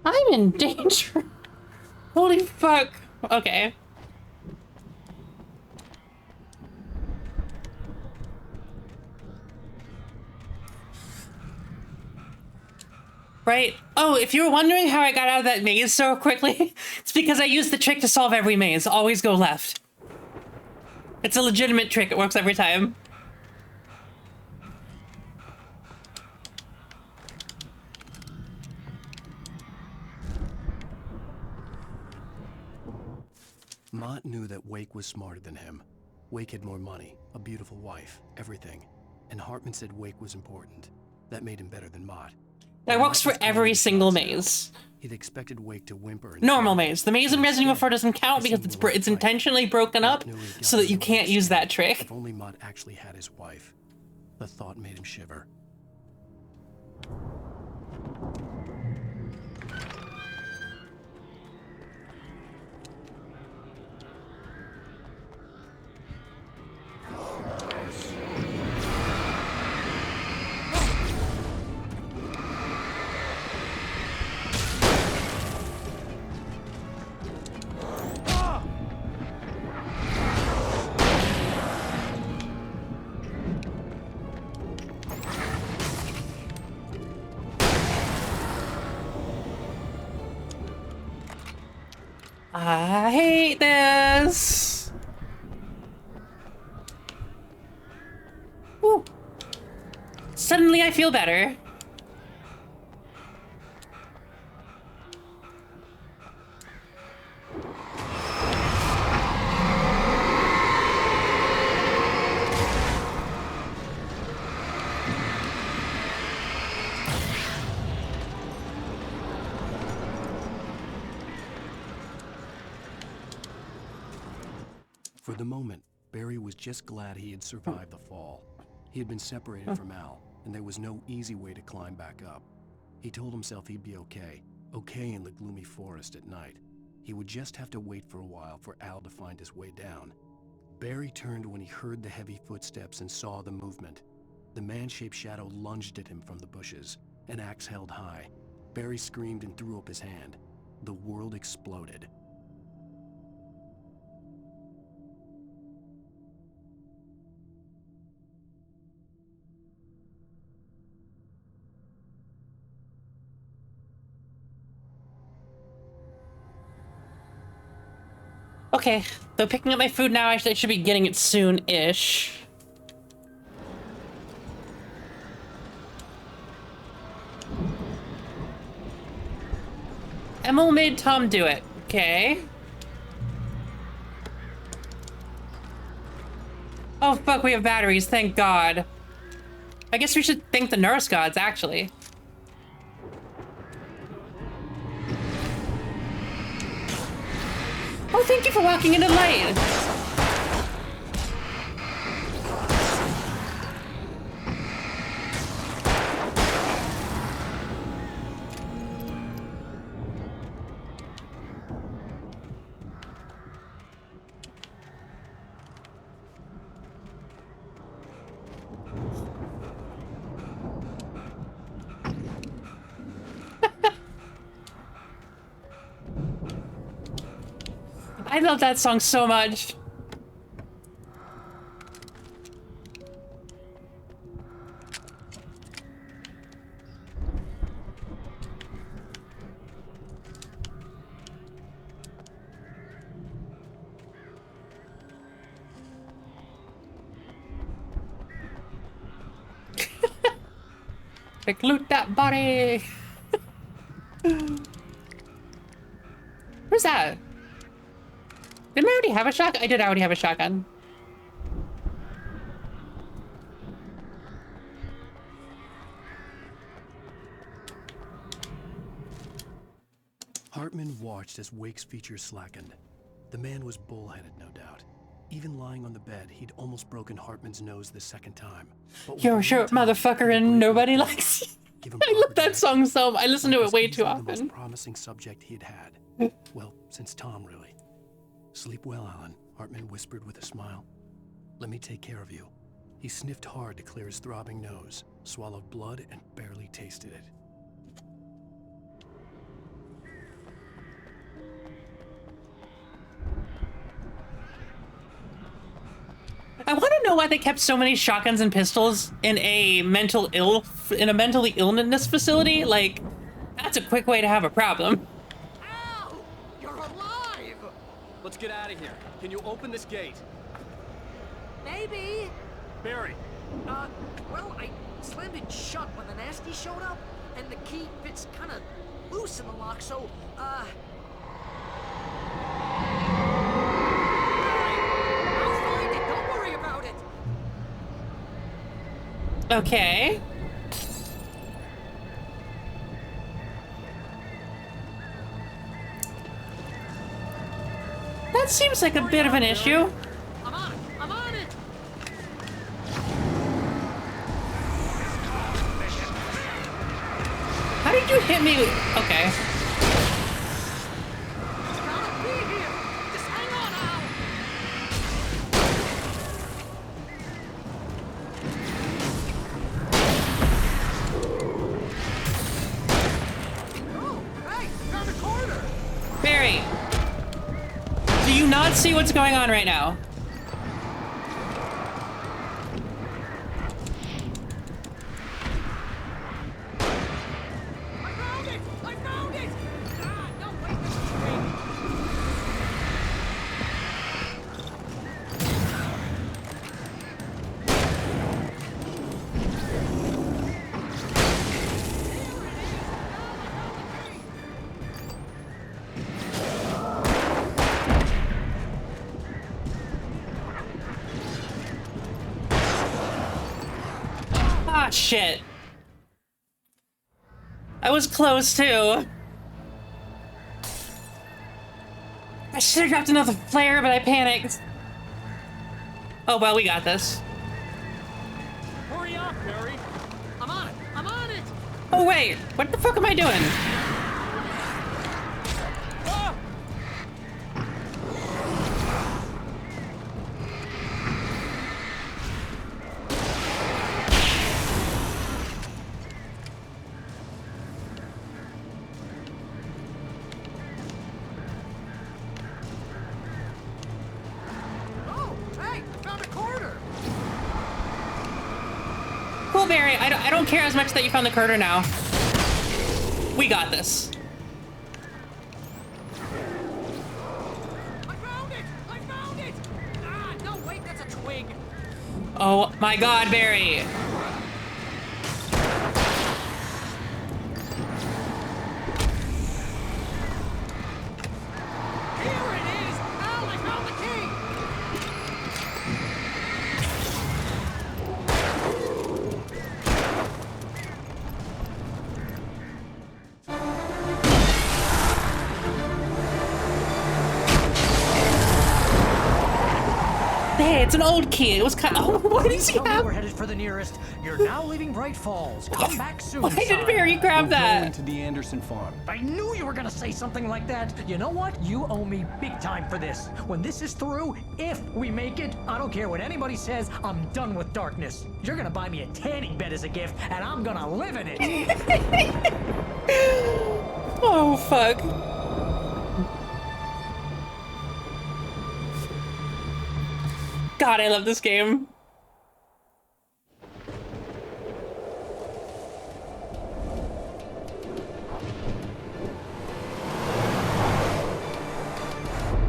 I'm in danger. Holy fuck. Okay. Right? Oh, if you were wondering how I got out of that maze so quickly, it's because I used the trick to solve every maze. Always go left. It's a legitimate trick. It works every time. Mott knew that Wake was smarter than him. Wake had more money, a beautiful wife, everything. And Hartman said Wake was important. That made him better than Mott. That works for every single maze. He'd expected Wake to whimper. Normal maze. The maze in Resident Evil 4 doesn't count because it's intentionally broken up so that you can't use that trick. If only Mott actually had his wife. The thought made him shiver. I hate this. Woo. Suddenly I feel better. For the moment, Barry was just glad he had survived the fall. He had been separated from Al, and there was no easy way to climb back up. He told himself he'd be okay in the gloomy forest at night. He would just have to wait for a while for Al to find his way down. Barry turned when he heard the heavy footsteps and saw the movement. The man-shaped shadow lunged at him from the bushes, an axe held high. Barry screamed and threw up his hand. The world exploded. Okay, though picking up my food now, I should be getting it soon-ish. Emil made Tom do it. Okay. Oh fuck, we have batteries, thank God. I guess we should thank the nurse gods, actually. Oh, thank you for walking into light. I love that song so much. Like, loot that body! Who's that? Didn't I already have a shotgun? I did already have a shotgun. Hartman watched as Wake's features slackened. The man was bullheaded, no doubt. Even lying on the bed, he'd almost broken Hartman's nose the second time. You're a short motherfucker and nobody likes you. I love that song so much. I listen to it way too often. The most promising subject he'd had. Well, since Tom, really. Sleep well, Alan, Hartman whispered with a smile. Let me take care of you. He sniffed hard to clear his throbbing nose, swallowed blood, and barely tasted it. I want to know why they kept so many shotguns and pistols in a mentally illness facility. Like, that's a quick way to have a problem. Ow! You're alive! Let's get out of here. Can you open this gate? Maybe. Barry. Well, I slammed it shut when the nasty showed up, and the key fits kind of loose in the lock, so, Okay. That seems like a bit of an issue. I'm on it! I'm on it! How did you hit me? Okay. Just hang on, Al! Barry, do you not see what's going on right now? I found it! I found it! Ah, no, wait, this is Ah, shit. I was close too. I should have dropped another flare, but I panicked. Oh, well, we got this. Hurry up, Barry! I'm on it! I'm on it! Oh, wait. What the fuck am I doing? Ah! Oh, hey! I found a corner! Cool, Barry. I don't care as much that you found the Carter now. We got this. I found it! I found it! Ah, no, wait, that's a twig! Oh my god, Barry. Here it is! Al, I found the key! Hey, it's an old key. It was kind of. Oh, what does he have? We're headed for the nearest. You're now leaving Bright Falls. Come back soon. Why did son. Barry grab that? Going to the Anderson farm. I knew you were gonna say something like that. You know what? You owe me big time for this. When this is through, if we make it, I don't care what anybody says, I'm done with darkness. You're gonna buy me a tanning bed as a gift, and I'm gonna live in it. Oh, fuck. God, I love this game.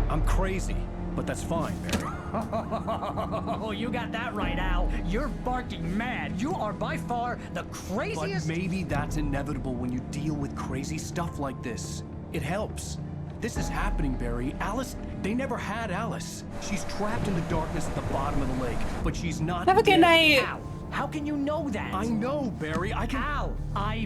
I'm crazy, but that's fine, Barry. Oh, you got that right, Al. You're barking mad. You are by far the craziest. But maybe that's inevitable when you deal with crazy stuff like this. It helps. This is happening, Barry. Alice, they never had Alice. She's trapped in the darkness at the bottom of the lake, but she's not Have a good night. Al, how can you know that? I know, Barry. I can... Al,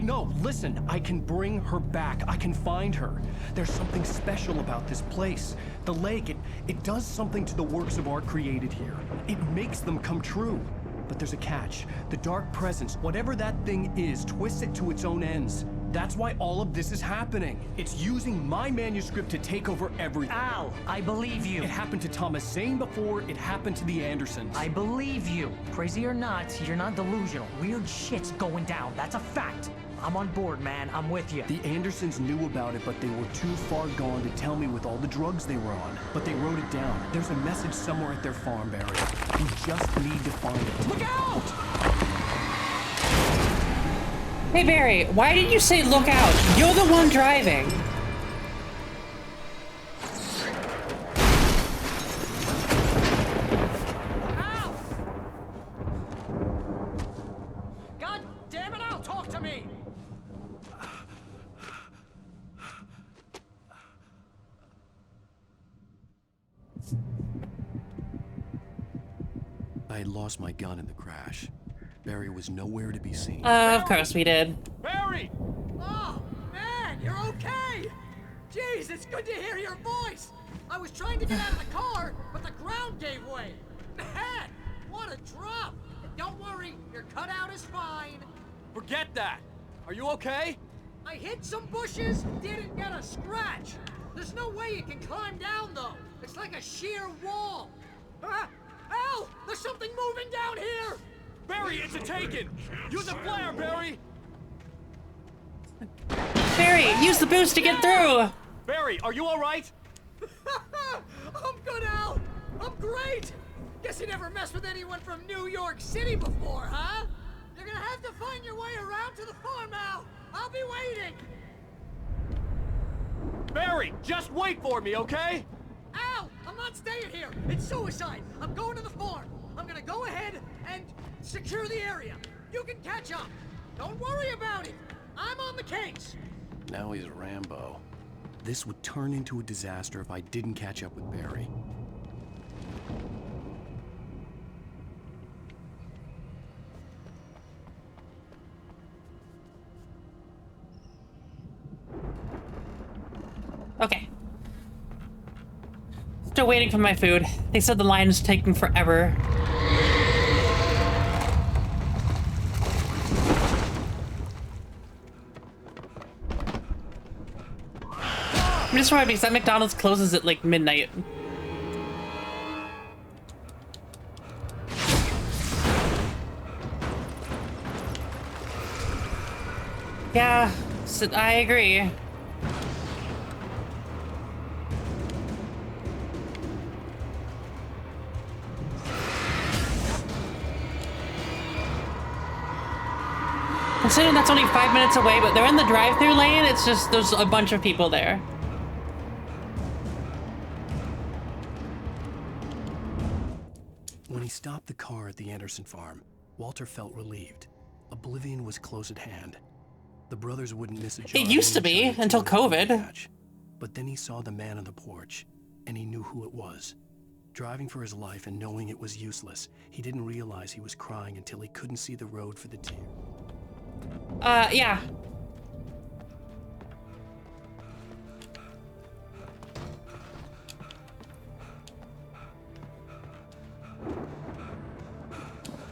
No, listen. I can bring her back. I can find her. There's something special about this place. The lake, it does something to the works of art created here. It makes them come true. But there's a catch. The dark presence, whatever that thing is, twists it to its own ends. That's why all of this is happening. It's using my manuscript to take over everything. Al, I believe you. It happened to Thomas Zane before, it happened to the Andersons. I believe you. Crazy or not, you're not delusional. Weird shit's going down. That's a fact. I'm on board, man. I'm with you. The Andersons knew about it, but they were too far gone to tell me with all the drugs they were on. But they wrote it down. There's a message somewhere at their farm, Barry. We just need to find it. Look out! Hey Barry, why did you say look out? You're the one driving. Al! God damn it, Al, talk to me! I had lost my gun in the crash. Barry was nowhere to be seen. Of course we did. Barry! Oh, man, you're okay! Jeez, it's good to hear your voice! I was trying to get out of the car, but the ground gave way. Man, what a drop! Don't worry, your cutout is fine. Forget that. Are you okay? I hit some bushes, didn't get a scratch. There's no way you can climb down, though. It's like a sheer wall. Al, there's something moving down here! Barry, it's a taken! Use a flare, Barry! Barry, use the boost to get through! Barry, are you alright? I'm good, Al! I'm great! Guess you never messed with anyone from New York City before, huh? You're gonna have to find your way around to the farm, Al! I'll be waiting! Barry, just wait for me, okay? Al! I'm not staying here! It's suicide! I'm going to the farm! I'm gonna go ahead and secure the area. You can catch up. Don't worry about it. I'm on the case. Now he's Rambo. This would turn into a disaster if I didn't catch up with Barry. Okay. Still waiting for my food. They said the line is taking forever. I'm just worried because that McDonald's closes at like midnight. Yeah, I agree. Considering that's only 5 minutes away, but they're in the drive-through lane, it's just there's a bunch of people there. When he stopped the car at the Anderson farm, Walter felt relieved. Oblivion was close at hand. The brothers wouldn't miss a job. It used to be, until COVID. But then he saw the man on the porch, and he knew who it was. Driving for his life and knowing it was useless, he didn't realize he was crying until he couldn't see the road for the tears. Yeah.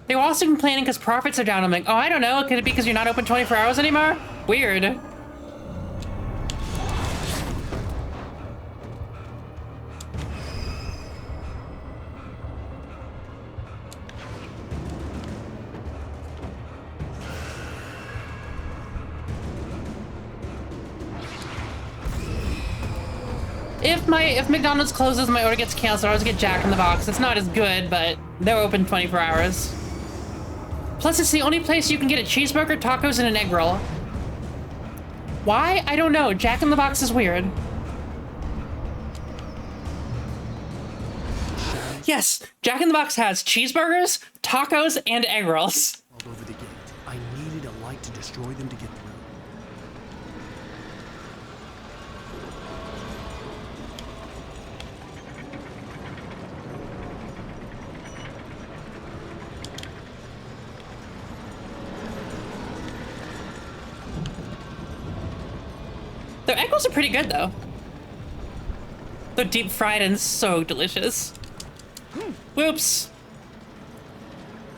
They were also complaining because profits are down. I'm like, oh, I don't know. Could it be because you're not open 24 hours anymore? Weird. If McDonald's closes, my order gets canceled. I always get Jack in the Box. It's not as good, but they're open 24 hours. Plus, it's the only place you can get a cheeseburger, tacos, and an egg roll. Why? I don't know. Jack in the Box is weird. Yes, Jack in the Box has cheeseburgers, tacos, and egg rolls. All over the gate. I needed a light to destroy them to get through. Their egg rolls are pretty good, though. They're deep fried and so delicious. Whoops.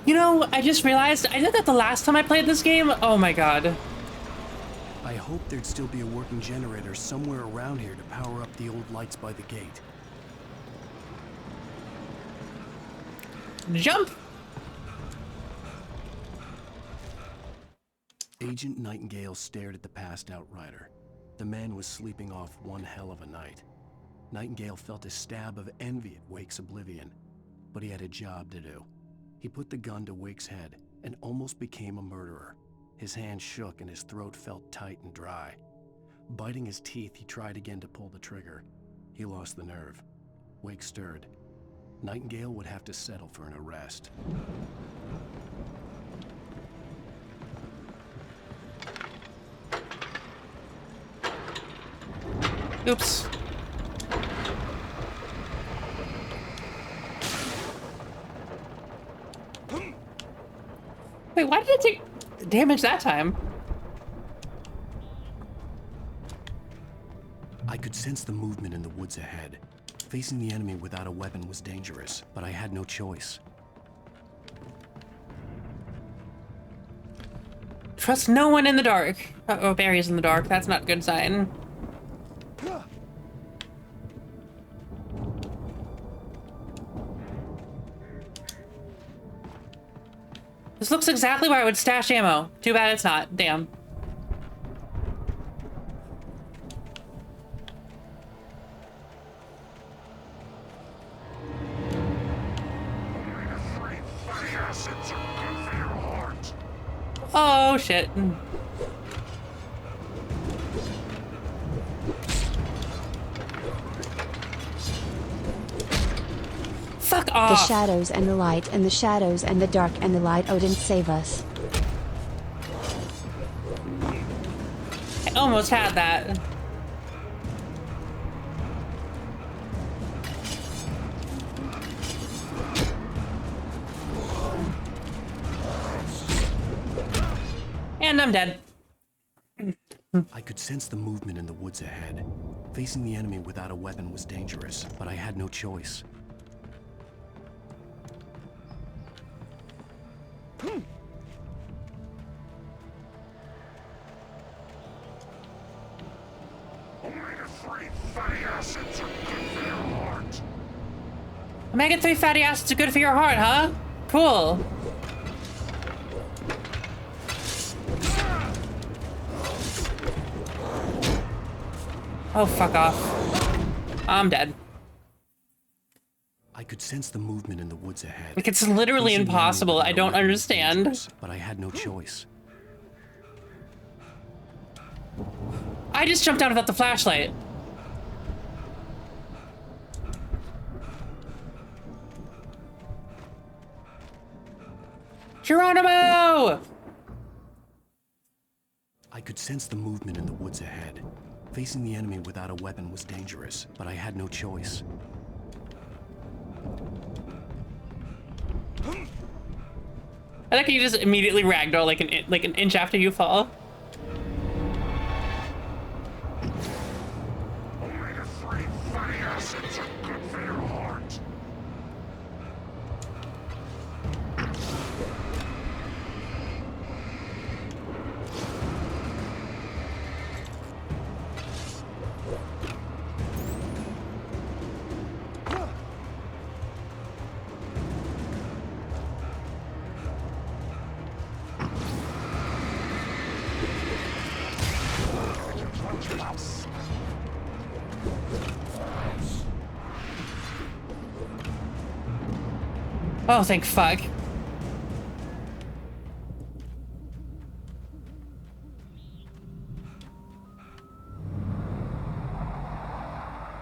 You know, I just realized I did that the last time I played this game. Oh my god. I hoped there'd still be a working generator somewhere around here to power up the old lights by the gate. Jump! Agent Nightingale stared at the passed out rider. The man was sleeping off one hell of a night. Nightingale felt a stab of envy at Wake's oblivion, but he had a job to do. He put the gun to Wake's head and almost became a murderer. His hand shook and his throat felt tight and dry. Biting his teeth, he tried again to pull the trigger. He lost the nerve. Wake stirred. Nightingale would have to settle for an arrest. Oops. Wait, why did it take damage that time? I could sense the movement in the woods ahead. Facing the enemy without a weapon was dangerous, but I had no choice. Trust no one in the dark. Uh-oh, Barry's in the dark. That's not a good sign. This looks exactly where I would stash ammo. Too bad it's not. Damn. Oh, shit. Fuck off. The shadows and the light and the shadows and the dark and the light. Odin, save us. I almost had that. And I'm dead. I could sense the movement in the woods ahead. Facing the enemy without a weapon was dangerous, but I had no choice. Omega-3 fatty acids are good for your heart, huh? Cool. Oh, fuck off. I'm dead. I could sense the movement in the woods ahead. Like, it's literally impossible. I don't understand. But I had no choice. I just jumped out without the flashlight. Geronimo! I could sense the movement in the woods ahead. Facing the enemy without a weapon was dangerous, but I had no choice. I like you just immediately ragdoll like an inch after you fall. Oh, thank fuck.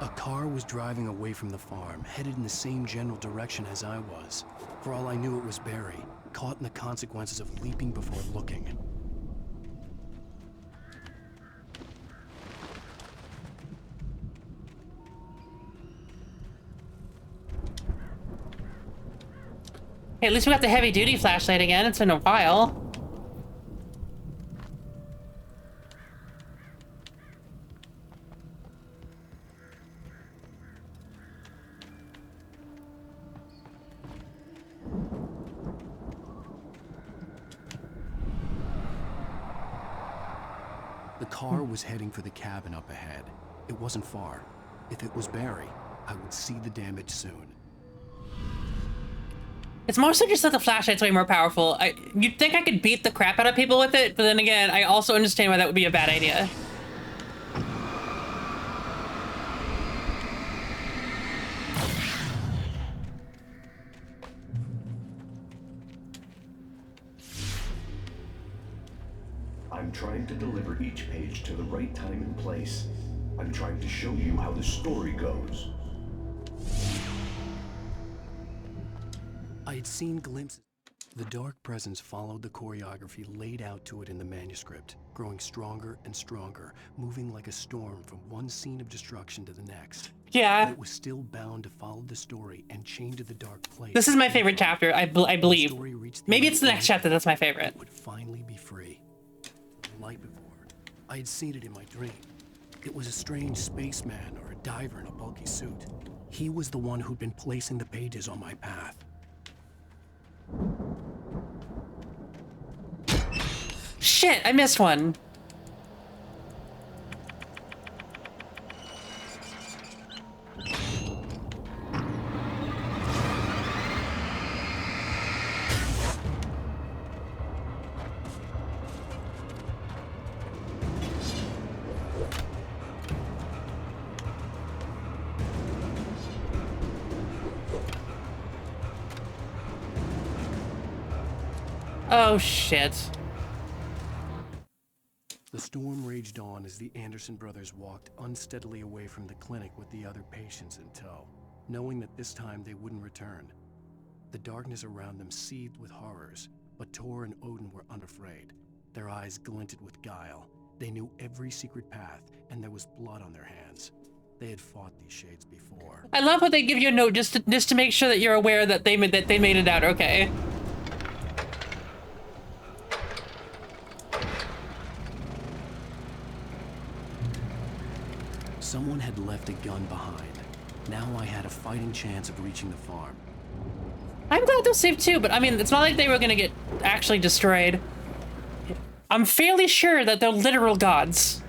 A car was driving away from the farm, headed in the same general direction as I was. For all I knew, it was Barry, caught in the consequences of leaping before looking. Hey, at least we got the heavy-duty flashlight again. It's been a while. The car was heading for the cabin up ahead. It wasn't far. If it was Barry, I would see the damage soon. It's mostly just that the flashlight's way more powerful. You'd think I could beat the crap out of people with it, but then again, I also understand why that would be a bad idea. I'm trying to deliver each page to the right time and place. I'm trying to show you how the story goes. I had seen glimpses. The dark presence followed the choreography laid out to it in the manuscript, growing stronger and stronger, moving like a storm from one scene of destruction to the next. Yeah. But it was still bound to follow the story and chain to the dark place. This is my favorite chapter, I believe. Maybe it's the next chapter that's my favorite. Would finally be free. Like before, I had seen it in my dream. It was a strange spaceman or a diver in a bulky suit. He was the one who'd been placing the pages on my path. Shit, I missed one. Oh, shit. The storm raged on as the Anderson brothers walked unsteadily away from the clinic with the other patients in tow, knowing that this time they wouldn't return. The darkness around them seethed with horrors, but Tor and Odin were unafraid. Their eyes glinted with guile. They knew every secret path, and there was blood on their hands. They had fought these shades before. I love how they give you a note just to make sure that you're aware that they made it out okay. Someone had left a gun behind. Now I had a fighting chance of reaching the farm. I'm glad they're safe too, but I mean, it's not like they were gonna get actually destroyed. I'm fairly sure that they're literal gods.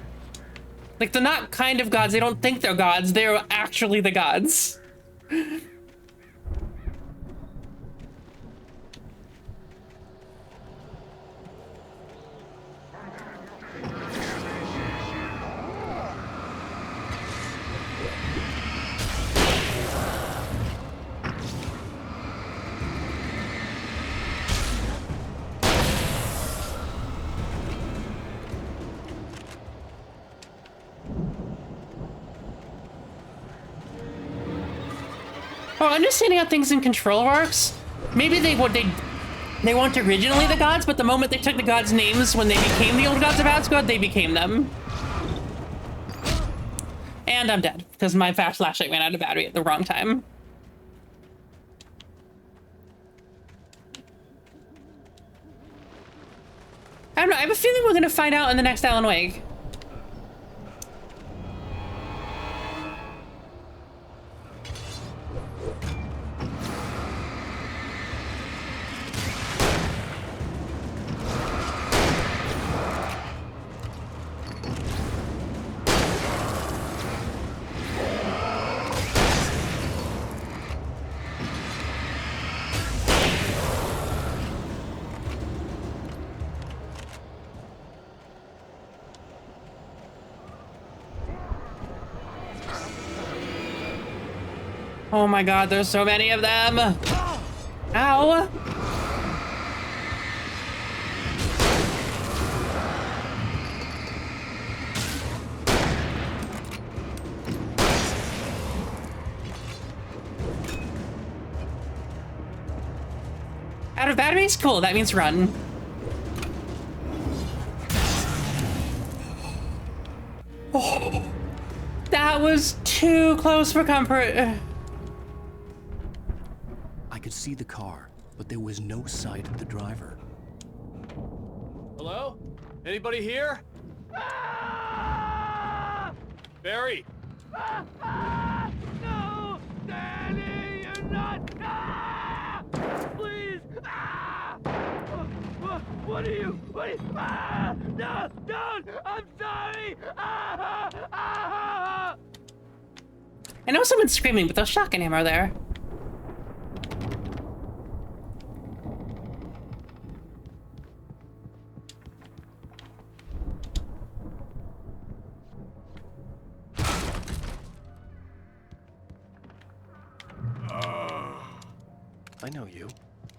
Like, they're not kind of gods, they don't think they're gods, they're actually the gods. Well, understanding how things in Control works, maybe they weren't originally the gods, but the moment they took the gods' names when they became the old gods of Asgard, they became them. And I'm dead, because my fast flashlight ran out of battery at the wrong time. I don't know, I have a feeling we're gonna find out in the next Alan Wake. Oh my god, there's so many of them! Ow! out of batteries? Cool, that means run. Oh, that was too close for comfort. I could see the car, but there was no sight of the driver. Hello? Anybody here? Barry! No! Danny, you're not! Please! What are you? No! Don't! I'm sorry! I know someone's screaming, but there's shotgun ammo there. I know you.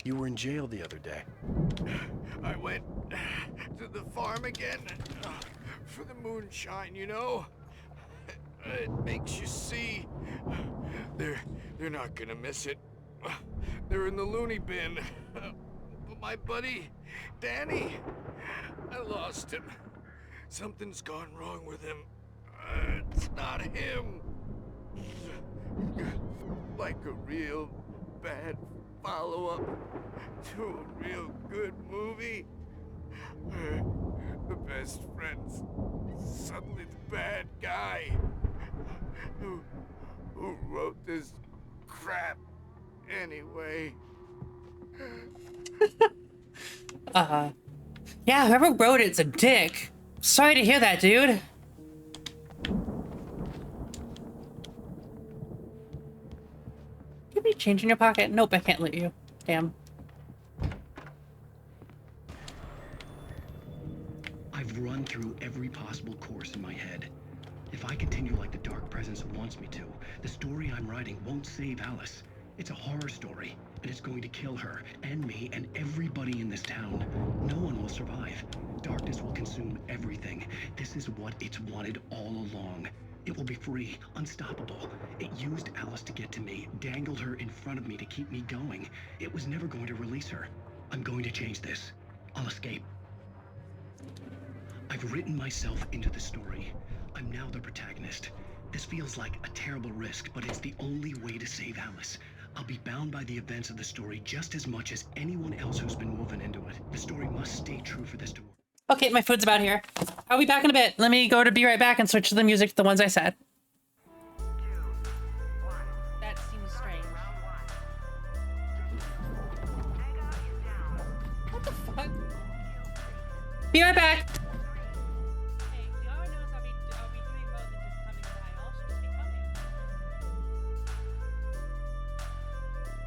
You were in jail the other day. I went to the farm again for the moonshine, you know? It makes you see. They're not gonna miss it. They're in the loony bin. But my buddy, Danny, I lost him. Something's gone wrong with him. It's not him. Like a real bad follow-up to a real good movie. The best friend's suddenly the bad guy who wrote this crap anyway. Yeah, whoever wrote it's a dick. Sorry to hear that, dude. Give me change in your pocket? Nope, I can't let you. Damn. I've run through every possible course in my head. If I continue like the Dark Presence wants me to, the story I'm writing won't save Alice. It's a horror story, and it's going to kill her, and me, and everybody in this town. No one will survive. Darkness will consume everything. This is what it's wanted all along. It will be free, unstoppable. It used Alice to get to me, dangled her in front of me to keep me going. It was never going to release her. I'm going to change this. I'll escape. I've written myself into the story. I'm now the protagonist. This feels like a terrible risk, but it's the only way to save Alice. I'll be bound by the events of the story just as much as anyone else who's been woven into it. The story must stay true for this to work. Okay, my food's about here. I'll be back in a bit. Let me go to be right back and switch to the music to the ones I said. That seems strange. What the fuck? Be right back.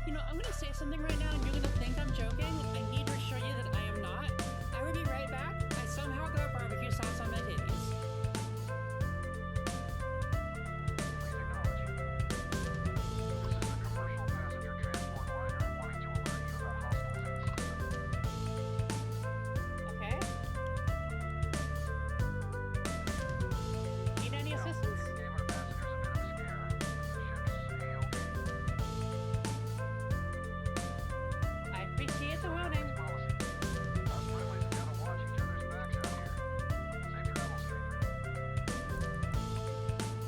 You know, I'm gonna say something right now and you're gonna think I'm joking. I need to assure you that I am not. I will be right back. I somehow got barbecue sauce on my titties. Okay. Need any assistance? I appreciate the warning.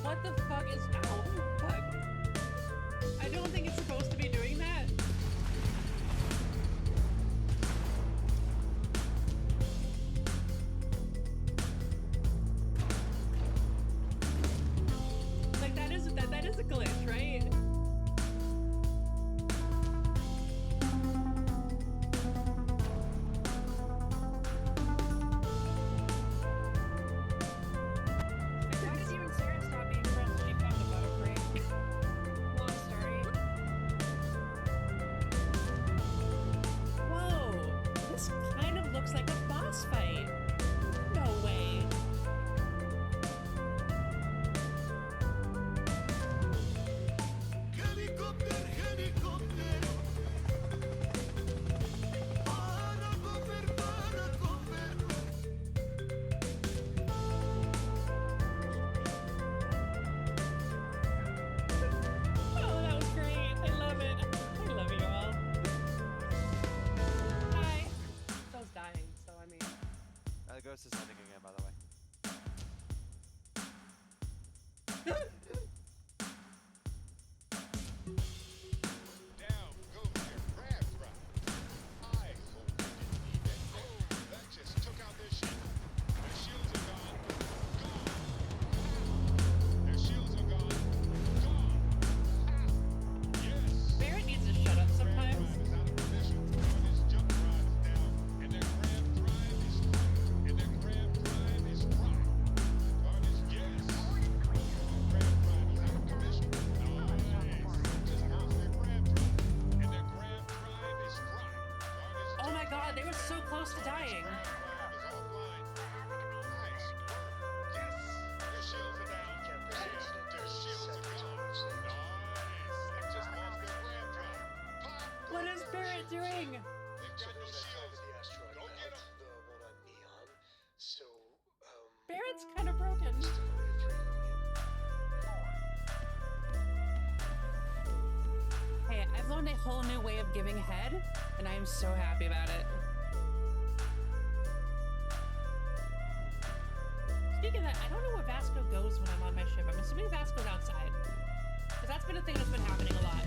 What the fuck is ow? Fuck. I don't think it's supposed to be doing that. Like that is a glitch, right? Why does even Sarah stop being friends when she found the boat break? Long story. goes to setting again, by the way. Barrett needs to shut up sometimes. Oh my god, they were so close to dying. What is Barrett doing? Barrett's kind of broken. Hey, I've learned a whole new way of giving head, and I am so happy about it. Speaking of that, I don't know where Vasco goes when I'm on my ship. I'm assuming Vasco's outside. Because that's been a thing that's been happening a lot.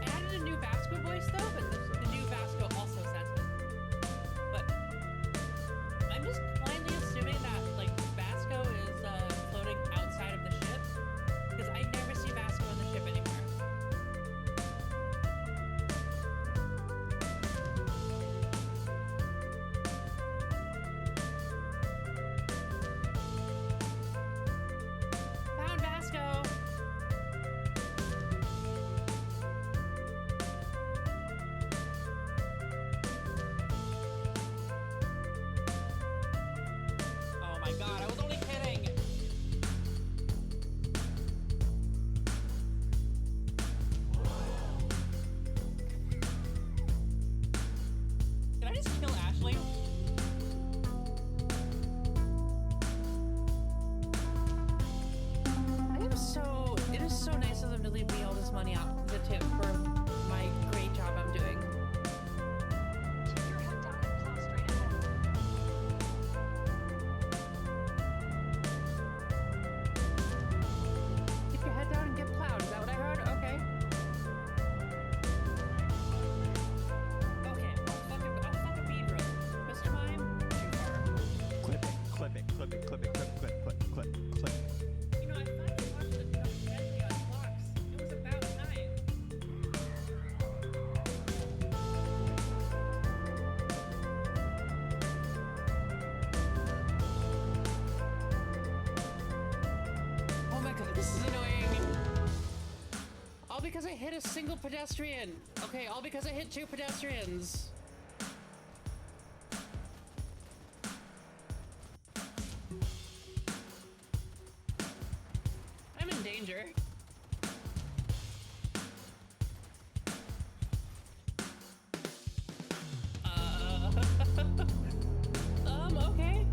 I added a new Vasco voice though, but the new Vasco also says it. But I'm just blindly assuming that like Vasco is floating outside of the ship. Because I never see Vasco in the ship anymore. Found Vasco! Oh my god, I was only kidding! Did I just kill Ashley? It is so nice of them to leave me all this money out the tip for my great job I'm doing. Keep your head down and get plowed. Is that what I heard? Okay. Okay, I'll fuck a bead room. Mr. Mime, too far. Clip it, clip it, clip it, clip it, clip, clip, clip, clip, clip. You know, I finally watched the documentary on clocks. It was about time. Oh my god, this is annoying. All because I hit a single pedestrian. Okay, all because I hit 2 pedestrians. I'm in danger. Okay.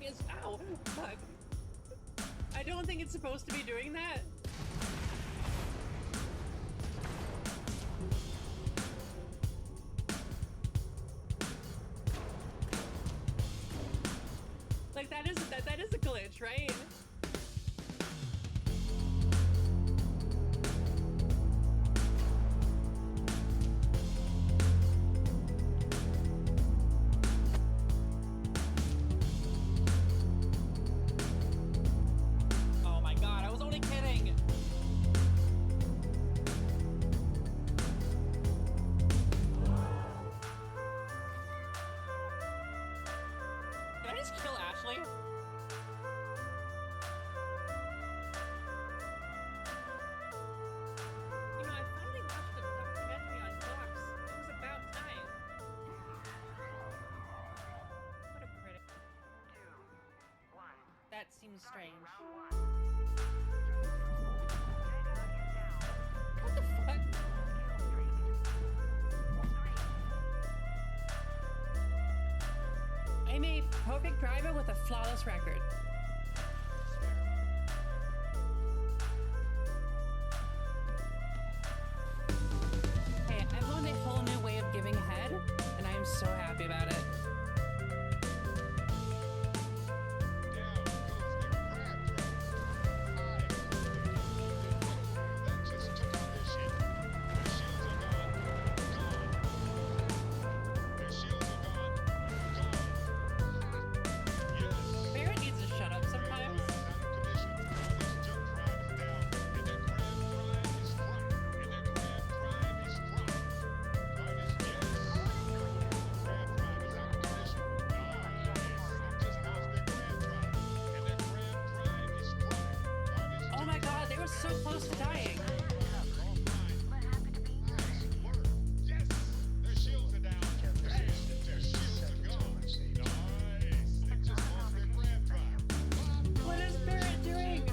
is. Ow! Fuck. I don't think it's supposed to be doing that. Like that is a glitch, right? Oh my god, I was only kidding. Did I just kill Ashley? You know, I finally watched a documentary on dogs. It was about time. What a critic. That seems strange. What the fuck? I'm a perfect driver with a flawless record. Hey, I've learned a whole new way of giving head, and I am so happy about it. Barrett needs to shut up sometimes. Oh my god, they were so close to dying. What is Barrett doing?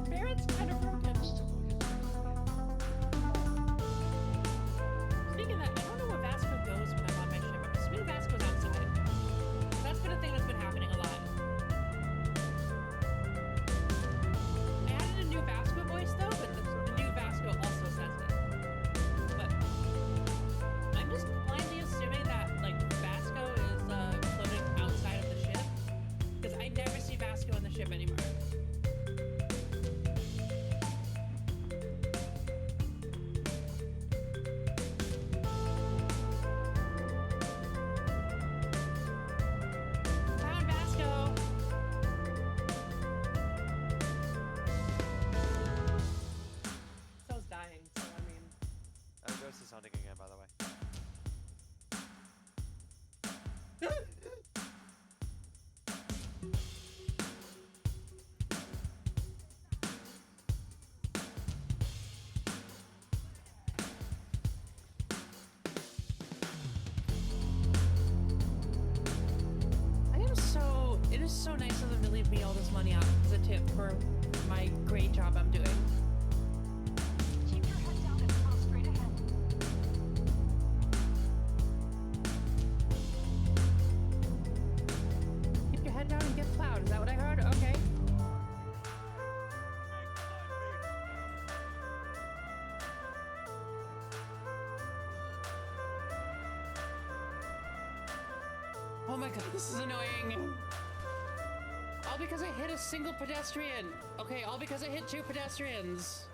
Barrett's kind of broken. Speaking of that, I don't know where Vasco goes when I'm on my ship. I'm assuming Vasco's outside. That's been a thing that's been happening a lot. I added a new Vasco voice though, but the new Vasco also says it. But I'm just blindly assuming that like Vasco is floating outside of the ship because I never see Vasco in the ship anymore. Found Vasco. So's dying, so I mean. Ghost is hunting again, by the way. It is so nice of them to leave me all this money out as a tip for my great job I'm doing. Keep your head down and plow straight ahead. Keep your head down and get plowed. Is that what I heard? Okay. Oh my god, this is annoying. All because I hit a single pedestrian. Okay, all because I hit 2 pedestrians.